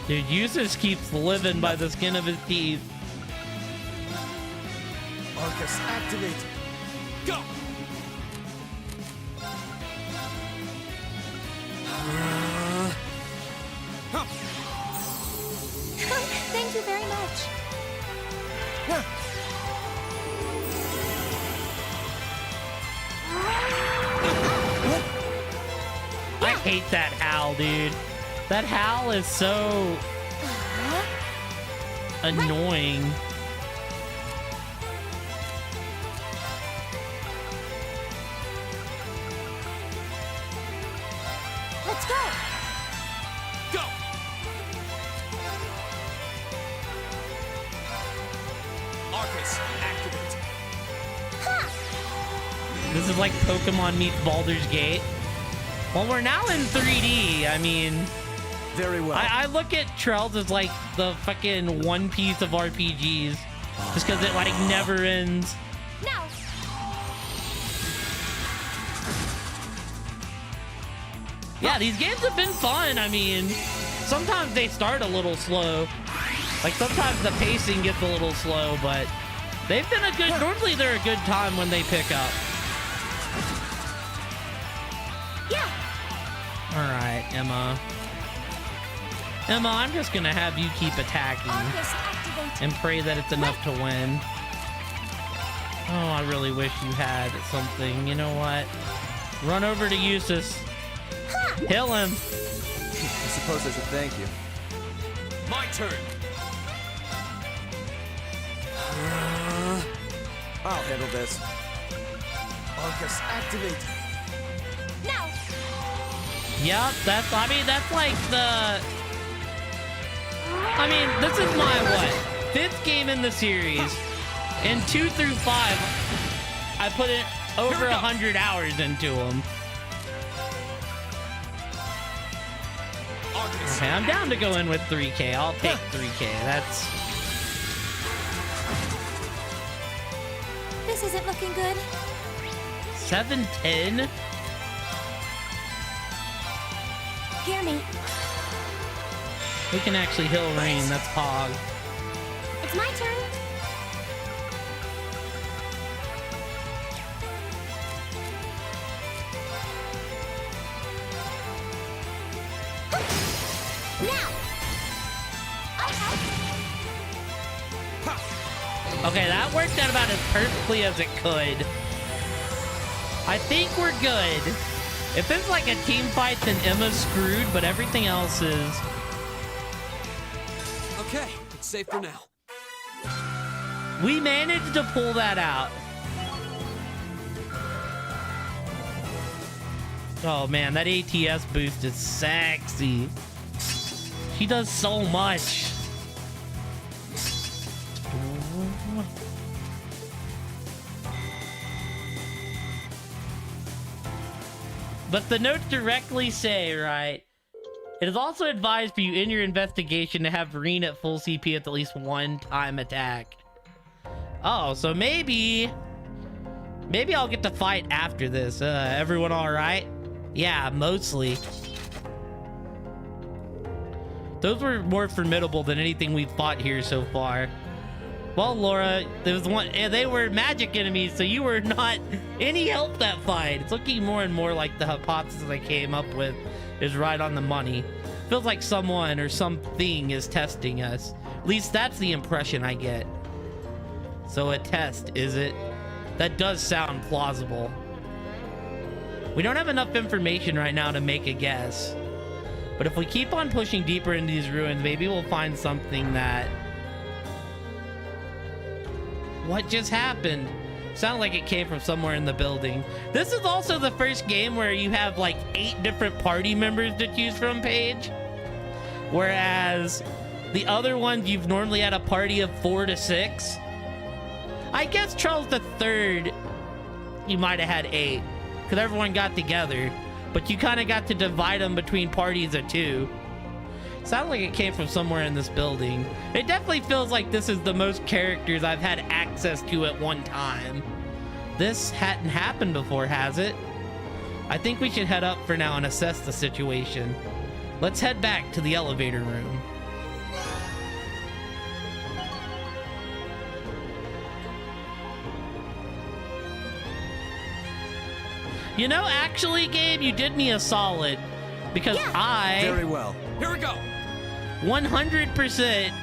Dude, Eustace keeps living by the skin of his teeth. Arcus, activate. Go! Thank you very much. I hate that howl, dude. That howl is so annoying. Let's go. Go! Arcus, activate. This is like Pokemon meets Baldur's Gate. Well, we're now in 3D. I mean, very well. I look at Trells as like the fucking One Piece of RPGs, just because it like never ends. No. Yeah, these games have been fun. I mean, sometimes they start a little slow. Like sometimes the pacing gets a little slow, but they've been a good. Normally they're a good time when they pick up. Yeah. All right, Emma. Emma, I'm just gonna have you keep attacking and pray that it's enough to win. Oh, I really wish you had something. You know what? Run over to Eustace. Kill him. I suppose I should thank you. My turn. I'll handle this. Arcus, activate. Now. Yep, that's like the... I mean, this is my, what, 5th game in the series. And 2 through 5, I put in over 100 hours into them. Okay, I'm down to go in with 3K. I'll take 3K. That's... This isn't looking good. 710? Hear me. We can actually heal Rain. That's Pog. It's my turn. Now. Okay, that worked out about as perfectly as it could. I think we're good. If it's like a team fight, then Emma's screwed, but everything else is... Okay, it's safe for now. We managed to pull that out. Oh man, that ATS boost is sexy. She does so much. But the notes directly say, right, it is also advised for you in your investigation to have Vereen at full CP at least one time attack. Oh, so maybe I'll get to fight after this. Everyone all right? Yeah, mostly. Those were more formidable than anything we've fought here so far. Well, Laura, there was one. They were magic enemies, so you were not any help that fight. It's looking more and more like the hypothesis I came up with is right on the money. Feels like someone or something is testing us. At least that's the impression I get. So a test, is it? That does sound plausible. We don't have enough information right now to make a guess. But if we keep on pushing deeper into these ruins, maybe we'll find something that... What just happened? Sounded like it came from somewhere in the building. This is also the first game where you have like 8 different party members to choose from, Paige. Whereas the other ones, you've normally had a party of 4 to 6. I guess Charles III, you might have had 8, because everyone got together. But you kind of got to divide them between parties of 2. Sounded like it came from somewhere in this building. It definitely feels like this is the most characters I've had access to at one time. This hadn't happened before, has it? I think we should head up for now and assess the situation. Let's head back to the elevator room. You know, actually, Gabe, you did me a solid. Because Very well. Here we go. 100%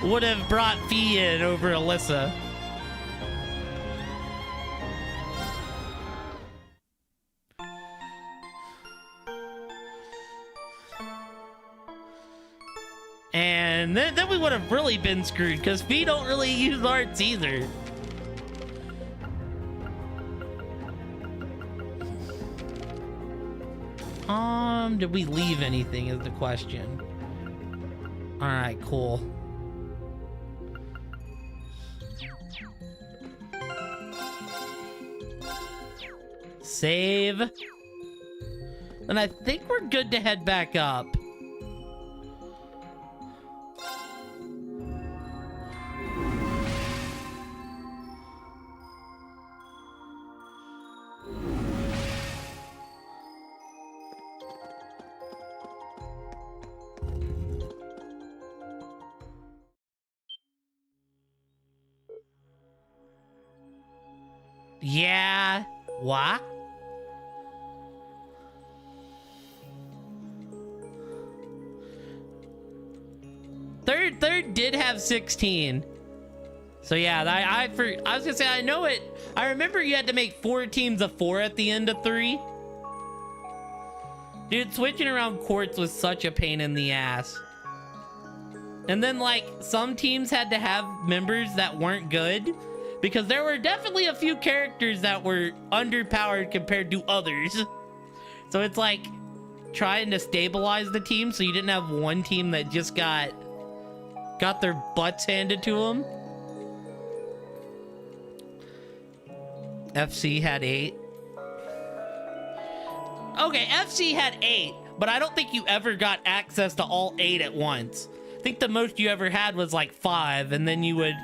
would have brought Fee in over Alyssa. And then we would have really been screwed because Fee don't really use arts either. Did we leave anything is the question. All right, cool. Save. And I think we're good to head back up. Yeah. What? Third did have 16. So yeah, I was gonna say, I know it. I remember you had to make 4 teams of 4 at the end of 3. Dude, switching around courts was such a pain in the ass. And then like some teams had to have members that weren't good, because there were definitely a few characters that were underpowered compared to others. So it's like trying to stabilize the team so you didn't have one team that just got their butts handed to them. FC had 8. Okay, FC had 8, but I don't think you ever got access to all 8 at once. I think the most you ever had was like 5, and then you would,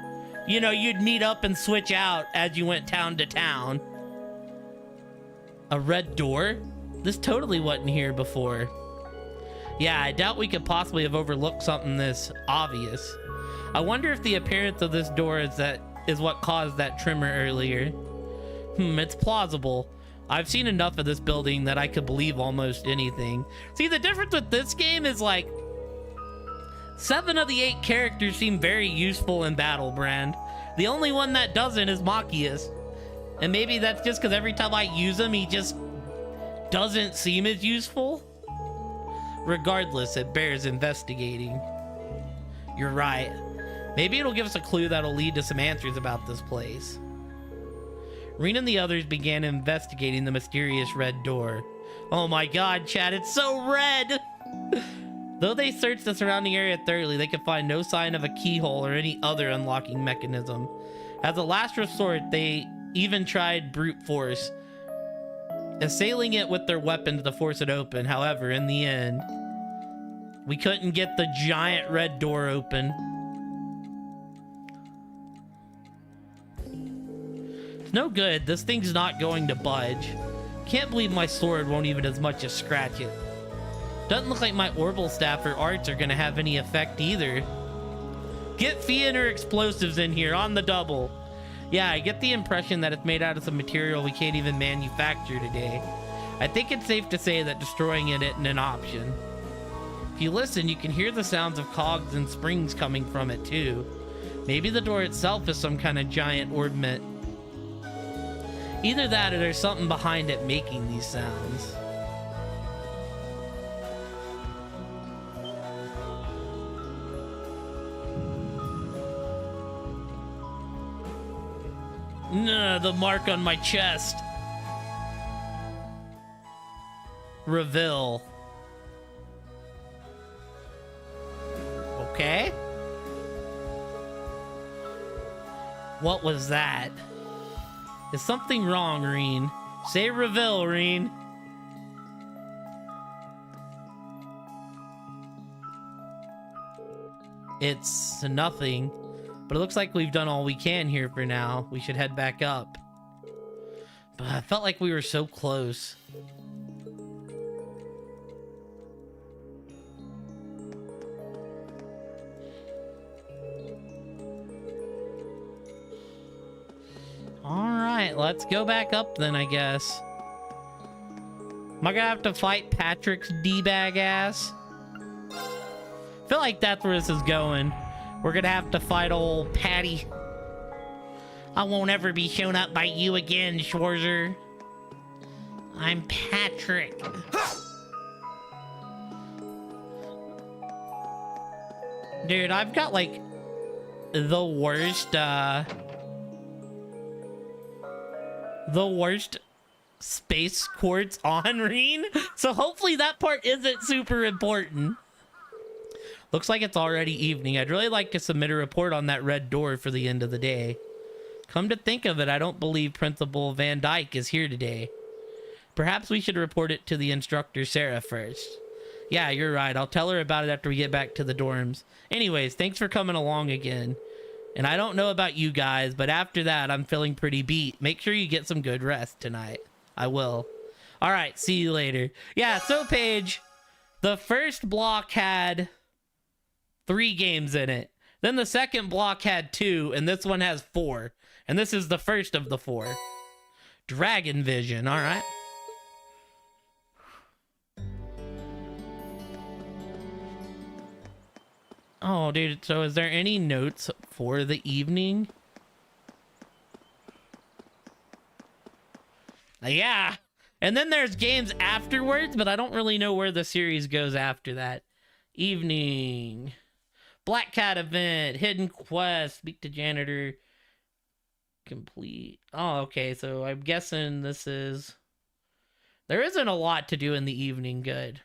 you know, you'd meet up and switch out as you went town to town. A red door? This totally wasn't here before. Yeah, I doubt we could possibly have overlooked something this obvious. I wonder if the appearance of this door is what caused that tremor earlier. It's plausible. I've seen enough of this building that I could believe almost anything. See, the difference with this game is like 7 of the 8 characters seem very useful in battle, Brand. The only one that doesn't is Machias. And maybe that's just because every time I use him, he just doesn't seem as useful. Regardless, it bears investigating. You're right. Maybe it'll give us a clue that'll lead to some answers about this place. Rena and the others began investigating the mysterious red door. Oh my god, Chad, it's so red! Though they searched the surrounding area thoroughly, they could find no sign of a keyhole or any other unlocking mechanism. As a last resort, they even tried brute force, assailing it with their weapons to force it open. However, in the end, we couldn't get the giant red door open. It's no good. This thing's not going to budge. Can't believe my sword won't even as much as scratch it. Doesn't look like my orbital staff or arts are gonna have any effect either. Get Fee and her explosives in here on the double. Yeah, I get the impression that it's made out of some material we can't even manufacture today. I think it's safe to say that destroying it isn't an option. If you listen, you can hear the sounds of cogs and springs coming from it too. Maybe the door itself is some kind of giant orbment. Either that or there's something behind it making these sounds. The mark on my chest. Reveal. Okay. What was that? Is something wrong, Reen? Say reveal, Reen. It's nothing, but it looks like we've done all we can here for now. We should head back up. But I felt like we were so close. Alright, let's go back up then, I guess. Am I gonna have to fight Patrick's D-bag ass? I feel like that's where this is going. We're gonna have to fight old Patty. I won't ever be shown up by you again, Schwarzer. I'm Patrick. Dude, I've got like the worst space quartz on, Reen. So hopefully that part isn't super important. Looks like it's already evening. I'd really like to submit a report on that red door for the end of the day. Come to think of it, I don't believe Principal Van Dyke is here today. Perhaps we should report it to the instructor, Sarah, first. Yeah, you're right. I'll tell her about it after we get back to the dorms. Anyways, thanks for coming along again. And I don't know about you guys, but after that, I'm feeling pretty beat. Make sure you get some good rest tonight. I will. All right, see you later. Yeah, so Paige, the first block had 3 games in it. Then the second block had 2, and this one has 4. And this is the first of the 4. Dragon Vision, all right. Oh, dude, so is there any notes for the evening? Yeah. And then there's games afterwards, but I don't really know where the series goes after that. Evening. Black Cat event. Hidden quest. Speak to janitor. Complete. Oh, okay. So I'm guessing this is... There isn't a lot to do in the evening. Good.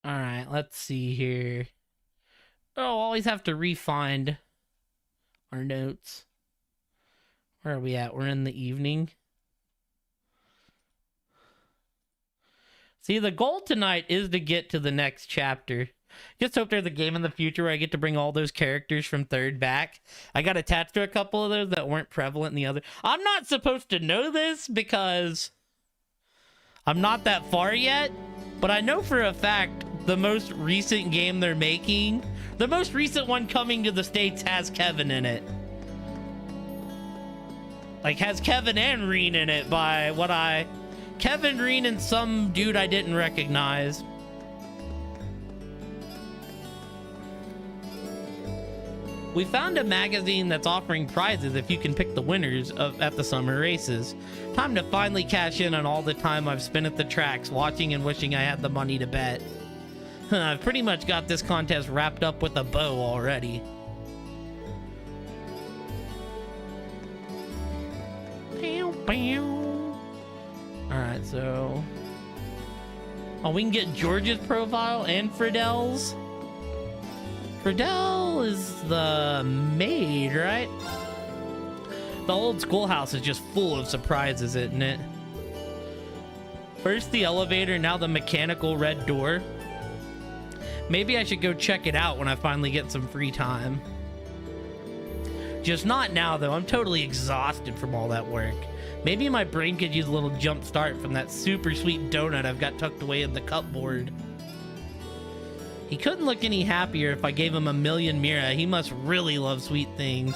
All right, let's see here. Oh, always have to re-find our notes. Where are we at? We're in the evening. See, the goal tonight is to get to the next chapter. Just hope there's a game in the future where I get to bring all those characters from 3rd back. I got attached to a couple of those that weren't prevalent in the other. I'm not supposed to know this because I'm not that far yet. But I know for a fact the most recent game they're making, the most recent one coming to the States, has Kevin in it. Like, has Kevin and Reen in it by what Kevin, Reen, and some dude I didn't recognize. We found a magazine that's offering prizes if you can pick the winners at the summer races. Time to finally cash in on all the time I've spent at the tracks, watching and wishing I had the money to bet. I've pretty much got this contest wrapped up with a bow already. Alright, so... Oh, we can get George's profile and Fridel's. Fridel is the maid, right? The old schoolhouse is just full of surprises, isn't it? First the elevator, now the mechanical red door. Maybe I should go check it out when I finally get some free time. Just not now, though. I'm totally exhausted from all that work. Maybe my brain could use a little jump start from that super sweet donut I've got tucked away in the cupboard. He couldn't look any happier if I gave him a million Mira. He must really love sweet things.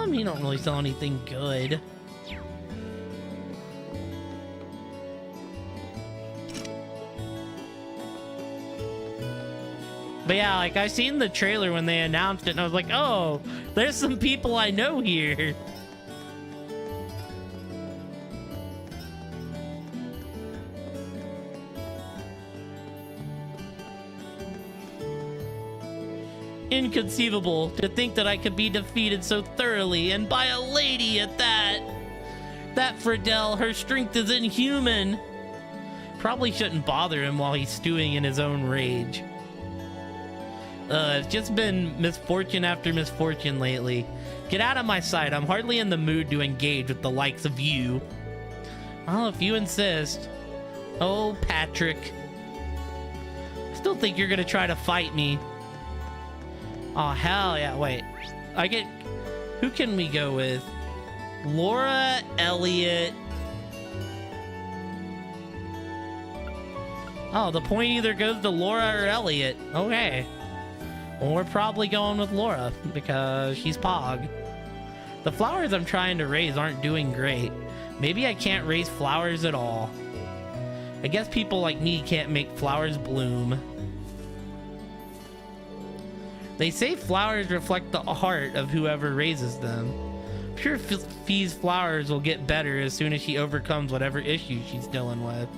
You don't really sell anything good. But yeah, like, I seen the trailer when they announced it, and I was like, oh, there's some people I know here. Inconceivable to think that I could be defeated so thoroughly, and by a lady at that. That Fridel, her strength is inhuman. Probably shouldn't bother him while he's stewing in his own rage. It's just been misfortune after misfortune lately. Get out of my sight. I'm hardly in the mood to engage with the likes of you. Well, if you insist. Oh, Patrick. Still think you're gonna try to fight me. Oh, hell yeah. Wait. Who can we go with? Laura, Elliot. Oh, the point either goes to Laura or Elliot. Okay. Well, we're probably going with Laura because she's Pog. The flowers I'm trying to raise aren't doing great. Maybe I can't raise flowers at all. I guess people like me can't make flowers bloom. They say flowers reflect the heart of whoever raises them. Pure Fee's flowers will get better as soon as she overcomes whatever issue she's dealing with.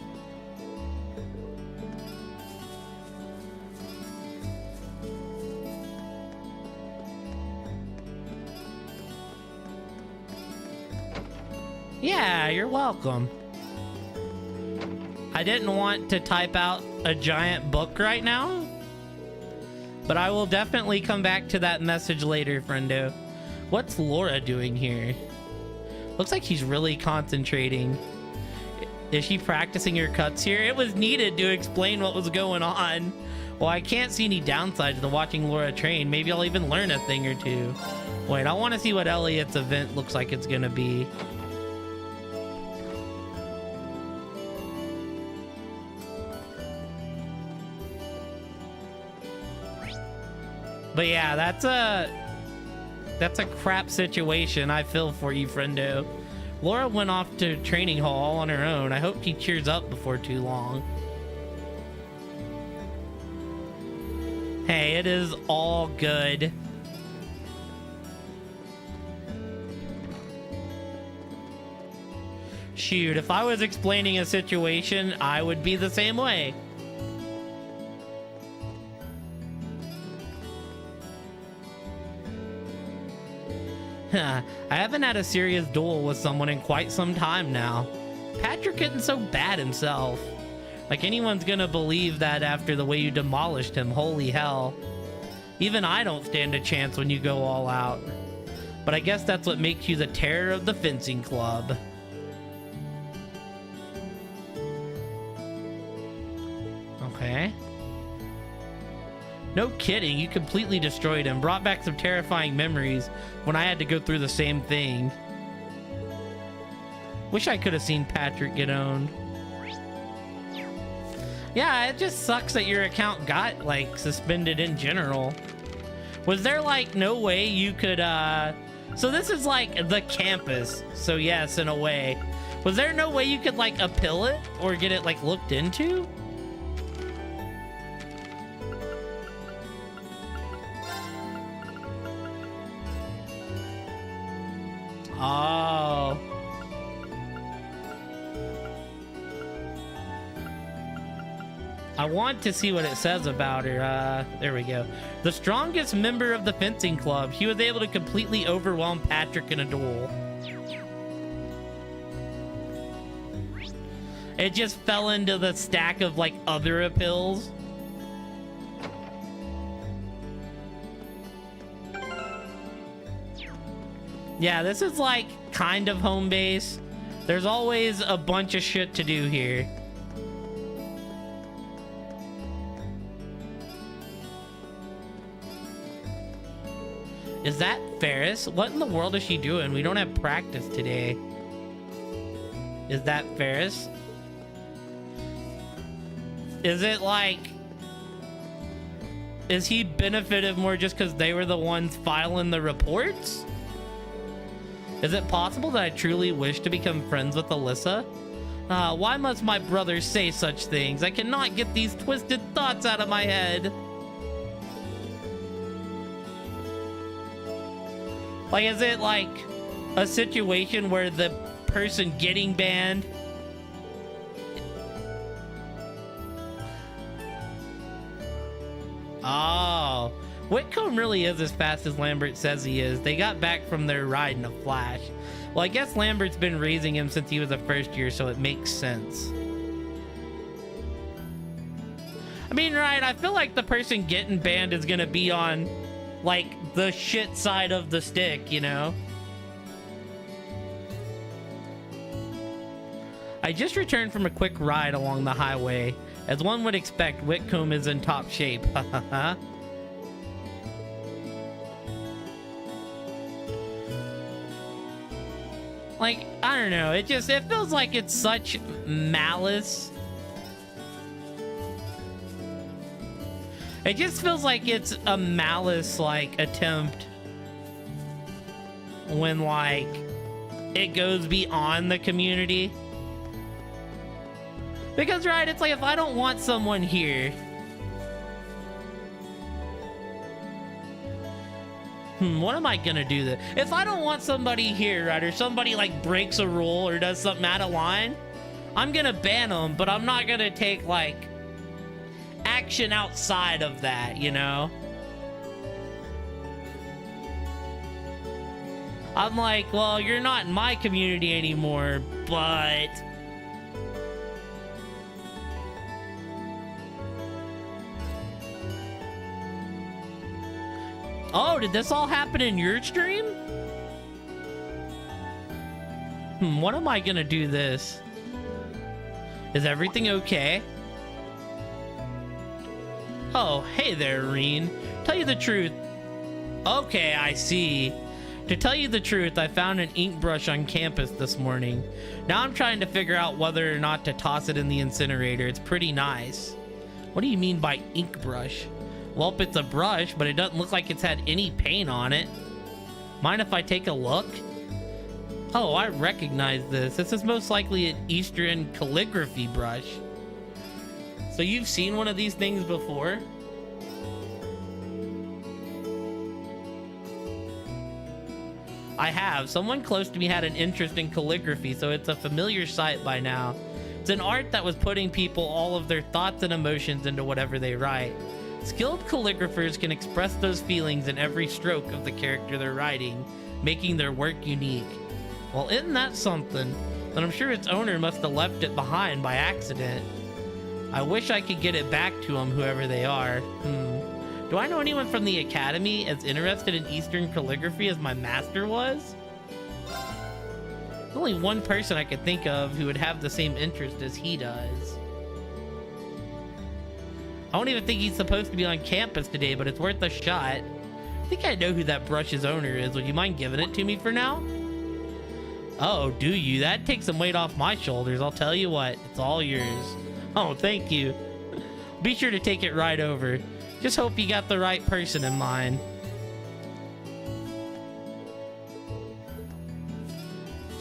Yeah, you're welcome. I didn't want to type out a giant book right now, but I will definitely come back to that message later, friendo. What's Laura doing here? Looks like she's really concentrating. Is she practicing her cuts here? It was needed to explain what was going on. Well, I can't see any downsides to watching Laura train. Maybe I'll even learn a thing or two. Wait, I want to see what Elliot's event looks like it's gonna be. But yeah, that's a crap situation. I feel for you, friendo. Laura went off to training hall all on her own. I hope she cheers up before too long. Hey, it is all good. Shoot, if I was explaining a situation, I would be the same way. I haven't had a serious duel with someone in quite some time now. Patrick isn't so bad himself. Like anyone's gonna believe that after the way you demolished him, holy hell. Even I don't stand a chance when you go all out. But I guess that's what makes you the terror of the fencing club. Okay. No kidding, you completely destroyed him. Brought back some terrifying memories when I had to go through the same thing. Wish I could have seen Patrick get owned. Yeah, it just sucks that your account got, like, suspended in general. Was there, like, no way you could, So this is, like, the campus. So, yes, in a way. Was there no way you could, like, appeal it? Or get it, like, looked into? Oh. I want to see what it says about her. There we go. The strongest member of the fencing club. He was able to completely overwhelm Patrick in a duel. It just fell into the stack of, like, other appeals. Yeah, this is, like, kind of home base. There's always a bunch of shit to do here. Is that Ferris? What in the world is she doing? We don't have practice today. Is that Ferris? Is it like... Is he benefited more just because they were the ones filing the reports? Is it possible that I truly wish to become friends with Alyssa? Why must my brother say such things? I cannot get these twisted thoughts out of my head. Like, is it like a situation where the person getting banned Oh, Whitcomb really is as fast as Lambert says he is. They got back from their ride in a flash. Well, I guess Lambert's been raising him since he was a first year, so it makes sense. I mean, right, I feel like the person getting banned is gonna be on, like, the shit side of the stick, you know? I just returned from a quick ride along the highway. As one would expect, Whitcomb is in top shape. Like, I don't know. It feels like it's such malice. It just feels like it's a malice, like, attempt when, like, it goes beyond the community. Because, right, it's like, if I don't want someone here, what am I gonna do then? If I don't want somebody here, right, or somebody, like, breaks a rule or does something out of line, I'm gonna ban them, but I'm not gonna take, like, action outside of that, you know? I'm like, well, you're not in my community anymore, but... Oh, did this all happen in your stream? What am I gonna do this? Is everything okay? Oh, hey there, Reen. Tell you the truth. Okay, I see. To tell you the truth, I found an ink brush on campus this morning. Now I'm trying to figure out whether or not to toss it in the incinerator. It's pretty nice. What do you mean by ink brush? Well, it's a brush, but it doesn't look like it's had any paint on it. Mind if I take a look? Oh, I recognize this. This is most likely an Eastern calligraphy brush. So you've seen one of these things before? I have. Someone close to me had an interest in calligraphy, so it's a familiar sight by now. It's an art that was putting people all of their thoughts and emotions into whatever they write. Skilled calligraphers can express those feelings in every stroke of the character they're writing, making their work unique. Well, isn't that something? Then I'm sure its owner must have left it behind by accident. I wish I could get it back to them, whoever they are. Do I know anyone from the academy as interested in Eastern calligraphy as my master was? There's only one person I could think of who would have the same interest as he does. I don't even think he's supposed to be on campus today, but it's worth a shot. I think I know who that brush's owner is. Would you mind giving it to me for now? Oh, do you? That takes some weight off my shoulders. I'll tell you what, it's all yours. Oh, thank you. Be sure to take it right over. Just hope you got the right person in mind.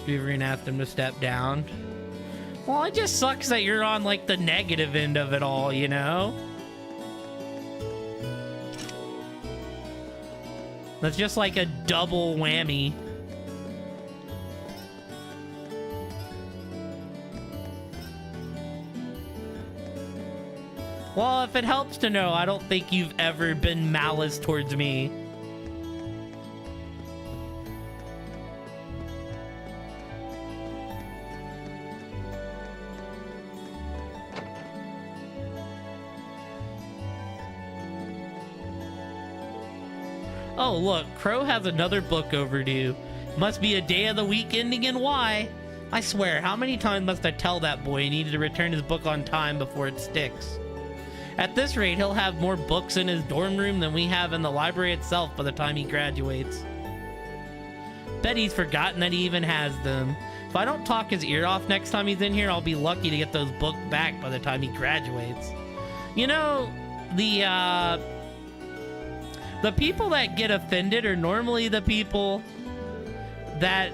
We're gonna ask him to step down. Well, it just sucks that you're on like the negative end of it all, you know? That's just like a double whammy. Well, if it helps to know, I don't think you've ever been malice towards me. Oh, look, Crow has another book overdue. Must be a day of the week ending in Y. I swear, how many times must I tell that boy he needed to return his book on time before it sticks? At this rate, he'll have more books in his dorm room than we have in the library itself by the time he graduates. Bet he's forgotten that he even has them. If I don't talk his ear off next time he's in here, I'll be lucky to get those books back by the time he graduates. You know, the people that get offended are normally the people that...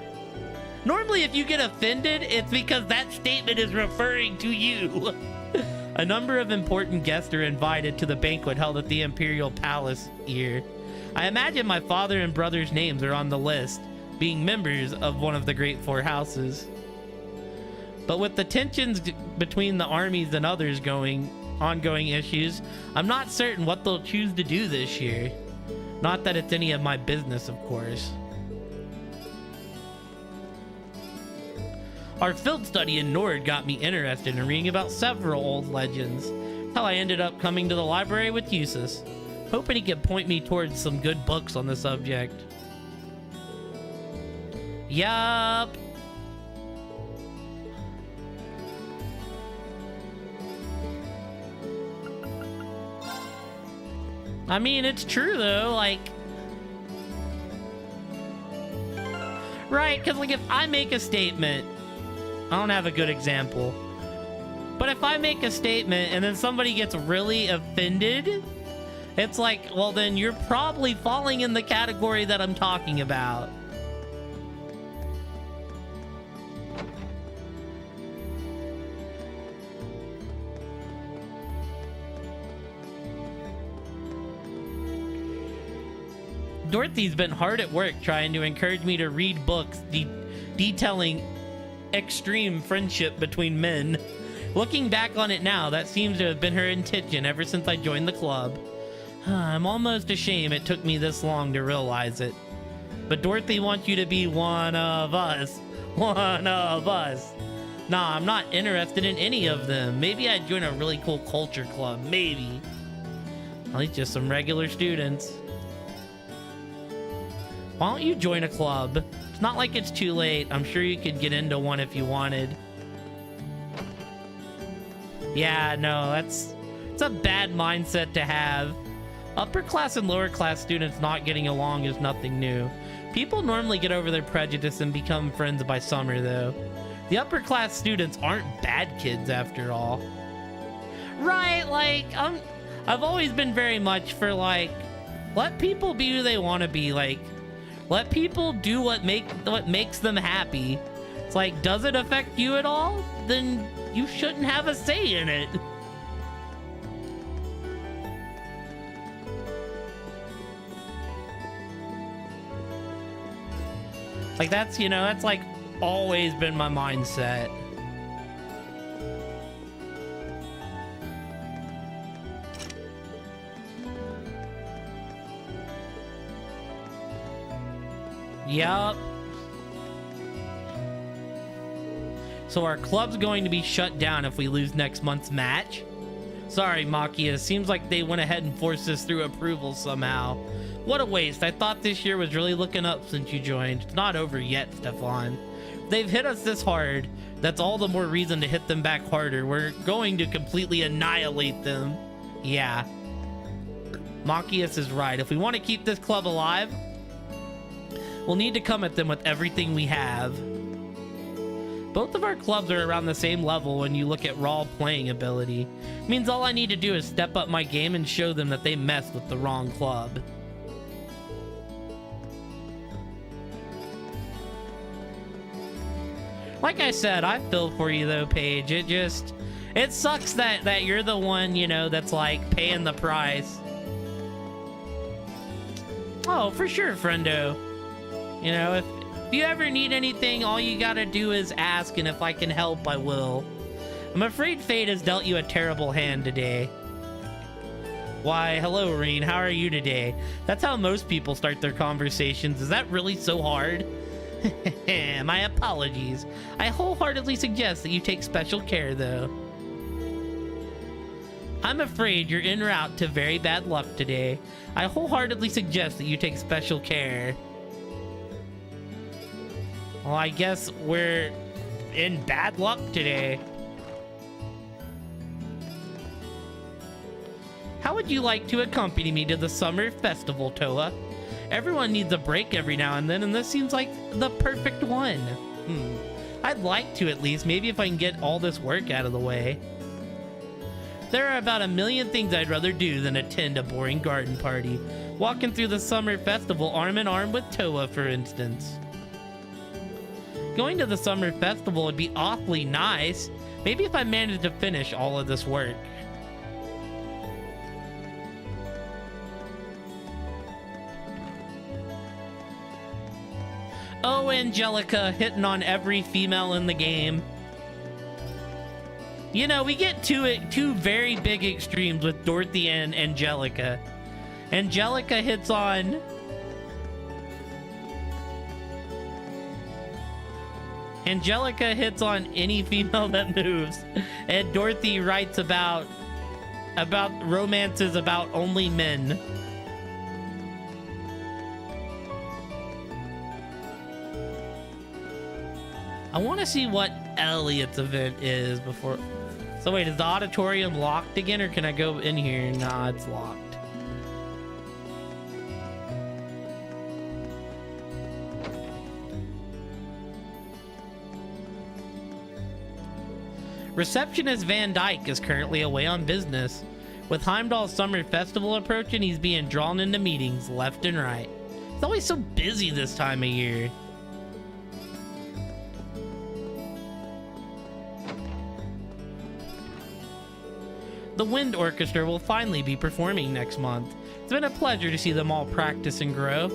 Normally, if you get offended, it's because that statement is referring to you. A number of important guests are invited to the banquet held at the Imperial Palace here. I imagine my father and brother's names are on the list, being members of one of the Great Four Houses. But with the tensions between the armies and others ongoing issues, I'm not certain what they'll choose to do this year. Not that it's any of my business, of course. Our field study in Nord got me interested in reading about several old legends. That's how I ended up coming to the library with Eustace, hoping he could point me towards some good books on the subject. Yup. I mean, it's true though, like... Right, because like if I make a statement, I don't have a good example, but if I make a statement and then somebody gets really offended, it's like, well then you're probably falling in the category that I'm talking about. Dorothy's been hard at work trying to encourage me to read books detailing extreme friendship between men. Looking back on it now, that seems to have been her intention ever since I joined the club. I'm almost ashamed it took me this long to realize it. But Dorothy wants you to be one of us. One of us. Nah, I'm not interested in any of them. Maybe I'd join a really cool culture club. Maybe. At least just some regular students. Why don't you join a club? It's not like it's too late. I'm sure you could get into one if you wanted. Yeah, no, it's a bad mindset to have. Upper class and lower class students not getting along is nothing new. People normally get over their prejudice and become friends by summer, though. The upper class students aren't bad kids after all. Right, like, I've always been very much for, like, let people be who they want to be, like, let people do what makes them happy. It's like, does it affect you at all? Then you shouldn't have a say in it. Like, that's, you know, that's like always been my mindset. Yup. So our club's going to be shut down if we lose next month's match. Sorry, Makia. Seems like they went ahead and forced this through approval somehow. What a waste. I thought this year was really looking up since you joined. It's not over yet, Stefan. They've hit us this hard. That's all the more reason to hit them back harder. We're going to completely annihilate them. Yeah. Machias is right. If we want to keep this club alive, we'll need to come at them with everything we have. Both of our clubs are around the same level when you look at raw playing ability. Means all I need to do is step up my game and show them that they messed with the wrong club. Like I said, I feel for you though, Paige. It sucks that you're the one, you know, that's like paying the price. Oh, for sure, friendo. You know, if you ever need anything, all you gotta do is ask, and if I can help, I will. I'm afraid fate has dealt you a terrible hand today. Why, hello, Reen. How are you today? That's how most people start their conversations. Is that really so hard? My apologies. I wholeheartedly suggest that you take special care, though. I'm afraid you're en route to very bad luck today. I wholeheartedly suggest that you take special care. Well, I guess we're in bad luck today. How would you like to accompany me to the summer festival, Toa? Everyone needs a break every now and then, and this seems like the perfect one. I'd like to, at least. Maybe if I can get all this work out of the way. There are about a million things I'd rather do than attend a boring garden party. Walking through the summer festival arm in arm with Toa, for instance. Going to the summer festival would be awfully nice. Maybe if I managed to finish all of this work. Oh, Angelica, hitting on every female in the game. You know, we get two very big extremes with Dorothy and Angelica. Angelica hits on... Angelica hits on any female that moves. And Dorothy writes about romances about only men. I want to see what Elliot's event is before... So wait, is the auditorium locked again, or can I go in here? Nah, it's locked. Receptionist Van Dyke is currently away on business. With Heimdall's summer festival approaching, he's being drawn into meetings left and right. It's always so busy this time of year. The Wind Orchestra will finally be performing next month. It's been a pleasure to see them all practice and grow.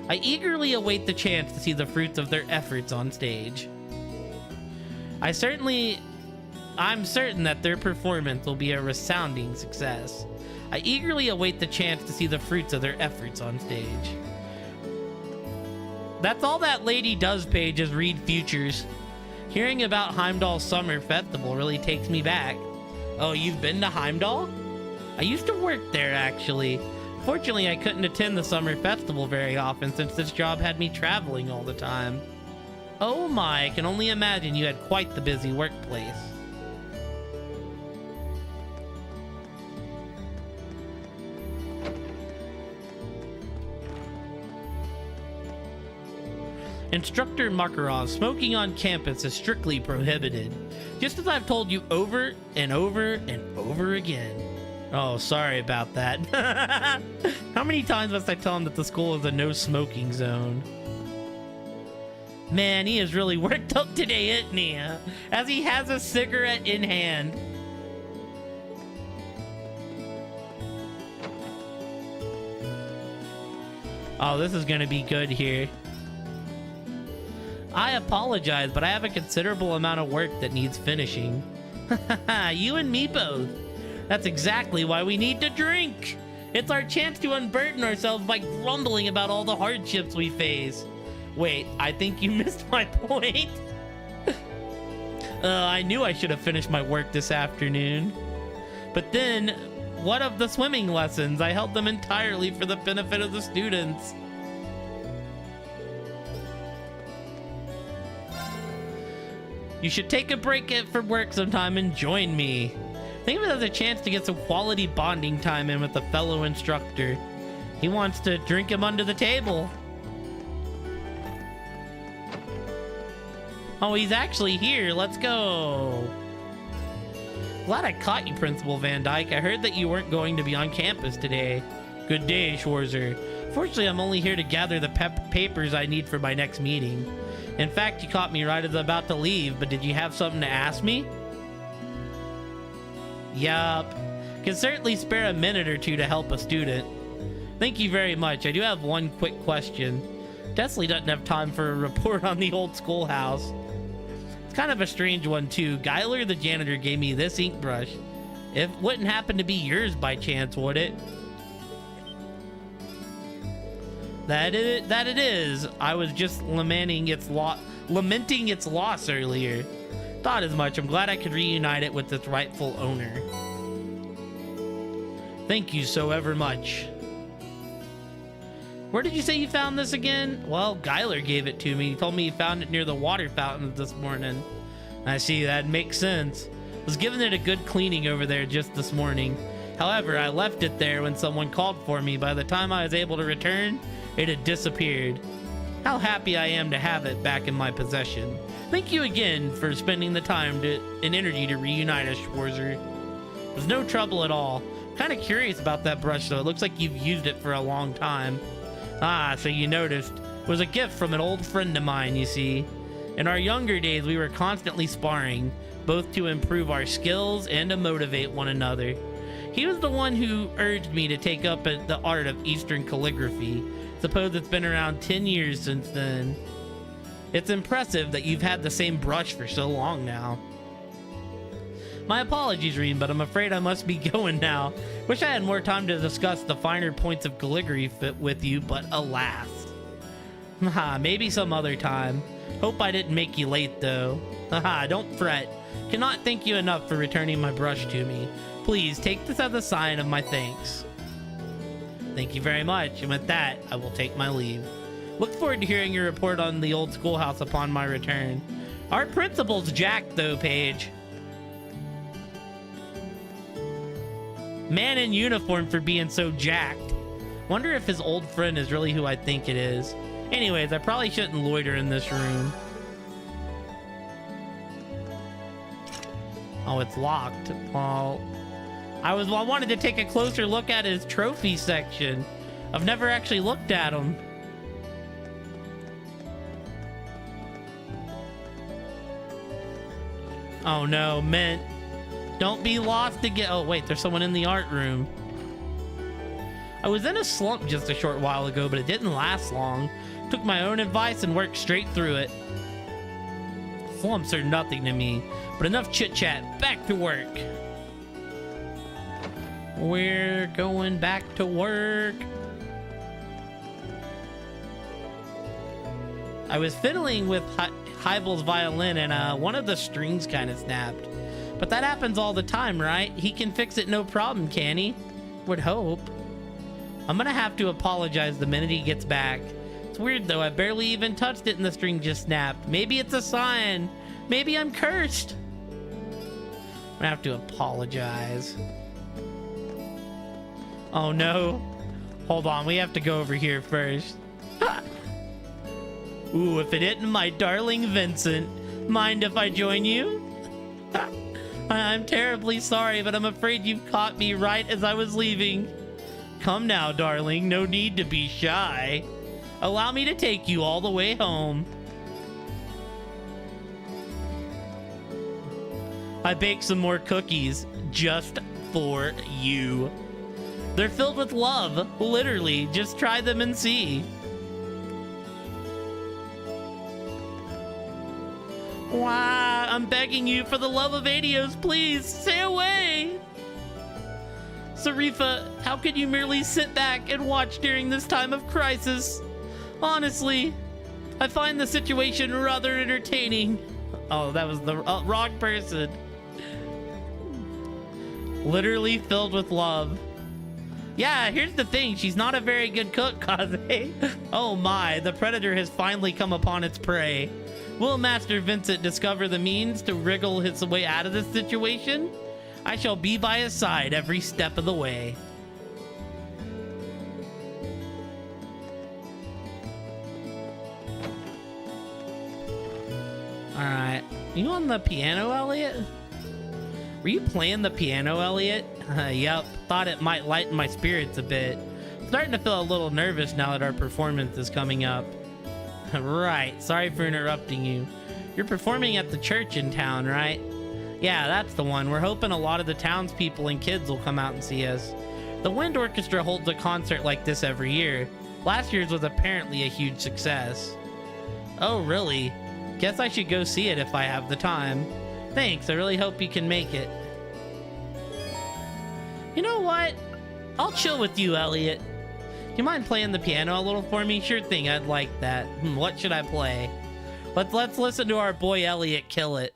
I eagerly await the chance to see the fruits of their efforts on stage. I'm certain that their performance will be a resounding success. I eagerly await the chance to see the fruits of their efforts on stage. That's all that lady does, Paige, is read futures. Hearing about Heimdall's summer festival really takes me back. Oh, you've been to Heimdall? I used to work there, actually. Fortunately, I couldn't attend the summer festival very often since this job had me traveling all the time. Oh my, I can only imagine you had quite the busy workplace. Instructor Makarov, smoking on campus is strictly prohibited. Just as I've told you over and over and over again. Oh, sorry about that. How many times must I tell him that the school is a no smoking zone? Man, he is really worked up today, isn't he? As he has a cigarette in hand. Oh, this is gonna be good here. I apologize, but I have a considerable amount of work that needs finishing. You and me both. That's exactly why we need to drink. It's our chance to unburden ourselves by grumbling about all the hardships we face. Wait, I think you missed my point. I knew I should have finished my work this afternoon. But then, what of the swimming lessons? I held them entirely for the benefit of the students. You should take a break from work sometime and join me. Think of it as a chance to get some quality bonding time in with a fellow instructor. He wants to drink him under the table. Oh, he's actually here. Let's go. Glad I caught you, Principal Van Dyke. I heard that you weren't going to be on campus today. Good day, Schwarzer. Fortunately, I'm only here to gather the papers I need for my next meeting. In fact, you caught me right as I'm about to leave, but did you have something to ask me? Yup. Can certainly spare a minute or two to help a student. Thank you very much. I do have one quick question. Desley doesn't have time for a report on the old schoolhouse. It's kind of a strange one too. Guyler, the janitor, gave me this ink brush. It wouldn't happen to be yours by chance, would it? That it is. I was just lamenting its loss earlier. Thought as much. I'm glad I could reunite it with its rightful owner. Thank you so ever much. Where did you say you found this again? Well, Guyler gave it to me. He told me he found it near the water fountain this morning. I see, that makes sense. I was giving it a good cleaning over there just this morning. However, I left it there when someone called for me. By the time I was able to return, it had disappeared. How happy I am to have it back in my possession. Thank you again for spending the time and energy to reunite us, Schwarzer. There's no trouble at all. Kind of curious about that brush though. It looks like you've used it for a long time. Ah, so you noticed. It was a gift from an old friend of mine, you see. In our younger days, we were constantly sparring, both to improve our skills and to motivate one another. He was the one who urged me to take up the art of Eastern calligraphy. Suppose it's been around 10 years since then. It's impressive that you've had the same brush for so long now. My apologies, Reem, but I'm afraid I must be going now. Wish I had more time to discuss the finer points of calligraphy with you, but alas. Maybe some other time. Hope I didn't make you late, though. Don't fret. Cannot thank you enough for returning my brush to me. Please take this as a sign of my thanks. Thank you very much, and with that, I will take my leave. Look forward to hearing your report on the old schoolhouse upon my return. Our principal's jacked, though, Paige. Man in uniform for being so jacked. Wonder if his old friend is really who I think it is. Anyways, I probably shouldn't loiter in this room. Oh, it's locked. Well, I wanted to take a closer look at his trophy section. I've never actually looked at him. Oh no, Mint. Don't be lost again. Oh wait, there's someone in the art room. I was in a slump just a short while ago, but it didn't last long. Took my own advice and worked straight through it. Slumps are nothing to me, but enough chit-chat. Back to work. We're going back to work. I was fiddling with Hybel's violin and one of the strings kind of snapped. But that happens all the time, right? He can fix it no problem, can he? Would hope. I'm gonna have to apologize the minute he gets back. It's weird though, I barely even touched it and the string just snapped. Maybe it's a sign. Maybe I'm cursed. I'm gonna have to apologize. Oh no. Hold on, we have to go over here first. Ooh, if it isn't my darling Vincent. Mind if I join you? I'm terribly sorry, but I'm afraid you've caught me right as I was leaving. Come now, darling, no need to be shy. Allow me to take you all the way home. I baked some more cookies just for you. They're filled with love, literally. Just try them and see. Wow, I'm begging you for the love of Adios, please, stay away. Sarifa, how could you merely sit back and watch during this time of crisis? Honestly, I find the situation rather entertaining. Oh, that was the wrong person. Literally filled with love. Yeah, here's the thing, she's not a very good cook, Kaze. Oh my, the predator has finally come upon its prey. Will Master Vincent discover the means to wriggle his way out of this situation? I shall be by his side every step of the way. Alright. You on the piano, Elliot? Were you playing the piano, Elliot? Yep. Thought it might lighten my spirits a bit. Starting to feel a little nervous now that our performance is coming up. Right. Sorry for interrupting you. You're performing at the church in town, right? Yeah, that's the one. We're hoping a lot of the townspeople and kids will come out and see us. The Wind Orchestra holds a concert like this every year. Last year's was apparently a huge success. Oh, really? Guess I should go see it if I have the time. Thanks, I really hope you can make it. You know what? I'll chill with you, Elliot. Do you mind playing the piano a little for me? Sure thing, I'd like that. What should I play? Let's listen to our boy Elliot kill it.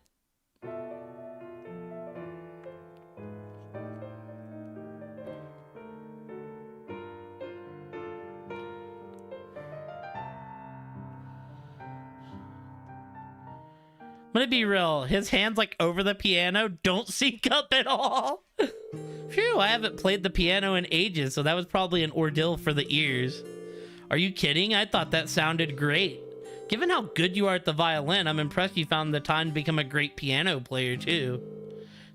I'm gonna be real, his hands like over the piano don't sync up at all. Phew, I haven't played the piano in ages, so that was probably an ordeal for the ears. Are you kidding? I thought that sounded great. Given how good you are at the violin, I'm impressed you found the time to become a great piano player too.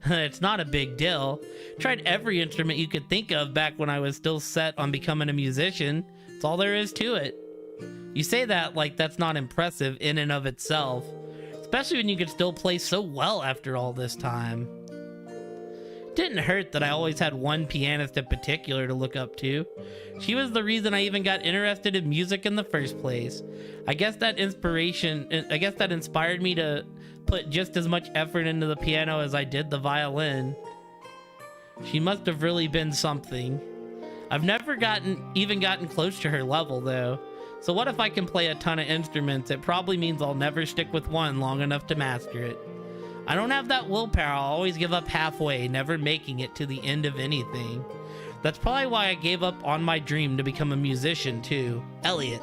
It's not a big deal. Tried every instrument you could think of back when I was still set on becoming a musician. That's all there is to it. You say that like that's not impressive in and of itself. Especially when you could still play so well after all this time. Didn't hurt that I always had one pianist in particular to look up to. She was the reason I even got interested in music in the first place. I guess that inspired me to put just as much effort into the piano as I did the violin. She must have really been something. I've never even gotten close to her level though. So what if I can play a ton of instruments? It probably means I'll never stick with one long enough to master it. I don't have that willpower. I'll always give up halfway, never making it to the end of anything. That's probably why I gave up on my dream to become a musician too. Elliot.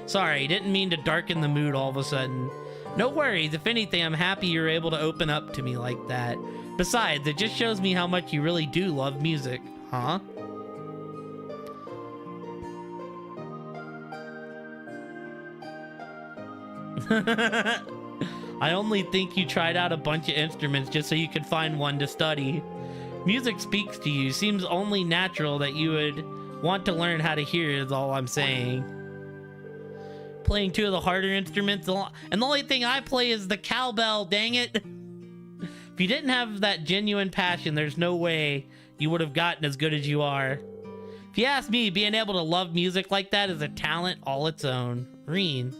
Sorry, didn't mean to darken the mood all of a sudden. No worries, if anything, I'm happy you're able to open up to me like that. Besides, it just shows me how much you really do love music, huh? I only think you tried out a bunch of instruments just so you could find one to study. Music speaks to you. Seems only natural that you would want to learn how to hear is all I'm saying. Playing two of the harder instruments, and the only thing I play is the cowbell, dang it. If you didn't have that genuine passion, there's no way you would have gotten as good as you are. If you ask me, being able to love music like that is a talent all its own. Reen.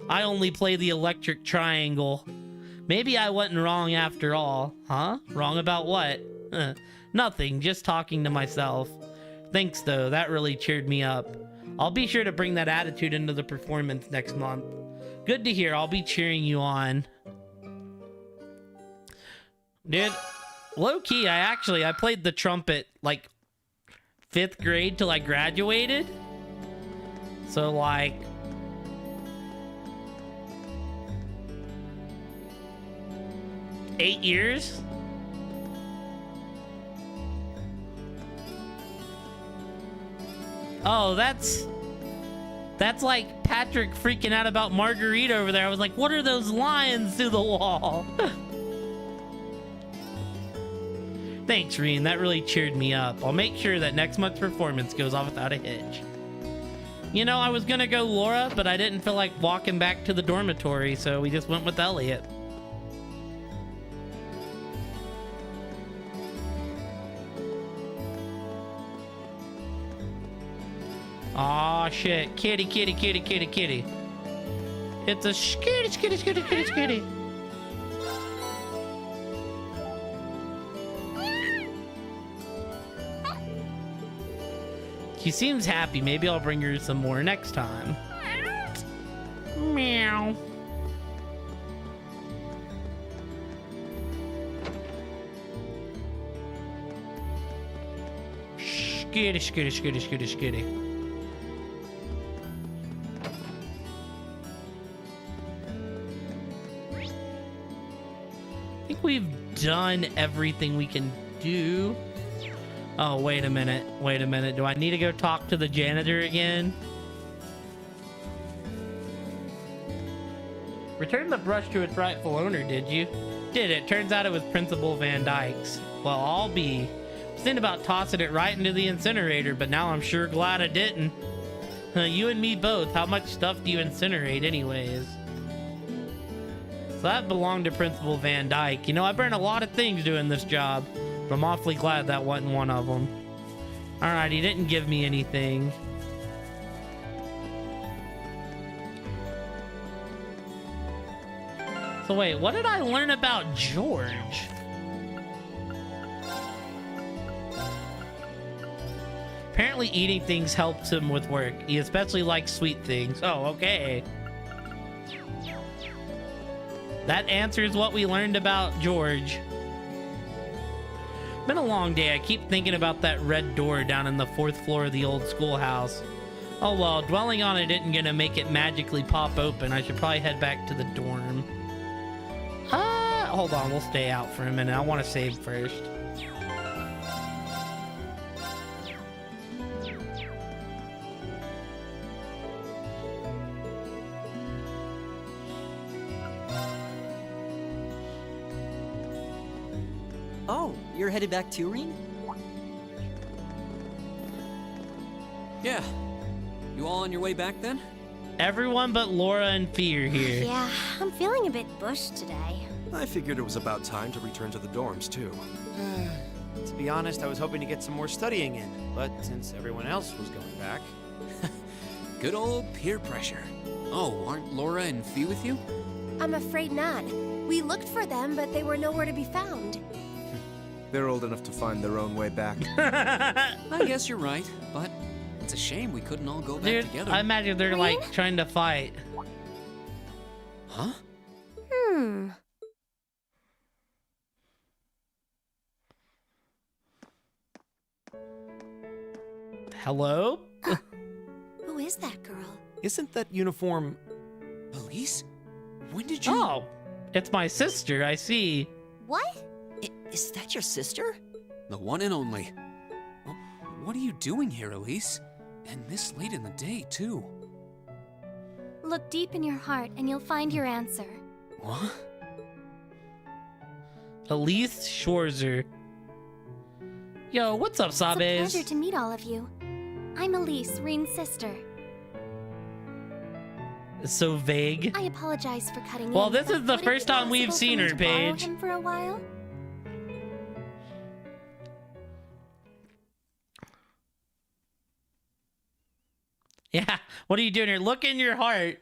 I only play the electric triangle. Maybe I wasn't wrong after all. Huh? Wrong about what? Nothing, just talking to myself. Thanks though, that really cheered me up. I'll be sure to bring that attitude into the performance next month. Good to hear, I'll be cheering you on. Dude, low-key, I played the trumpet like 5th grade till I graduated. So like... $8 years? Oh, that's like Patrick freaking out about Margarita over there. I was like, what are those lines through the wall? Thanks, Reen. That really cheered me up. I'll make sure that next month's performance goes off without a hitch. You know, I was gonna go Laura, but I didn't feel like walking back to the dormitory, so we just went with Elliot. Aw, shit. Kitty, kitty, kitty, kitty, kitty. It's a skitty, skitty, skitty, skitty, skitty. She seems happy. Maybe I'll bring her some more next time. Meow. Skitty, skitty, skitty, skitty, skitty. I think we've done everything we can do. Oh, wait a minute. Wait a minute. Do I need to go talk to the janitor again? Return the brush to its rightful owner, did you? Did it? Turns out it was Principal Van Dyke's. Well, I'll be. I was thinking about tossing it right into the incinerator, but now I'm sure glad I didn't. You and me both. How much stuff do you incinerate anyways? So that belonged to Principal Van Dyke. You know, I burn a lot of things doing this job, but I'm awfully glad that wasn't one of them. Alright, he didn't give me anything. So wait, what did I learn about George? Apparently eating things helps him with work. He especially likes sweet things. Oh, okay. That answers what we learned about George. Been a long day. I keep thinking about that red door down in the 4th floor of the old schoolhouse. Oh well, dwelling on it isn't gonna make it magically pop open. I should probably head back to the dorm. Hold on, we'll stay out for a minute. I want to save first. Oh, you're headed back to Reen? Yeah. You all on your way back then? Everyone but Laura and Fee are here. Yeah, I'm feeling a bit bushed today. I figured it was about time to return to the dorms, too. To be honest, I was hoping to get some more studying in, but since everyone else was going back... Good old peer pressure. Oh, aren't Laura and Fee with you? I'm afraid not. We looked for them, but they were nowhere to be found. They're old enough to find their own way back. I guess you're right, but it's a shame we couldn't all go back together. I imagine they're like trying to fight. Huh? Hello? Who is that girl? Isn't that uniform... Elise? When did you... Oh, it's my sister, I see. What? Is that your sister? The one and only. Well, what are you doing here, Elise? And this late in the day, too. Look deep in your heart and you'll find your answer. What? Elise Schwarzer. Yo, what's up, Sabes? It's a pleasure to meet all of you. I'm Elise, Reen's sister. It's so vague. I apologize for cutting in. Well, this is the Would it first be time we've possible seen for me her, to borrow Paige. him for a while? Yeah, what are you doing here? Look in your heart.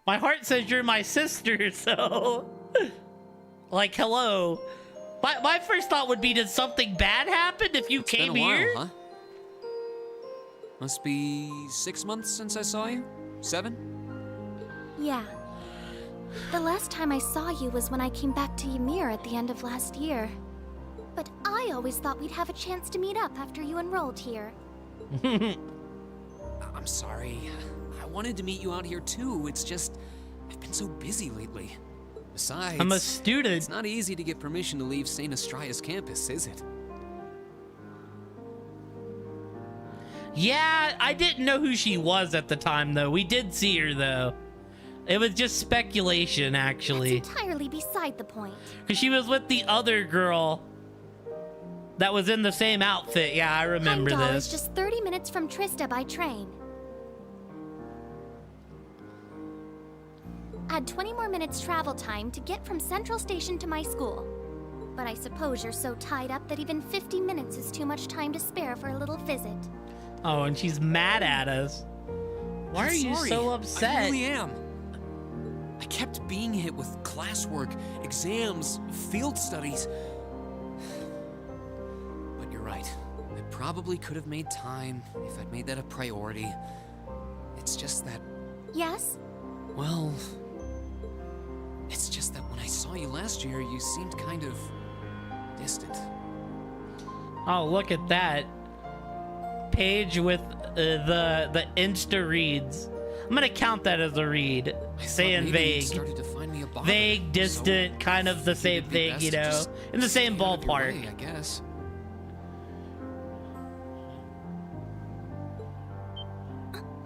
My heart says you're my sister, so... like, hello. My first thought would be, did something bad happen if you came Been a here? while, huh? Must be 6 months since I saw you? 7? Yeah. The last time I saw you was when I came back to Ymir at the end of last year. But I always thought we'd have a chance to meet up after you enrolled here. I'm sorry. I wanted to meet you out here too. It's just, I've been so busy lately. Besides, I'm a student. It's not easy to get permission to leave St. Astraeus campus, is it? Yeah, I didn't know who she was at the time, though. We did see her, though. It was just speculation, actually. That's entirely beside the point. Because she was with the other girl that was in the same outfit. Yeah, I remember Heimdall this. is just 30 minutes from Trista by train. Add 20 more minutes travel time to get from Central Station to my school. But I suppose you're so tied up that even 50 minutes is too much time to spare for a little visit. Oh, and she's mad at us. Why are you so upset? I really am. I kept being hit with classwork, exams, field studies. But you're right. I probably could have made time if I'd made that a priority. It's just that... Yes? Well... It's just that when I saw you last year, you seemed kind of... distant. Oh, look at that. Page with the Insta reads. I'm gonna count that as a read. Saying vague. Vague, distant, kind of the same thing, you know? In the same ballpark. I guess.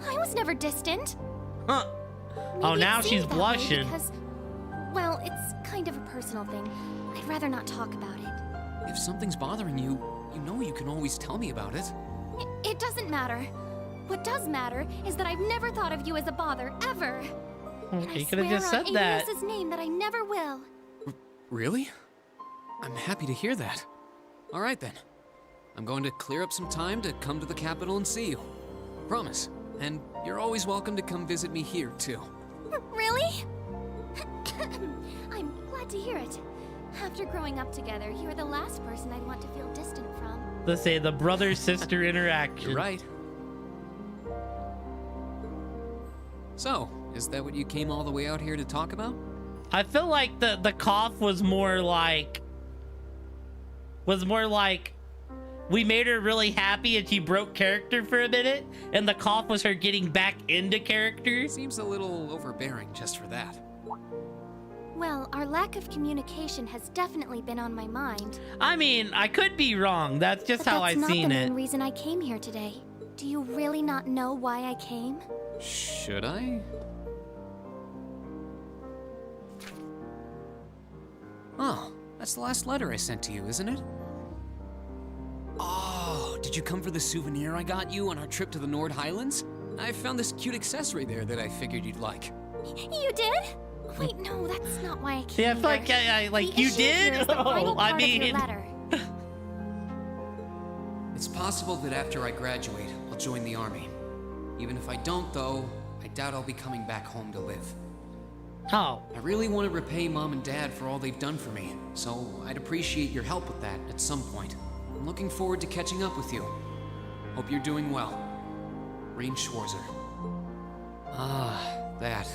I was never distant. Huh. Oh, Maybe it now seemed she's that way blushing. Because Well, it's kind of a personal thing. I'd rather not talk about it. If something's bothering you, you know you can always tell me about it. It doesn't matter. What does matter is that I've never thought of you as a bother, ever. And I You could have swear just said on that. Aeolus' name that I never will. Really? I'm happy to hear that. All right then. I'm going to clear up some time to come to the capital and see you. Promise. And you're always welcome to come visit me here, too. Really? I'm glad to hear it. After growing up together, you're the last person I'd want to feel distant from. Let's say the brother-sister interaction. You're right. So, is that what you came all the way out here to talk about? I feel like the cough was more like we made her really happy and she broke character for a minute, and the cough was her getting back into character. Seems a little overbearing just for that. Well, our lack of communication has definitely been on my mind. I mean, I could be wrong. That's just how I've seen That's not the it. main reason I came here today. Do you really not know why I came? Should I? Oh, that's the last letter I sent to you, isn't it? Oh, did you come for the souvenir I got you on our trip to the Nord Highlands? I found this cute accessory there that I figured you'd like. You did? Wait, no, that's not why I came Yeah, I feel like I like The you issue here did. is the final Oh, I part of your mean, letter. It's possible that after I graduate, I'll join the army. Even if I don't, though, I doubt I'll be coming back home to live. Oh. I really want to repay Mom and Dad for all they've done for me, so I'd appreciate your help with that at some point. I'm looking forward to catching up with you. Hope you're doing well. Rain Schwarzer. Ah, that.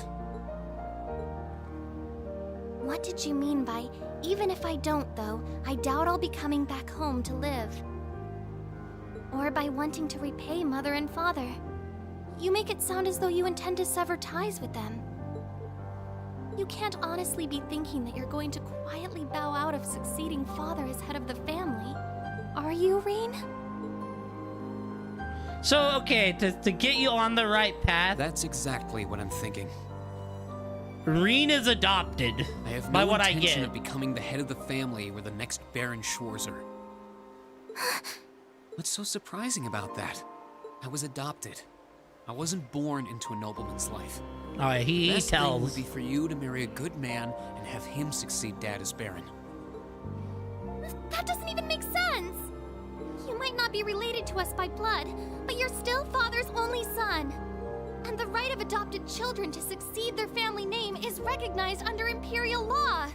What did you mean by, even if I don't, though, I doubt I'll be coming back home to live? Or by wanting to repay Mother and Father? You make it sound as though you intend to sever ties with them. You can't honestly be thinking that you're going to quietly bow out of succeeding father as head of the family. Are you, Rean? So, okay, to get you on the right path. That's exactly what I'm thinking. Rean is adopted. I have by no what I intention get. of becoming the head of the family or the next Baron Schwarzer. What's so surprising about that? I was adopted. I wasn't born into a nobleman's life. Oh, he Best thing tells. would be for you to marry a good man and have him succeed Dad as Baron. That doesn't even make sense! You might not be related to us by blood, but you're still Father's only son. And the right of adopted children to succeed their family name is recognized under Imperial law.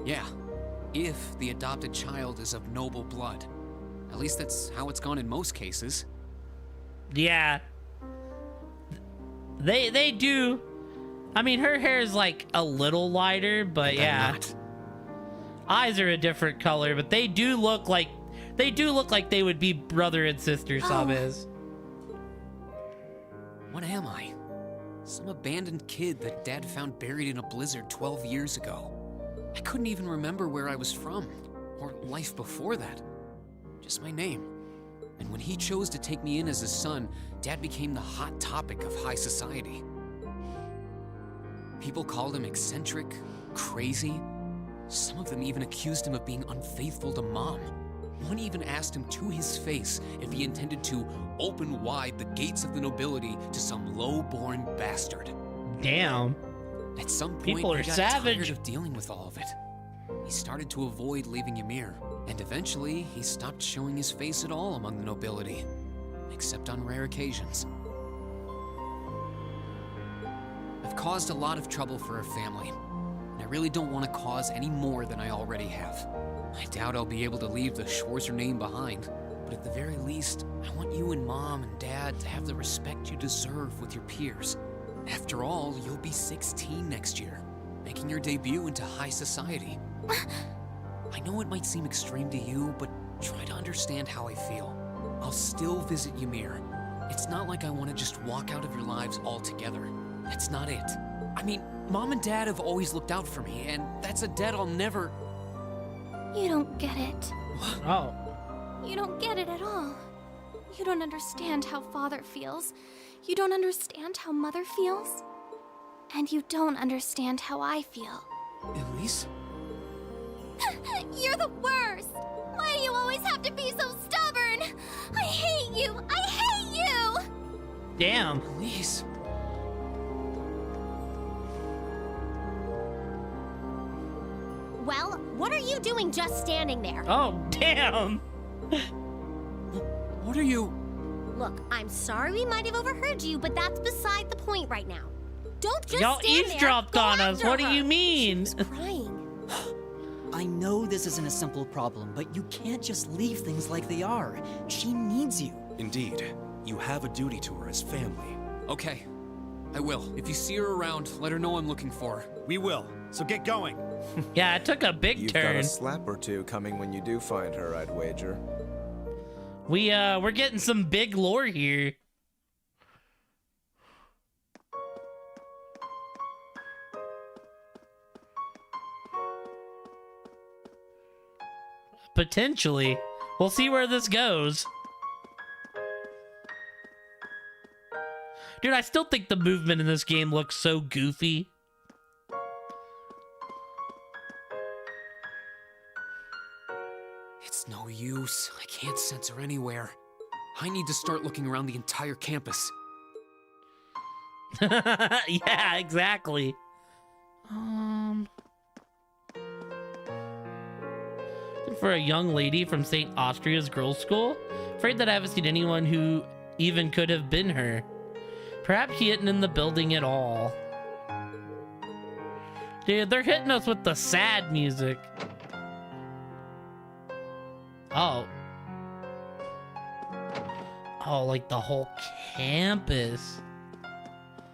Yeah, if the adopted child is of noble blood. At least that's how it's gone in most cases. Yeah. They do. I mean, her hair is like a little lighter, but yeah. Eyes are a different color, but they do look like they would be brother and sister. Some is. What am I? Some abandoned kid that Dad found buried in a blizzard 12 years ago. I couldn't even remember where I was from, or life before that. Just my name. And when he chose to take me in as his son, Dad became the hot topic of high society. People called him eccentric, crazy. Some of them even accused him of being unfaithful to Mom. One even asked him to his face if he intended to open wide the gates of the nobility to some low-born bastard. Damn. At some point, People are he got savage. tired of dealing with all of it. He started to avoid leaving Ymir, and eventually he stopped showing his face at all among the nobility, except on rare occasions. I've caused a lot of trouble for our family, and I really don't want to cause any more than I already have. I doubt I'll be able to leave the Schwarzer name behind, but at the very least, I want you and Mom and Dad to have the respect you deserve with your peers. After all, you'll be 16 next year, making your debut into high society. I know it might seem extreme to you, but try to understand how I feel. I'll still visit Ymir. It's not like I want to just walk out of your lives altogether. That's not it. I mean, Mom and Dad have always looked out for me, and that's a debt I'll never... You don't get it. Oh. You don't get it at all. You don't understand how Father feels. You don't understand how Mother feels. And you don't understand how I feel. Elise? You're the worst! Why do you always have to be so stubborn? I hate you! I hate you! Damn. Elise. Well, what are you doing just standing there? Oh, damn. What are you... Look, I'm sorry we might have overheard you, but that's beside the point right now. Don't just Y'all stand eavesdropped there. on Go us. after What do her. you mean? She's crying. I know this isn't a simple problem, but you can't just leave things like they are. She needs you. Indeed. You have a duty to her as family. Okay, I will. If you see her around, let her know I'm looking for her. We will. So get going. Yeah, it took a big You've turn. got a slap or two coming when you do find her, I'd wager. We're getting some big lore here. Potentially. We'll see where this goes. Dude, I still think the movement in this game looks so goofy. It's no use. I can't sense her anywhere. I need to start looking around the entire campus. Yeah, exactly. For a young lady from St. Austria's girls' school? Afraid that I haven't seen anyone who even could have been her. Perhaps she isn't in the building at all. Dude, they're hitting us with the sad music. Oh. Oh, like the whole campus.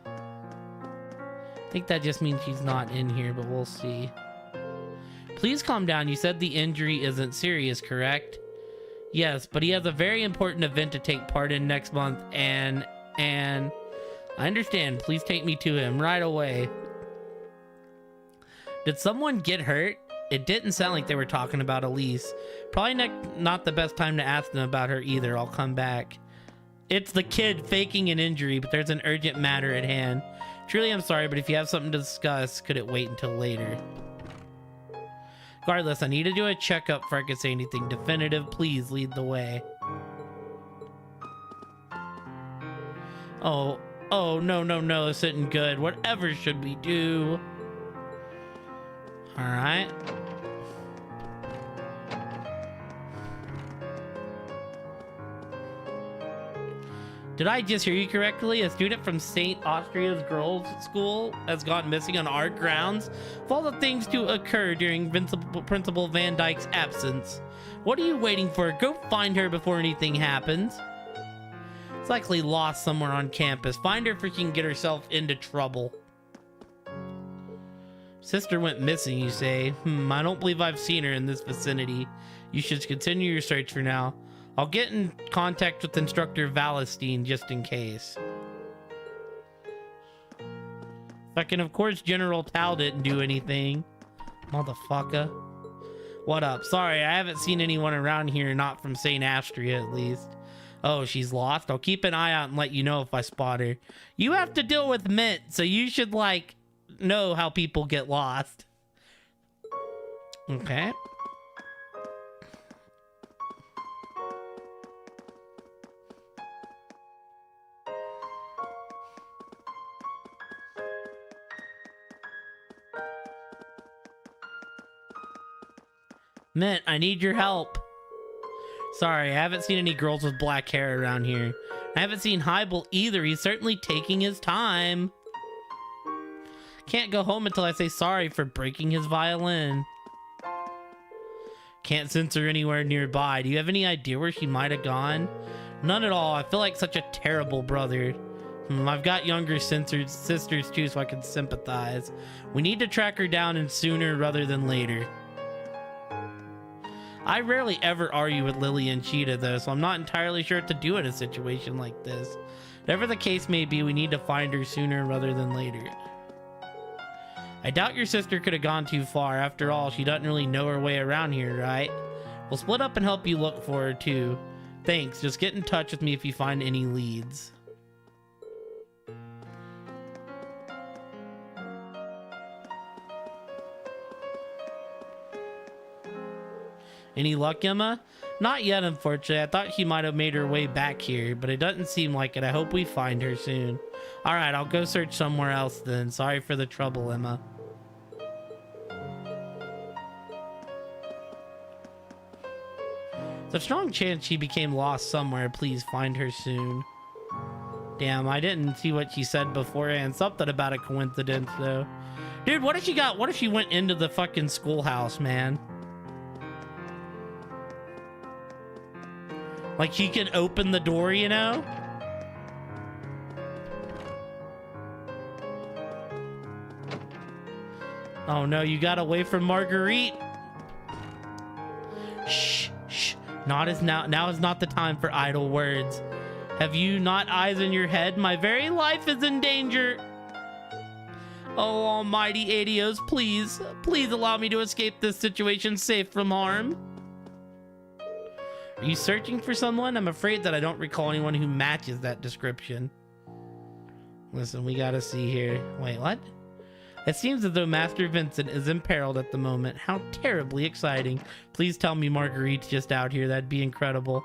I think that just means she's not in here, but we'll see. Please calm down. You said the injury isn't serious, correct? Yes, but he has a very important event to take part in next month, and I understand. Please take me to him right away. Did someone get hurt? It didn't sound like they were talking about Elise. Probably not the best time to ask them about her either. I'll come back. It's the kid faking an injury, but there's an urgent matter at hand. Truly, I'm sorry, but if you have something to discuss, could it wait until later? Regardless, I need to do a checkup before I can say anything definitive. Please lead the way. Oh, no, this isn't good. Whatever should we do? All right. Did I just hear you correctly? A student from St. Austria's girls' school has gone missing on art grounds of all the things to occur during Principal Van Dyke's absence. What are you waiting for? Go find her before anything happens. It's likely lost somewhere on campus. Find her before she can get herself into trouble. Sister went missing, you say? I don't believe I've seen her in this vicinity. You should continue your search for now. I'll get in contact with Instructor Valestine just in case. Fucking, of course, General Tal didn't do anything. Motherfucker. What up? Sorry, I haven't seen anyone around here, not from St. Astria at least. Oh, she's lost? I'll keep an eye out and let you know if I spot her. You have to deal with Mint, so you should, like, know how people get lost. Okay. Mint, I need your help. Sorry, I haven't seen any girls with black hair around here. I haven't seen Hybel either. He's certainly taking his time. Can't go home until I say sorry for breaking his violin. Can't sense her anywhere nearby. Do you have any idea where she might have gone? None at all. I feel like such a terrible brother. I've got younger sisters too, so I can sympathize. We need to track her down, and sooner rather than later. I rarely ever argue with Lily and Cheetah though, so I'm not entirely sure what to do in a situation like this. Whatever the case may be, we need to find her sooner rather than later. I doubt your sister could have gone too far. After all, she doesn't really know her way around here, right? We'll split up and help you look for her too. Thanks, just get in touch with me if you find any leads. Any luck, Emma? Not yet, unfortunately. I thought she might have made her way back here, but it doesn't seem like it. I hope we find her soon. All right, I'll go search somewhere else then. Sorry for the trouble, Emma. There's a strong chance she became lost somewhere. Please find her soon. Damn, I didn't see what she said beforehand. Something about a coincidence, though. Dude, what if she got... What if she went into the fucking schoolhouse, man? Like, she can open the door, you know? Oh, no, you got away from Marguerite. Shh, shh. Now is not the time for idle words. Have you not eyes in your head? My very life is in danger. Oh, almighty Adios, please. Please allow me to escape this situation safe from harm. Are you searching for someone? I'm afraid that I don't recall anyone who matches that description. Listen, we gotta see here. Wait, what? It seems as though Master Vincent is imperiled at the moment. How terribly exciting. Please tell me Marguerite's just out here. That'd be incredible.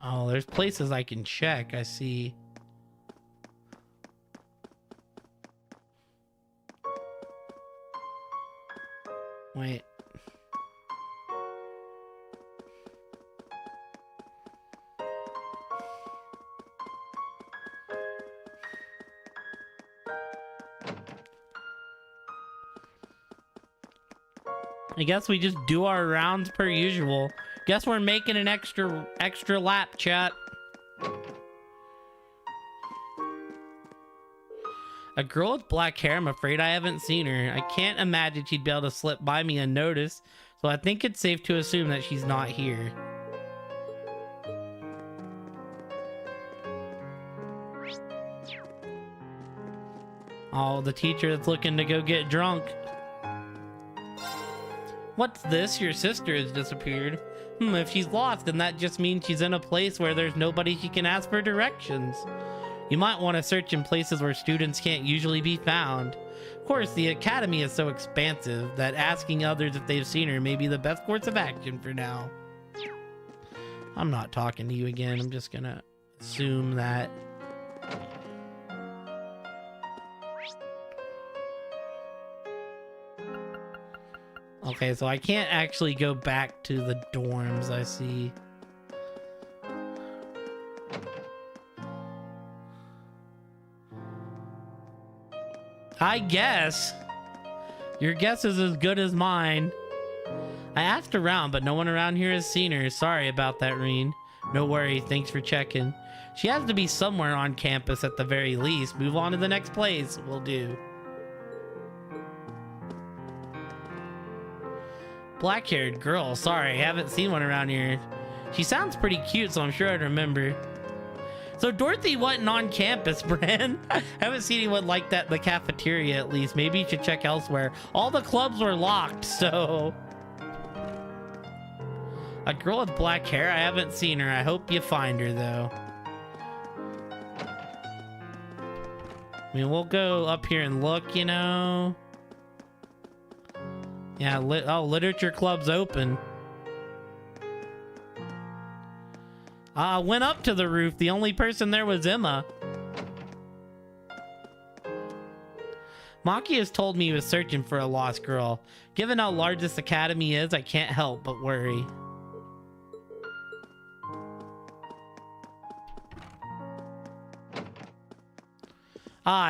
Oh, there's places I can check. I see. Wait. I guess we just do our rounds per usual. Guess we're making an extra lap, chat. A girl with black hair, I'm afraid I haven't seen her. I can't imagine she'd be able to slip by me unnoticed, so I think it's safe to assume that she's not here. Oh, the teacher that's looking to go get drunk. What's this? Your sister has disappeared. If she's lost, then that just means she's in a place where there's nobody she can ask for directions. You might want to search in places where students can't usually be found. Of course, the academy is so expansive that asking others if they've seen her may be the best course of action for now. I'm not talking to you again. I'm just gonna assume that. Okay, so I can't actually go back to the dorms, I see. I guess. Your guess is as good as mine. I asked around, but no one around here has seen her. Sorry about that, Reen. No worry, thanks for checking. She has to be somewhere on campus at the very least. Move on to the next place. Will do. Black-haired girl. Sorry, I haven't seen one around here. She sounds pretty cute, so I'm sure I'd remember. So Dorothy wasn't on campus, Bran. I haven't seen anyone like that in the cafeteria, at least. Maybe you should check elsewhere. All the clubs were locked, so... A girl with black hair? I haven't seen her. I hope you find her, though. I mean, we'll go up here and look, you know... Yeah, literature club's open. I went up to the roof. The only person there was Emma. Maki has told me he was searching for a lost girl. Given how large this academy is, I can't help but worry.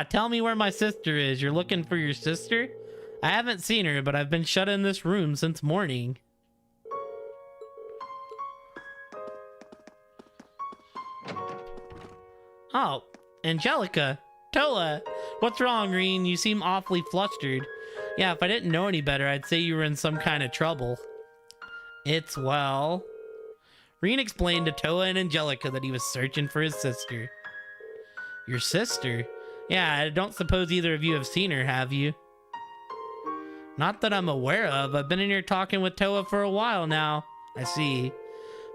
Tell me where my sister is. You're looking for your sister? I haven't seen her, but I've been shut in this room since morning. Oh, Angelica. Toa. What's wrong, Reen? You seem awfully flustered. Yeah, if I didn't know any better, I'd say you were in some kind of trouble. It's well... Reen explained to Toa and Angelica that he was searching for his sister. Your sister? Yeah, I don't suppose either of you have seen her, have you? Not that I'm aware of. I've been in here talking with Toa for a while now. I see.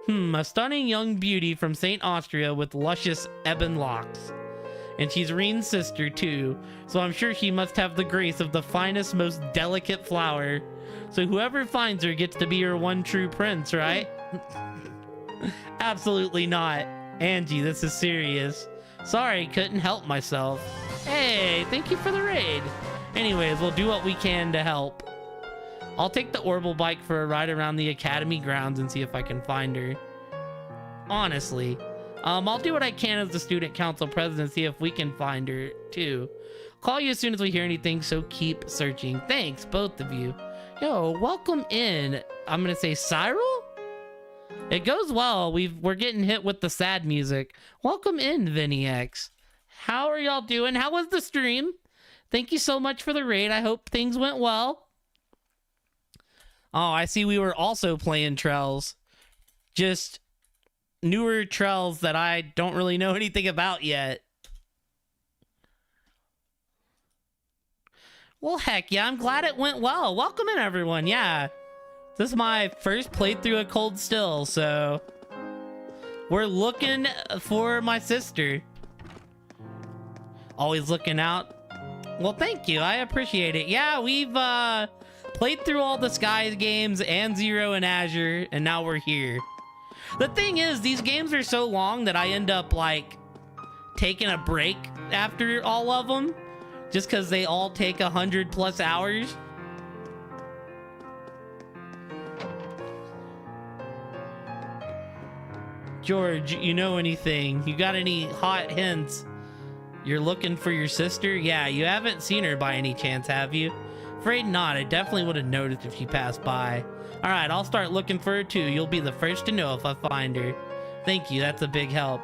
A stunning young beauty from St. Austria with luscious ebon locks. And she's Reen's sister too, so I'm sure she must have the grace of the finest, most delicate flower. So whoever finds her gets to be her one true prince, right? Absolutely not. Angie, this is serious. Sorry, couldn't help myself. Hey, thank you for the raid. Anyways, we'll do what we can to help. I'll take the Orbital bike for a ride around the academy grounds and see if I can find her. Honestly. I'll do what I can as the student council president, see if we can find her too. Call you as soon as we hear anything, so keep searching. Thanks, both of you. Yo, welcome in. I'm gonna say Cyril? It goes well. We're getting hit with the sad music. Welcome in, Vinny X. How are y'all doing? How was the stream? Thank you so much for the raid. I hope things went well. Oh, I see we were also playing Trells. Just newer Trells that I don't really know anything about yet. Well, heck yeah, I'm glad it went well. Welcome in, everyone. Yeah. This is my first playthrough of Cold Still, so we're looking for my sister. Always looking out. Well, thank you. I appreciate it. Yeah, we've played through all the Skies games and Zero and Azure, and now we're here. The thing is, these games are so long that I end up, like, taking a break after all of them, just because they all take 100+ hours. George, you know anything? You got any hot hints? You're looking for your sister? Yeah, you haven't seen her by any chance, have you? Afraid not. I definitely would have noticed if she passed by. All right, I'll start looking for her too. You'll be the first to know if I find her. Thank you, that's a big help.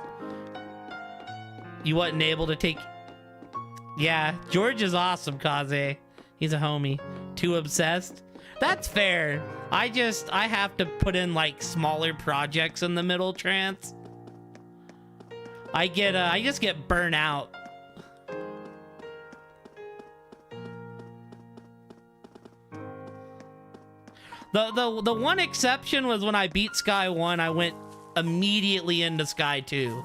You wasn't able to take... Yeah, George is awesome, Kaze. He's a homie. Too obsessed? That's fair. I have to put in like smaller projects in the middle, Trance. I just get burnt out. The one exception was when I beat Sky 1, I went immediately into Sky 2.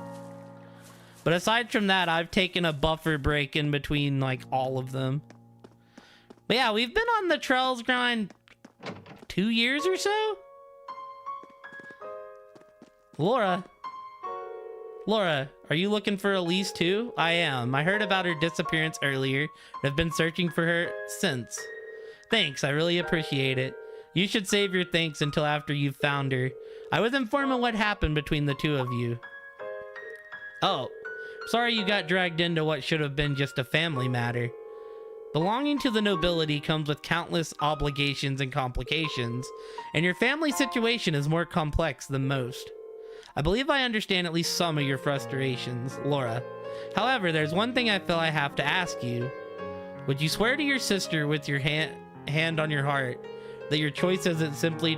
But aside from that, I've taken a buffer break in between like all of them. But yeah, we've been on the Trells grind 2 years or so? Laura, are you looking for Elise too? I am. I heard about her disappearance earlier and have been searching for her since. Thanks, I really appreciate it. You should save your thanks until after you've found her. I was informed of what happened between the two of you. Oh, sorry you got dragged into what should have been just a family matter. Belonging to the nobility comes with countless obligations and complications, and your family situation is more complex than most. I believe I understand at least some of your frustrations, Laura. However, there's one thing I feel I have to ask you. Would you swear to your sister with your hand on your heart that your choice isn't simply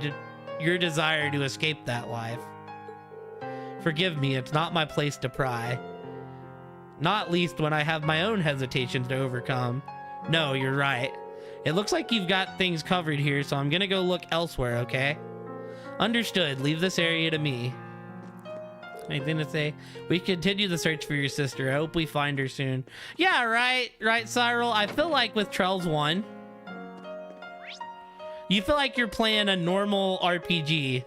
your desire to escape that life? Forgive me, it's not my place to pry. Not least when I have my own hesitations to overcome. No, you're right. It looks like you've got things covered here, so I'm gonna go look elsewhere, okay? Understood. Leave this area to me. Anything to say? We continue the search for your sister. I hope we find her soon. Yeah, right, Cyril. I feel like with Trells 1, you feel like you're playing a normal RPG.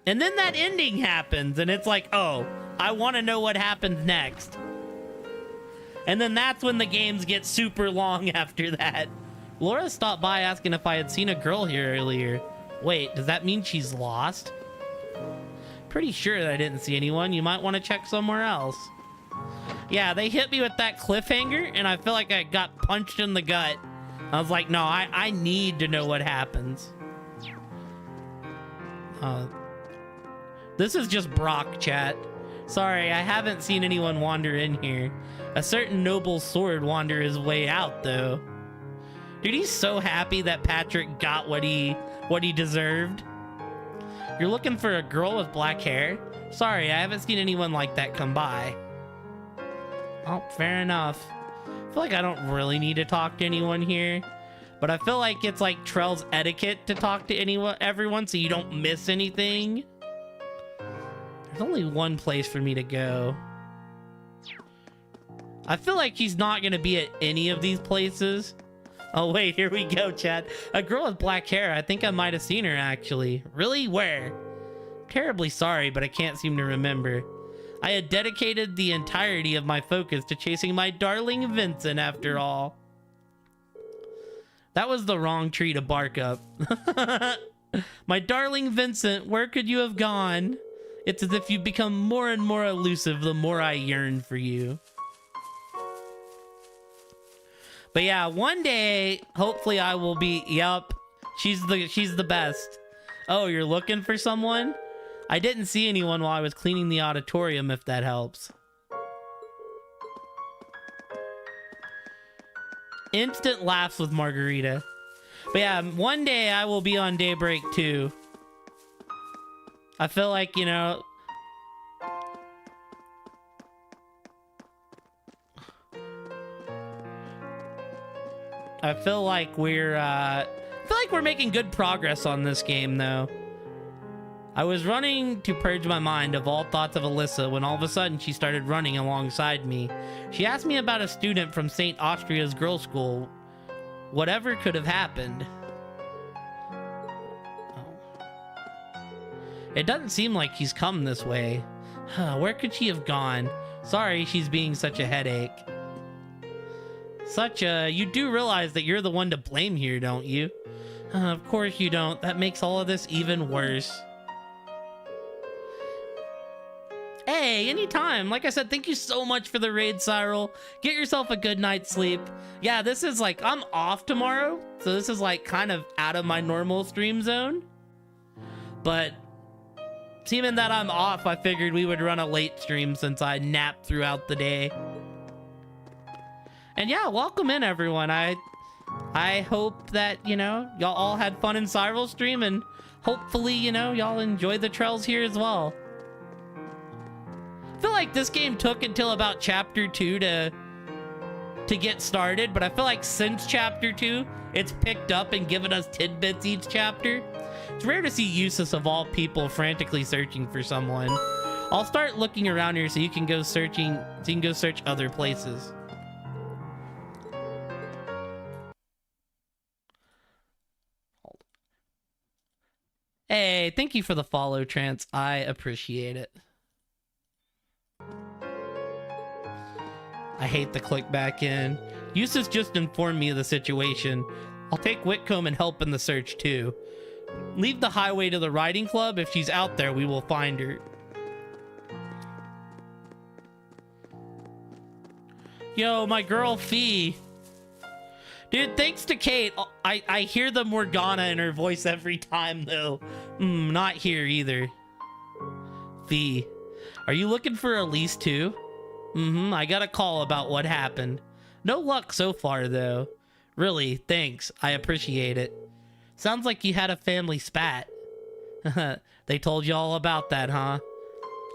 And then that ending happens, and it's like, oh, I want to know what happens next. And then that's when the games get super long after that. Laura stopped by asking if I had seen a girl here earlier. Wait, does that mean she's lost? Pretty sure that I didn't see anyone. You might want to check somewhere else. Yeah, they hit me with that cliffhanger, and I feel like I got punched in the gut. I was like, no, I need to know what happens. This is just Brock, chat. Sorry, I haven't seen anyone wander in here. A certain noble sword wander his way out, though. Dude, he's so happy that Patrick got what he deserved. You're looking for a girl with black hair? Sorry, I haven't seen anyone like that come by. Oh, fair enough. I feel like I don't really need to talk to anyone here, but I feel like it's like Trell's etiquette to talk to everyone so you don't miss anything. There's only one place for me to go. I feel like he's not gonna be at any of these places. Oh wait, here we go, chat. A girl with black hair. I think I might have seen her actually. Really? Where? Terribly sorry, but I can't seem to remember. I had dedicated the entirety of my focus to chasing my darling Vincent after all. That was the wrong tree to bark up. My darling Vincent, where could you have gone? It's as if you've become more and more elusive the more I yearn for you. But yeah, one day, hopefully I will be, yup, she's the best. Oh, you're looking for someone? I didn't see anyone while I was cleaning the auditorium, if that helps. Instant laughs with Margarita. But yeah, one day I will be on Daybreak too. I feel like, you know... I feel like we're making good progress on this game, though. I was running to purge my mind of all thoughts of Alyssa when all of a sudden she started running alongside me. She asked me about a student from St. Austria's girls' school. Whatever could have happened. Oh. It doesn't seem like he's come this way. Where could she have gone? Sorry, she's being such a headache. You do realize that you're the one to blame here, don't you? Of course you don't. That makes all of this even worse. Hey, anytime. Like I said, thank you so much for the raid, Cyril. Get yourself a good night's sleep. Yeah, this is like, I'm off tomorrow, so this is like kind of out of my normal stream zone. But seeming that I'm off, I figured we would run a late stream since I napped throughout the day. And yeah, welcome in, everyone. I hope that, you know, y'all all had fun in Cyril's stream, and hopefully, you know, y'all enjoy the trails here as well. I feel like this game took until about chapter 2 to get started, but I feel like since chapter 2, it's picked up and given us tidbits each chapter. It's rare to see Eustace of all people frantically searching for someone. I'll start looking around here so you can go searching, so you can go search other places. Hey, thank you for the follow, Trance. I appreciate it. I hate the click back in. Eustace just informed me of the situation. I'll take Whitcomb and help in the search too. Leave the highway to the riding club. If she's out there, we will find her. Yo, my girl Fee. Dude, thanks to Kate. I hear the Morgana in her voice every time, though. Not here either. Fee, are you looking for Elise too? I got a call about what happened. No luck so far, though. Really, thanks. I appreciate it. Sounds like you had a family spat. They told you all about that, huh?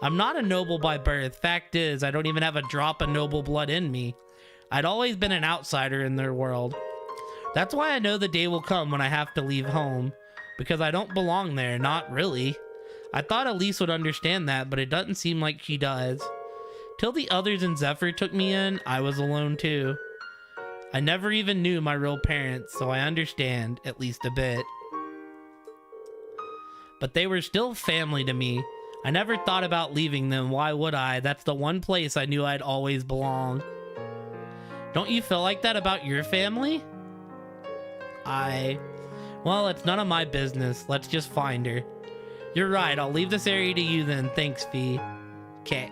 I'm not a noble by birth. Fact is, I don't even have a drop of noble blood in me. I'd always been an outsider in their world. That's why I know the day will come when I have to leave home. Because I don't belong there, not really. I thought Elise would understand that, but it doesn't seem like she does. Till the others in Zephyr took me in, I was alone too. I never even knew my real parents, so I understand, at least a bit. But they were still family to me. I never thought about leaving them, why would I? That's the one place I knew I'd always belong. Don't you feel like that about your family? Well, it's none of my business. Let's just find her. You're right, I'll leave this area to you then. Thanks, Fee. Okay.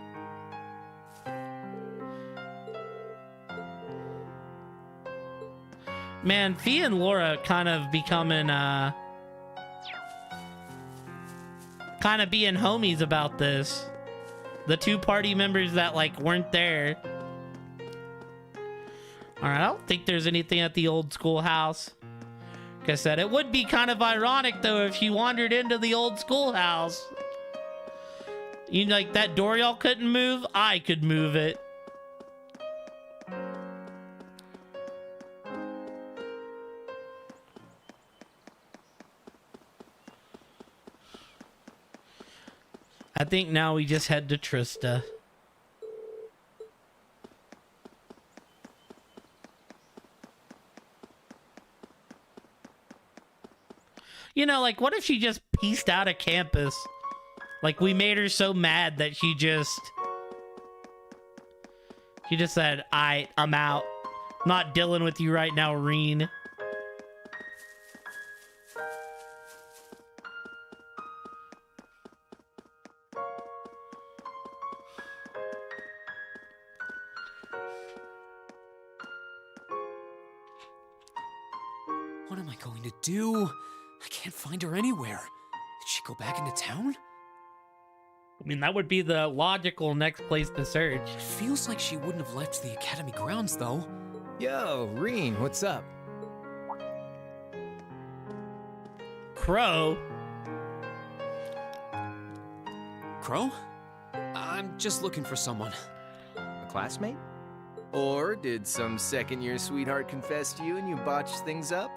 Man, Fee and Laura kind of becoming, kind of being homies about this. The two party members that, like, weren't there. Alright, I don't think there's anything at the old schoolhouse. Like I said, it would be kind of ironic, though, if she wandered into the old schoolhouse. You know, like, that door y'all couldn't move? I could move it. I think now we just head to Trista. You know, like, what if she just pieced out of campus? Like, we made her so mad that she just said, I'm out. Not dealing with you right now, Reen. What am I going to do? I can't find her anywhere. Did she go back into town? I mean, that would be the logical next place to search. It feels like she wouldn't have left the academy grounds, though. Yo, Reen, what's up? Crow? Crow? I'm just looking for someone. A classmate? Or did some second-year sweetheart confess to you and you botched things up?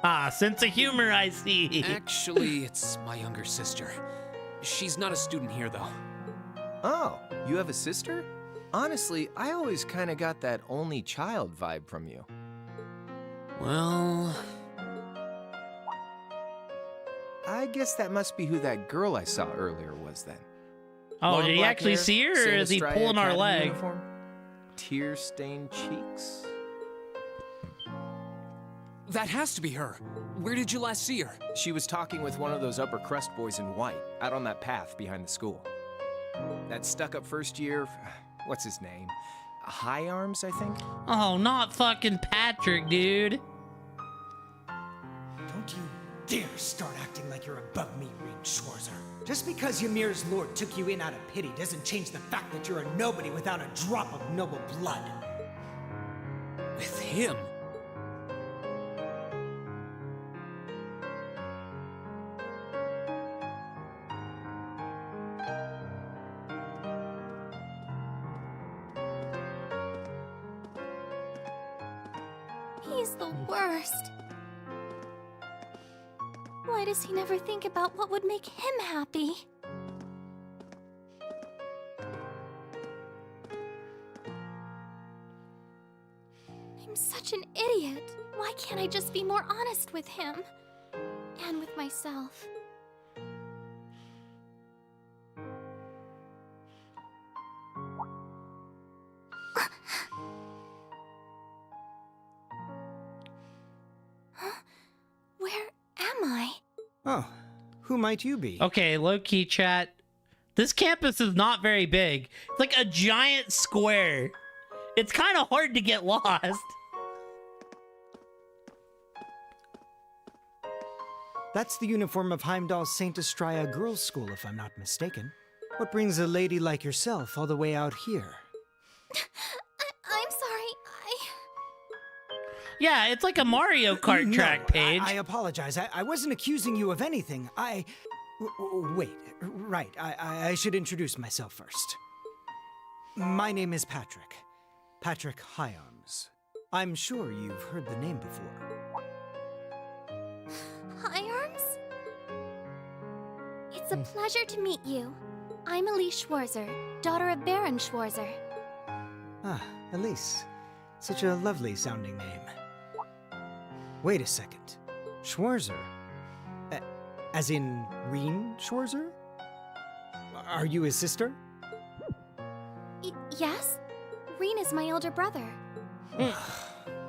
Ah, sense of humor, I see. Actually, it's my younger sister. She's not a student here, though. Oh, you have a sister? Honestly, I always kind of got that only child vibe from you. Well... I guess that must be who that girl I saw earlier was then. Oh, Long did he black actually hair, see her, or same is he Estrella pulling our Academy leg? uniform, tear-stained cheeks? That has to be her. Where did you last see her? She was talking with one of those upper crust boys in white, out on that path behind the school. That stuck-up first year, what's his name? High Arms, I think? Oh, not fucking Patrick, dude. Don't you dare start acting like you're above me, Reed Schwarzer. Just because Ymir's lord took you in out of pity doesn't change the fact that you're a nobody without a drop of noble blood. With him? He's the worst. Why does he never think about what would make him happy? I'm such an idiot. Why can't I just be more honest with him? And with myself. Where am I? Oh, who might you be? Okay, low-key chat. This campus is not very big. It's like a giant square. It's kind of hard to get lost. That's the uniform of Heimdall's St. Estrella Girls' School, if I'm not mistaken. What brings a lady like yourself all the way out here? I'm sorry, Yeah, it's like a Mario Kart track page. I apologize. I wasn't accusing you of anything. Wait, right. I should introduce myself first. My name is Patrick. Patrick Hyarms. I'm sure you've heard the name before. Hi, Arms. It's a pleasure to meet you. I'm Elise Schwarzer, daughter of Baron Schwarzer. Ah, Elise. Such a lovely sounding name. Wait a second. Schwarzer? As in Reen Schwarzer? Are you his sister? Yes? Reen is my elder brother.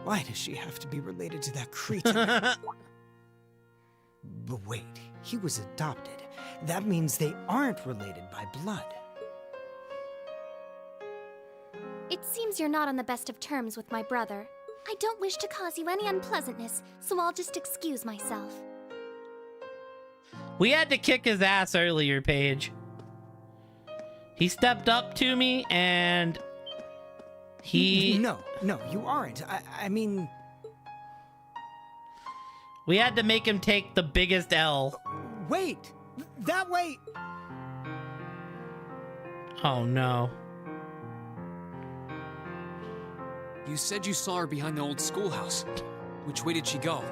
Why does she have to be related to that cretin? But wait, he was adopted. That means they aren't related by blood. It seems you're not on the best of terms with my brother. I don't wish to cause you any unpleasantness, so I'll just excuse myself. We had to kick his ass earlier, Paige. He stepped up to me and he... No, you aren't. I mean... We had to make him take the biggest L. Wait! That way! Oh, no. You said you saw her behind the old schoolhouse. Which way did she go?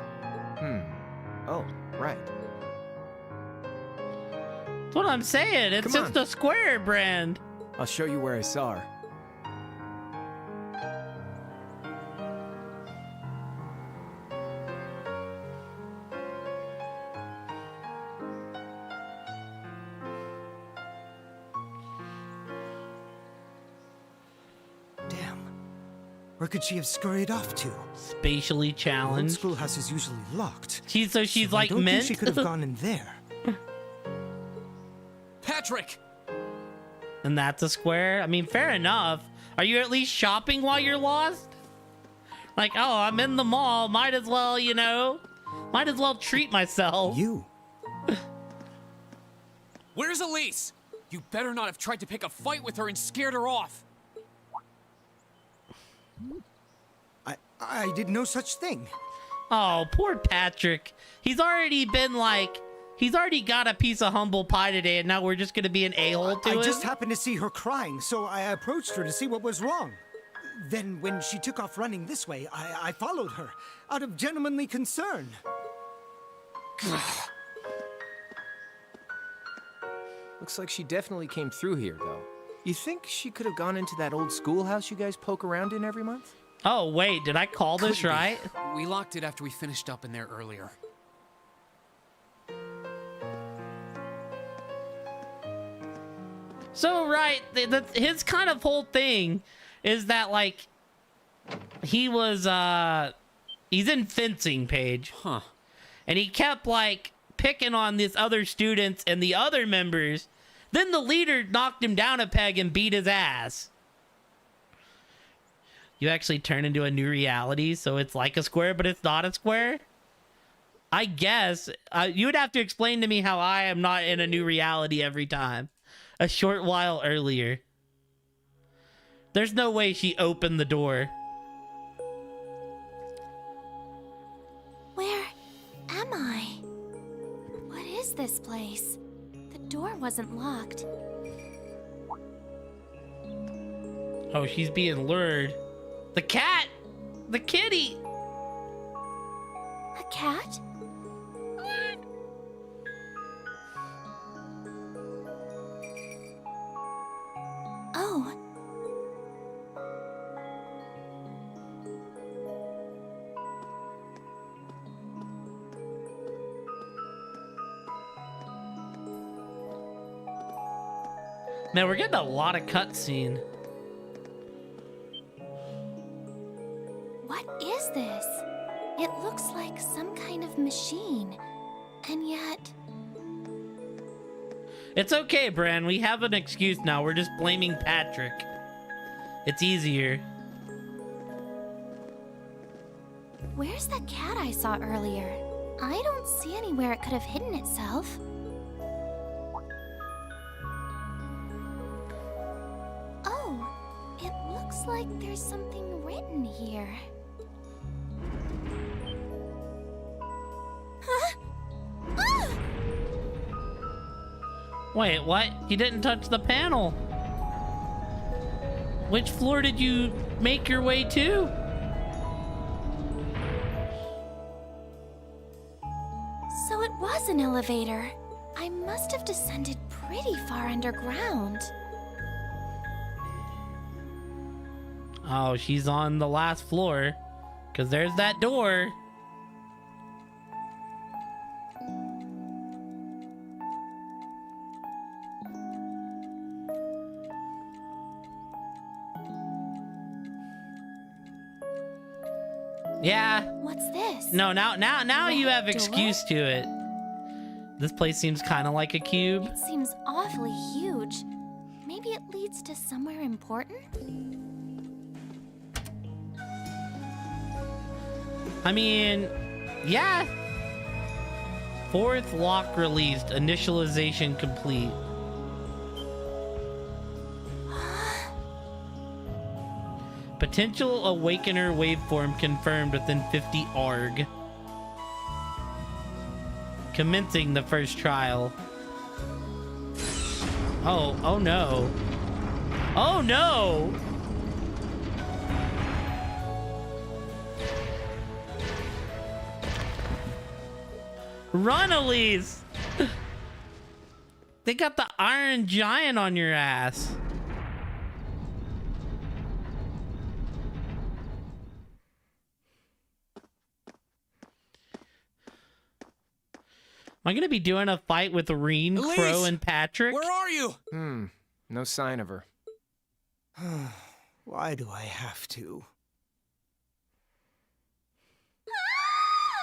Oh, right. That's what I'm saying. It's Come just on. a square brand. I'll show you where I saw her. Where could she have scurried off to? Spatially The challenged. schoolhouse is usually locked. She's I like don't meant. think she could have gone in there. Patrick! And that's a square? I mean, fair enough. Are you at least shopping while you're lost? Like, oh, I'm in the mall. Might as well, you know, might as well treat myself. You. Where's Elise? You better not have tried to pick a fight with her and scared her off. I did no such thing. Oh, poor Patrick. He's already got a piece of humble pie today, and now we're just gonna be an a-hole to him? I just happened to see her crying, so I approached her to see what was wrong. Then, when she took off running this way, I followed her, out of gentlemanly concern. Looks like she definitely came through here, though. You think she could have gone into that old schoolhouse you guys poke around in every month? Oh, wait, did I call this Couldn't be. right? We locked it after we finished up in there earlier. So, right, his kind of whole thing is that, like, he's in fencing, Paige. Huh. And he kept, like, picking on these other students and the other members. Then the leader knocked him down a peg and beat his ass. You actually turn into a new reality, so it's like a square, but it's not a square? I guess. You would have to explain to me how I am not in a new reality every time. A short while earlier. There's no way she opened the door. Where am I? What is this place? The door wasn't locked. Oh, she's being lured. The cat! The kitty! A cat? Oh. Man, we're getting a lot of cutscene. What is this? It looks like some kind of machine. And yet... It's okay, Bran. We have an excuse now. We're just blaming Patrick. It's easier. Where's that cat I saw earlier? I don't see anywhere it could have hidden itself. Oh, it looks like there's something written here. Huh? Ah! Wait, what? You didn't touch the panel. Which floor did you make your way to? So it was an elevator. I must have descended pretty far underground. Oh, she's on the last floor. Because there's that door. Yeah. What's this? No, now you have Door? excuse to it. This place seems kind of like a cube. It seems awfully huge. Maybe it leads to somewhere important? I mean, yeah. Fourth lock released. Initialization complete. Potential Awakener waveform confirmed within 50 ARG. Commencing the first trial. Oh no. Oh no! Run, Elise! They got the Iron Giant on your ass. Am I gonna be doing a fight with Reen, Elise! Crow, and Patrick? Where are you? No sign of her. Why do I have to?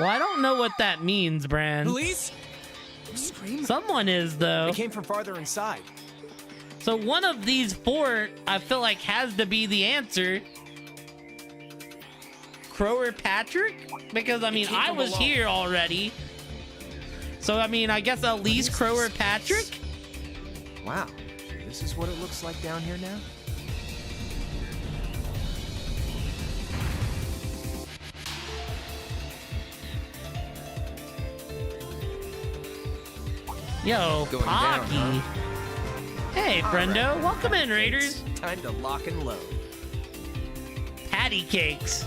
Well, I don't know what that means, Bran. Police? Scream? Someone is, though. They came from farther inside. So one of these four, I feel like, has to be the answer. Crower Patrick? Because, I mean, I was here already. So, I mean, I guess at least Crower Patrick? Wow. This is what it looks like down here now? Yo, Going down, Pocky. huh? Hey, friendo. Right. Welcome in, Raiders. Time to lock and load. Patty cakes.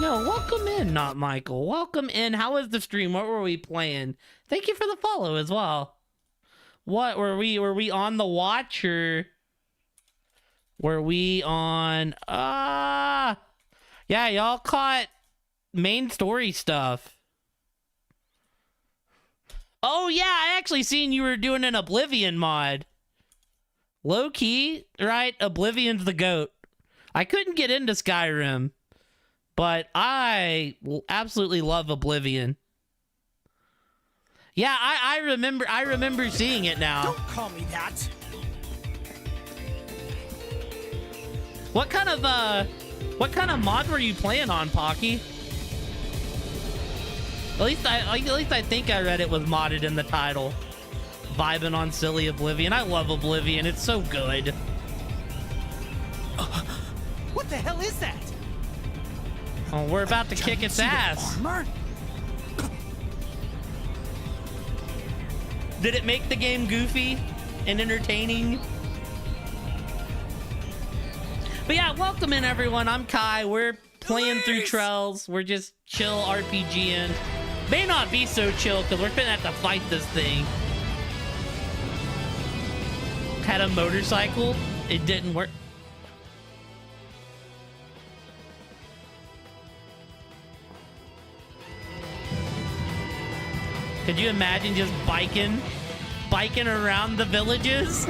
No, welcome in, not Michael. Welcome in. How was the stream? What were we playing? Thank you for the follow as well. What were we on the watch, or were we on yeah, y'all caught main story stuff. Oh yeah, I actually seen you were doing an Oblivion mod. Low key, right? Oblivion's the GOAT. I couldn't get into Skyrim, but I absolutely love Oblivion. Yeah, I remember seeing it now. Don't call me that. What kind of mod were you playing on, Pocky? At least I think I read it was modded in the title. Vibing on silly Oblivion. I love Oblivion. It's so good. What the hell is that? Oh, we're about to kick its ass. Armor? Did it make the game goofy and entertaining? But yeah, welcome in everyone. I'm Kai. We're playing through Trells. We're just chill RPGing. May not be so chill because we're gonna have to fight this thing. Had a motorcycle. It didn't work. Could you imagine just biking around the villages?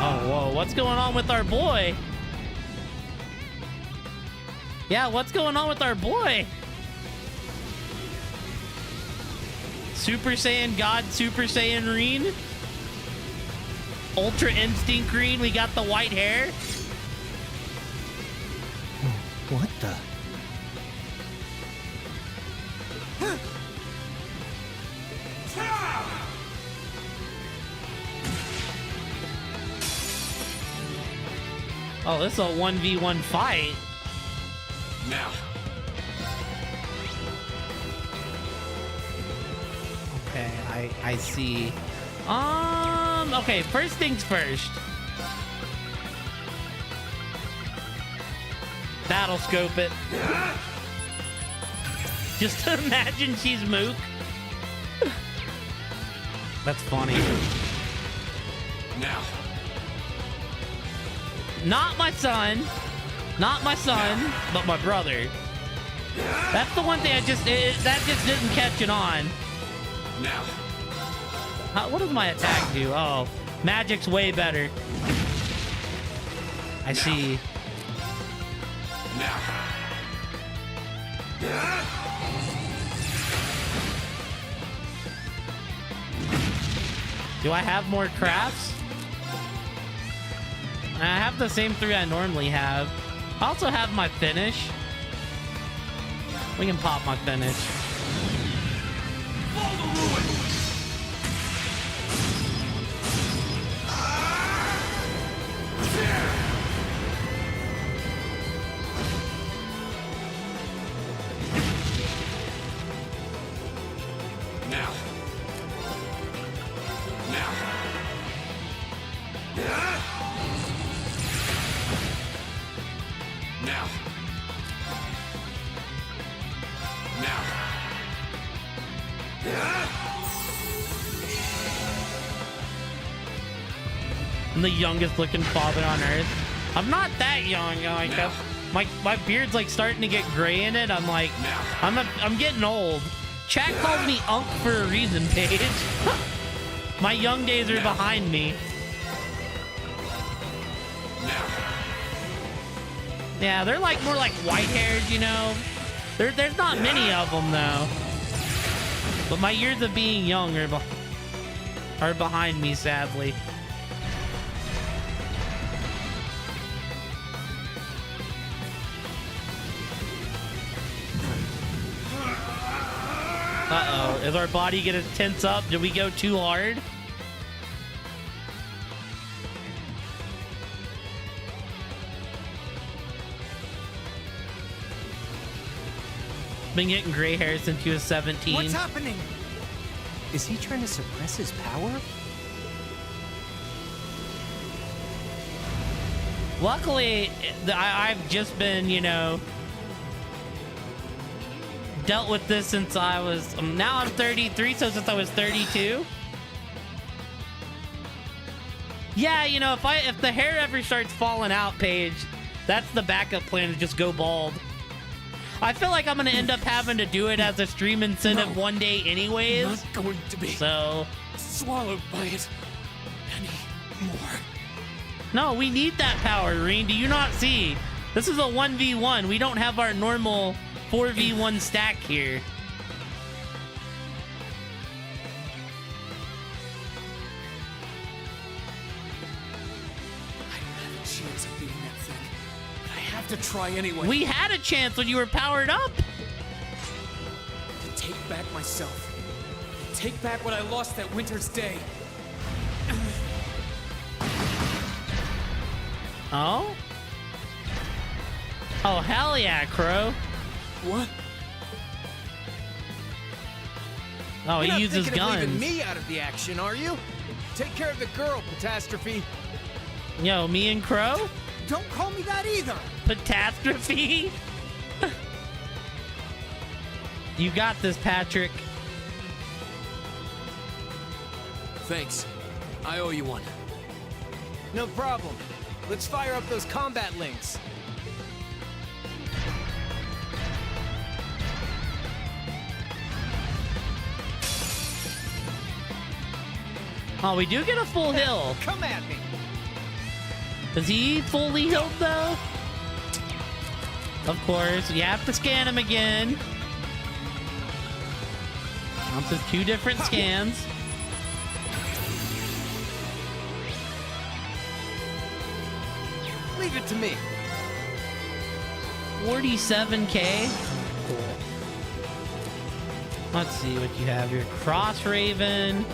Oh, whoa, what's going on with our boy? Yeah, what's going on with our boy? Super Saiyan God, Super Saiyan Reen? Ultra Instinct Green, we got the white hair? What the? Oh, this is a 1v1 fight. Now. Okay, I see. Okay, first things first. Battle scope it. Just imagine she's Mook. That's funny. Now. Not my son. Not my son, but my brother. That's the one thing that just didn't catch it on. Now. What does my attack do? Oh, magic's way better. I see. Now. Do I have more crafts? I have the same 3 I normally have. I also have my finish. We can pop my finish. Now. Now. Now. Now. I'm the youngest looking father on earth. I'm not that young. Like my beard's like starting to get gray in it. I'm like, I'm getting old. Chat calls me Unk for a reason, Paige. My young days are behind me. Yeah, they're like more like white haired, you know. There's not many of them though. But my years of being young are behind me, sadly. Uh-oh. Is our body gonna tense up? Did we go too hard? Been getting gray hair since he was 17. What's happening? Is he trying to suppress his power? Luckily, I've just been, you know, dealt with this since I was, now I'm 33, so since I was 32. Yeah, you know, if the hair ever starts falling out, Paige, that's the backup plan, to just go bald. I feel like I'm gonna end up having to do it as a stream incentive one day anyways. I'm not going to be so swallowed by it anymore. No, we need that power, Reen. Do you not see? This is a 1v1. We don't have our normal 4v1 stack here. I don't have a chance of beating that thing, but I have to try anyway. We had a chance when you were powered up. To take back myself. To take back what I lost that winter's day. Oh? Oh, hell yeah, Crow. What? Oh, You're he uses not thinking of leaving guns. me out of the action, are you? Take care of the girl, Catastrophe. Yo, me and Crow? Don't call me that either. Catastrophe? You got this, Patrick. Thanks. I owe you one. No problem. Let's fire up those combat links. Oh, we do get a full heal. Come at me. Is he fully healed though? Of course, you have to scan him again. This is 2 different scans. Leave it to me. 47k. Cool. Let's see what you have here. Cross Raven.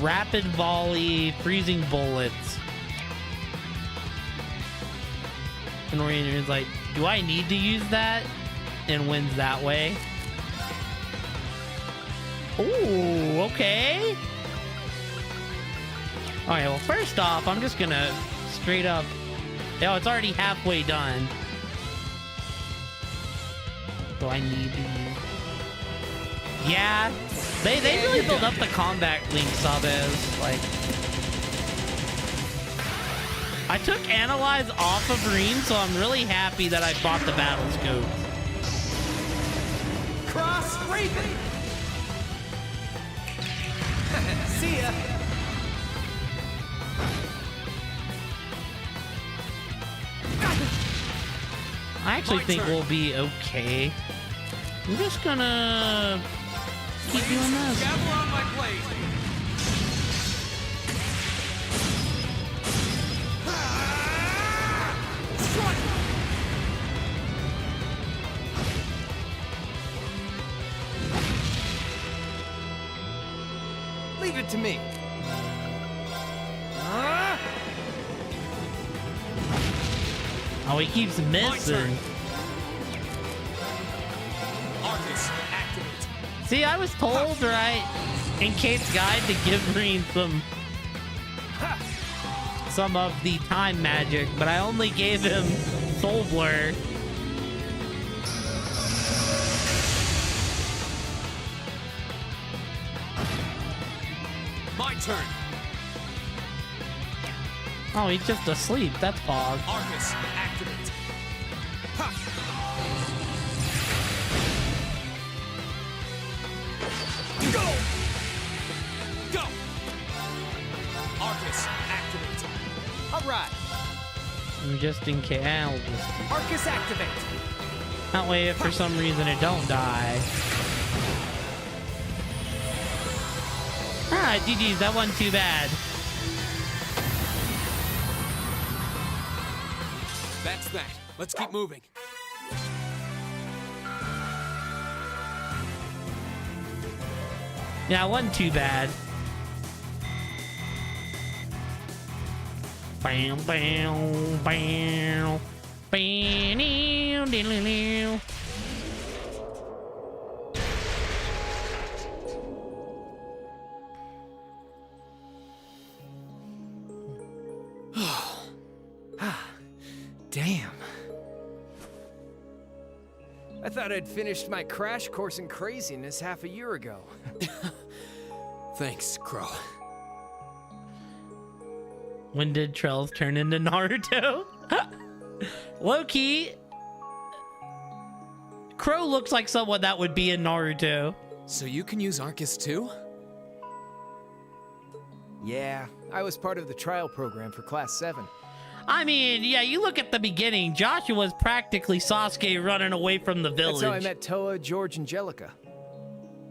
Rapid Volley, Freezing Bullets. And Orienter's like, do I need to use that? And wins that way. Ooh, okay. Alright, well, first off, I'm just gonna straight up... Oh, it's already halfway done. Do I need to use... Yeah, they really build up the combat link subs. Like, I took Analyze off of Reen, so I'm really happy that I bought the battle scope. Cross Raven. See ya. I actually think we'll be okay. I'm just gonna keep doing this. Gather on my blade. Leave it to me. Oh, he keeps missing. Arcus, activate. See, I was told, right, in Kate's guide to give Reen some of the time magic, but I only gave him Soul Blur. My turn. Oh, he's just asleep. That's Pog. Arcus, activate. Ha! Go! Go! Arcus, activate. All right. Just in case. Arcus activate. That way, if for some reason it don't die. Alright, GG's. That wasn't too bad. That's that. Let's keep moving. Yeah, it wasn't too bad. Bam, bam, bam, bam, diddle-diddle. Damn. I thought I'd finished my crash course in craziness half a year ago. Thanks, Crow. When did Trells turn into Naruto? Low-key, Crow looks like someone that would be in Naruto. So you can use Arcus too? Yeah, I was part of the trial program for Class 7. I mean, yeah, you look at the beginning. Joshua's practically Sasuke running away from the village. That's how I met Toa, George, and Jellica.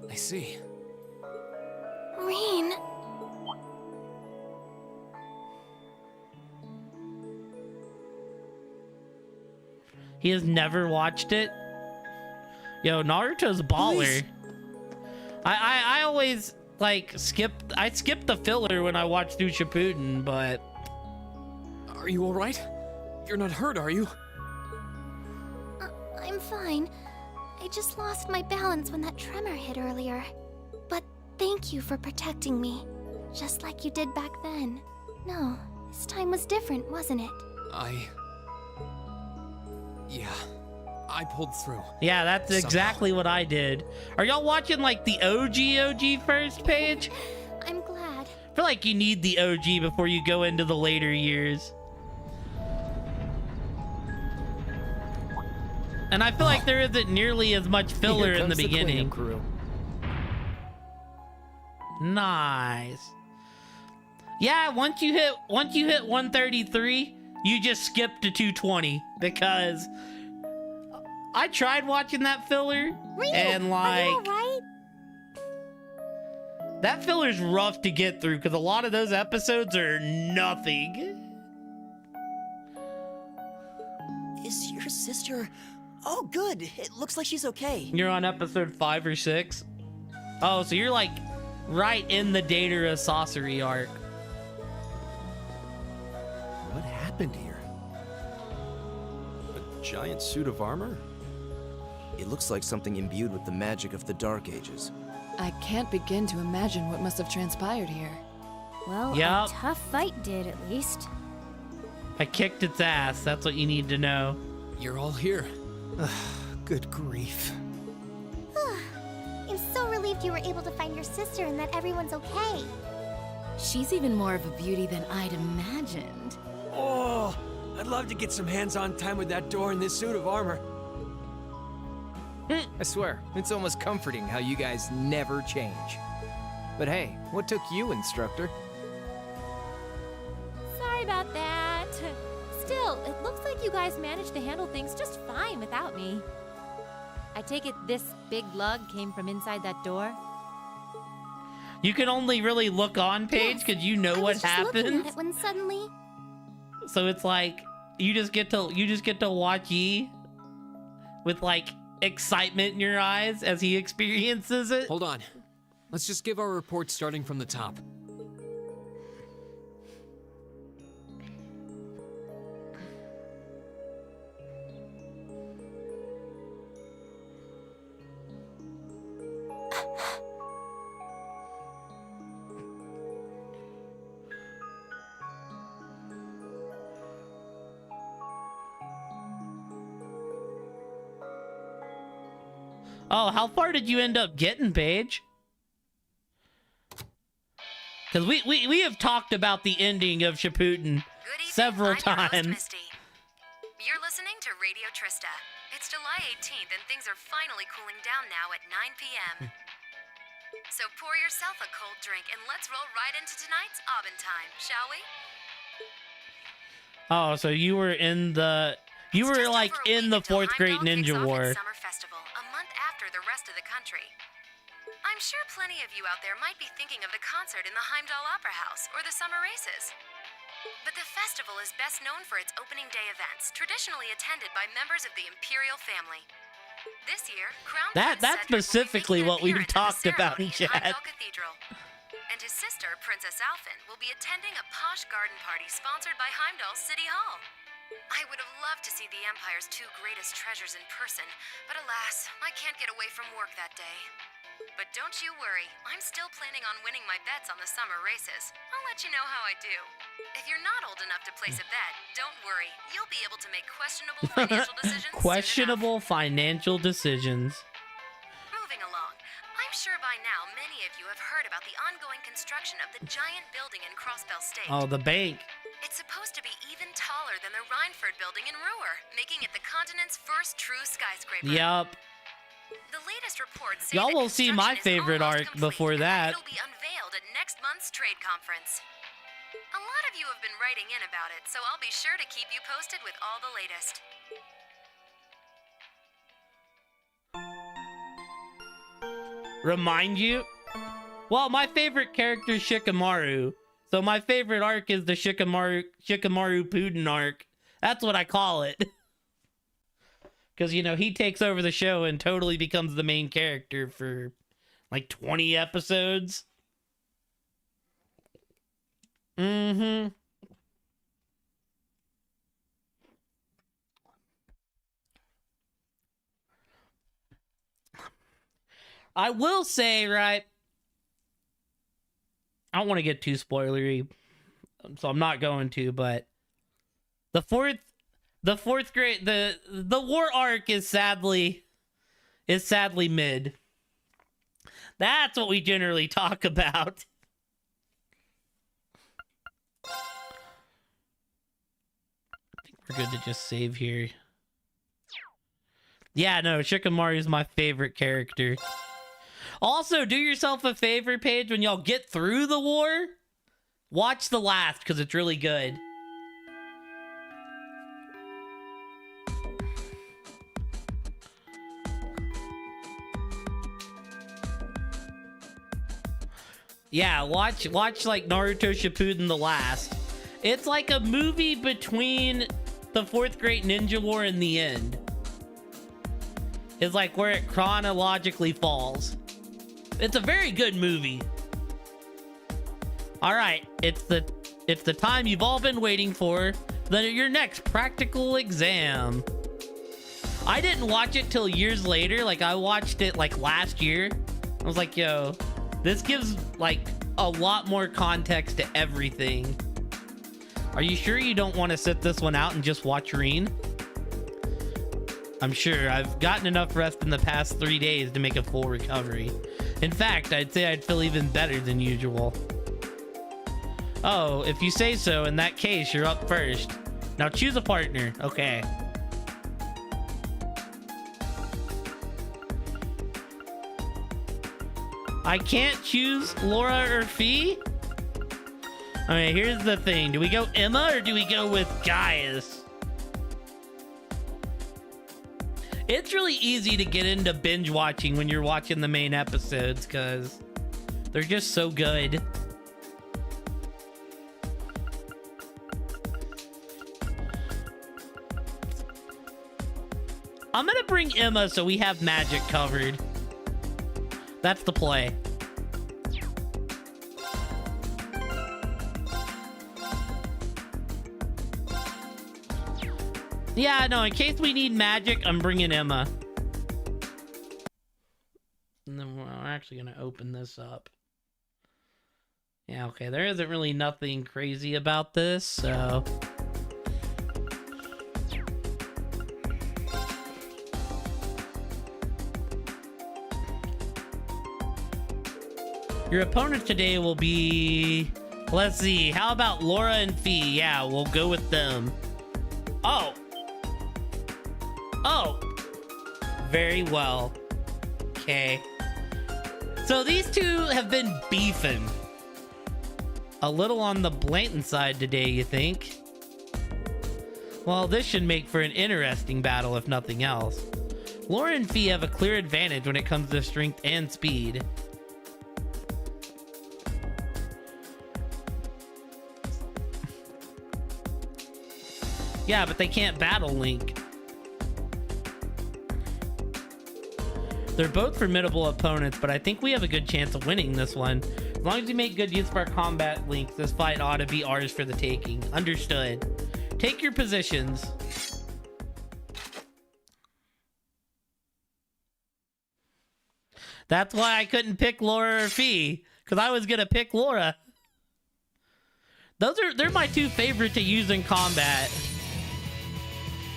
I see. Reen. He has never watched it. Yo, Naruto's baller. I always like skip the filler when I watch through Shippuden, but are you all right? You're not hurt, are you? I'm fine. I just lost my balance when that tremor hit earlier. But thank you for protecting me, just like you did back then. No, this time was different, wasn't it? Yeah, I pulled through. yeah, that's exactly what I did. Are y'all watching like the OG first page? I'm glad. I feel like you need the OG before you go into the later years. And I feel like there isn't nearly as much filler in the beginning. Crew. Nice. Yeah, once you hit 133, you just skip to 220 because I tried watching that filler and like are you all right? that filler's rough to get through because a lot of those episodes are nothing. Is your sister... Oh, good. It looks like she's okay. You're on episode 5 or 6. Oh, so you're like right in the Datara Sasori arc. What happened here? A giant suit of armor? It looks like something imbued with the magic of the Dark Ages. I can't begin to imagine what must have transpired here. Well, Yup. a tough fight did, at least. I kicked its ass. That's what you need to know. You're all here. Good grief. I'm so relieved you were able to find your sister and that everyone's okay. She's even more of a beauty than I'd imagined. Oh, I'd love to get some hands-on time with that door in this suit of armor. I swear, it's almost comforting how you guys never change. But hey, what took you, instructor? Sorry about that. Still, it looks like you guys managed to handle things just fine without me. I take it this big lug came from inside that door? You can only really look on page because you know what Looking at happens. it when suddenly... So it's like you just get to watch Yi with like excitement in your eyes as he experiences it. Hold on. Let's just give our report starting from the top. Oh, how far did you end up getting, Paige? Because we have talked about the ending of Shippuden several times. You're listening to Radio Trista. It's July 18th and things are finally cooling down now at 9 p.m. So pour yourself a cold drink and let's roll right into tonight's Aubin time, shall we? Oh, so you were in the... You were like in the 4th Great Ninja War. Summer Festival, a month after the rest of the country. I'm sure plenty of you out there might be thinking of the concert in the Heimdall Opera House or the summer races. But the festival is best known for its opening day events, traditionally attended by members of the Imperial family. This year, Crown Prince That's Cedric specifically will what be we've making an appearance talked at the about in ceremony chat. Heimdall Cathedral. And his sister, Princess Alphen, will be attending a posh garden party sponsored by Heimdall City Hall. I would have loved to see the Empire's 2 greatest treasures in person, but alas, I can't get away from work that day. But don't you worry, I'm still planning on winning my bets on the summer races. I'll let you know how I do. If you're not old enough to place a bet, don't worry, you'll be able to make questionable financial decisions. Questionable financial decisions. Moving along, I'm sure by now many of you have heard about the ongoing construction of the giant building in Crossbell State. Oh, the bank. It's supposed to be even taller than the Rhineford building in Ruhr, making it the continent's first true skyscraper. Yup. The latest reports say Y'all that will see my construction is favorite almost arc complete before and that. it'll be unveiled at next month's trade conference. A lot of you have been writing in about it, so I'll be sure to keep you posted with all the latest. Remind you? Well, my favorite character is Shikamaru. So my favorite arc is the Shikamaru Puddin arc. That's what I call it. Because, you know, he takes over the show and totally becomes the main character for like 20 episodes. Mm-hmm. I will say, right, I don't want to get too spoilery, so I'm not going to, but the fourth grade, the war arc is sadly mid. That's what we generally talk about. I think we're good to just save here. Yeah, no, Shikamaru is my favorite character. Also, do yourself a favor, Paige, when y'all get through the war, watch the last, because it's really good. Yeah, watch like Naruto Shippuden the last. It's like a movie between the 4th Great Ninja War and the end. It's like where it chronologically falls. It's a very good movie. All right, it's the time you've all been waiting for. Your next practical exam. I didn't watch it till years later. Like, I watched it like last year. I was like, yo, this gives like a lot more context to everything. Are you sure you don't want to sit this one out and just watch Reen? I'm sure. I've gotten enough rest in the past 3 days to make a full recovery. In fact, I'd say I'd feel even better than usual. Oh, if you say so, in that case, you're up first. Now choose a partner. Okay. I can't choose Laura or Fee? Okay, here's the thing. Do we go Emma or do we go with Gaius? It's really easy to get into binge watching when you're watching the main episodes because they're just so good. I'm gonna bring Emma so we have magic covered. That's the play. Yeah, no, in case we need magic, I'm bringing Emma. And then we're actually going to open this up. Yeah, okay, there isn't really nothing crazy about this, so... Your opponent today will be... Let's see, how about Laura and Fee? Yeah, we'll go with them. Oh! Oh! Very well. Okay. So these two have been beefing. A little on the blatant side today, you think? Well, this should make for an interesting battle if nothing else. Laura and Fee have a clear advantage when it comes to strength and speed. Yeah, but they can't battle Link. They're both formidable opponents, but I think we have a good chance of winning this one. As long as we make good use of our combat links, this fight ought to be ours for the taking. Understood. Take your positions. That's why I couldn't pick Laura or Fee, because I was gonna pick Laura. They're my two favorite to use in combat.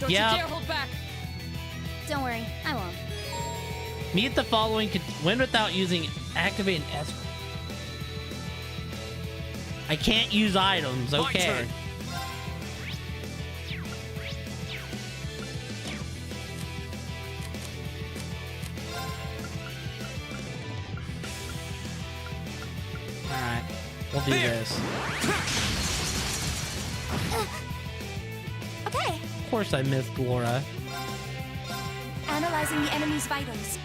Don't you dare hold back. Don't worry, I won't. Meet the following can win without using activate an S. I can't use items. Okay. All right, we'll do this. Okay. Of course, I missed Laura. Analyzing the enemy's vitals.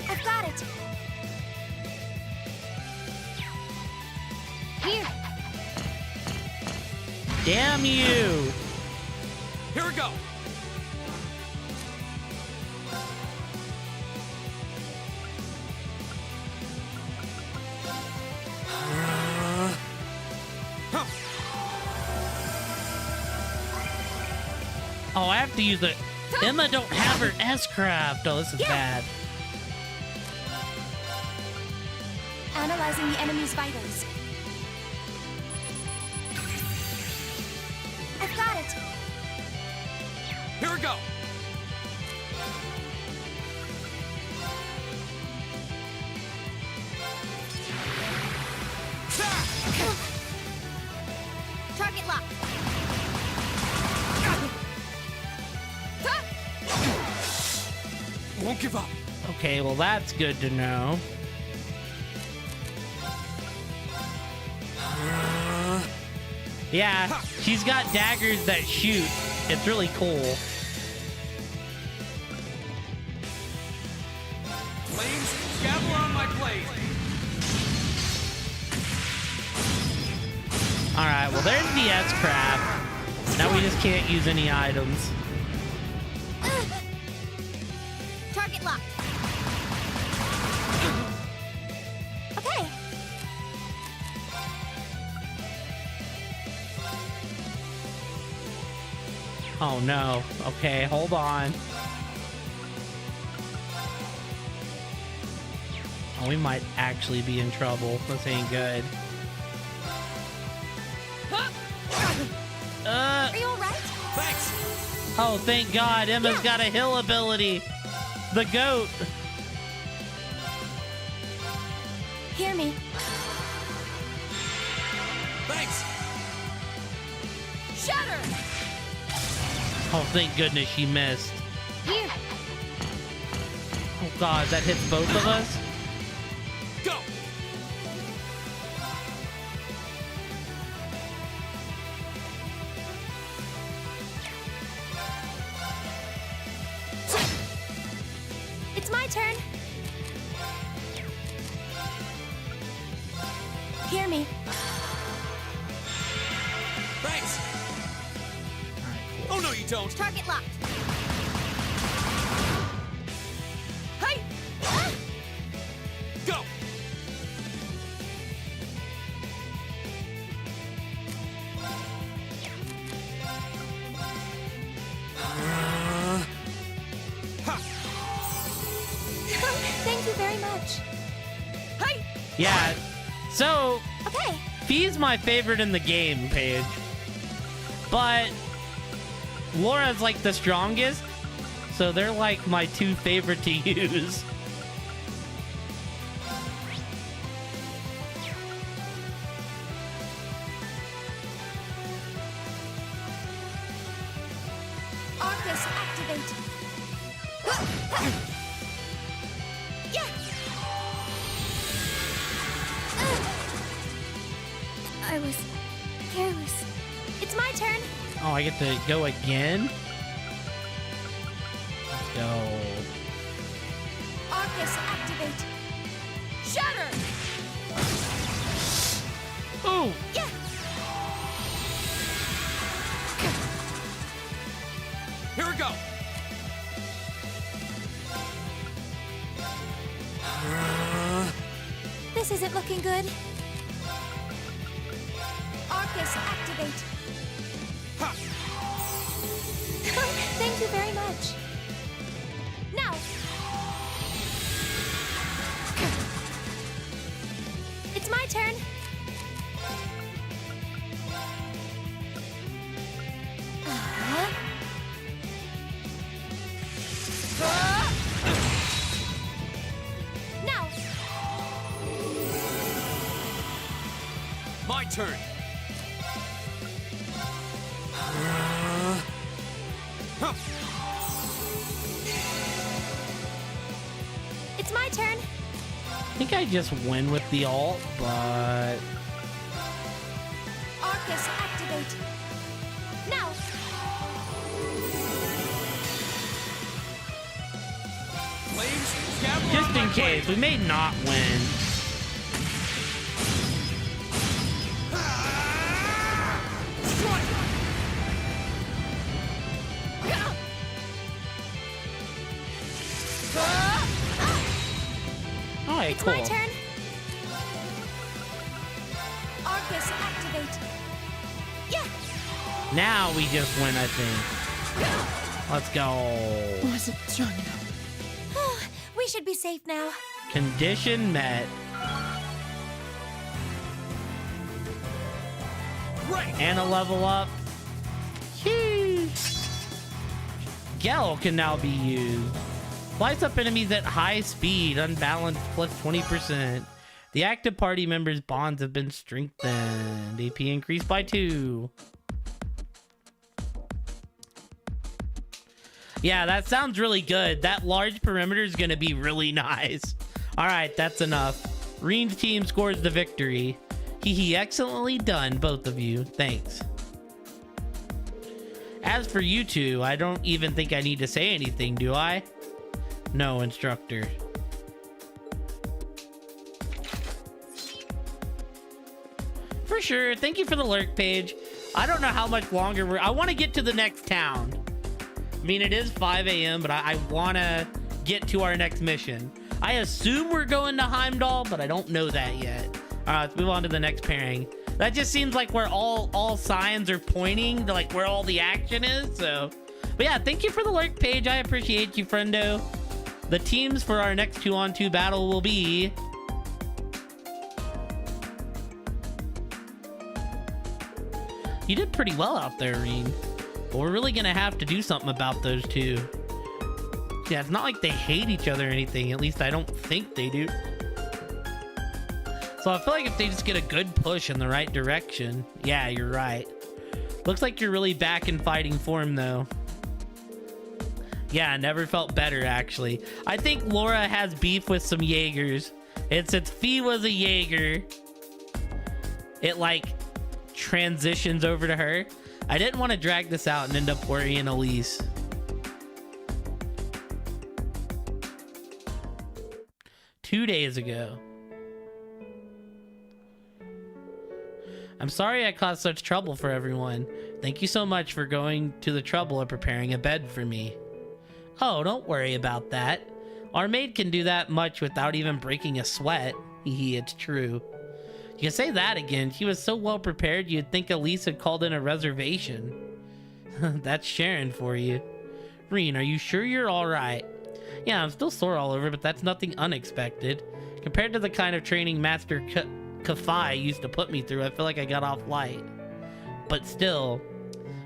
I've got it. Here. Damn you! Here we go. Oh, I have to use it. Emma don't have her S-craft. Oh, this is bad. Analyzing the enemy's vitals. I've got it. Here we go. Target locked. Won't give up. Okay, well that's good to know. Yeah, she's got daggers that shoot. It's really cool. Flames, gather on my blade. All right, well there's the S-craft. Now we just can't use any items. Target locked. Okay. Oh no. Okay, hold on. Oh, we might actually be in trouble. This ain't good. Are you all right? Thanks. Oh, thank God. Emma's got a hill ability. The goat. Hear me. Thanks. Shatter. Oh, thank goodness she missed. Here. Oh God, that hits both of us. Go. It's my turn. Hear me. Thanks. Oh no, you don't. Target locked. Hey! Ah! Go. Thank you very much. Hey! Yeah. So, Okay. Fee's my favorite in the game, Paige. But Laura's like the strongest, so they're like my two favorite to use. Arcus activate. Yeah. I was careless. It's my turn. Oh, I get to go again? Let's go. Arcus, activate. Shatter! Ooh! Yeah! Here we go! This isn't looking good. Arcus, activate. Thank you very much. Now! It's my turn. Now! My turn! It's my turn. I think I just win with the alt, but... Arcus, activate. Now! Flames, just in case, we may not win. Alright, It's cool. my turn. Arcus, activate. Yeah! Now we just win, I think. Let's go. Wasn't strong enough. We should be safe now. Condition met. Right. And a level up. Sheesh. Gel can now be used. Lights up enemies at high speed, unbalanced plus 20%. The active party members' bonds have been strengthened. AP increased by 2. Yeah, that sounds really good. That large perimeter is going to be really nice. All right, that's enough. Reen's team scores the victory. Hee, excellently done, both of you. Thanks. As for you two, I don't even think I need to say anything, do I? No, instructor. For sure. Thank you for the lurk page. I don't know how much longer I want to get to the next town. I mean, it is 5 a.m., but I want to get to our next mission. I assume we're going to Heimdall, but I don't know that yet. All right, let's move on to the next pairing. That just seems like where all signs are pointing to, like, where all the action is. So, but yeah, thank you for the lurk page. I appreciate you, friendo. The teams for our next 2-on-2 battle will be... You did pretty well out there, Reen. But we're really gonna have to do something about those two. Yeah, it's not like they hate each other or anything. At least I don't think they do. So I feel like if they just get a good push in the right direction... Yeah, you're right. Looks like you're really back in fighting form, though. Yeah, never felt better, actually. I think Laura has beef with some Jaegers. And since Fee was a Jaeger, it, like, transitions over to her. I didn't want to drag this out and end up worrying Elise. Two days ago. I'm sorry I caused such trouble for everyone. Thank you so much for going to the trouble of preparing a bed for me. Oh, don't worry about that. Our maid can do that much without even breaking a sweat. It's true. You can say that again. She was so well prepared you'd think Elise had called in a reservation. That's Sharon for you. Reen, are you sure you're alright? Yeah, I'm still sore all over, but that's nothing unexpected. Compared to the kind of training Master Kafai used to put me through, I feel like I got off light. But still,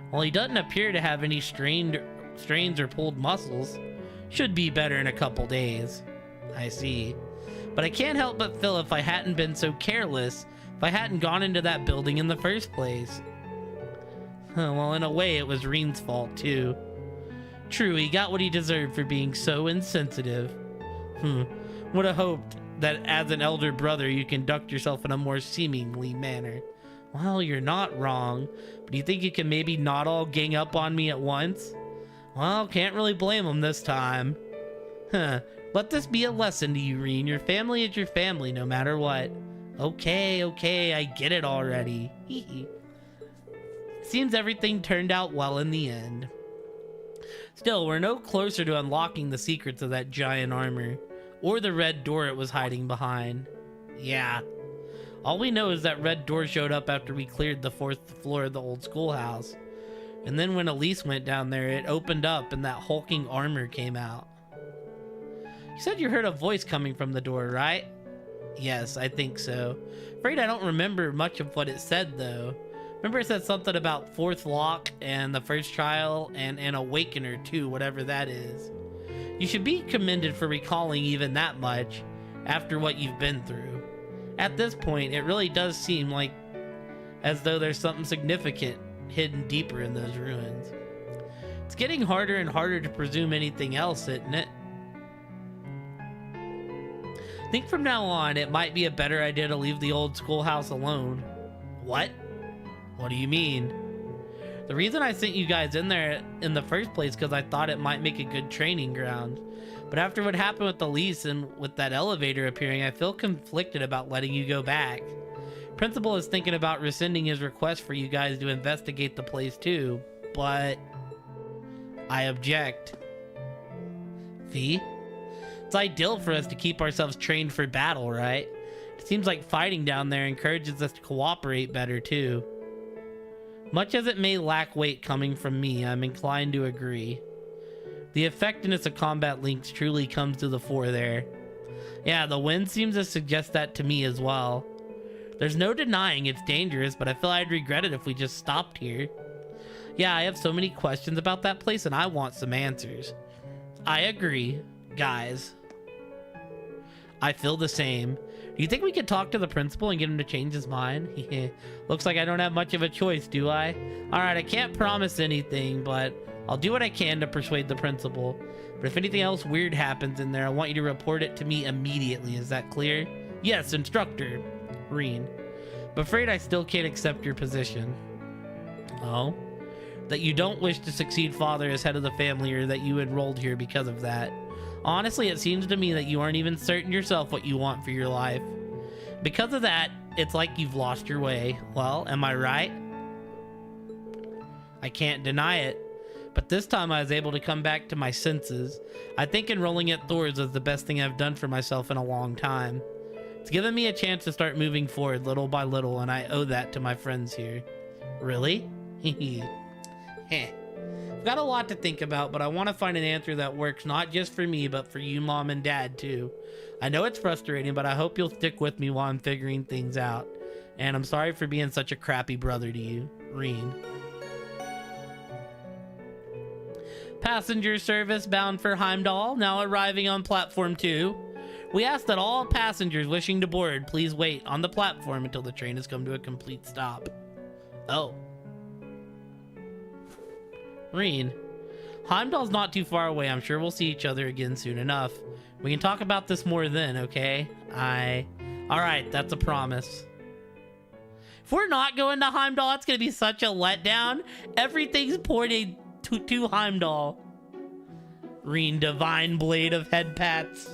while he doesn't appear to have any strains or pulled muscles, should be better in a couple days. I see. But I can't help but feel if I hadn't been so careless, if I hadn't gone into that building in the first place. Well, in a way, it was Reen's fault, too. True, he got what he deserved for being so insensitive. Would have hoped that as an elder brother, you conduct yourself in a more seemingly manner. Well, you're not wrong, but do you think you can maybe not all gang up on me at once? Well, can't really blame them this time. Huh. Let this be a lesson to you, Rean. Your family is your family, no matter what. Okay, I get it already. Seems everything turned out well in the end. Still, we're no closer to unlocking the secrets of that giant armor, or the red door it was hiding behind. Yeah. All we know is that red door showed up after we cleared the 4th floor of the old schoolhouse. And then when Elise went down there, it opened up and that hulking armor came out. You said you heard a voice coming from the door, right? Yes, I think so. Afraid I don't remember much of what it said, though. Remember it said something about 4th lock and the first trial and an awakener too, whatever that is. You should be commended for recalling even that much after what you've been through. At this point, it really does seem like as though there's something significant hidden deeper in those ruins. It's getting harder and harder to presume anything else, isn't it? I think from now on, it might be a better idea to leave the old schoolhouse alone. What? What do you mean? The reason I sent you guys in there in the first place because I thought it might make a good training ground. But after what happened with Elise and with that elevator appearing, I feel conflicted about letting you go back. Principal is thinking about rescinding his request for you guys to investigate the place too, but I object. V? It's ideal for us to keep ourselves trained for battle, right? It seems like fighting down there encourages us to cooperate better too. Much as it may lack weight coming from me, I'm inclined to agree. The effectiveness of combat links truly comes to the fore there. Yeah, the wind seems to suggest that to me as well. There's no denying it's dangerous, but I feel I'd regret it if we just stopped here. Yeah, I have so many questions about that place and I want some answers. I agree, guys. I feel the same. Do you think we could talk to the principal and get him to change his mind? Looks like I don't have much of a choice, do I? Alright, I can't promise anything, but I'll do what I can to persuade the principal. But if anything else weird happens in there, I want you to report it to me immediately. Is that clear? Yes, instructor. Rean. But afraid I still can't accept your position. Oh? That you don't wish to succeed father as head of the family, or that you enrolled here because of that. Honestly, it seems to me that you aren't even certain yourself what you want for your life. Because of that, it's like you've lost your way. Well, am I right? I can't deny it. But this time I was able to come back to my senses. I think enrolling at Thor's is the best thing I've done for myself in a long time. It's given me a chance to start moving forward little by little, and I owe that to my friends here. Really? Heh. I've got a lot to think about, but I want to find an answer that works not just for me, but for you, Mom and Dad, too. I know it's frustrating, but I hope you'll stick with me while I'm figuring things out. And I'm sorry for being such a crappy brother to you, Rean. Passenger service bound for Heimdall, now arriving on platform 2. We ask that all passengers wishing to board please wait on the platform until the train has come to a complete stop. Oh. Rean, Heimdall's not too far away. I'm sure we'll see each other again soon enough. We can talk about this more then, okay? Alright, that's a promise. If we're not going to Heimdall, that's gonna be such a letdown. Everything's pointing to Heimdall. Rean, divine blade of head pats.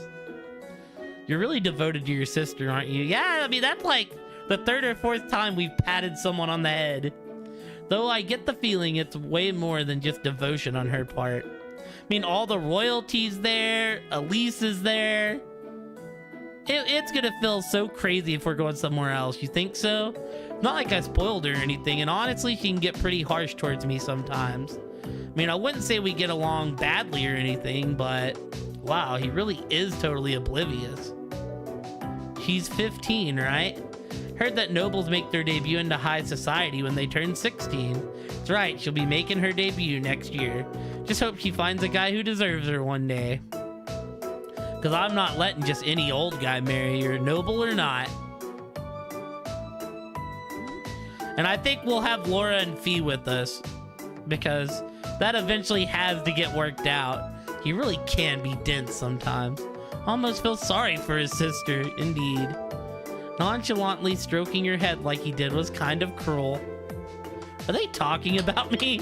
You're really devoted to your sister, aren't you? Yeah, I mean, that's like the 3rd or 4th time we've patted someone on the head. Though I get the feeling it's way more than just devotion on her part. I mean, all the royalties there, Elise is there. It's gonna feel so crazy if we're going somewhere else. You think so? Not like I spoiled her or anything, and honestly, she can get pretty harsh towards me sometimes. I mean, I wouldn't say we get along badly or anything, but wow, he really is totally oblivious. She's 15, right? Heard that nobles make their debut into high society when they turn 16. That's right, she'll be making her debut next year. Just hope she finds a guy who deserves her one day. Because I'm not letting just any old guy marry her, noble or not. And I think we'll have Laura and Fee with us, because that eventually has to get worked out. He really can be dense sometimes. Almost feel sorry for his sister, indeed. Nonchalantly stroking your head like he did was kind of cruel. Are they talking about me?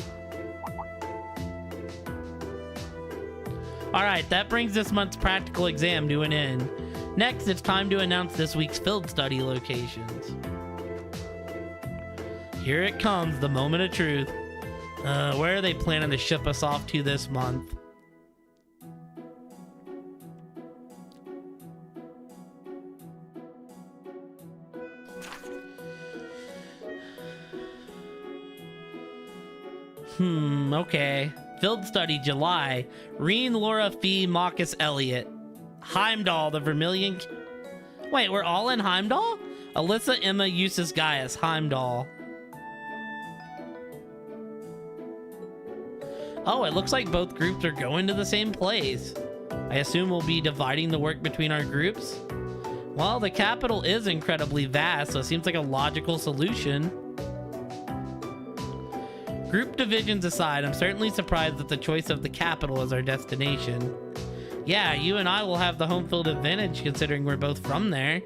Alright, that brings this month's practical exam to an end. Next, it's time to announce this week's field study locations. Here it comes, the moment of truth. Where are they planning to ship us off to this month? Okay. Field study July. Reen, Laura, Fee, Marcus, Elliot. Heimdall, the Vermilion. Wait, we're all in Heimdall? Alyssa, Emma, Eustace, Gaius, Heimdall. Oh, it looks like both groups are going to the same place. I assume we'll be dividing the work between our groups? Well, the capital is incredibly vast, so it seems like a logical solution. Group divisions aside, I'm certainly surprised at the choice of the capital as our destination. Yeah, you and I will have the home field advantage considering we're both from there.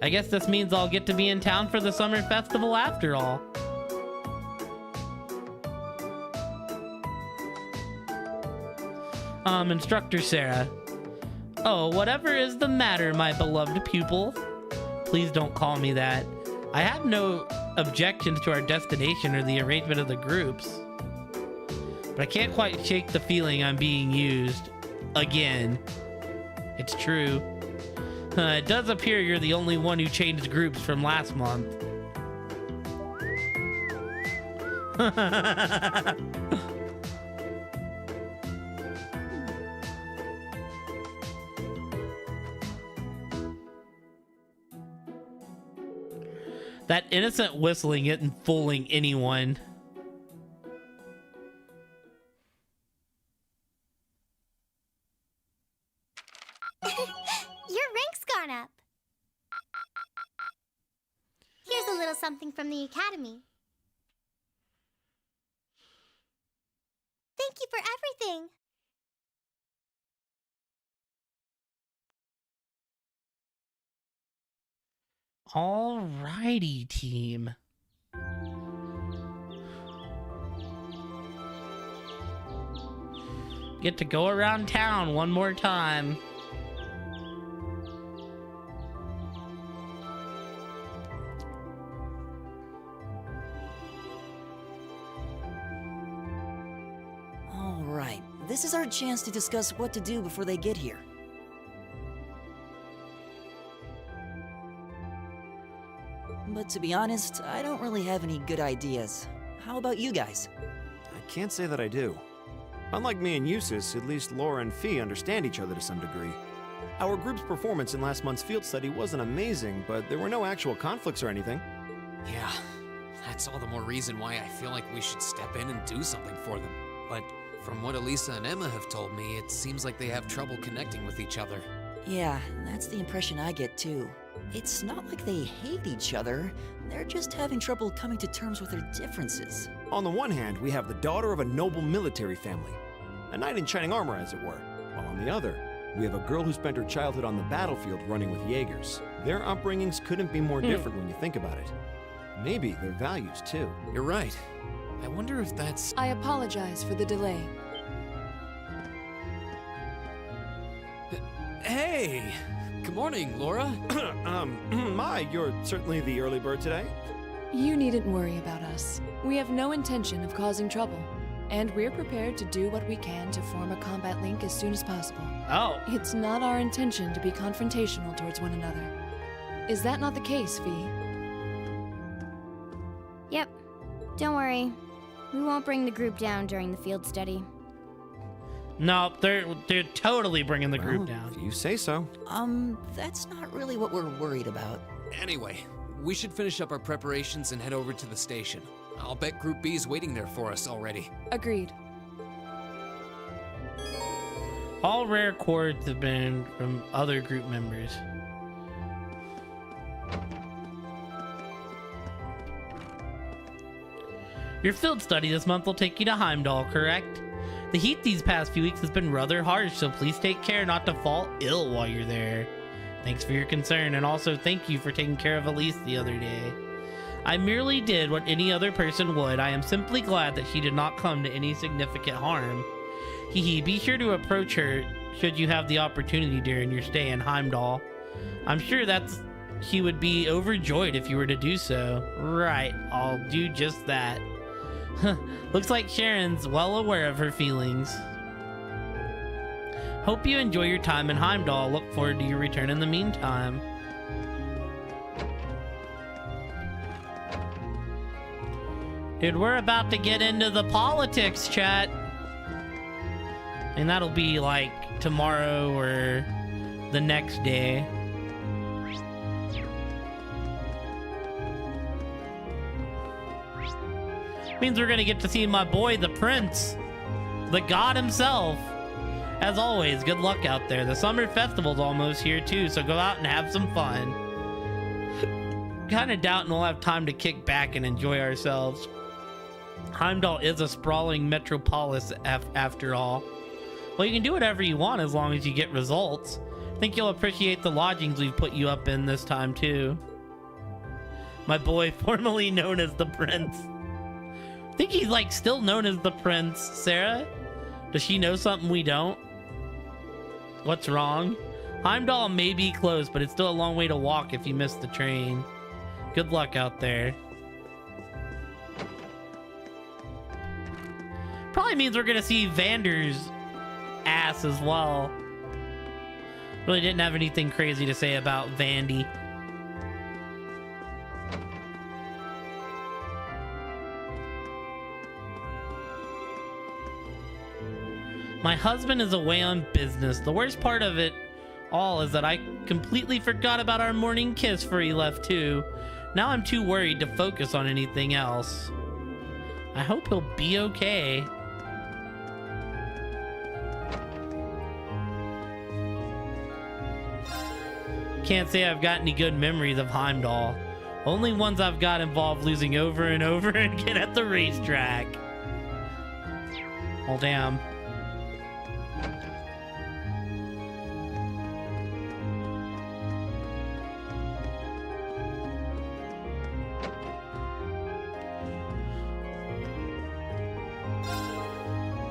I guess this means I'll get to be in town for the summer festival after all. Instructor Sarah. Oh, whatever is the matter, my beloved pupil? Please don't call me that. I have no objections to our destination or the arrangement of the groups, but I can't quite shake the feeling I'm being used again. It's true. It does appear you're the only one who changed groups from last month. That innocent whistling isn't fooling anyone. Your rank's gone up. Here's a little something from the Academy. Thank you for everything. Alrighty, team. Get to go around town one more time. All right, this is our chance to discuss what to do before they get here. But to be honest, I don't really have any good ideas. How about you guys? I can't say that I do. Unlike me and Eustace, at least Laura and Fee understand each other to some degree. Our group's performance in last month's field study wasn't amazing, but there were no actual conflicts or anything. Yeah, that's all the more reason why I feel like we should step in and do something for them. But from what Elisa and Emma have told me, it seems like they have trouble connecting with each other. Yeah, that's the impression I get too. It's not like they hate each other, they're just having trouble coming to terms with their differences. On the one hand, we have the daughter of a noble military family, a knight in shining armor as it were, while on the other, we have a girl who spent her childhood on the battlefield running with Jaegers. Their upbringings couldn't be more different when you think about it. Maybe their values too. You're right. I wonder if that's... I apologize for the delay. Hey! Good morning, Laura. You're certainly the early bird today. You needn't worry about us. We have no intention of causing trouble, and we're prepared to do what we can to form a combat link as soon as possible. Oh. It's not our intention to be confrontational towards one another. Is that not the case, Fee? Yep. Don't worry. We won't bring the group down during the field study. No, they're totally bringing the group down. If you say so. That's not really what we're worried about. Anyway, we should finish up our preparations and head over to the station. I'll bet Group B is waiting there for us already. Agreed. All rare chords have been from other group members. Your field study this month will take you to Heimdall, correct? The heat these past few weeks has been rather harsh, so please take care not to fall ill while you're there. Thanks for your concern, and also thank you for taking care of Elise the other day. I merely did what any other person would. I am simply glad that she did not come to any significant harm. Hee, be sure to approach her should you have the opportunity during your stay in Heimdall. I'm sure she would be overjoyed if you were to do so. Right, I'll do just that. Looks like Sharon's well aware of her feelings. Hope you enjoy your time in Heimdall. Look forward to your return in the meantime. Dude, we're about to get into the politics, chat. And that'll be like tomorrow or the next day. Means we're gonna get to see my boy, the Prince, the god himself. As always, good luck out there. The summer festival's almost here too, so go out and have some fun. Kinda doubting we'll have time to kick back and enjoy ourselves. Heimdall is a sprawling metropolis after all. Well, you can do whatever you want as long as you get results. Think you'll appreciate the lodgings we've put you up in this time too. My boy, formerly known as the Prince. I think he's like still known as the Prince. Sarah? Does she know something we don't? What's wrong? Heimdall may be close, but it's still a long way to walk if you miss the train. Good luck out there. Probably means we're gonna see Vander's ass as well. Really didn't have anything crazy to say about Vandy. My husband is away on business. The worst part of it all is that I completely forgot about our morning kiss before he left too. Now I'm too worried to focus on anything else. I hope he'll be okay. Can't say I've got any good memories of Heimdall. Only ones I've got involve losing over and over again at the racetrack. Oh, damn.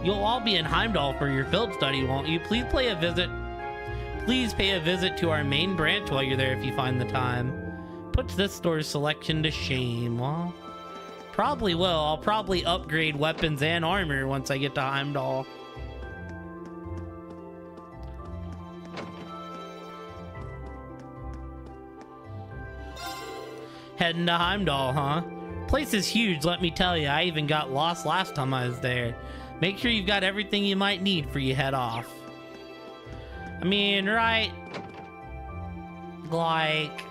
You'll all be in Heimdall for your field study, won't you? Please pay a visit to our main branch while you're there if you find the time. Puts this store's selection to shame. Well, probably will. I'll probably upgrade weapons and armor once I get to Heimdall. Heading to Heimdall, huh? Place is huge, let me tell you. I even got lost last time I was there. Make sure you've got everything you might need for you head off. I mean, right? Like,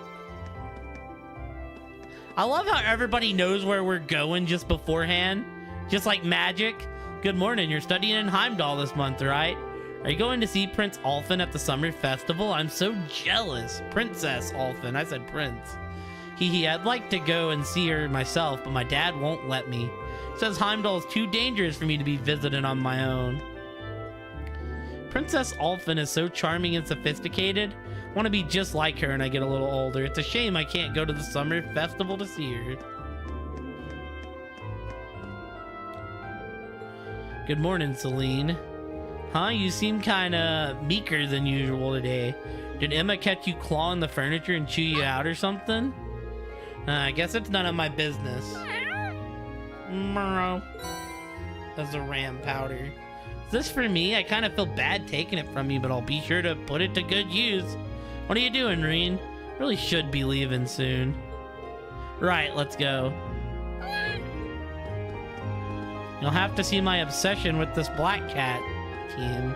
I love how everybody knows where we're going just beforehand. Just like magic. Good morning, you're studying in Heimdall this month, right? Are you going to see Prince Alfin at the summer festival? I'm so jealous. Princess Alfin, I said Prince. I'd like to go and see her myself, but my dad won't let me. Says Heimdall is too dangerous for me to be visited on my own. Princess Alfin is so charming and sophisticated. I want to be just like her when I get a little older. It's a shame I can't go to the summer festival to see her. Good morning, Celine. Huh? You seem kinda meeker than usual today. Did Emma catch you clawing the furniture and chew you out or something? I guess it's none of my business. That's a ram powder. Is this for me? I kind of feel bad taking it from you, but I'll be sure to put it to good use. What are you doing, Reen? Really should be leaving soon. Right, let's go. You'll have to see my obsession with this black cat team.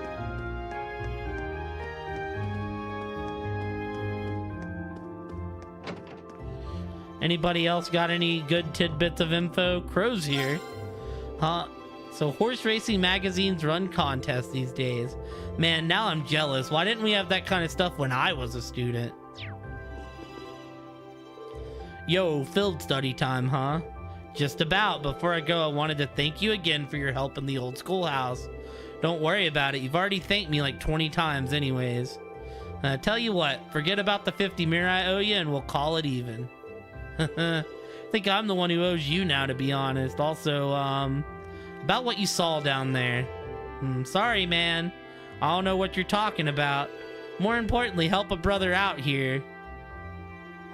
Anybody else got any good tidbits of info? Crow's here. Huh? So horse racing magazines run contests these days. Man, now I'm jealous. Why didn't we have that kind of stuff when I was a student? Yo, field study time, huh? Just about. Before I go, I wanted to thank you again for your help in the old schoolhouse. Don't worry about it. You've already thanked me like 20 times anyways. Tell you what, forget about the 50 mir I owe you and we'll call it even. I think I'm the one who owes you now, to be honest. Also, about what you saw down there. Sorry, man. I don't know what you're talking about. More importantly, help a brother out here.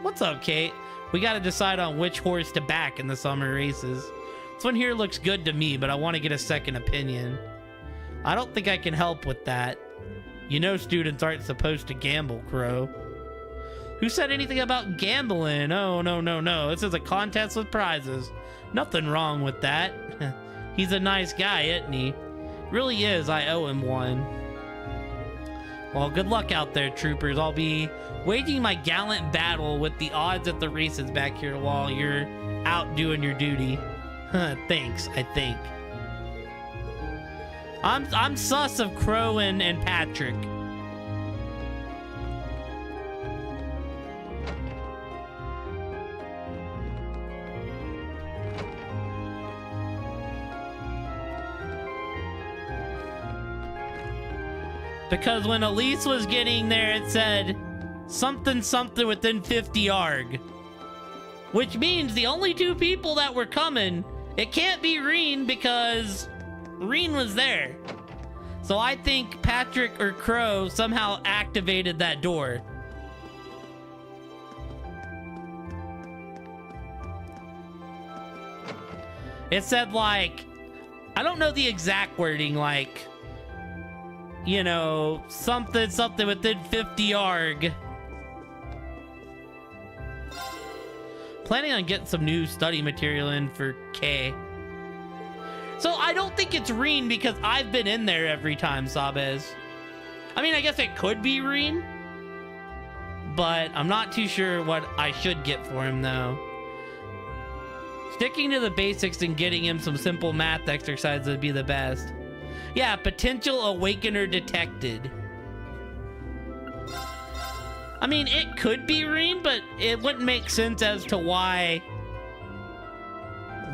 What's up, Kate? We gotta decide on which horse to back in the summer races. This one here looks good to me, but I want to get a second opinion. I don't think I can help with that. You know students aren't supposed to gamble, Crow. Who said anything about gambling? Oh, no. This is a contest with prizes. Nothing wrong with that. He's a nice guy, isn't he? Really is. I owe him one. Well, good luck out there, troopers. I'll be waging my gallant battle with the odds at the races back here while you're out doing your duty. Thanks, I think. I'm sus of Crow and Patrick. Because when Elise was getting there, it said something within 50 ARG. Which means the only two people that were coming, it can't be Reen because Reen was there. So I think Patrick or Crow somehow activated that door. It said, like, I don't know the exact wording, like, you know, something within 50 ARG. Planning on getting some new study material in for K. So I don't think it's Reen because I've been in there every time, Sabez. I mean, I guess it could be Reen, but I'm not too sure what I should get for him, though. Sticking to the basics and getting him some simple math exercises would be the best. Yeah, potential awakener detected. I mean, it could be Reen, but it wouldn't make sense as to why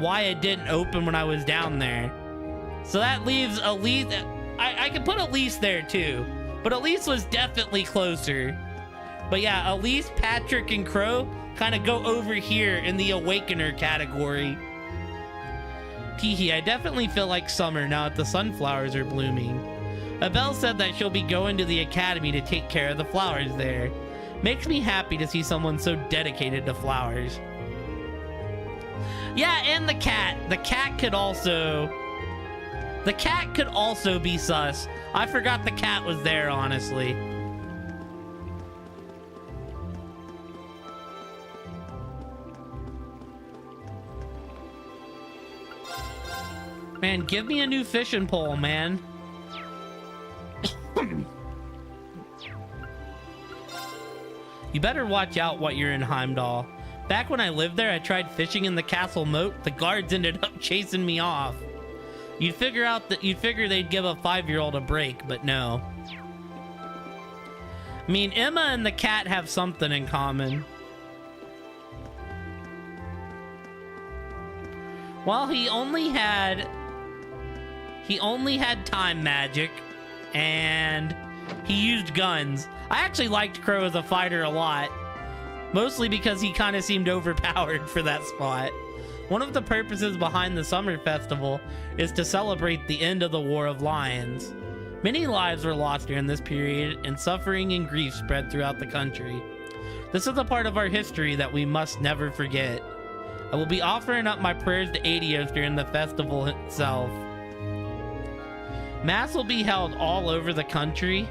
it didn't open when I was down there. So that leaves Elise. I could put Elise there too, but Elise was definitely closer. But yeah, Elise, Patrick, and Crow kind of go over here in the awakener category. Teehee, I definitely feel like summer now that the sunflowers are blooming. Abel said that she'll be going to the academy to take care of the flowers there. Makes me happy to see someone so dedicated to flowers. Yeah, and the cat. The cat could also be sus. I forgot the cat was there, honestly. Man, give me a new fishing pole, man. You better watch out what you're in Heimdall. Back when I lived there, I tried fishing in the castle moat. The guards ended up chasing me off. You'd figure they'd give a 5-year-old a break, but no. I mean, Emma and the cat have something in common. Well, he only had time magic, and he used guns. I actually liked Crow as a fighter a lot, mostly because he kind of seemed overpowered for that spot. One of the purposes behind the Summer Festival is to celebrate the end of the War of Lions. Many lives were lost during this period, and suffering and grief spread throughout the country. This is a part of our history that we must never forget. I will be offering up my prayers to Adios during the festival itself. Mass will be held all over the country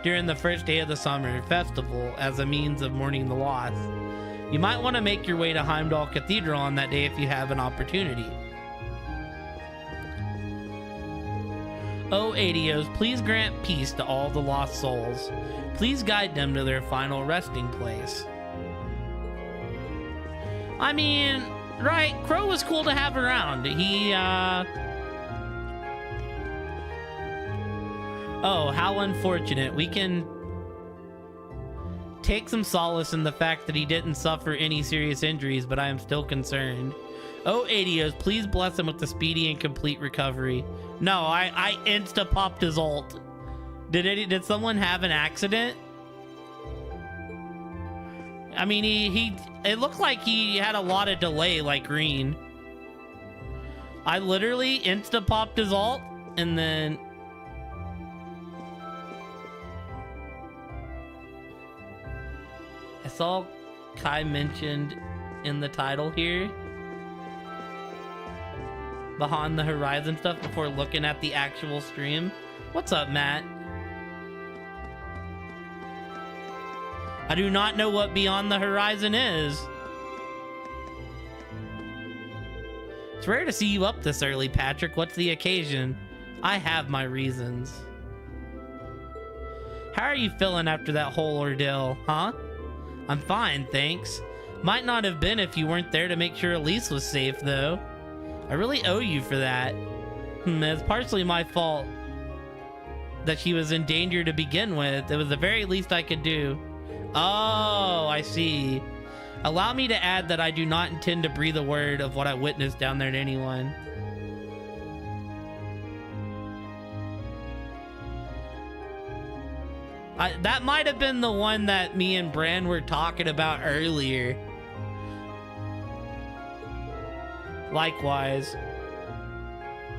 during the first day of the summer festival as a means of mourning the loss. You might want to make your way to Heimdall Cathedral on that day if you have an opportunity. Oh, Adios, please grant peace to all the lost souls. Please guide them to their final resting place. I mean, right, Crow was cool to have around. Oh, how unfortunate. We can take some solace in the fact that he didn't suffer any serious injuries, but I am still concerned. Oh, Adios, please bless him with a speedy and complete recovery. No, I insta-popped his ult. Did someone have an accident? I mean, it looked like he had a lot of delay like Green. I literally insta-popped his ult, and then... I saw Kai mentioned in the title here. Behind the Horizon stuff before looking at the actual stream. What's up, Matt? I do not know what Beyond the Horizon is. It's rare to see you up this early, Patrick. What's the occasion? I have my reasons. How are you feeling after that whole ordeal, huh? I'm fine, thanks. Might not have been if you weren't there to make sure Elise was safe, though. I really owe you for that. It's partially my fault that she was in danger to begin with. It was the very least I could do. Oh, I see. Allow me to add that I do not intend to breathe a word of what I witnessed down there to anyone. That might have been the one that me and Bran were talking about earlier. Likewise.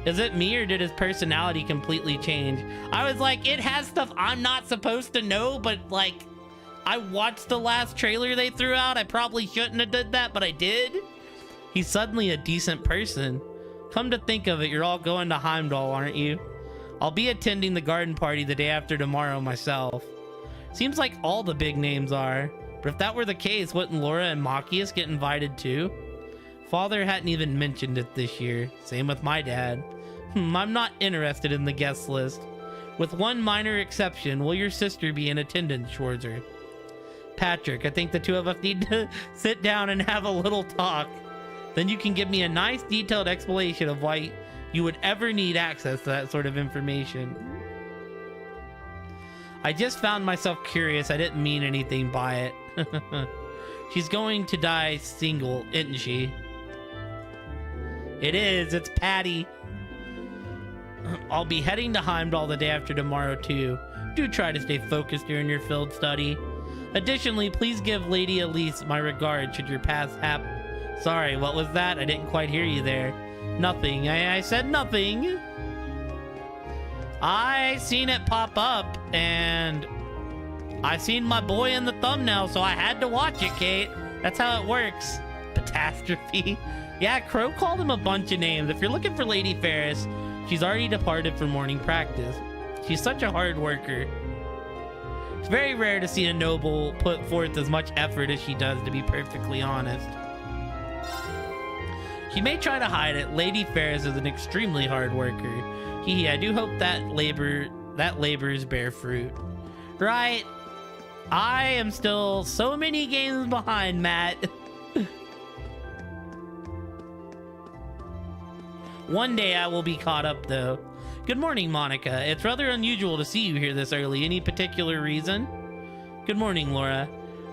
Is it me or did his personality completely change? I was like, it has stuff I'm not supposed to know, but like, I watched the last trailer they threw out. I probably shouldn't have did that, but I did. He's suddenly a decent person. Come to think of it, you're all going to Heimdall, aren't you? I'll be attending the garden party the day after tomorrow myself. Seems like all the big names are. But if that were the case, wouldn't Laura and Machias get invited too? Father hadn't even mentioned it this year. Same with my dad. I'm not interested in the guest list. With one minor exception, will your sister be in attendance, Schwarzer? Patrick, I think the two of us need to sit down and have a little talk. Then you can give me a nice detailed explanation of why you would ever need access to that sort of information. I just found myself curious. I didn't mean anything by it. She's going to die single, isn't she? It is. It's Patty. I'll be heading to Heimdall the day after tomorrow, too. Do try to stay focused during your field study. Additionally, please give Lady Elise my regards should your paths happen. Sorry, what was that? I didn't quite hear you there. Nothing. I said nothing. I seen it pop up, and I seen my boy in the thumbnail, so I had to watch it, Kate. That's how it works. Catastrophe. Yeah, Crow called him a bunch of names. If you're looking for Lady Ferris, she's already departed for morning practice. She's such a hard worker. It's very rare to see a noble put forth as much effort as she does, to be perfectly honest. She may try to hide it. Lady Ferris is an extremely hard worker. I do hope that labors bear fruit. Right? I am still so many games behind, Matt. One day I will be caught up, though. Good morning, Monica. It's rather unusual to see you here this early. Any particular reason? Good morning, Laura.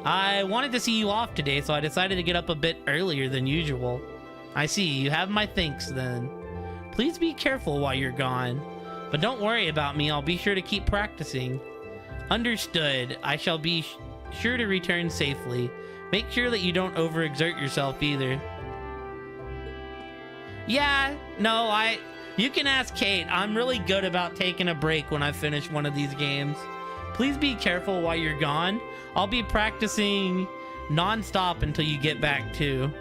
I wanted to see you off today, so I decided to get up a bit earlier than usual. I see. You have my thanks, then. Please be careful while you're gone. But don't worry about me. I'll be sure to keep practicing. Understood. I shall be sure to return safely. Make sure that you don't overexert yourself either. Yeah, no, you can ask Kate. I'm really good about taking a break when I finish one of these games. Please be careful while you're gone. I'll be practicing non-stop until you get back too.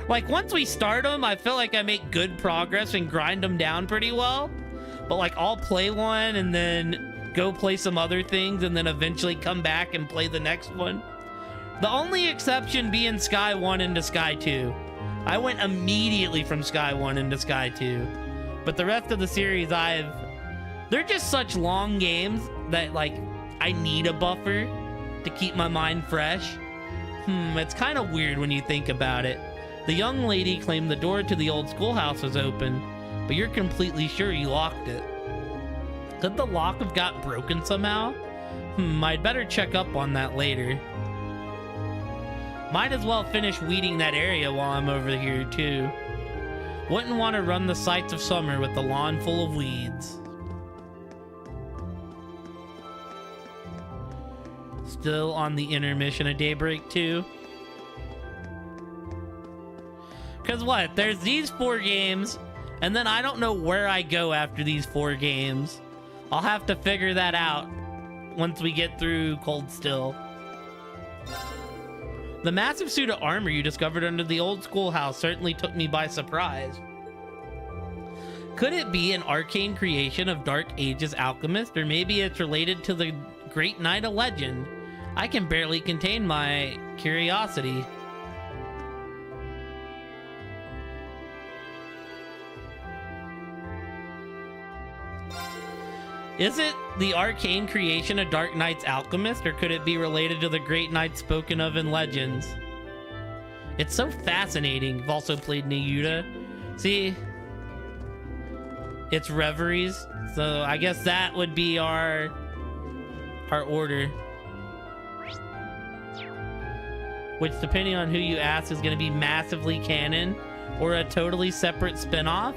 Like, once we start them, I feel like I make good progress and grind them down pretty well. But like, I'll play one and then go play some other things and then eventually come back and play the next one. The only exception being Sky 1 into Sky 2. I went immediately from Sky 1 into Sky 2. But the rest of the series, they're just such long games that, like, I need a buffer to keep my mind fresh. It's kind of weird when you think about it. The young lady claimed the door to the old schoolhouse was open, but you're completely sure you locked it. Could the lock have got broken somehow? I'd better check up on that later. Might as well finish weeding that area while I'm over here, too. Wouldn't want to run the sights of summer with the lawn full of weeds. still on the intermission of Daybreak 2. Because what? There's these 4 games, and then I don't know where I go after these 4 games. I'll have to figure that out once we get through Cold Still. The massive suit of armor you discovered under the old schoolhouse certainly took me by surprise. Could it be an arcane creation of Dark Ages alchemist, or maybe it's related to the Great Knight of Legend? I can barely contain my curiosity. Is it the arcane creation of Dark Knight's alchemist, or could it be related to the Great Knight spoken of in Legends? It's so fascinating. I've also played Nayuta. See? It's Reveries. So I guess that would be our order. Which, depending on who you ask, is going to be massively canon or a totally separate spin-off.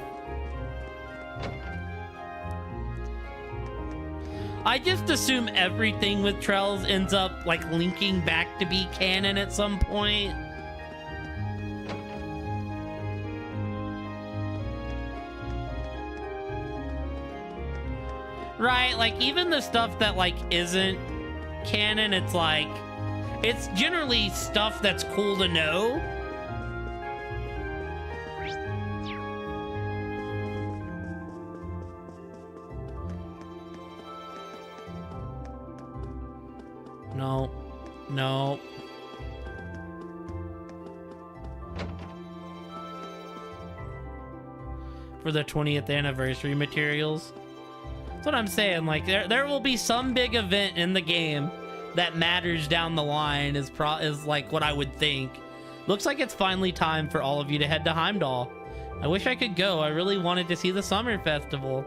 I just assume everything with Trells ends up like linking back to be canon at some point. Right, like even the stuff that like isn't canon, it's like, it's generally stuff that's cool to know. No, no. For the 20th anniversary materials. That's what I'm saying. Like there will be some big event in the game that matters down the line is like what I would think. Looks like it's finally time for all of you to head to Heimdall. I wish I could go. I really wanted to see the summer festival.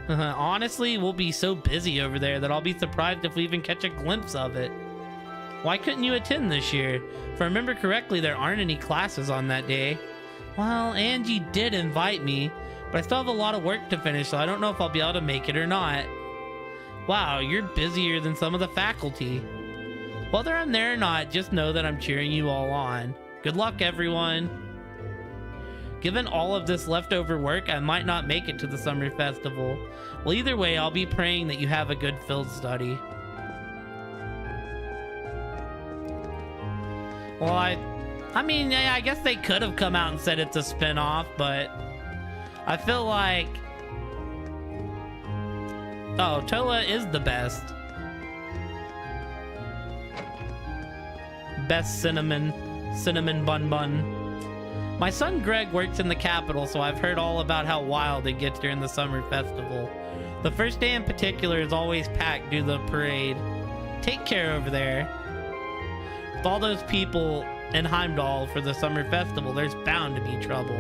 Honestly, we'll be so busy over there that I'll be surprised if we even catch a glimpse of it. Why couldn't you attend this year? If I remember correctly, there aren't any classes on that day. Well, Angie did invite me, but I still have a lot of work to finish, so I don't know if I'll be able to make it or not. Wow, you're busier than some of the faculty. Whether I'm there or not, just know that I'm cheering you all on. Good luck, everyone. Given all of this leftover work, I might not make it to the summer festival. Well, either way, I'll be praying that you have a good field study. Well, I mean, yeah, I guess they could have come out and said it's a spin-off, but I feel like... Oh, Toa is the best. Best cinnamon bun bun. My son Greg works in the capital, so I've heard all about how wild it gets during the summer festival. The first day in particular is always packed due to the parade. Take care over there. With all those people in Heimdall for the summer festival, there's bound to be trouble.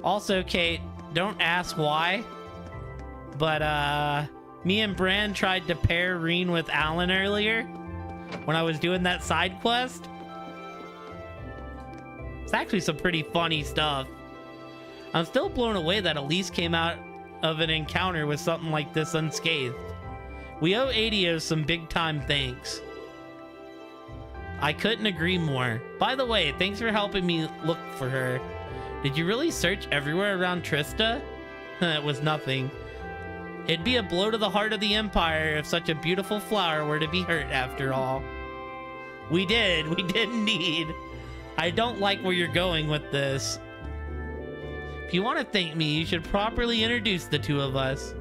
Also, Kate, don't ask why, but me and Bran tried to pair Reen with Alan earlier when I was doing that side quest. It's actually some pretty funny stuff. I'm still blown away that Elise came out of an encounter with something like this unscathed. We owe Adios some big time thanks. I couldn't agree more. By the way, thanks for helping me look for her. Did you really search everywhere around Trista? It was nothing. It'd be a blow to the heart of the Empire if such a beautiful flower were to be hurt after all. We did indeed. I don't like where you're going with this. If you want to thank me, you should properly introduce the two of us.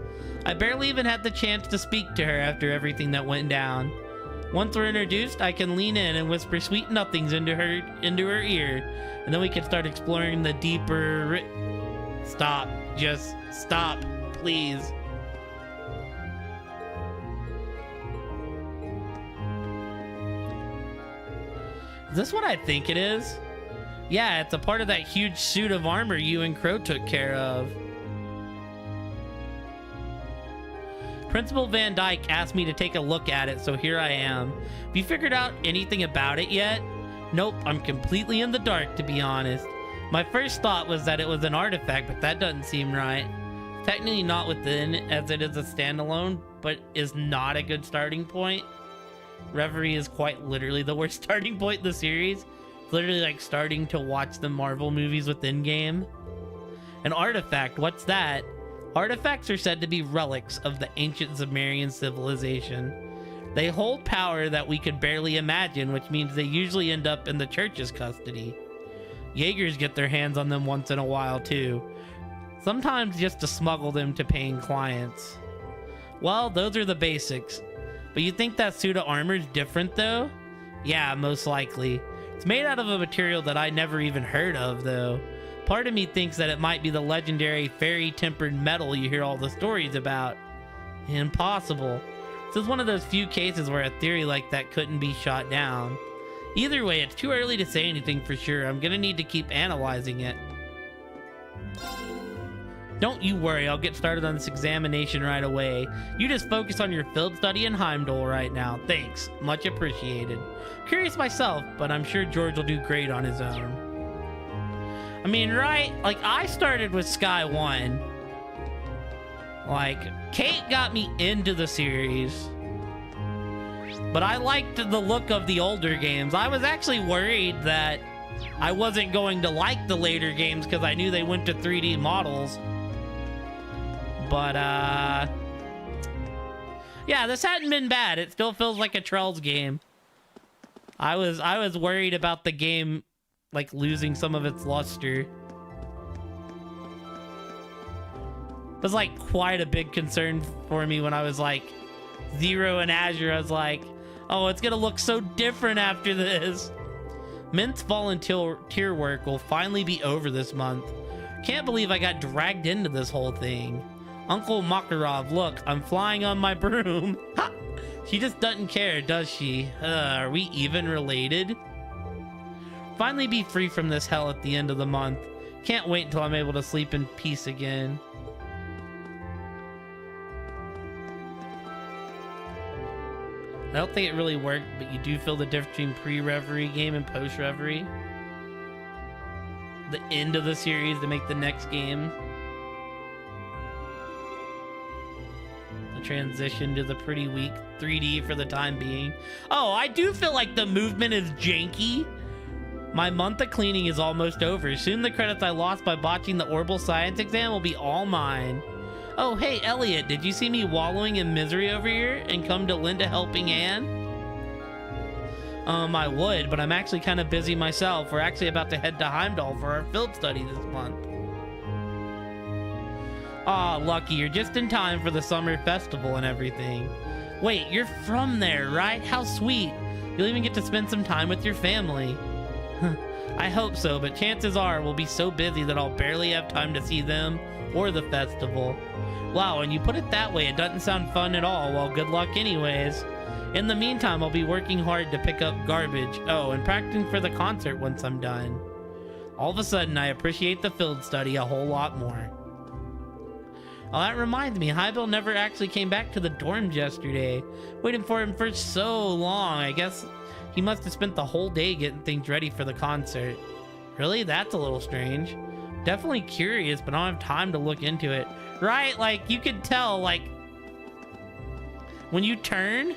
I barely even had the chance to speak to her after everything that went down. Once we're introduced, I can lean in and whisper sweet nothings into her ear, and then we can start exploring the deeper... Stop. Just stop, please. Is this what I think it is? Yeah, it's a part of that huge suit of armor you and Crow took care of. Principal Van Dyke asked me to take a look at it, so here I am. Have you figured out anything about it yet? Nope, I'm completely in the dark, to be honest. My first thought was that it was an artifact, but that doesn't seem right. Technically not within, as it is a standalone, but is not a good starting point. Reverie is quite literally the worst starting point in the series. It's literally like starting to watch the Marvel movies within game. An artifact, what's that? Artifacts are said to be relics of the ancient Sumerian civilization. They hold power that we could barely imagine, which means they usually end up in the church's custody. Jaegers get their hands on them once in a while too. Sometimes just to smuggle them to paying clients. Well, those are the basics. But you think that suit of armor's different though? Yeah, most likely. It's made out of a material that I never even heard of though. Part of me thinks that it might be the legendary fairy-tempered metal you hear all the stories about. Impossible. This is one of those few cases where a theory like that couldn't be shot down. Either way, it's too early to say anything for sure. I'm gonna need to keep analyzing it. Don't you worry, I'll get started on this examination right away. You just focus on your field study in Heimdall right now. Thanks, much appreciated. Curious myself, but I'm sure George will do great on his own. I mean, right? Like, I started with Sky 1. Like, Kate got me into the series. But I liked the look of the older games. I was actually worried that I wasn't going to like the later games because I knew they went to 3D models. But, yeah, this hadn't been bad. It still feels like a Trells game. I was worried about the game, like, losing some of its luster. It was, like, quite a big concern for me when I was, like, Zero and Azure. I was like, oh, it's gonna look so different after this. Mint's volunteer work will finally be over this month. Can't believe I got dragged into this whole thing. Uncle Makarov, look, I'm flying on my broom. Ha! She just doesn't care, does she? Are we even related? Finally be free from this hell at the end of the month. Can't wait until I'm able to sleep in peace again. I don't think it really worked, but you do feel the difference between pre-Reverie game and post-Reverie. The end of the series to make the next game. The transition to the pretty weak 3D for the time being. Oh, I do feel like the movement is janky. My month of cleaning is almost over. Soon the credits I lost by botching the Orbital Science exam will be all mine. Oh, hey, Elliot, did you see me wallowing in misery over here and come to lend a helping hand? I would, but I'm actually kind of busy myself. We're actually about to head to Heimdall for our field study this month. Aw, Lucky, you're just in time for the summer festival and everything. Wait, you're from there, right? How sweet. You'll even get to spend some time with your family. I hope so, but chances are we'll be so busy that I'll barely have time to see them or the festival. Wow, and you put it that way, it doesn't sound fun at all. Well, good luck anyways. In the meantime, I'll be working hard to pick up garbage. Oh, and practicing for the concert once I'm done. All of a sudden, I appreciate the field study a whole lot more. Oh, that reminds me, Highbill never actually came back to the dorms yesterday. Waiting for him for so long. I guess he must have spent the whole day getting things ready for the concert. Really? That's a little strange. Definitely curious, but I don't have time to look into it. Right? Like, you could tell, like, when you turn,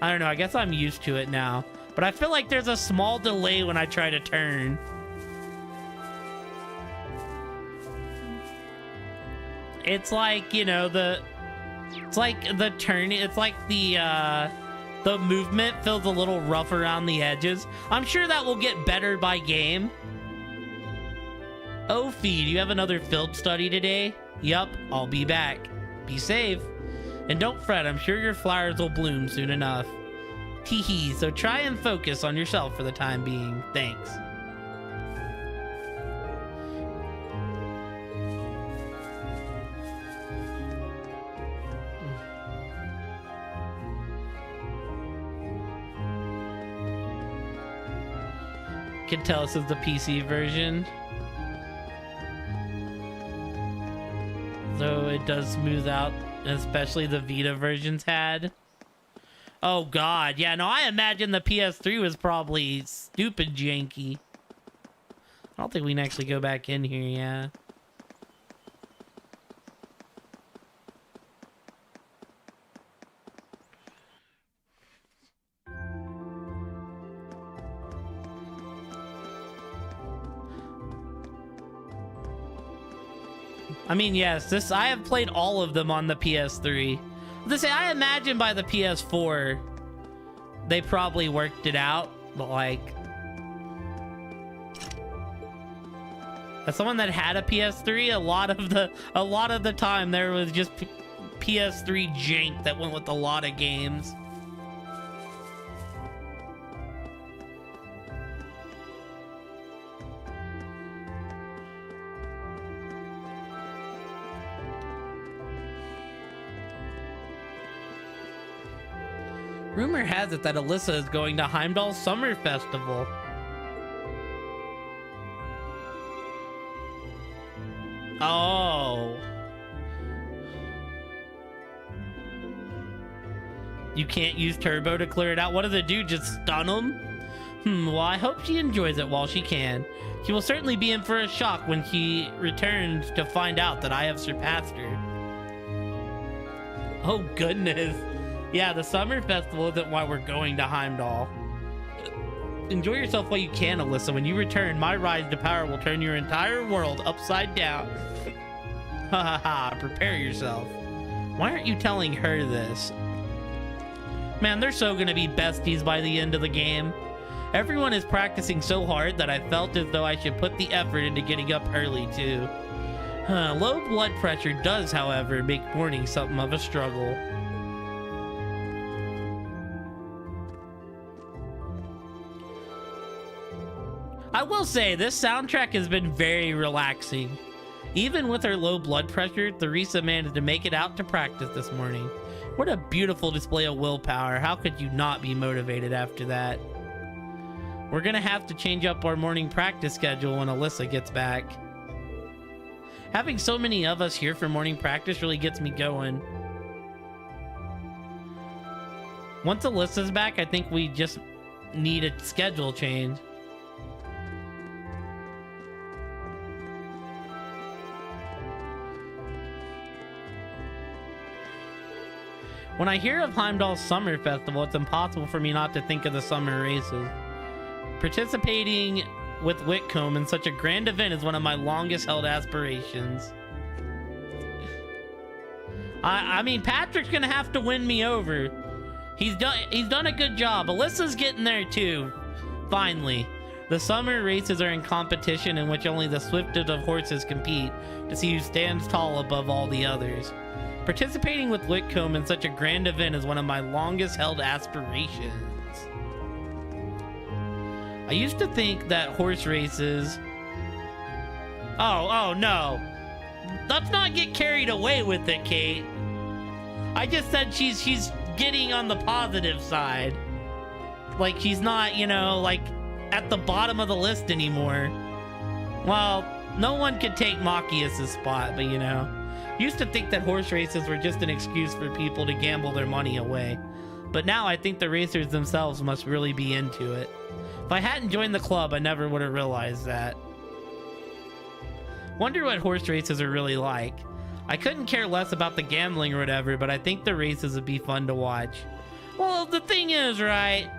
I don't know, I guess I'm used to it now. But I feel like there's a small delay when I try to turn. It's like, you know, it's like the turn, it's like the movement feels a little rough around the edges. I'm sure that will get better by game. Oh, Fee, do you have another field study today? Yup, I'll be back. Be safe. And don't fret, I'm sure your flowers will bloom soon enough. Teehee, so try and focus on yourself for the time being. Thanks. Can tell us is the PC version. So it does smooth out, especially the Vita versions had. Oh god, yeah, no, I imagine the PS3 was probably stupid janky. I don't think we can actually go back in here, yeah. I mean, yes, I have played all of them on the PS3. I imagine by the PS4, they probably worked it out, but like, as someone that had a PS3, a lot of the time there was just PS3 jank that went with a lot of games. Rumor has it that Alyssa is going to Heimdall Summer Festival. Oh. You can't use turbo to clear it out? What does it do? Just stun him? Well, I hope she enjoys it while she can. She will certainly be in for a shock when she returns to find out that I have surpassed her. Oh, goodness. Yeah, the summer festival isn't why we're going to Heimdall. Enjoy yourself while you can, Alyssa. When you return, my rise to power will turn your entire world upside down. Ha ha ha, prepare yourself. Why aren't you telling her this? Man, they're so gonna be besties by the end of the game. Everyone is practicing so hard that I felt as though I should put the effort into getting up early too. Low blood pressure does, however, make morning something of a struggle. I will say, this soundtrack has been very relaxing. Even with her low blood pressure, Theresa managed to make it out to practice this morning. What a beautiful display of willpower. How could you not be motivated after that? We're gonna have to change up our morning practice schedule when Alyssa gets back. Having so many of us here for morning practice really gets me going. Once Alyssa's back, I think we just need a schedule change. When I hear of Heimdall's Summer Festival, it's impossible for me not to think of the summer races. Participating with Whitcomb in such a grand event is one of my longest held aspirations. I mean, Patrick's gonna have to win me over. He's done a good job. Alyssa's getting there too. Finally. The summer races are in competition in which only the swiftest of horses compete to see who stands tall above all the others. Participating with Whitcomb in such a grand event is one of my longest held aspirations. I used to think that horse races... Oh no. Let's not get carried away with it, Kate. I just said she's getting on the positive side. Like she's not, you know, like at the bottom of the list anymore. Well, no one could take Machias' spot, but you know. Used to think that horse races were just an excuse for people to gamble their money away. But now I think the racers themselves must really be into it. If I hadn't joined the club, I never would have realized that. Wonder what horse races are really like. I couldn't care less about the gambling or whatever, but I think the races would be fun to watch. Well, the thing is, right?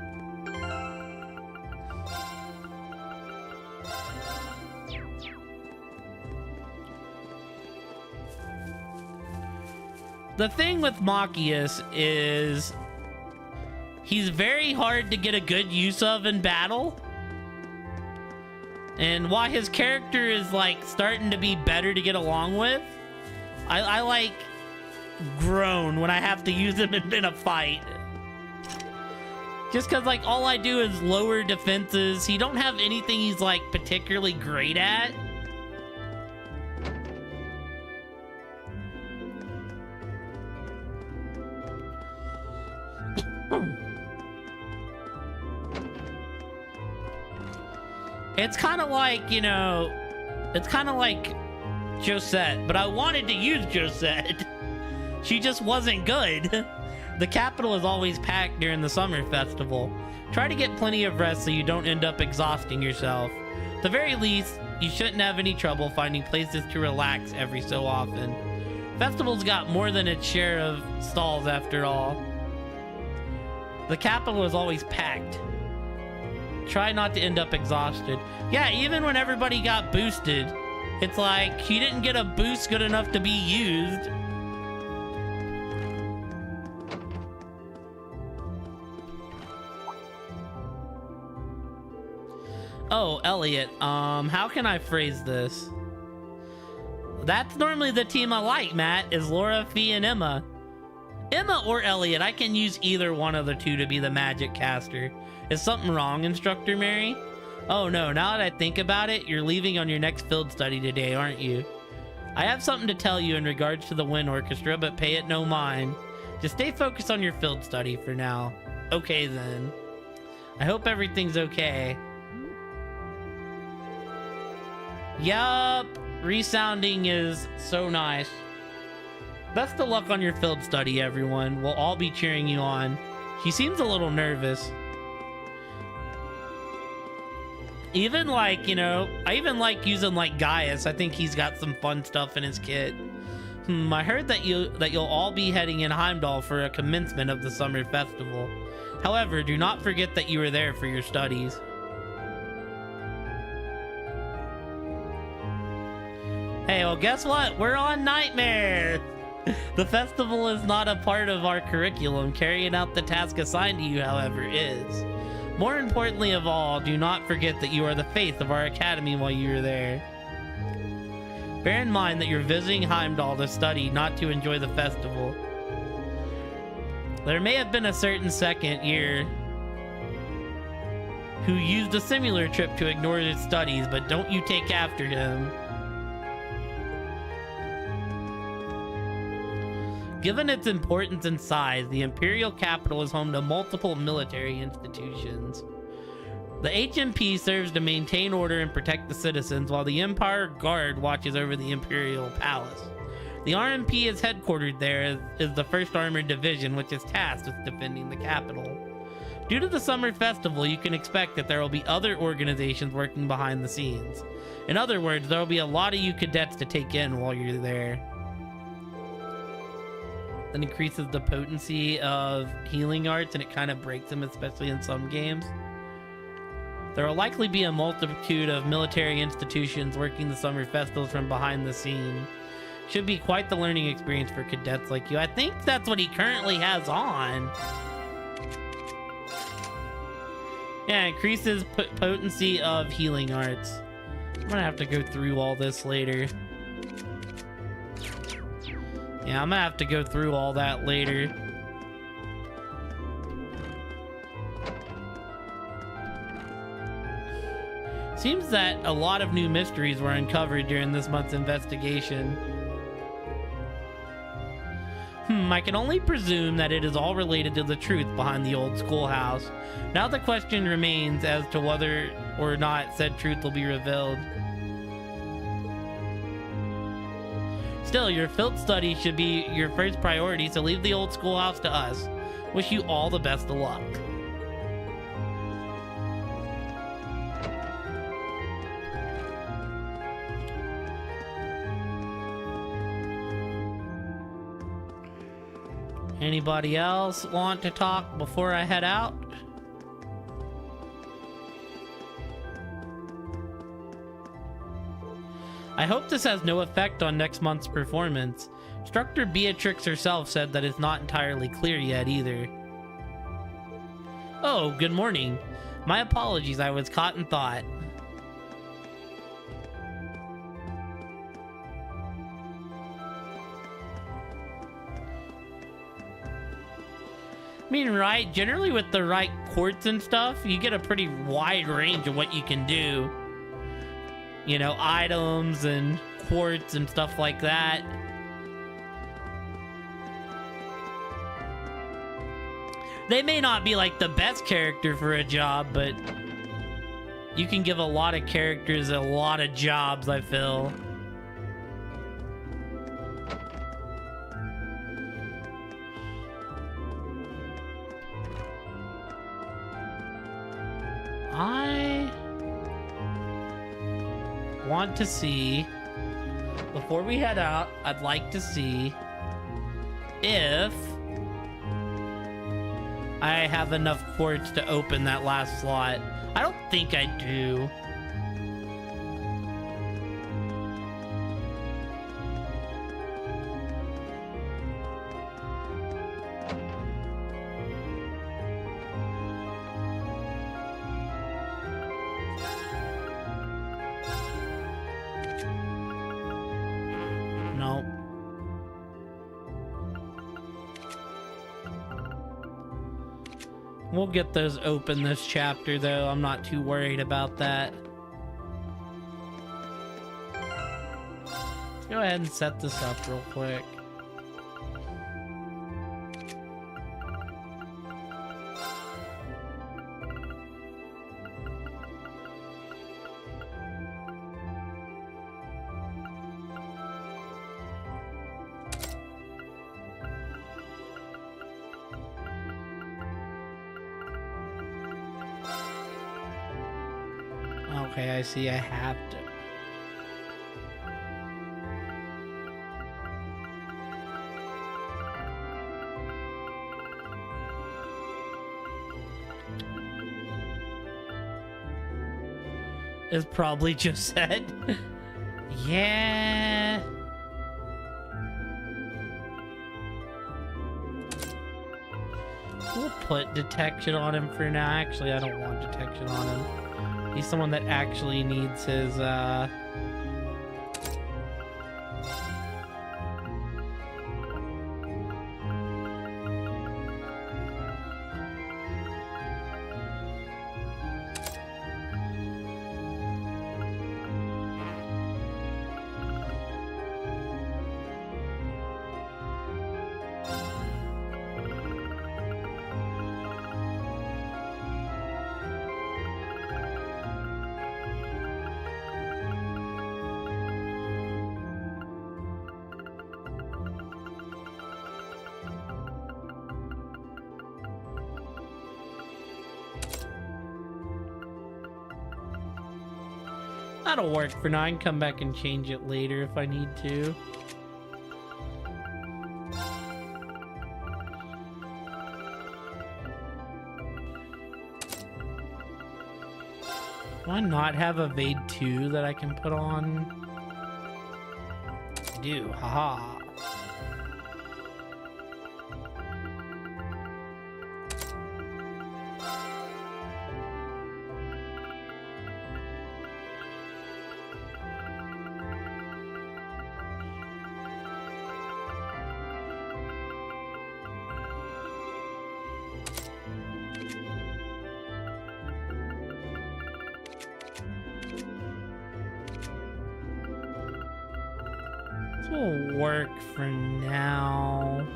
The thing with Machias is he's very hard to get a good use of in battle. And while his character is like starting to be better to get along with, I like groan when I have to use him in a fight. Just cause like all I do is lower defenses. He don't have anything he's like particularly great at. It's kind of like, you know, it's kind of like Josette, but I wanted to use Josette. She just wasn't good. The capital is always packed during the summer festival. Try to get plenty of rest so you don't end up exhausting yourself. At the very least, you shouldn't have any trouble finding places to relax every so often. Festival's got more than its share of stalls after all. The capital is always packed. Try not to end up exhausted. Yeah, even when everybody got boosted, it's like he didn't get a boost good enough to be used. Oh, Elliot, how can I phrase this? That's normally the team I like, Matt, is Laura, Fee, and Emma. Emma or Elliot, I can use either one of the two to be the magic caster. Is something wrong, Instructor Mary? Oh no, now that I think about it, you're leaving on your next field study today, aren't you? I have something to tell you in regards to the Wind Orchestra, but pay it no mind. Just stay focused on your field study for now. Okay then. I hope everything's okay. Yup, resounding is so nice. Best of luck on your field study, everyone. We'll all be cheering you on. She seems a little nervous. Even like, you know, I even like using like Gaius. I think he's got some fun stuff in his kit. I heard that you'll all be heading in Heimdall for a commencement of the summer festival. However, do not forget that you were there for your studies. Hey, well, guess what? We're on Nightmare! The festival is not a part of our curriculum. Carrying out the task assigned to you, however, is. More importantly of all, do not forget that you are the face of our academy while you are there. Bear in mind that you're visiting Heimdall to study, not to enjoy the festival. There may have been a certain second year who used a similar trip to ignore his studies, but don't you take after him. Given its importance and size, the Imperial capital is home to multiple military institutions. The HMP serves to maintain order and protect the citizens, while the Empire Guard watches over the Imperial Palace. The RMP is headquartered there, as is the 1st Armored Division, which is tasked with defending the capital. Due to the summer festival, you can expect that there will be other organizations working behind the scenes. In other words, there will be a lot of you cadets to take in while you're there. That increases the potency of healing arts, and it kind of breaks them, especially in some games. There will likely be a multitude of military institutions working the summer festivals from behind the scene. Should be quite the learning experience for cadets like you. I think that's what he currently has on. Yeah, increases potency of healing arts. I'm gonna have to go through all this later. Yeah, I'm gonna have to go through all that later. Seems that a lot of new mysteries were uncovered during this month's investigation. I can only presume that it is all related to the truth behind the old schoolhouse. Now the question remains as to whether or not said truth will be revealed. Still, your field study should be your first priority, so leave the old schoolhouse to us. Wish you all the best of luck. Anybody else want to talk before I head out? I hope this has no effect on next month's performance. Instructor Beatrix herself said that it's not entirely clear yet either. Oh, good morning. My apologies, I was caught in thought. I mean, right, generally with the right quartz and stuff, you get a pretty wide range of what you can do. You know, items and quartz and stuff like that. They may not be like the best character for a job, but you can give a lot of characters a lot of jobs, I feel. want to see, before we head out, I'd like to see if I have enough quartz to open that last slot. I don't think I do. Nope. We'll get those open this chapter, though. I'm not too worried about that. Let's go ahead and set this up real quick. Okay, I see I have to. It's probably just said. Yeah. We'll put detection on him for now. Actually, I don't want detection on him. He's someone that actually needs his, that'll work for now. I can come back and change it later if I need to. Do I not have Evade 2 that I can put on? I do, haha. Will work for now.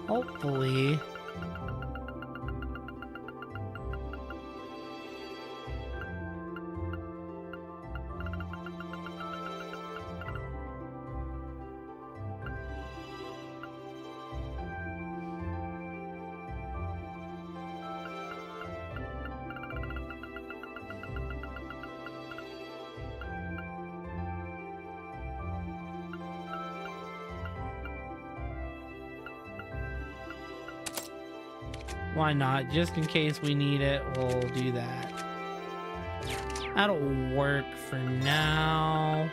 Hopefully. Why not? Just in case we need it, we'll do that. That'll work for now.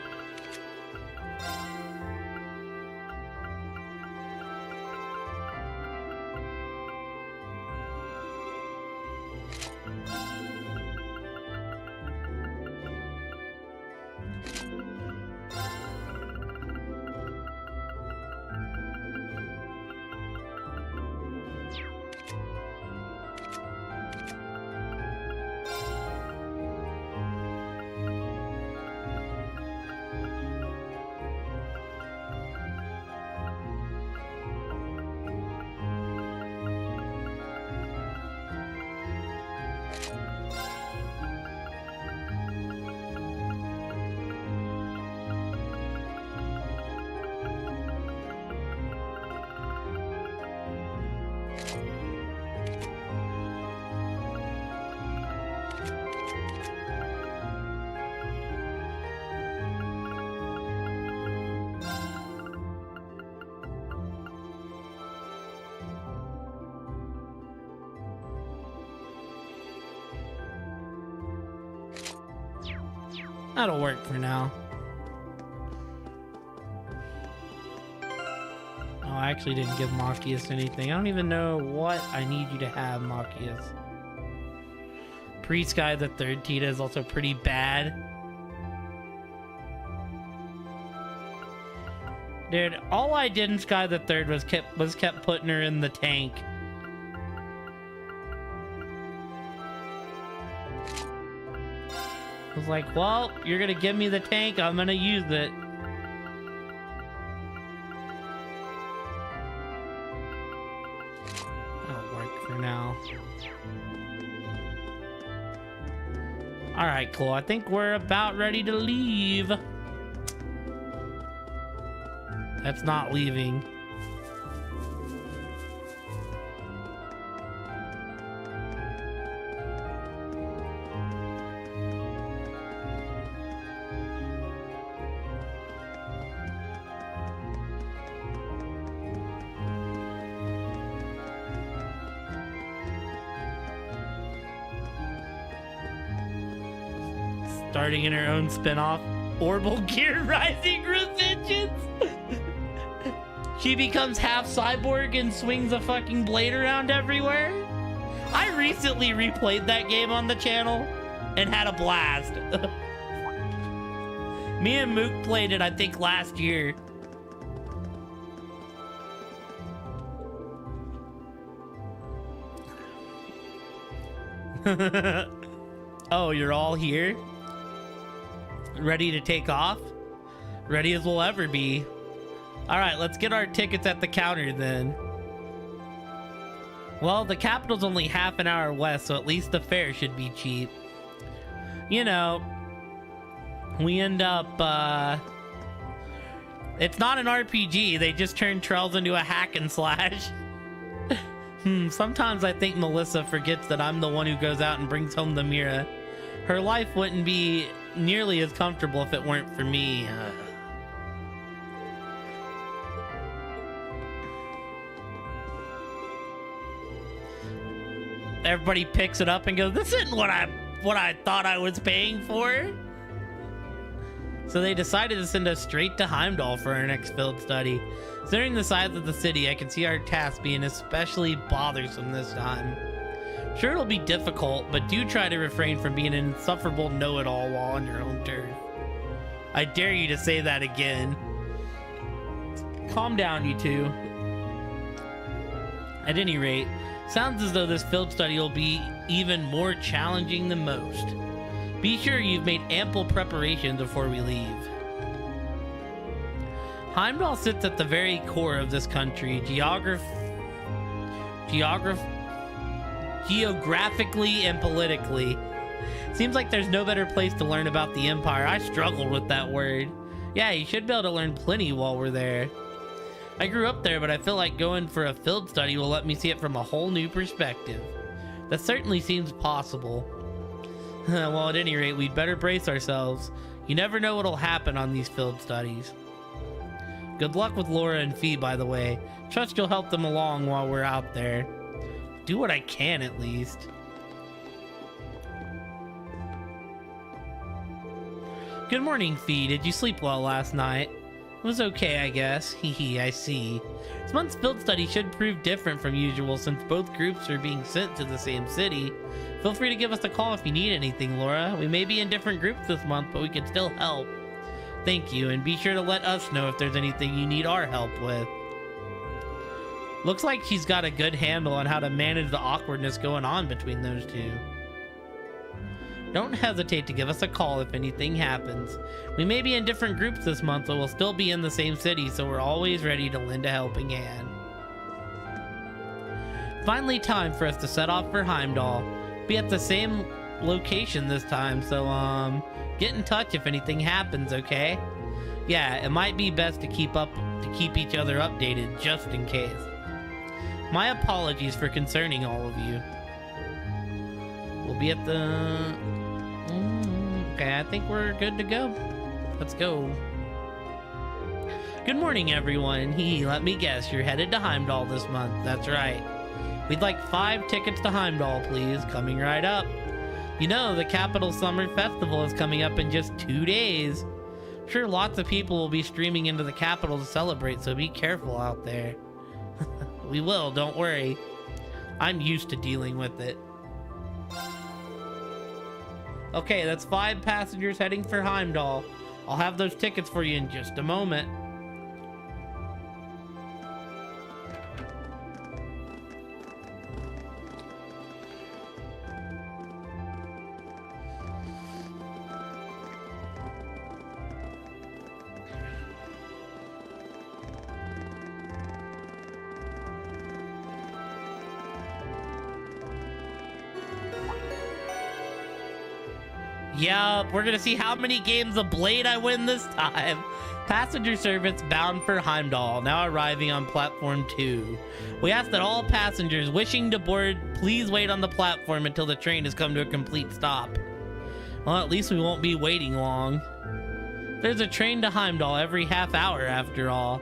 That'll work for now. Oh, I actually didn't give Machias anything. I don't even know what I need you to have, Machias. Pre-Sky the Third Tita is also pretty bad. Dude, all I did in Sky the Third was kept putting her in the tank. I was like, well, you're gonna give me the tank, I'm gonna use it. That'll work for now. Alright, cool. I think we're about ready to leave. That's not leaving. Starting in her own spin-off, Orbital Gear Rising Revengeance. She becomes half cyborg and swings a fucking blade around everywhere. I recently replayed that game on the channel and had a blast. Me and Mook played it, I think, last year. Oh, you're all here? Ready to take off? Ready as we'll ever be. All right, let's get our tickets at the counter then. Well, the capital's only half an hour west, so at least the fare should be cheap. You know, we end up, it's not an RPG, they just turn Trells into a hack and slash. Sometimes I think Melissa forgets that I'm the one who goes out and brings home the Mira. Her life wouldn't be nearly as comfortable if it weren't for me. Everybody picks it up and goes, this isn't what I thought I was paying for. So they decided to send us straight to Heimdall for our next field study. Considering the size of the city, I can see our task being especially bothersome this time. Sure, it'll be difficult, but do try to refrain from being an insufferable know-it-all while on your own turf. I dare you to say that again. Calm down, you two. At any rate, sounds as though this field study will be even more challenging than most. Be sure you've made ample preparations before we leave. Heimdall sits at the very core of this country, geographically and politically. Seems like there's no better place to learn about the Empire. I struggled with that word. Yeah, you should be able to learn plenty while we're there. I grew up there, but I feel like going for a field study will let me see it from a whole new perspective. That certainly seems possible. Well, at any rate, we'd better brace ourselves. You never know what'll happen on these field studies. Good luck with Laura and Fee, by the way. Trust you'll help them along while we're out there. Do what I can, at least. Good morning, Fee. Did you sleep well last night? It was okay, I guess. Hehe, I see. This month's field study should prove different from usual since both groups are being sent to the same city. Feel free to give us a call if you need anything, Laura. We may be in different groups this month, but we can still help. Thank you, and be sure to let us know if there's anything you need our help with. Looks like she's got a good handle on how to manage the awkwardness going on between those two. Don't hesitate to give us a call if anything happens. We may be in different groups this month, but we'll still be in the same city, so we're always ready to lend a helping hand. Finally, time for us to set off for Heimdall. Be at the same location this time, so get in touch if anything happens, okay? Yeah, it might be best to keep each other updated just in case. My apologies for concerning all of you. We'll be at the... Okay, I think we're good to go. Let's go. Good morning, everyone. Let me guess, you're headed to Heimdall this month. That's right. We'd like 5 tickets to Heimdall, please. Coming right up. You know, the Capital Summer Festival is coming up in just 2 days. I'm sure lots of people will be streaming into the capital to celebrate, so be careful out there. We will, don't worry. I'm used to dealing with it. Okay, that's 5 passengers heading for Heimdall. I'll have those tickets for you in just a moment. Yup, we're gonna see how many games of Blade I win this time. Passenger service bound for Heimdall, now arriving on platform 2. We ask that all passengers wishing to board please wait on the platform until the train has come to a complete stop. Well, at least we won't be waiting long. There's a train to Heimdall every half hour after all.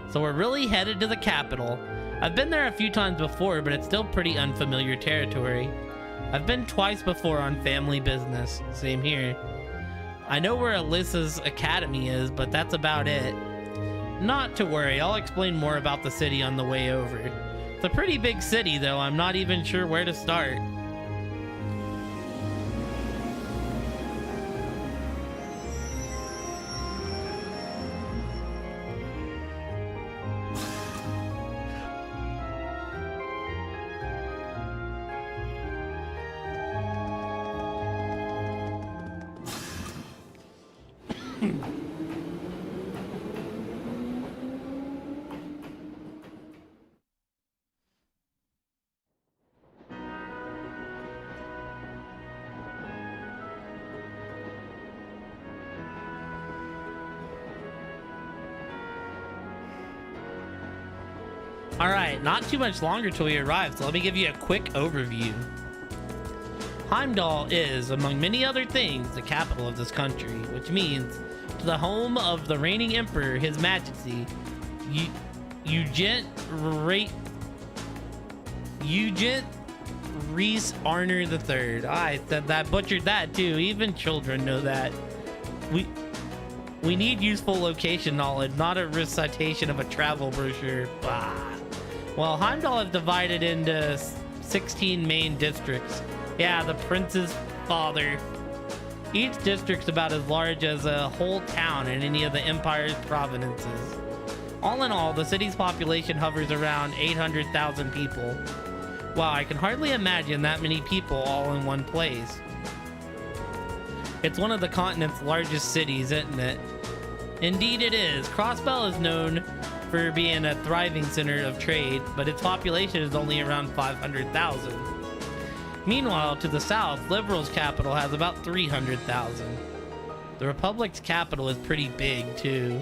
So we're really headed to the capital. I've been there a few times before, but it's still pretty unfamiliar territory. I've been twice before on family business. Same here. I know where Alyssa's academy is, but that's about it. Not to worry, I'll explain more about the city on the way over. It's a pretty big city, though. I'm not even sure where to start. Alright, not too much longer till we arrive, so let me give you a quick overview. Heimdall is, among many other things, the capital of this country, which means to the home of the reigning emperor, His Majesty, Eugent Reese Arner III. I said that, butchered that too. Even children know that. We need useful location knowledge, not a recitation of a travel brochure. Bah. Well, Heimdall is divided into 16 main districts. Yeah, the prince's father. Each district's about as large as a whole town in any of the Empire's provinces. All in all, the city's population hovers around 800,000 people. Wow, I can hardly imagine that many people all in one place. It's one of the continent's largest cities, isn't it? Indeed it is. Crossbell is known for being a thriving center of trade, but its population is only around 500,000. Meanwhile, to the south, Liberal's capital has about 300,000. The Republic's capital is pretty big too,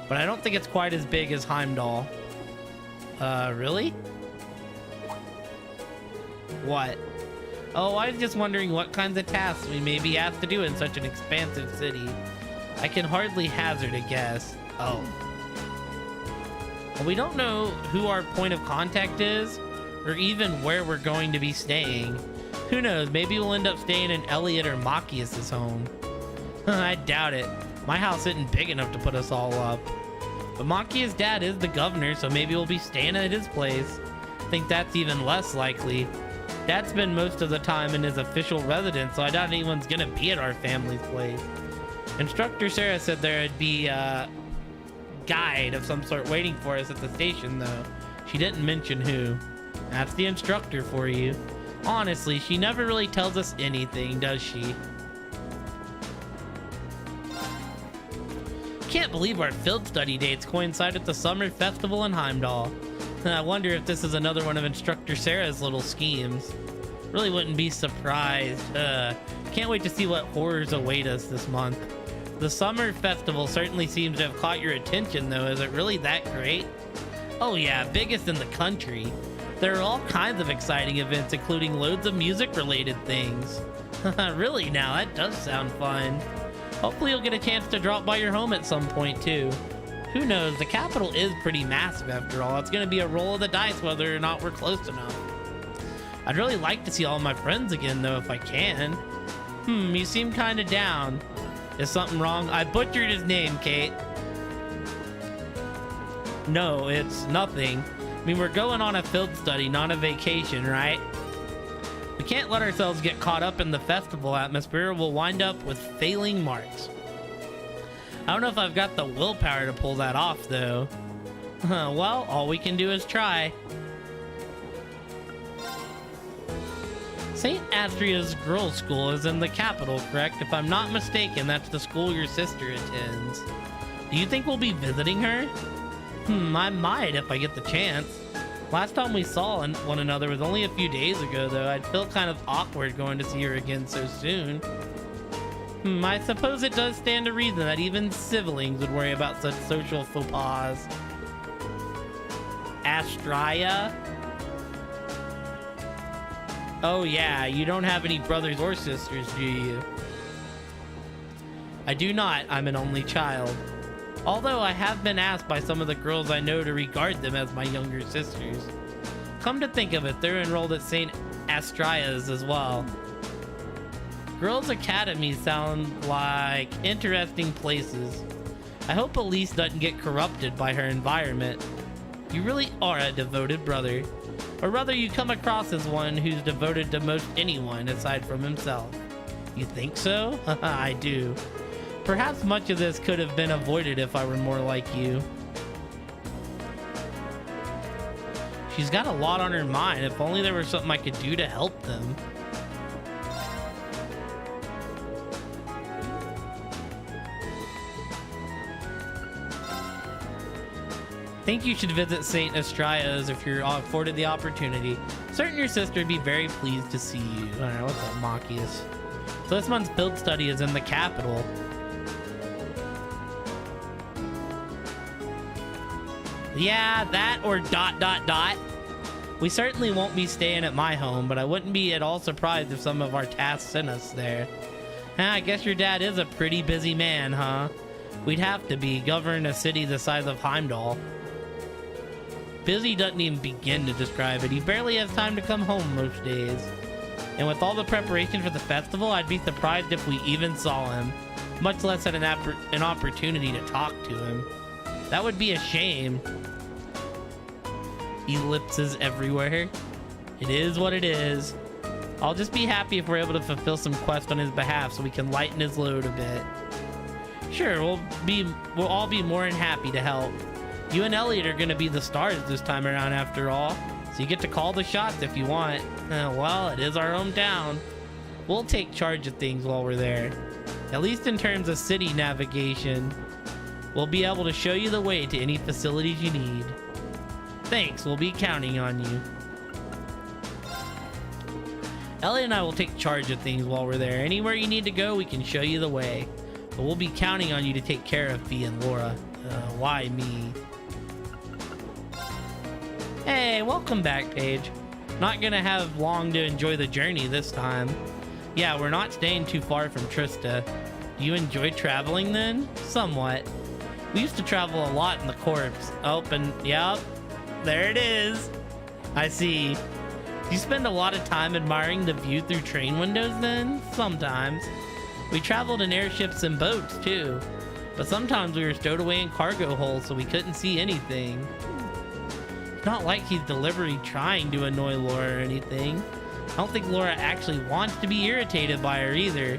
but I don't think it's quite as big as Heimdall. Really? What? Oh, I was just wondering what kinds of tasks we may be asked to do in such an expansive city. I can hardly hazard a guess. Oh. Well, we don't know who our point of contact is, or even where we're going to be staying. Who knows, maybe we'll end up staying in Elliot or Machias's home. I doubt it. My house isn't big enough to put us all up. But Machia's dad is the governor, so maybe we'll be staying at his place. I think that's even less likely. Dad spent most of the time in his official residence, so I doubt anyone's gonna be at our family's place. Instructor Sarah said there'd be a guide of some sort waiting for us at the station, though. She didn't mention who. That's the instructor for you. Honestly, she never really tells us anything, does she? Can't believe our field study dates coincide with the summer festival in Heimdall. I wonder if this is another one of Instructor Sarah's little schemes. Really wouldn't be surprised. Can't wait to see what horrors await us this month. The summer festival certainly seems to have caught your attention, though. Is it really that great? Oh yeah, biggest in the country. There are all kinds of exciting events, including loads of music-related things. Really now, that does sound fun. Hopefully you'll get a chance to drop by your home at some point, too. Who knows, the capital is pretty massive after all. It's gonna be a roll of the dice whether or not we're close enough. I'd really like to see all my friends again, though, if I can. You seem kind of down. Is something wrong? I butchered his name, Kate. No, it's nothing. I mean, we're going on a field study, not a vacation, right? We can't let ourselves get caught up in the festival atmosphere. We'll wind up with failing marks. I don't know if I've got the willpower to pull that off, though. Well, all we can do is try. St. Astria's girls' school is in the capital, correct? If I'm not mistaken, that's the school your sister attends. Do you think we'll be visiting her? I might if I get the chance. Last time we saw one another was only a few days ago, though. I'd feel kind of awkward going to see her again so soon. I suppose it does stand to reason that even siblings would worry about such social faux pas. Astria? Oh yeah, you don't have any brothers or sisters, do you? I do not. I'm an only child. Although I have been asked by some of the girls I know to regard them as my younger sisters. Come to think of it, they're enrolled at St. Astria's as well. Girls' academies sound like interesting places. I hope Elise doesn't get corrupted by her environment. You really are a devoted brother. Or rather, you come across as one who's devoted to most anyone aside from himself. You think so? I do. Perhaps much of this could have been avoided if I were more like you. She's got a lot on her mind. If only there was something I could do to help them. Think you should visit St. Astria's if you're afforded the opportunity. Certain your sister would be very pleased to see you. I don't know, what's up, Machias? So this month's field study is in the capital. Yeah, that or ... We certainly won't be staying at my home, but I wouldn't be at all surprised if some of our tasks sent us there. I guess your dad is a pretty busy man, huh? We'd have to be, governing a city the size of Heimdall. Busy doesn't even begin to describe it. He barely has time to come home most days. And with all the preparation for the festival, I'd be surprised if we even saw him, much less had an opportunity to talk to him. That would be a shame. Ellipses everywhere. It is what it is. I'll just be happy if we're able to fulfill some quest on his behalf so we can lighten his load a bit. Sure, we'll all be more than happy to help. You and Elliot are gonna be the stars this time around after all, so you get to call the shots if you want. Well, it is our hometown. We'll take charge of things while we're there. At least in terms of city navigation. We'll be able to show you the way to any facilities you need. Thanks, we'll be counting on you. Elliot and I will take charge of things while we're there. Anywhere you need to go, we can show you the way. But we'll be counting on you to take care of Fee and Laura. Why me? Hey, welcome back, Paige. Not gonna have long to enjoy the journey this time. Yeah, we're not staying too far from Trista. Do you enjoy traveling then? Somewhat. We used to travel a lot in the Corps. Oh, and yep, there it is. I see. Do you spend a lot of time admiring the view through train windows then? Sometimes. We traveled in airships and boats too. But sometimes we were stowed away in cargo holds so we couldn't see anything. It's not like he's deliberately trying to annoy Laura or anything. I don't think Laura actually wants to be irritated by her either.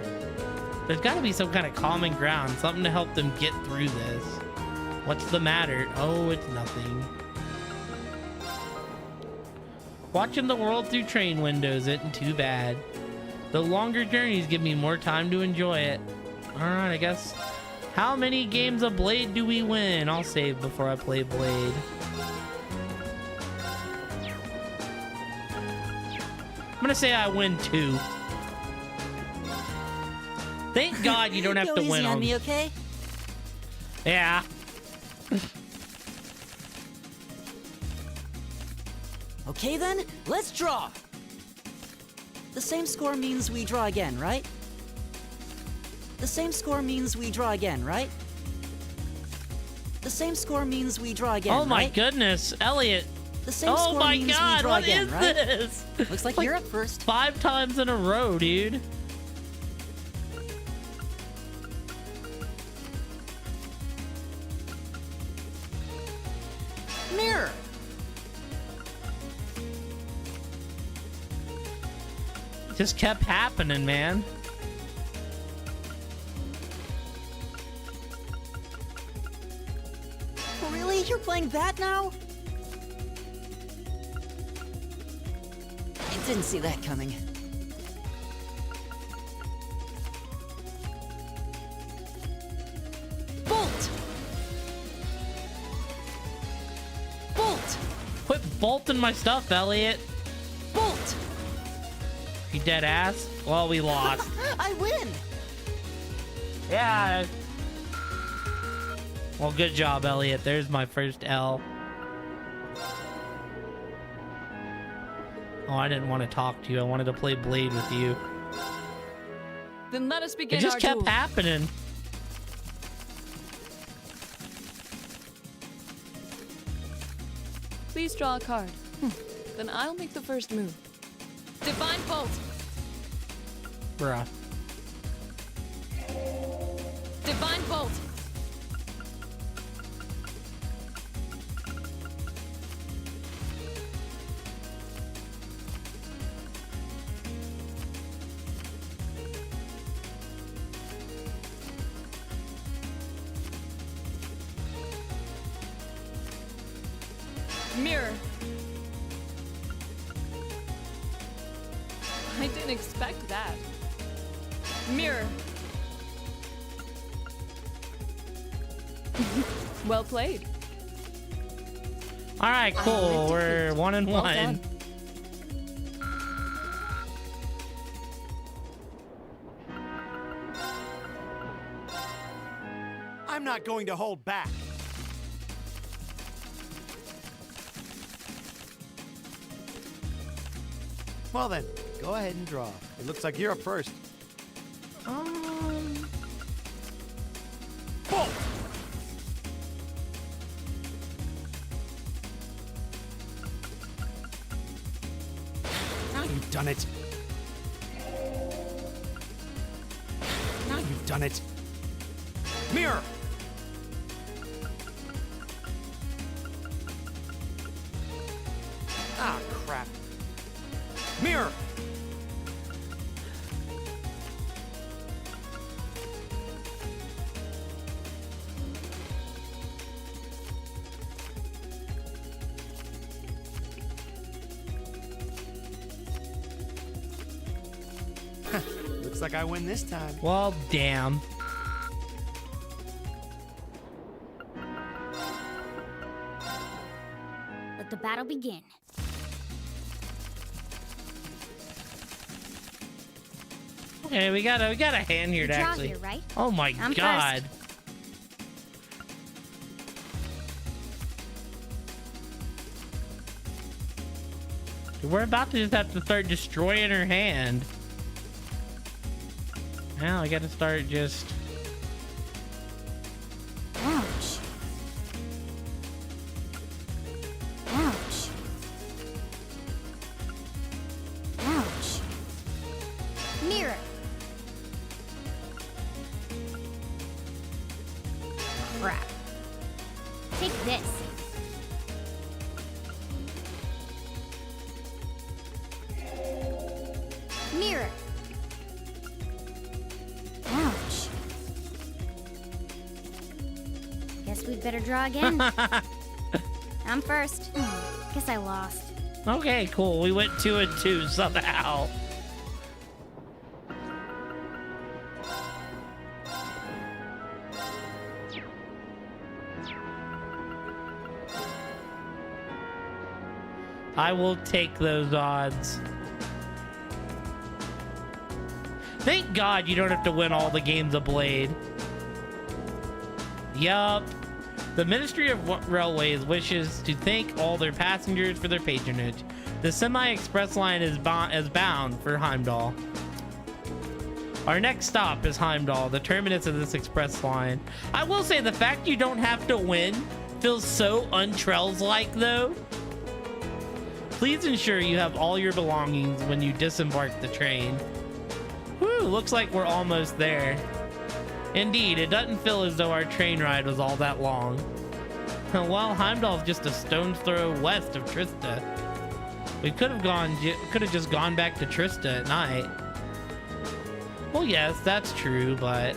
There's got to be some kind of common ground, something to help them get through this. What's the matter? Oh, it's nothing. Watching the world through train windows isn't too bad. The longer journeys give me more time to enjoy it. Alright, I guess. How many games of Blade do we win? I'll save before I play Blade. I'm gonna say I win 2. Thank God you don't have to win on me, okay? Yeah. Okay then, let's draw. The same score means we draw again, right? The same score means we draw again, right? The same score means we draw again, Oh my right? goodness, Elliot. The same Oh score my means we god, draw what again, is right? this? Looks like you're up first. 5 times in a row, dude. Mirror! Just kept happening, man. Really? You're playing that now? I didn't see that coming. Bolt! Bolt! Quit bolting my stuff, Elliot. Bolt! You dead ass? Well, we lost. I win! Yeah. Well, good job, Elliot. There's my first L. Oh, I didn't want to talk to you. I wanted to play Blade with you. Then let us begin It just our kept duel. happening. Please draw a card. Then I'll make the first move. Divine Bolt! Bruh. Divine Bolt! Mirror. I didn't expect that. Mirror. Well played. All right, cool. We're 1 and Well 1. done. I'm not going to hold back. Well then, go ahead and draw. It looks like you're up first. Bolt! Now you've done it. Now you've done it. Mirror! Ah, crap. Mirror! Looks like I win this time. Well, damn. Let the battle begin. Okay, we got a hand here You to draw actually. here, right? Oh my I'm god. first. We're about to just have to start destroying her hand. Now I gotta start just. Ouch. Ouch. Ouch. Mirror. Crap. Take this. Mirror. Ouch. Guess we'd better draw again. I'm first. Guess I lost. Okay, cool. We went 2 and 2 somehow. I will take those odds. Thank God you don't have to win all the games of Blade. Yup. The Ministry of Railways wishes to thank all their passengers for their patronage. The semi-express line is bound for Heimdall. Our next stop is Heimdall, the terminus of this express line. I will say the fact you don't have to win feels so Untrails-like, though. Please ensure you have all your belongings when you disembark the train. Whew, looks like we're almost there. Indeed, it doesn't feel as though our train ride was all that long. Well, Heimdall's just a stone's throw west of Trista. We could have just gone back to Trista at night. Well, yes, that's true, but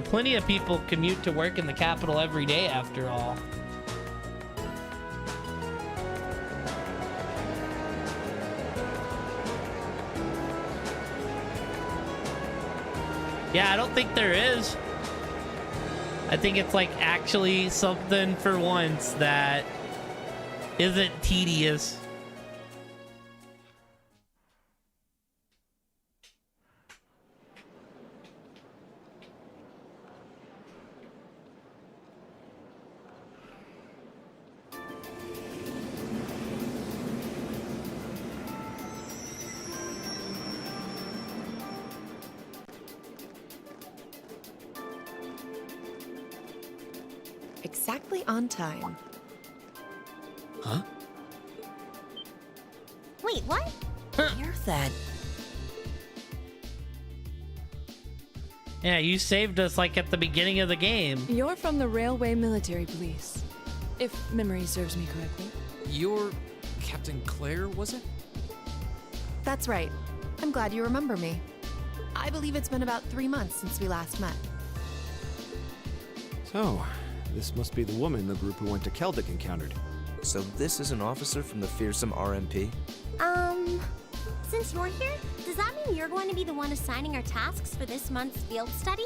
plenty of people commute to work in the capital every day after all. Yeah, I don't think there is. I think it's like actually something for once that isn't tedious. Exactly on time. Huh? Wait, what? Hear that? Yeah, you saved us like at the beginning of the game. You're from the Railway Military Police, if memory serves me correctly. You're Captain Claire, was it? That's right. I'm glad you remember me. I believe it's been about 3 months since we last met. So, this must be the woman the group who went to Keldic encountered. So this is an officer from the fearsome RMP? Since you're here, does that mean you're going to be the one assigning our tasks for this month's field study?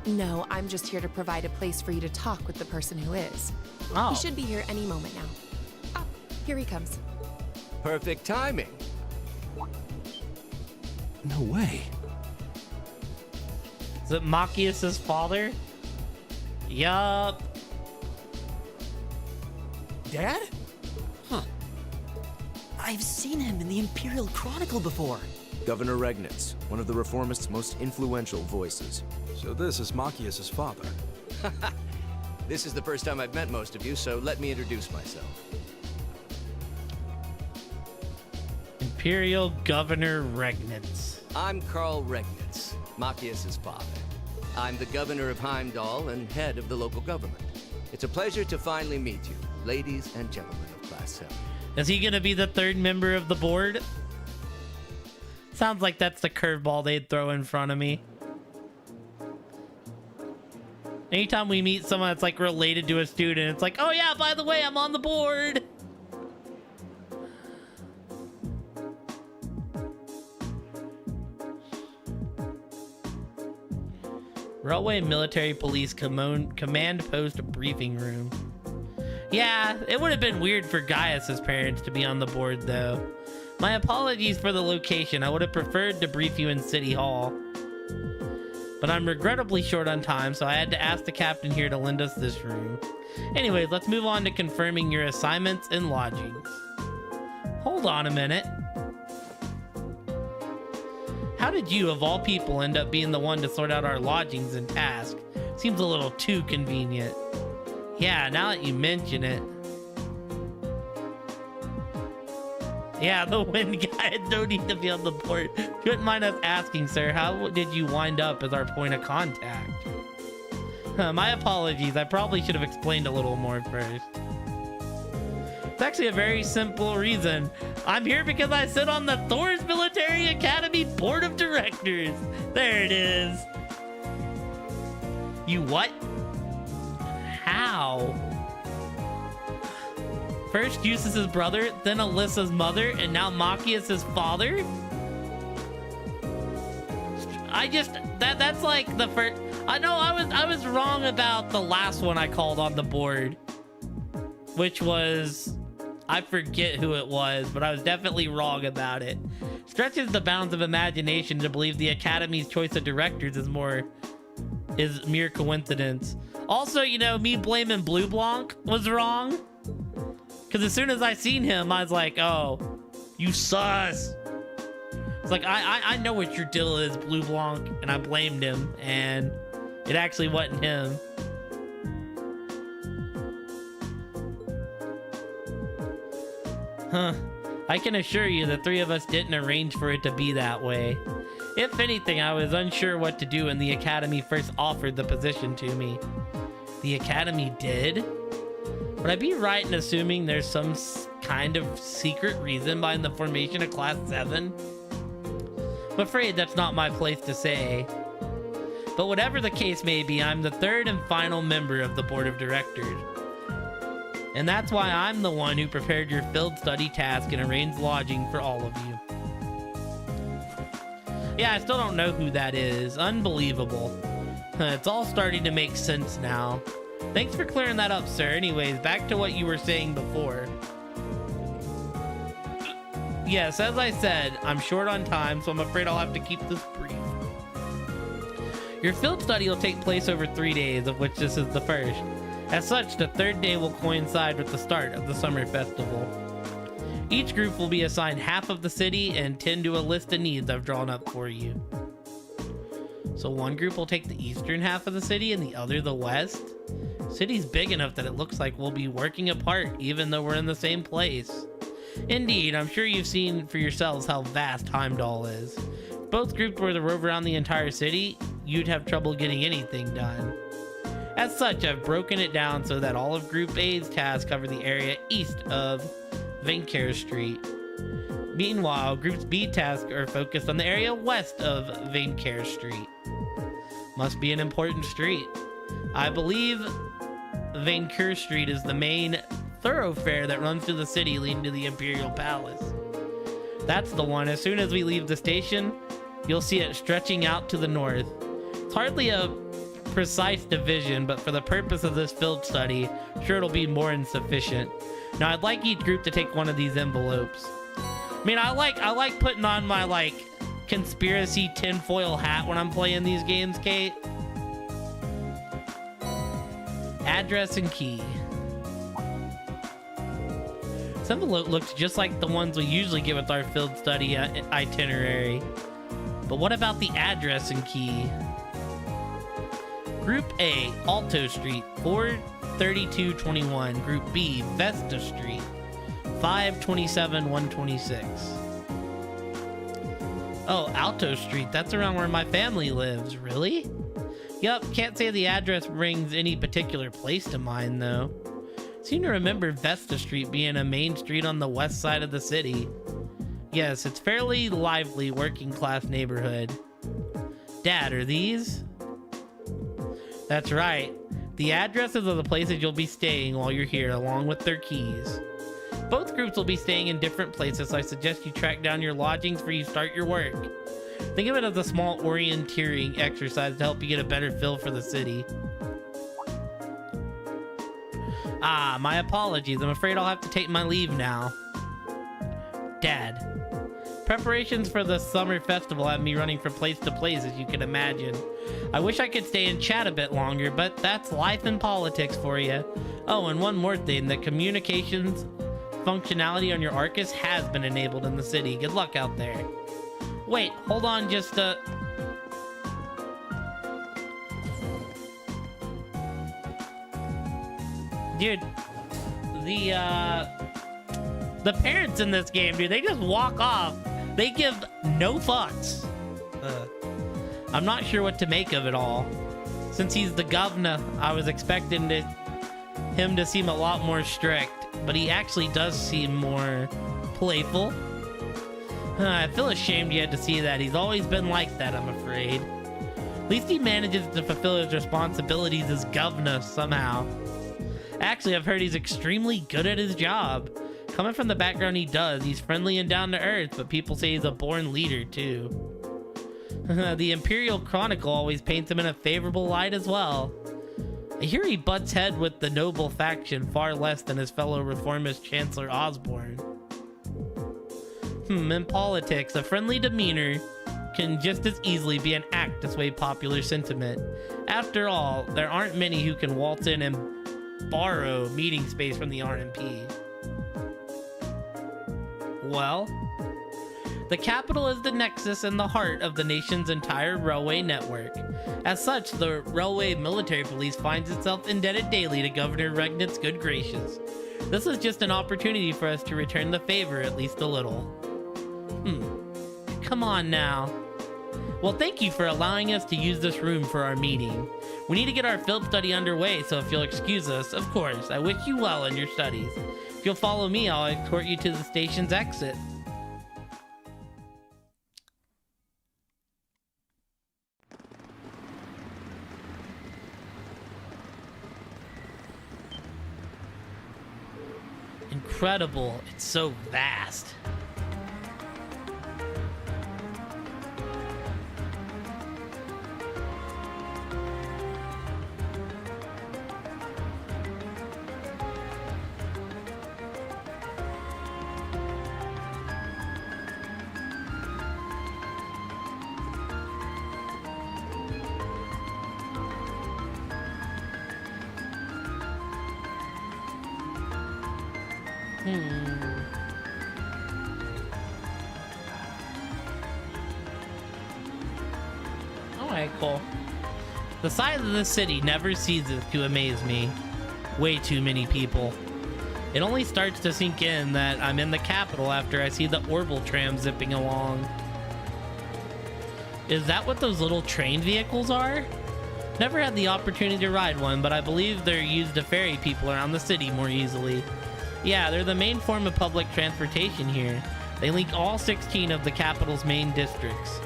No, I'm just here to provide a place for you to talk with the person who is. Oh. He should be here any moment now. Oh, here he comes. Perfect timing. No way. Is it Machias' father? Yup. Dad? Huh. I've seen him in the Imperial Chronicle before. Governor Regnitz, one of the Reformists' most influential voices. So this is Machias' father. This is the first time I've met most of you, so let me introduce myself. Imperial Governor Regnitz. I'm Karl Regnitz, Machias' father. I'm the governor of Heimdall and head of the local government. It's a pleasure to finally meet you, ladies and gentlemen of Class 7. Is he gonna be the third member of the board? Sounds like that's the curveball they'd throw in front of me. Anytime we meet someone that's like related to a student, it's like, oh yeah, by the way, I'm on the board. Railway Military Police Command Post Briefing Room. Yeah, it would have been weird for Gaius' parents to be on the board, though. My apologies for the location. I would have preferred to brief you in City Hall. But I'm regrettably short on time, so I had to ask the captain here to lend us this room. Anyways, let's move on to confirming your assignments and lodgings. Hold on a minute. How did you, of all people, end up being the one to sort out our lodgings and tasks? Seems a little too convenient. Yeah, now that you mention it. Yeah, the wind guy don't need to be on the board. Couldn't mind us asking, sir, how did you wind up as our point of contact? My apologies, I probably should have explained a little more first. It's actually a very simple reason. I'm here because I sit on the Thor's Military Academy Board of Directors. There it is. You what? How? First Eustace's brother, then Alyssa's mother, and now Machias' father? That's like the first. I know I was wrong about the last one I called on the board, which was, I forget who it was, but I was definitely wrong about it. Stretches the bounds of imagination to believe the Academy's choice of directors is mere coincidence. Also, you know, me blaming Blue Blanc was wrong. Because as soon as I seen him, I was like, oh, you sus. It's like, I know what your deal is, Blue Blanc, and I blamed him, and it actually wasn't him. Huh. I can assure you the three of us didn't arrange for it to be that way. If anything, I was unsure what to do when the Academy first offered the position to me. The Academy did? Would I be right in assuming there's some kind of secret reason behind the formation of Class 7? I'm afraid that's not my place to say. But whatever the case may be, I'm the third and final member of the Board of Directors. And that's why I'm the one who prepared your field study task and arranged lodging for all of you. Yeah, I still don't know who that is. Unbelievable. It's all starting to make sense now. Thanks for clearing that up, sir. Anyways, back to what you were saying before. Yes, as I said, I'm short on time, so I'm afraid I'll have to keep this brief. Your field study will take place over 3 days, of which this is the first. As such, the third day will coincide with the start of the summer festival. Each group will be assigned half of the city and tend to a list of needs I've drawn up for you. So one group will take the eastern half of the city and the other the west? City's big enough that it looks like we'll be working apart even though we're in the same place. Indeed, I'm sure you've seen for yourselves how vast Heimdall is. If both groups were to rove around the entire city, you'd have trouble getting anything done. As such, I've broken it down so that all of Group A's tasks cover the area east of Vainker Street. Meanwhile, Groups B tasks are focused on the area west of Vainker Street. Must be an important street. I believe Vainker Street is the main thoroughfare that runs through the city leading to the Imperial Palace. That's the one. As soon as we leave the station, you'll see it stretching out to the north. It's hardly a precise division, but for the purpose of this field study, sure it'll be more than sufficient. Now, I'd like each group to take one of these envelopes. I mean, I like putting on my, like, conspiracy tinfoil hat when I'm playing these games, Kate. Address and key. This envelope looks just like the ones we usually get with our field study itinerary. But what about the address and key? Group A, Alto Street, 43221. Group B, Vesta Street, 527-126. Oh, Alto Street, that's around where my family lives. Really? Yup, can't say the address brings any particular place to mind, though. Seem to remember Vesta Street being a main street on the west side of the city. Yes, it's fairly lively working class neighborhood. Dad, are these? That's right. The addresses of the places you'll be staying while you're here, along with their keys. Both groups will be staying in different places, so I suggest you track down your lodgings before you start your work. Think of it as a small orienteering exercise to help you get a better feel for the city. Ah, my apologies. I'm afraid I'll have to take my leave now. Dad. Preparations for the summer festival have me running from place to place, as you can imagine. I wish I could stay and chat a bit longer, but that's life and politics for you. Oh, and one more thing. The communications functionality on your Arcus has been enabled in the city. Good luck out there. Wait, hold on just a... Dude, the parents in this game, dude, they just walk off. They give no fucks. I'm not sure what to make of it all. Since he's the governor, I was expecting him to seem a lot more strict, but he actually does seem more playful. I feel ashamed you had to see that. He's always been like that, I'm afraid. At least he manages to fulfill his responsibilities as governor somehow. Actually, I've heard he's extremely good at his job. Coming from the background he does, he's friendly and down to earth, but people say he's a born leader too. The Imperial Chronicle always paints him in a favorable light as well. I hear he butts head with the noble faction far less than his fellow reformist Chancellor Osborne. In politics, a friendly demeanor can just as easily be an act to sway popular sentiment. After all, there aren't many who can waltz in and borrow meeting space from the RMP. Well, The capital is the nexus and the heart of the nation's entire railway network. As such, the Railway Military Police finds itself indebted daily to Governor Regnit's good graces. This is just an opportunity for us to return the favor at least a little. Come on now. Well, thank you for allowing us to use this room for our meeting. We need to get our field study underway, so if you'll excuse us, of course, I wish you well in your studies. If you'll follow me, I'll escort you to the station's exit. Incredible. It's so vast. Alright, cool. The size of this city never ceases to amaze me. Way too many people. It only starts to sink in that I'm in the capital after I see the Orbital tram zipping along. Is that what those little train vehicles are? Never had the opportunity to ride one, but I believe they're used to ferry people around the city more easily. Yeah, they're the main form of public transportation here. They link all 16 of the capital's main districts.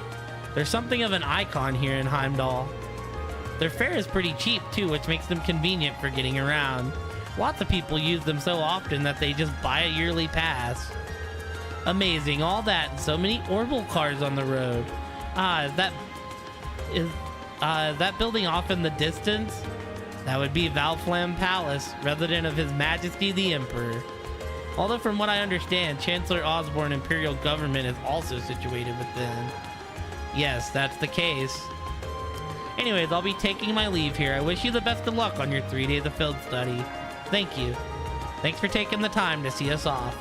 There's something of an icon here in Heimdall. Their fare is pretty cheap too, which makes them convenient for getting around. Lots of people use them so often that they just buy a yearly pass. Amazing, all that and so many Orbital cars on the road. Is that building off in the distance? That would be Valflam Palace, resident of His Majesty the Emperor. Although from what I understand, Chancellor Osborne Imperial Government is also situated within. Yes, that's the case. Anyways, I'll be taking my leave here. I wish you the best of luck on your 3 days of field study. Thank you. Thanks for taking the time to see us off.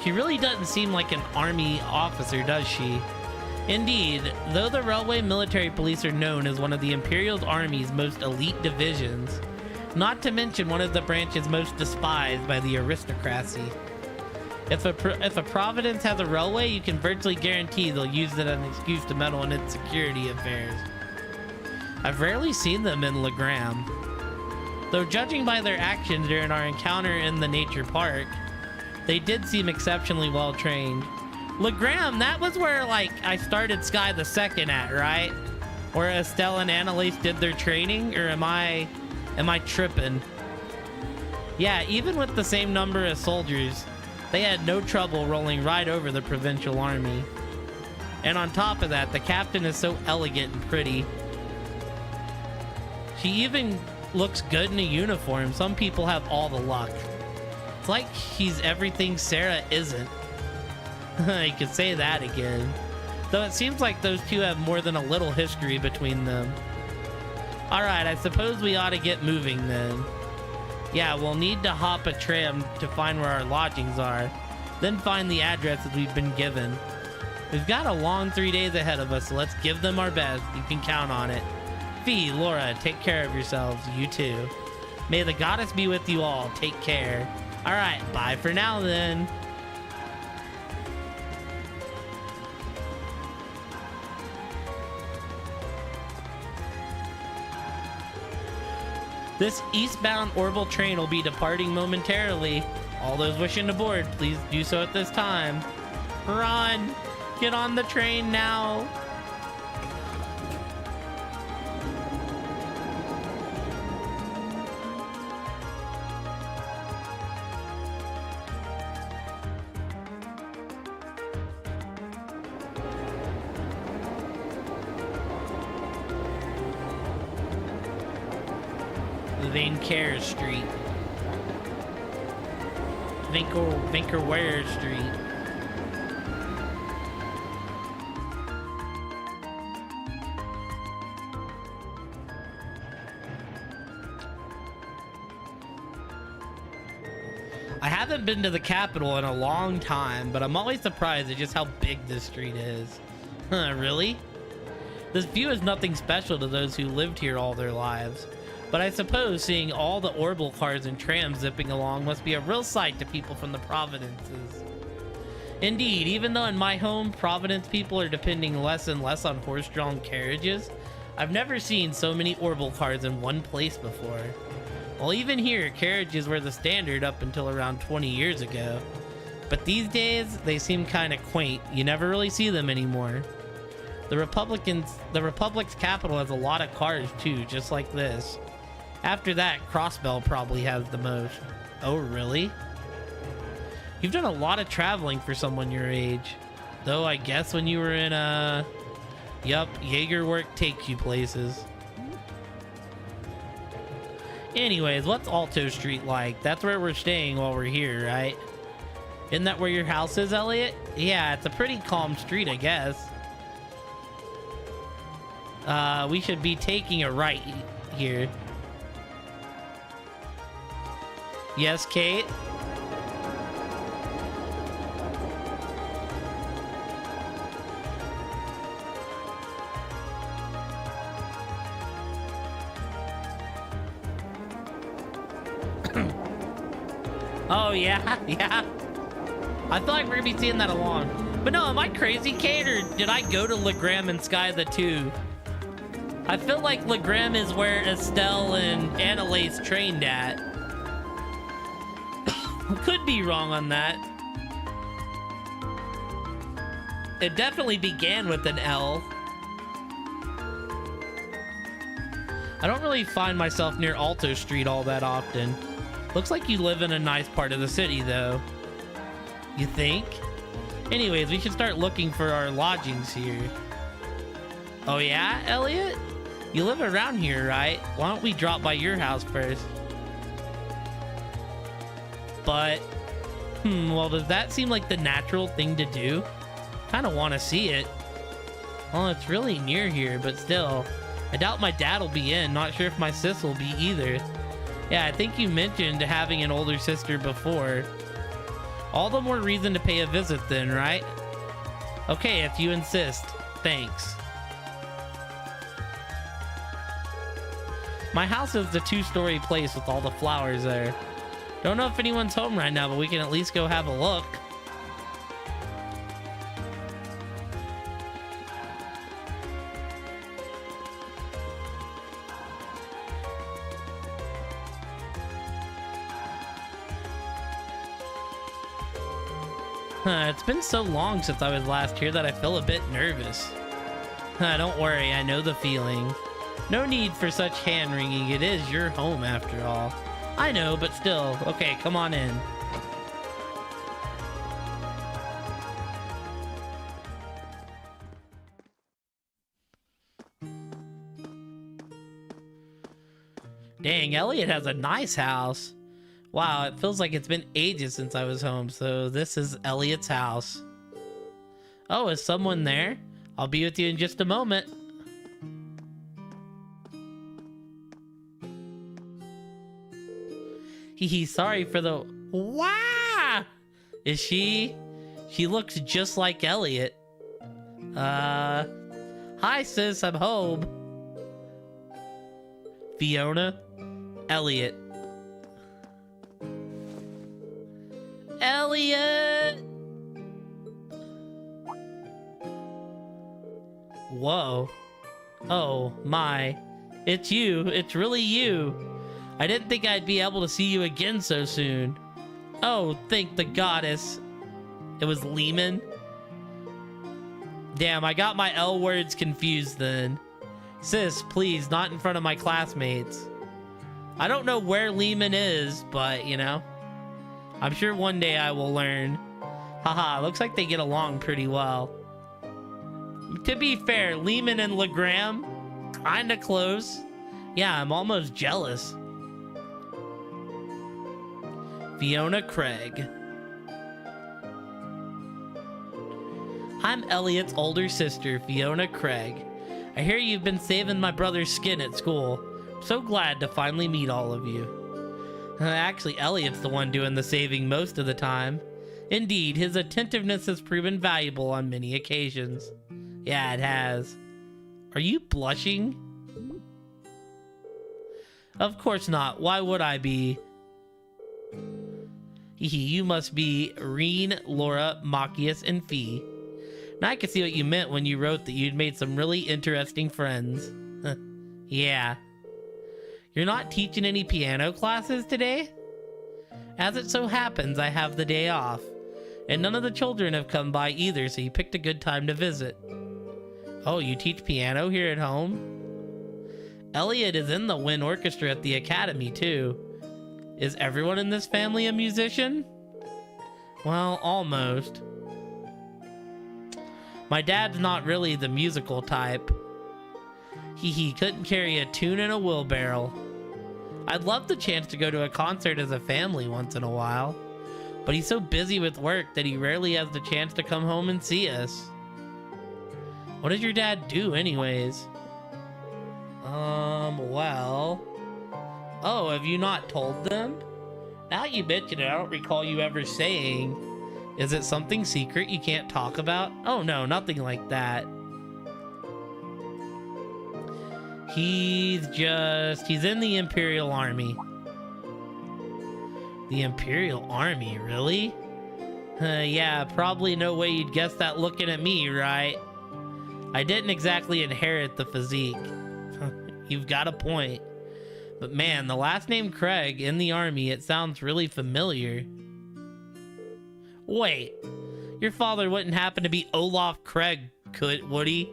She really doesn't seem like an army officer, does she? Indeed, though the Railway Military Police are known as one of the Imperial Army's most elite divisions, not to mention one of the branches most despised by the aristocracy. If a province has a railway, you can virtually guarantee they'll use it as an excuse to meddle in its security affairs. I've rarely seen them in Legram. Though judging by their actions during our encounter in the nature park, they did seem exceptionally well trained. Legram, that was where, like, I started Sky the Second at, right? Where Estelle and Annalise did their training? Or am I tripping? Yeah, even with the same number of soldiers, they had no trouble rolling right over the provincial army. And on top of that, the captain is so elegant and pretty. She even looks good in a uniform. Some people have all the luck. It's like he's everything Sarah isn't. You could say that again. Though it seems like those two have more than a little history between them. Alright, I suppose we ought to get moving then. Yeah, we'll need to hop a tram to find where our lodgings are, then find the addresses we've been given. We've got a long 3 days ahead of us, so let's give them our best. You can count on it. Fee, Laura, take care of yourselves. You too. May the goddess be with you all. Take care. Alright, bye for now then. This eastbound Orbital train will be departing momentarily. All those wishing to board, please do so at this time. Run! Get on the train now! Vancouver Street. Vancouver Street. I haven't been to the capital in a long time, but I'm always surprised at just how big this street is. Huh, really? This view is nothing special to those who lived here all their lives, but I suppose seeing all the Orbital cars and trams zipping along must be a real sight to people from the Providences. Indeed, even though in my home, Providence people are depending less and less on horse-drawn carriages, I've never seen so many Orbital cars in one place before. Well, even here, carriages were the standard up until around 20 years ago. But these days, they seem kind of quaint. You never really see them anymore. The Republic's capital has a lot of cars too, just like this. After that, Crossbell probably has the most. Oh, really? You've done a lot of traveling for someone your age. Though I guess when you were in yup, Jaeger work takes you places. Anyways, what's Alto Street like? That's where we're staying while we're here, right? Isn't that where your house is, Elliot? Yeah, it's a pretty calm street, I guess. We should be taking a right here. Yes, Kate? Oh, yeah, yeah. I thought we were gonna be seeing that along. But no, am I crazy, Kate, or did I go to Legram and Sky the 2? I feel like Legram is where Estelle and Annalise trained at. Could be wrong on that. It definitely began with an L. I don't really find myself near Alto Street all that often. Looks like you live in a nice part of the city, though. You think? Anyways, we should start looking for our lodgings here. Oh yeah, Elliot? You live around here, right? Why don't we drop by your house first? But, well, does that seem like the natural thing to do? Kind of want to see it. Well, it's really near here, but still. I doubt my dad will be in. Not sure if my sis will be either. Yeah, I think you mentioned having an older sister before. All the more reason to pay a visit then, right? Okay, if you insist. Thanks. My house is the 2-story place with all the flowers there. Don't know if anyone's home right now, but we can at least go have a look. It's been so long since I was last here that I feel a bit nervous. Don't worry, I know the feeling. No need for such hand-wringing. It is your home after all. I know, but still. Okay, come on in. Dang, Elliot has a nice house. Wow, it feels like it's been ages since I was home, so this is Elliot's house. Oh, is someone there? I'll be with you in just a moment. He's sorry for the... Wow! Is she... She looks just like Elliot. Hi, sis, I'm home. Fiona? Elliot. Elliot! Whoa. Oh, my. It's you. It's really you. I didn't think I'd be able to see you again so soon. Oh, thank the goddess. It was Lehman? Damn, I got my L words confused then. Sis, please, not in front of my classmates. I don't know where Lehman is, but, you know. I'm sure one day I will learn. Haha, looks like they get along pretty well. To be fair, Lehman and Legram, kinda close. Yeah, I'm almost jealous. Fiona Craig. I'm Elliot's older sister, Fiona Craig. I hear you've been saving my brother's skin at school. I'm so glad to finally meet all of you. Actually, Elliot's the one doing the saving most of the time. Indeed, his attentiveness has proven valuable on many occasions. Yeah, it has. Are you blushing? Of course not. Why would I be? You must be Reen, Laura, Machias, and Fee. Now I can see what you meant when you wrote that you'd made some really interesting friends. Yeah. You're not teaching any piano classes today? As it so happens, I have the day off. And none of the children have come by either, so you picked a good time to visit. Oh, you teach piano here at home? Elliot is in the wind orchestra at the academy, too. Is everyone in this family a musician? Well, almost. My dad's not really the musical type. He couldn't carry a tune in a wheelbarrow. I'd love the chance to go to a concert as a family once in a while, but he's so busy with work that he rarely has the chance to come home and see us. What does your dad do anyways? Well... Oh, have you not told them? Now you mention it, I don't recall you ever saying. Is it something secret you can't talk about? Oh no, nothing like that. He's in the Imperial Army. The Imperial Army, really? Yeah, probably no way you'd guess that looking at me, right? I didn't exactly inherit the physique. You've got a point. But man, the last name Craig in the army, it sounds really familiar. Wait, your father wouldn't happen to be Olaf Craig, would he?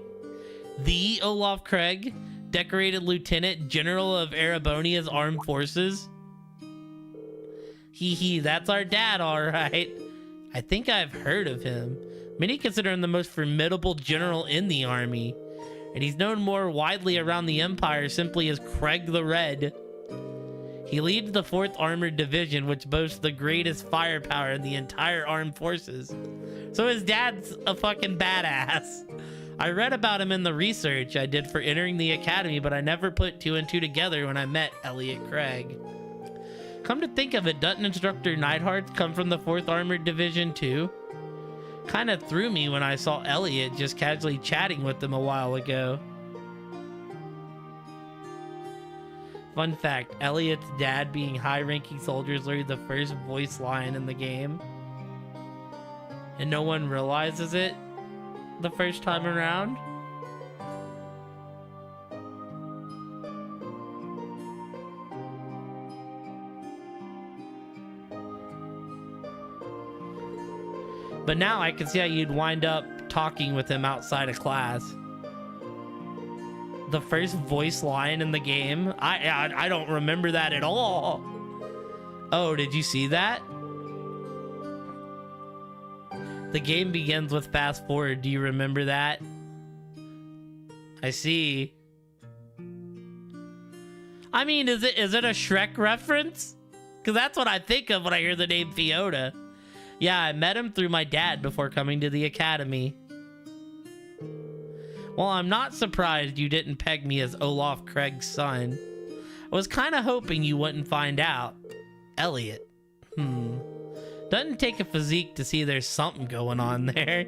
The Olaf Craig, decorated Lieutenant General of Erebonia's Armed Forces? That's our dad, alright. I think I've heard of him. Many consider him the most formidable general in the army, and he's known more widely around the Empire simply as Craig the Red. He leads the 4th Armored Division, which boasts the greatest firepower in the entire armed forces. So his dad's a fucking badass. I read about him in the research I did for entering the academy, but I never put 2 and 2 together when I met Elliot Craig. Come to think of it, doesn't Instructor Neidhart come from the 4th Armored Division too? Kinda threw me when I saw Elliot just casually chatting with him a while ago. Fun fact, Elliot's dad being high-ranking soldiers learned the first voice line in the game. And no one realizes it the first time around. But now I can see how you'd wind up talking with him outside of class. The first voice line in the game? I don't remember that at all. Oh, did you see that? The game begins with fast forward. Do you remember that? I see. I mean, is it a Shrek reference? Because that's what I think of when I hear the name Fiona. Yeah, I met him through my dad before coming to the academy. Well, I'm not surprised you didn't peg me as Olaf Craig's son. I was kind of hoping you wouldn't find out. Elliot. Doesn't take a physique to see there's something going on there.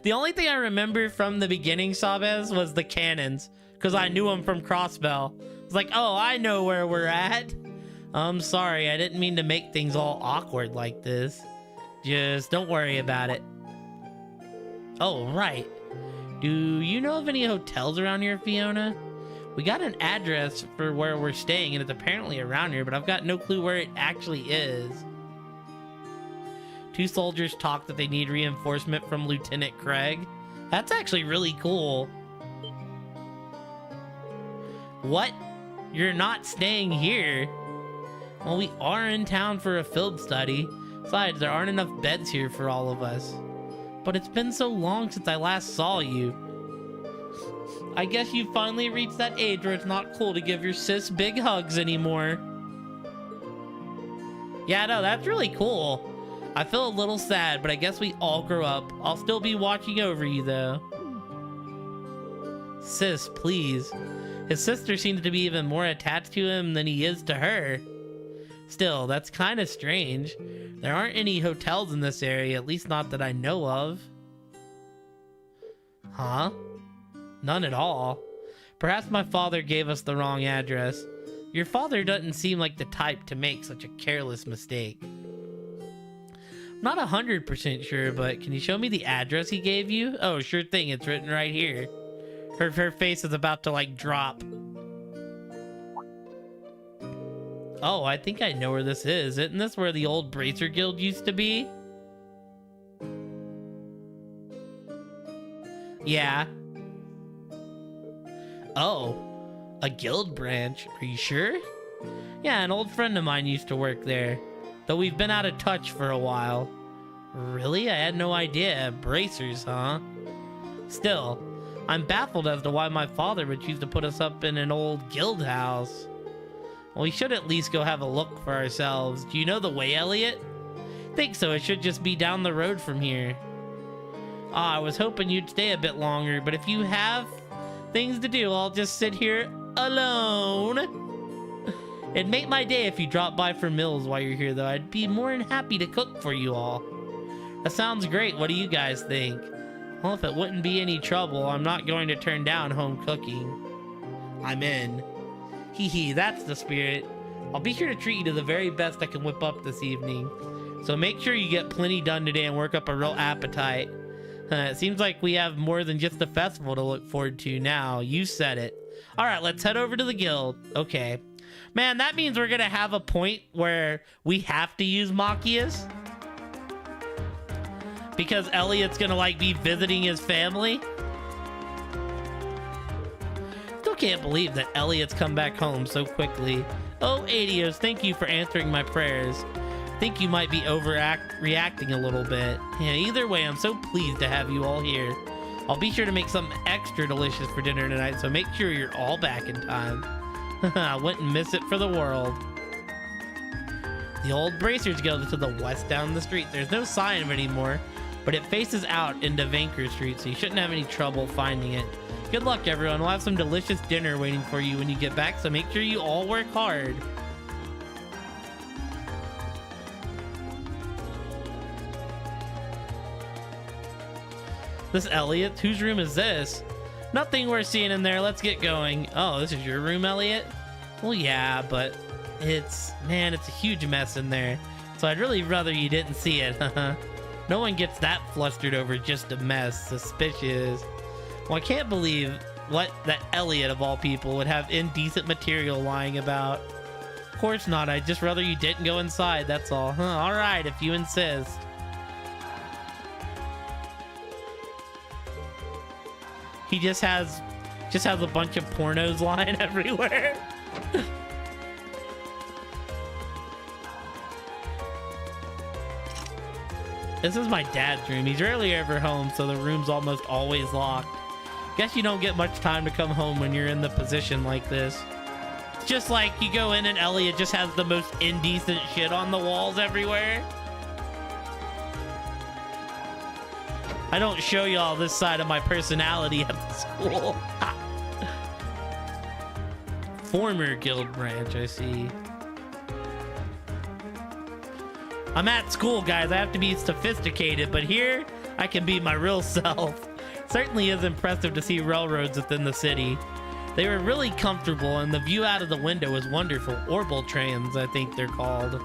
The only thing I remember from the beginning, Sabez, was the cannons, because I knew them from Crossbell. It's like, oh, I know where we're at. I'm sorry, I didn't mean to make things all awkward like this. Just don't worry about it. Oh, right. Do you know of any hotels around here, Fiona? We got an address for where we're staying, and it's apparently around here, but I've got no clue where it actually is. 2 soldiers talk that they need reinforcement from Lieutenant Craig. That's actually really cool. What? You're not staying here? Well, we are in town for a field study. Besides, there aren't enough beds here for all of us. But it's been so long since I last saw you. I guess you finally reached that age where it's not cool to give your sis big hugs anymore. Yeah, no, that's really cool. I feel a little sad, but I guess we all grow up. I'll still be watching over you, though. Sis, please. His sister seems to be even more attached to him than he is to her. Still, that's kind of strange. There aren't any hotels in this area, at least not that I know of. Huh? None at all. Perhaps my father gave us the wrong address. Your father doesn't seem like the type to make such a careless mistake. I'm not 100% sure, but can you show me the address he gave you? Oh, sure thing, it's written right here. Her face is about to like drop. Oh, I think I know where this is. Isn't this where the old Bracer Guild used to be? Yeah. Oh, a guild branch. Are you sure? Yeah, an old friend of mine used to work there, though we've been out of touch for a while. Really? I had no idea. Bracers, huh? Still, I'm baffled as to why my father would choose to put us up in an old guild house. Well, we should at least go have a look for ourselves. Do you know the way, Elliot? Think so. It should just be down the road from here. I was hoping you'd stay a bit longer, but if you have things to do, I'll just sit here alone. It'd make my day if you dropped by for meals while you're here, though. I'd be more than happy to cook for you all. That sounds great. What do you guys think? Well, if it wouldn't be any trouble, I'm not going to turn down home cooking. I'm in. Hee hee, that's the spirit. I'll be sure to treat you to the very best I can whip up this evening. So make sure you get plenty done today and work up a real appetite. It seems like we have more than just a festival to look forward to now. You said it. All right, let's head over to the guild. Okay. Man, that means we're going to have a point where we have to use Machias. Because Elliot's going to, like, be visiting his family. Still can't believe that Elliot's come back home so quickly. Oh, Adios, thank you for answering my prayers. Think you might be reacting a little bit. Yeah, either way, I'm so pleased to have you all here. I'll be sure to make something extra delicious for dinner tonight, so make sure you're all back in time. I wouldn't miss it for the world. The old Bracers Guild is to the west down the street. There's no sign of it anymore, but it faces out into Vanker Street, so you shouldn't have any trouble finding it. Good luck, everyone. We'll have some delicious dinner waiting for you when you get back, so make sure you all work hard. This Elliot? Whose room is this? Nothing worth seeing in there. Let's get going. Oh, this is your room, Elliot? Well, yeah, but man, it's a huge mess in there. So I'd really rather you didn't see it. No one gets that flustered over just a mess. Suspicious. Well, I can't believe that Elliot, of all people, would have indecent material lying about. Of course not. I'd just rather you didn't go inside, that's all. All right, if you insist. He just has a bunch of pornos lying everywhere. This is my dad's room. He's rarely ever home, so the room's almost always locked. Guess you don't get much time to come home when you're in the position like this. It's just like you go in and Elliot just has the most indecent shit on the walls everywhere. I don't show y'all this side of my personality at the school. Former guild branch, I see. I'm at school, guys. I have to be sophisticated, but here I can be my real self. Certainly is impressive to see railroads within the city. They were really comfortable, and the view out of the window was wonderful. Orbital trains, I think they're called.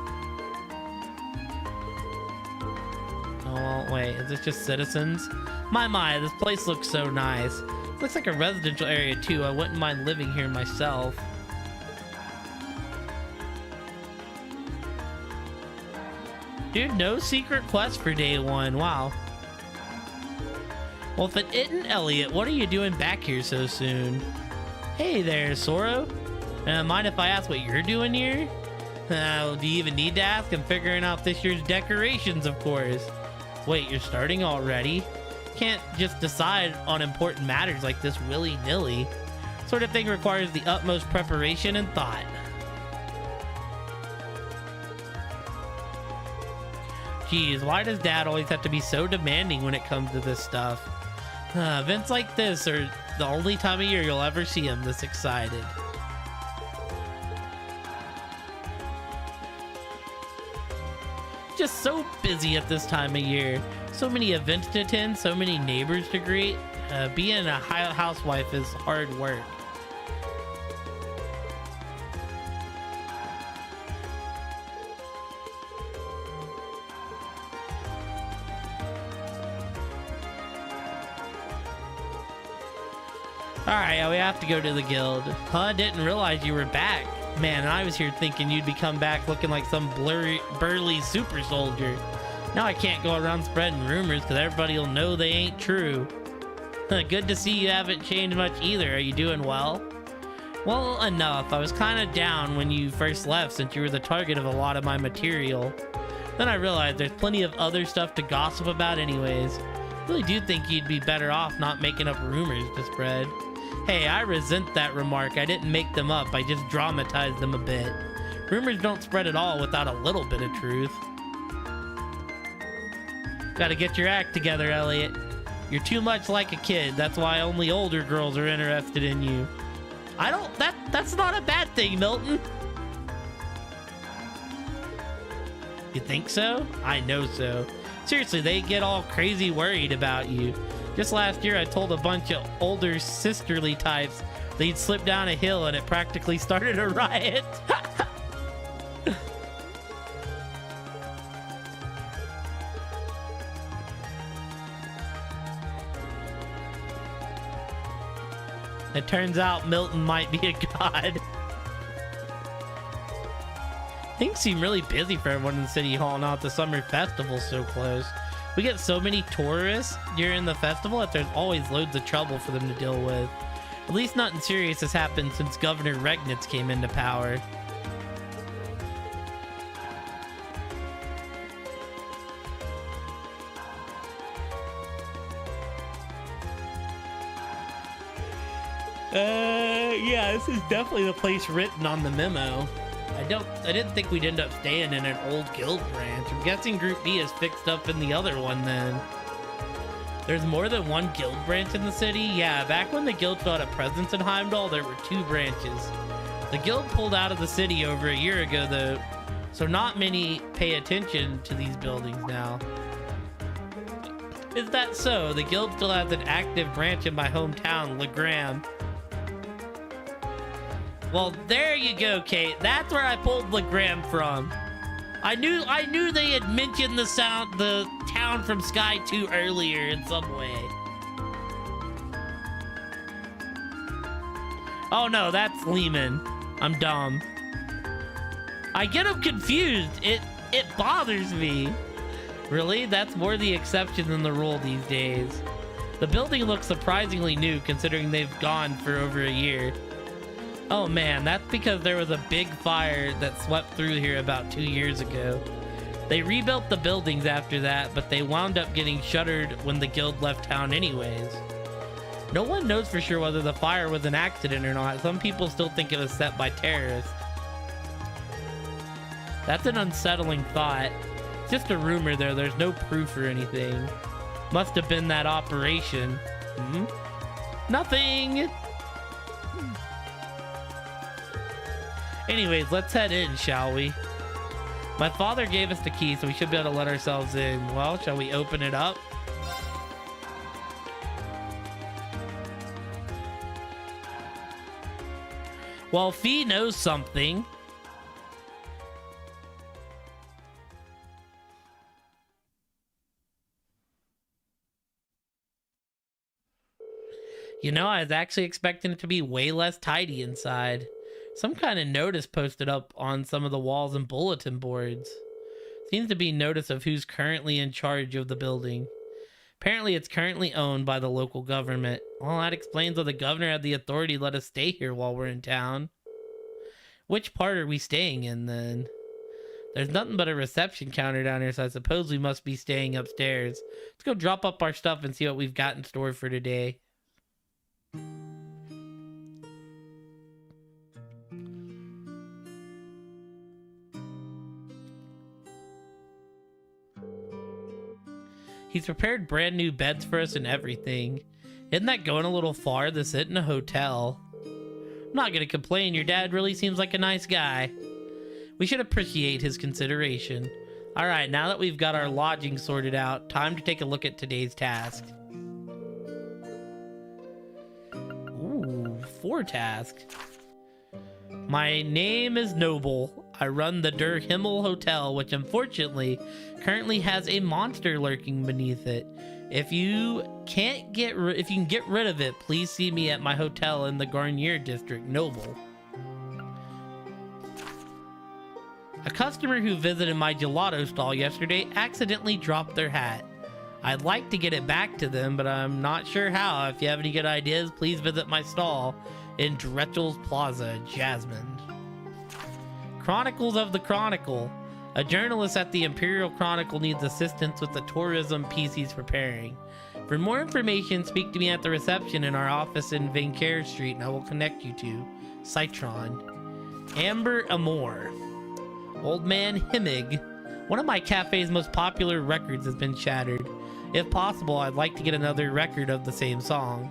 Oh, wait, is this just citizens? My, this place looks so nice. Looks like a residential area, too. I wouldn't mind living here myself. Dude, no secret quest for day one. Wow. Well, if it isn't Elliot, what are you doing back here so soon? Hey there, Soro. Mind if I ask what you're doing here? Do you even need to ask? I'm figuring out this year's decorations, of course. Wait, you're starting already? Can't just decide on important matters like this willy-nilly. Sort of thing requires the utmost preparation and thought. Geez, why does Dad always have to be so demanding when it comes to this stuff? Events like this are the only time of year you'll ever see him this excited. Just so busy at this time of year. So many events to attend, so many neighbors to greet. Being a housewife is hard work. Alright, we have to go to the guild. Huh? Didn't realize you were back. Man, I was here thinking you'd be come back looking like some burly super soldier. Now I can't go around spreading rumors because everybody will know they ain't true. Good to see you haven't changed much either. Are you doing well? Well, enough. I was kind of down when you first left since you were the target of a lot of my material. Then I realized there's plenty of other stuff to gossip about anyways. Really do think you'd be better off not making up rumors to spread. Hey, I resent that remark. I didn't make them up. I just dramatized them a bit. Rumors don't spread at all without a little bit of truth. Gotta get your act together, Elliot. You're too much like a kid. That's why only older girls are interested in you. That's not a bad thing, Milton. You think so? I know so. Seriously, they get all crazy worried about you. Just last year, I told a bunch of older sisterly types they'd slip down a hill and it practically started a riot. It turns out Milton might be a god. Things seem really busy for everyone in City Hall now that the summer festival's so close. We get so many tourists during the festival that there's always loads of trouble for them to deal with. At least nothing serious has happened since Governor Regnitz came into power. Yeah, this is definitely the place written on the memo. I didn't think we'd end up staying in an old guild branch. I'm guessing Group B is fixed up in the other one then. There's more than one guild branch in the city? Yeah, back when the guild still had a presence in Heimdall, there were 2 branches. The guild pulled out of the city over a year ago though, so not many pay attention to these buildings now. Is that so? The guild still has an active branch in my hometown, Legram. Well, there you go, Kate. That's where I pulled Legram from. I knew they had mentioned the town from Sky 2 earlier in some way. Oh no, that's Lehman. I'm dumb. I get them confused. It bothers me. Really? That's more the exception than the rule these days. The building looks surprisingly new considering they've gone for over a year. Oh man, that's because there was a big fire that swept through here about 2 years ago. They rebuilt the buildings after that, but they wound up getting shuttered when the guild left town anyways. No one knows for sure whether the fire was an accident or not. Some people still think it was set by terrorists. That's an unsettling thought. It's just a rumor there. There's no proof or anything. Must have been that operation. Nothing! Anyways, let's head in, shall we? My father gave us the key, so we should be able to let ourselves in. Well, shall we open it up? Well, Fee knows something. You know, I was actually expecting it to be way less tidy inside. Some kind of notice posted up on some of the walls and bulletin boards. Seems to be notice of who's currently in charge of the building. Apparently it's currently owned by the local government. Well, that explains why the governor had the authority to let us stay here while we're in town. Which part are we staying in then? There's nothing but a reception counter down here, so I suppose we must be staying upstairs. Let's go drop up our stuff and see what we've got in store for today. He's prepared brand new beds for us and everything. Isn't that going a little far to sit in a hotel? I'm not gonna complain, your dad really seems like a nice guy. We should appreciate his consideration. Alright, now that we've got our lodging sorted out, time to take a look at today's task. Ooh, 4 tasks. My name is Noble. I run the Der Himmel Hotel, which unfortunately currently has a monster lurking beneath it. If you can get rid of it, please see me at my hotel in the Garnier district, Noble. A customer who visited my gelato stall yesterday accidentally dropped their hat. I'd like to get it back to them, but I'm not sure how. If you have any good ideas, please visit my stall in Dretchel's Plaza, Jasmine. Chronicles of the Chronicle. A journalist at the Imperial Chronicle needs assistance with the tourism piece he's preparing. For more information, speak to me at the reception in our office in Vancouver Street, and I will connect you to Citron. Amber Amore. Old Man Himmig. One of my cafe's most popular records has been shattered. If possible, I'd like to get another record of the same song.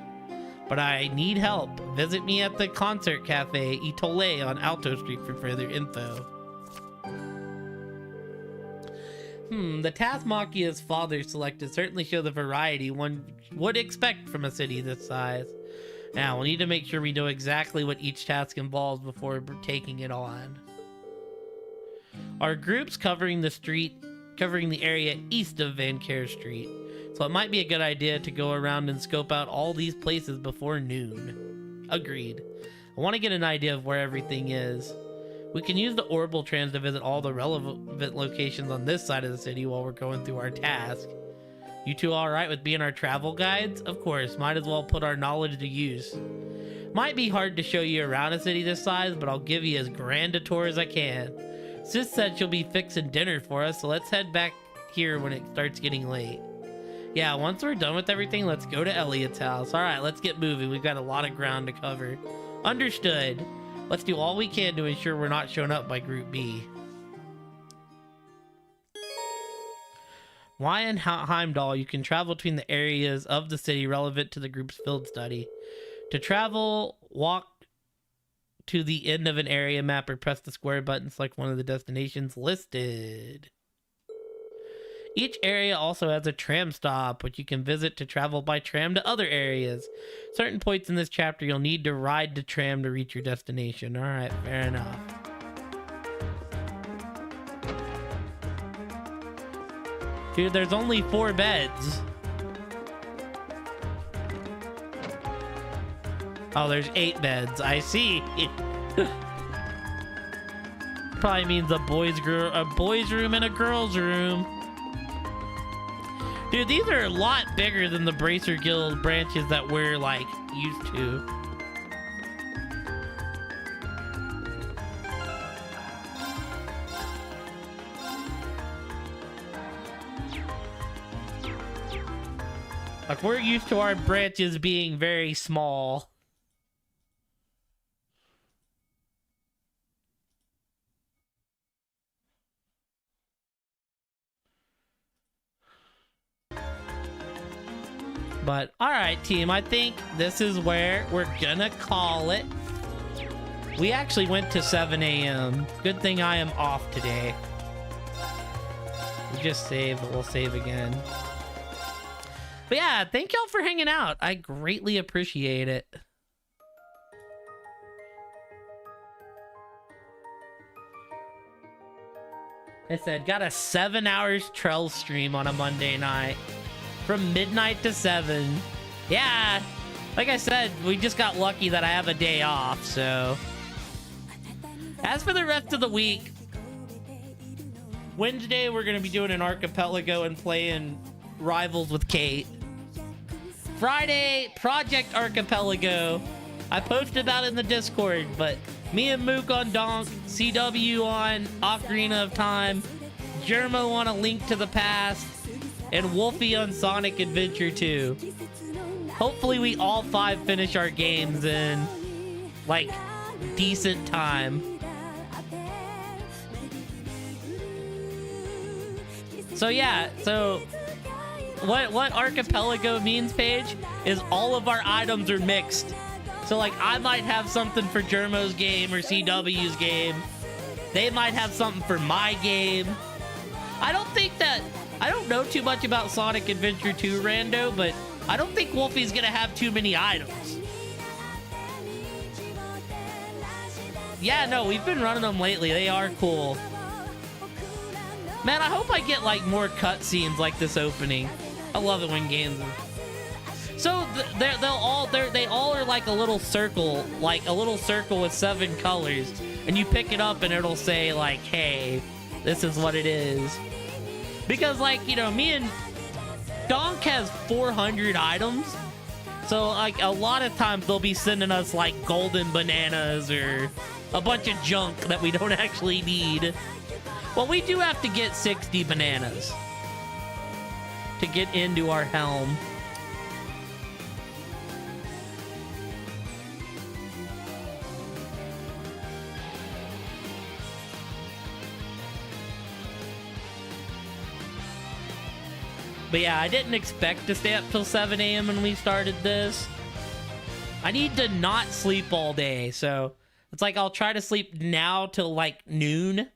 But I need help. Visit me at the Concert Cafe Itole on Alto Street for further info. The Tasmakia's father selected certainly show the variety one would expect from a city this size. Now, we'll need to make sure we know exactly what each task involves before taking it on. Our group's covering the area east of Vancouver Street, so it might be a good idea to go around and scope out all these places before noon. Agreed. I want to get an idea of where everything is. We can use the Orbital Trans to visit all the relevant locations on this side of the city while we're going through our task. You two alright with being our travel guides? Of course, might as well put our knowledge to use. Might be hard to show you around a city this size, but I'll give you as grand a tour as I can. Sis said she'll be fixing dinner for us, so let's head back here when it starts getting late. Yeah, once we're done with everything, let's go to Elliot's house. Alright, let's get moving. We've got a lot of ground to cover. Understood. Let's do all we can to ensure we're not shown up by Group B. While in Heimdall, you can travel between the areas of the city relevant to the group's field study. To travel, walk to the end of an area map or press the square button to select one of the destinations listed. Each area also has a tram stop, which you can visit to travel by tram to other areas. Certain points in this chapter, you'll need to ride the tram to reach your destination. Alright, fair enough. Dude, there's only 4 beds. Oh, there's 8 beds. I see. Probably means a boys' room and a girls' room. Dude, these are a lot bigger than the Bracer Guild branches that we're, like, used to. Like, we're used to our branches being very small. But, alright team, I think this is where we're gonna call it. We actually went to 7 a.m. Good thing I am off today. We just saved, but we'll save again. But yeah, thank y'all for hanging out. I greatly appreciate it. I said, got a 7 hours Trell stream on a Monday night. From midnight to 7. Yeah, like I said, we just got lucky that I have a day off, so. As for the rest of the week, Wednesday we're gonna be doing an archipelago and playing Rivals with Kate. Friday, Project Archipelago. I posted about it in the Discord, but me and Mook on Donk, CW on Ocarina of Time, Germa on A Link to the Past, and Wolfie on Sonic Adventure 2. Hopefully we all 5 finish our games in, like, decent time. So yeah, so what archipelago means, Paige, is all of our items are mixed. So like I might have something for Germo's game or CW's game. They might have something for my game. I don't know too much about Sonic Adventure 2 Rando, but I don't think Wolfie's gonna have too many items. Yeah, no, we've been running them lately. They are cool. Man, I hope I get like more cutscenes like this opening. I love it when games are... So they all are like a little circle with 7 colors, and you pick it up and it'll say like, hey, this is what it is. Because like, you know, me and Donk has 400 items, so like a lot of times they'll be sending us like golden bananas or a bunch of junk that we don't actually need. Well, we do have to get 60 bananas to get into our helm. But yeah, I didn't expect to stay up till 7 a.m. when we started this. I need to not sleep all day, so it's like I'll try to sleep now till like noon.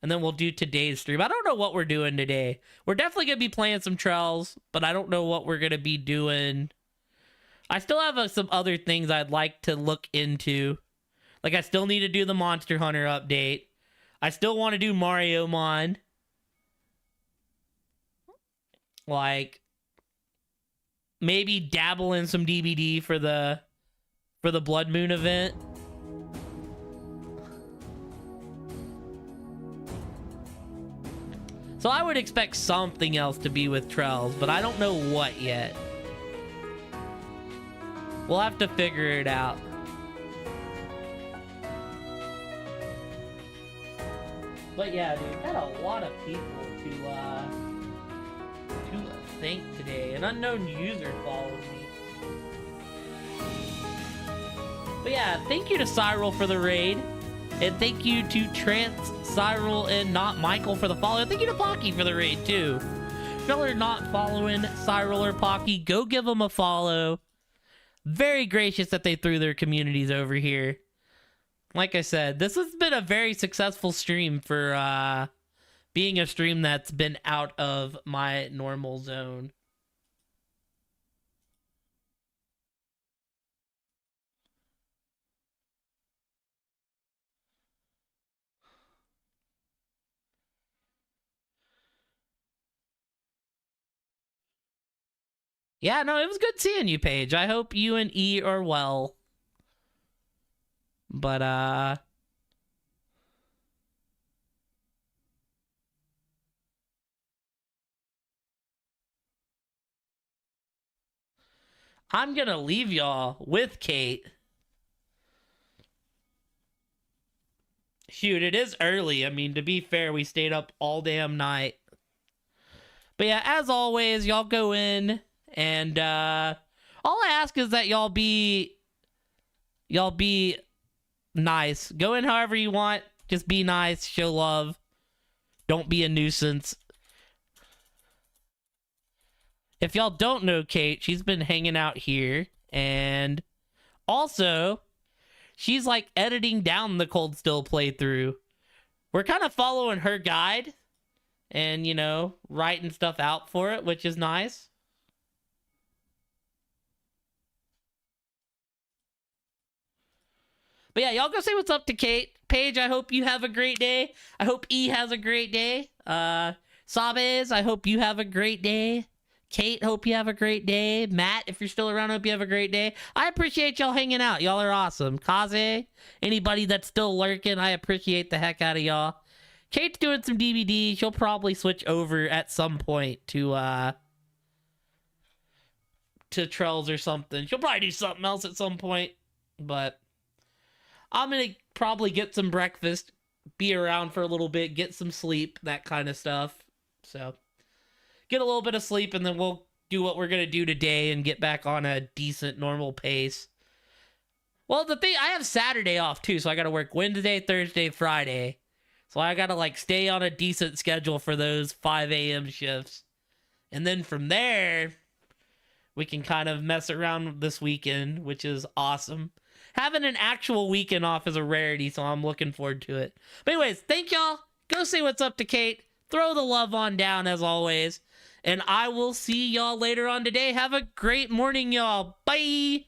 And then we'll do today's stream. I don't know what we're doing today. We're definitely going to be playing some Trells, but I don't know what we're going to be doing. I still have some other things I'd like to look into. Like I still need to do the Monster Hunter update. I still want to do Mario Mon. Like maybe dabble in some DBD for the Blood Moon event. So I would expect something else to be with Trells, but I don't know what yet. We'll have to figure it out. But yeah, dude, got a lot of people to thank today. An unknown user followed me. But yeah, thank you to Cyril for the raid. And thank you to Trance, Cyril, and Not Michael for the follow. And thank you to Pocky for the raid, too. If y'all are not following Cyril or Pocky, go give them a follow. Very gracious that they threw their communities over here. Like I said, this has been a very successful stream for being a stream that's been out of my normal zone. Yeah, no, it was good seeing you, Paige. I hope you and E are well. But, I'm gonna leave y'all with Kate. Shoot, it is early. I mean, to be fair, we stayed up all damn night. But yeah, as always, y'all go in. And all I ask is that y'all be nice. Go in however you want. Just be nice. Show love. Don't be a nuisance. If y'all don't know Kate, she's been hanging out here. And also, she's like editing down the Cold Still playthrough. We're kind of following her guide. And, you know, writing stuff out for it, which is nice. But yeah, y'all go say what's up to Kate. Paige, I hope you have a great day. I hope E has a great day. Sabes, I hope you have a great day. Kate, hope you have a great day. Matt, if you're still around, hope you have a great day. I appreciate y'all hanging out. Y'all are awesome. Kaze, anybody that's still lurking, I appreciate the heck out of y'all. Kate's doing some DVD. She'll probably switch over at some point to Trells or something. She'll probably do something else at some point. But I'm going to probably get some breakfast, be around for a little bit, get some sleep, that kind of stuff. So, get a little bit of sleep, and then we'll do what we're going to do today and get back on a decent, normal pace. Well, the thing, I have Saturday off, too, so I got to work Wednesday, Thursday, Friday. So I got to, like, stay on a decent schedule for those 5 a.m. shifts. And then from there, we can kind of mess around this weekend, which is awesome. Having an actual weekend off is a rarity, so I'm looking forward to it. But anyways, thank y'all. Go say what's up to Kate. Throw the love on down as always. And I will see y'all later on today. Have a great morning, y'all. Bye.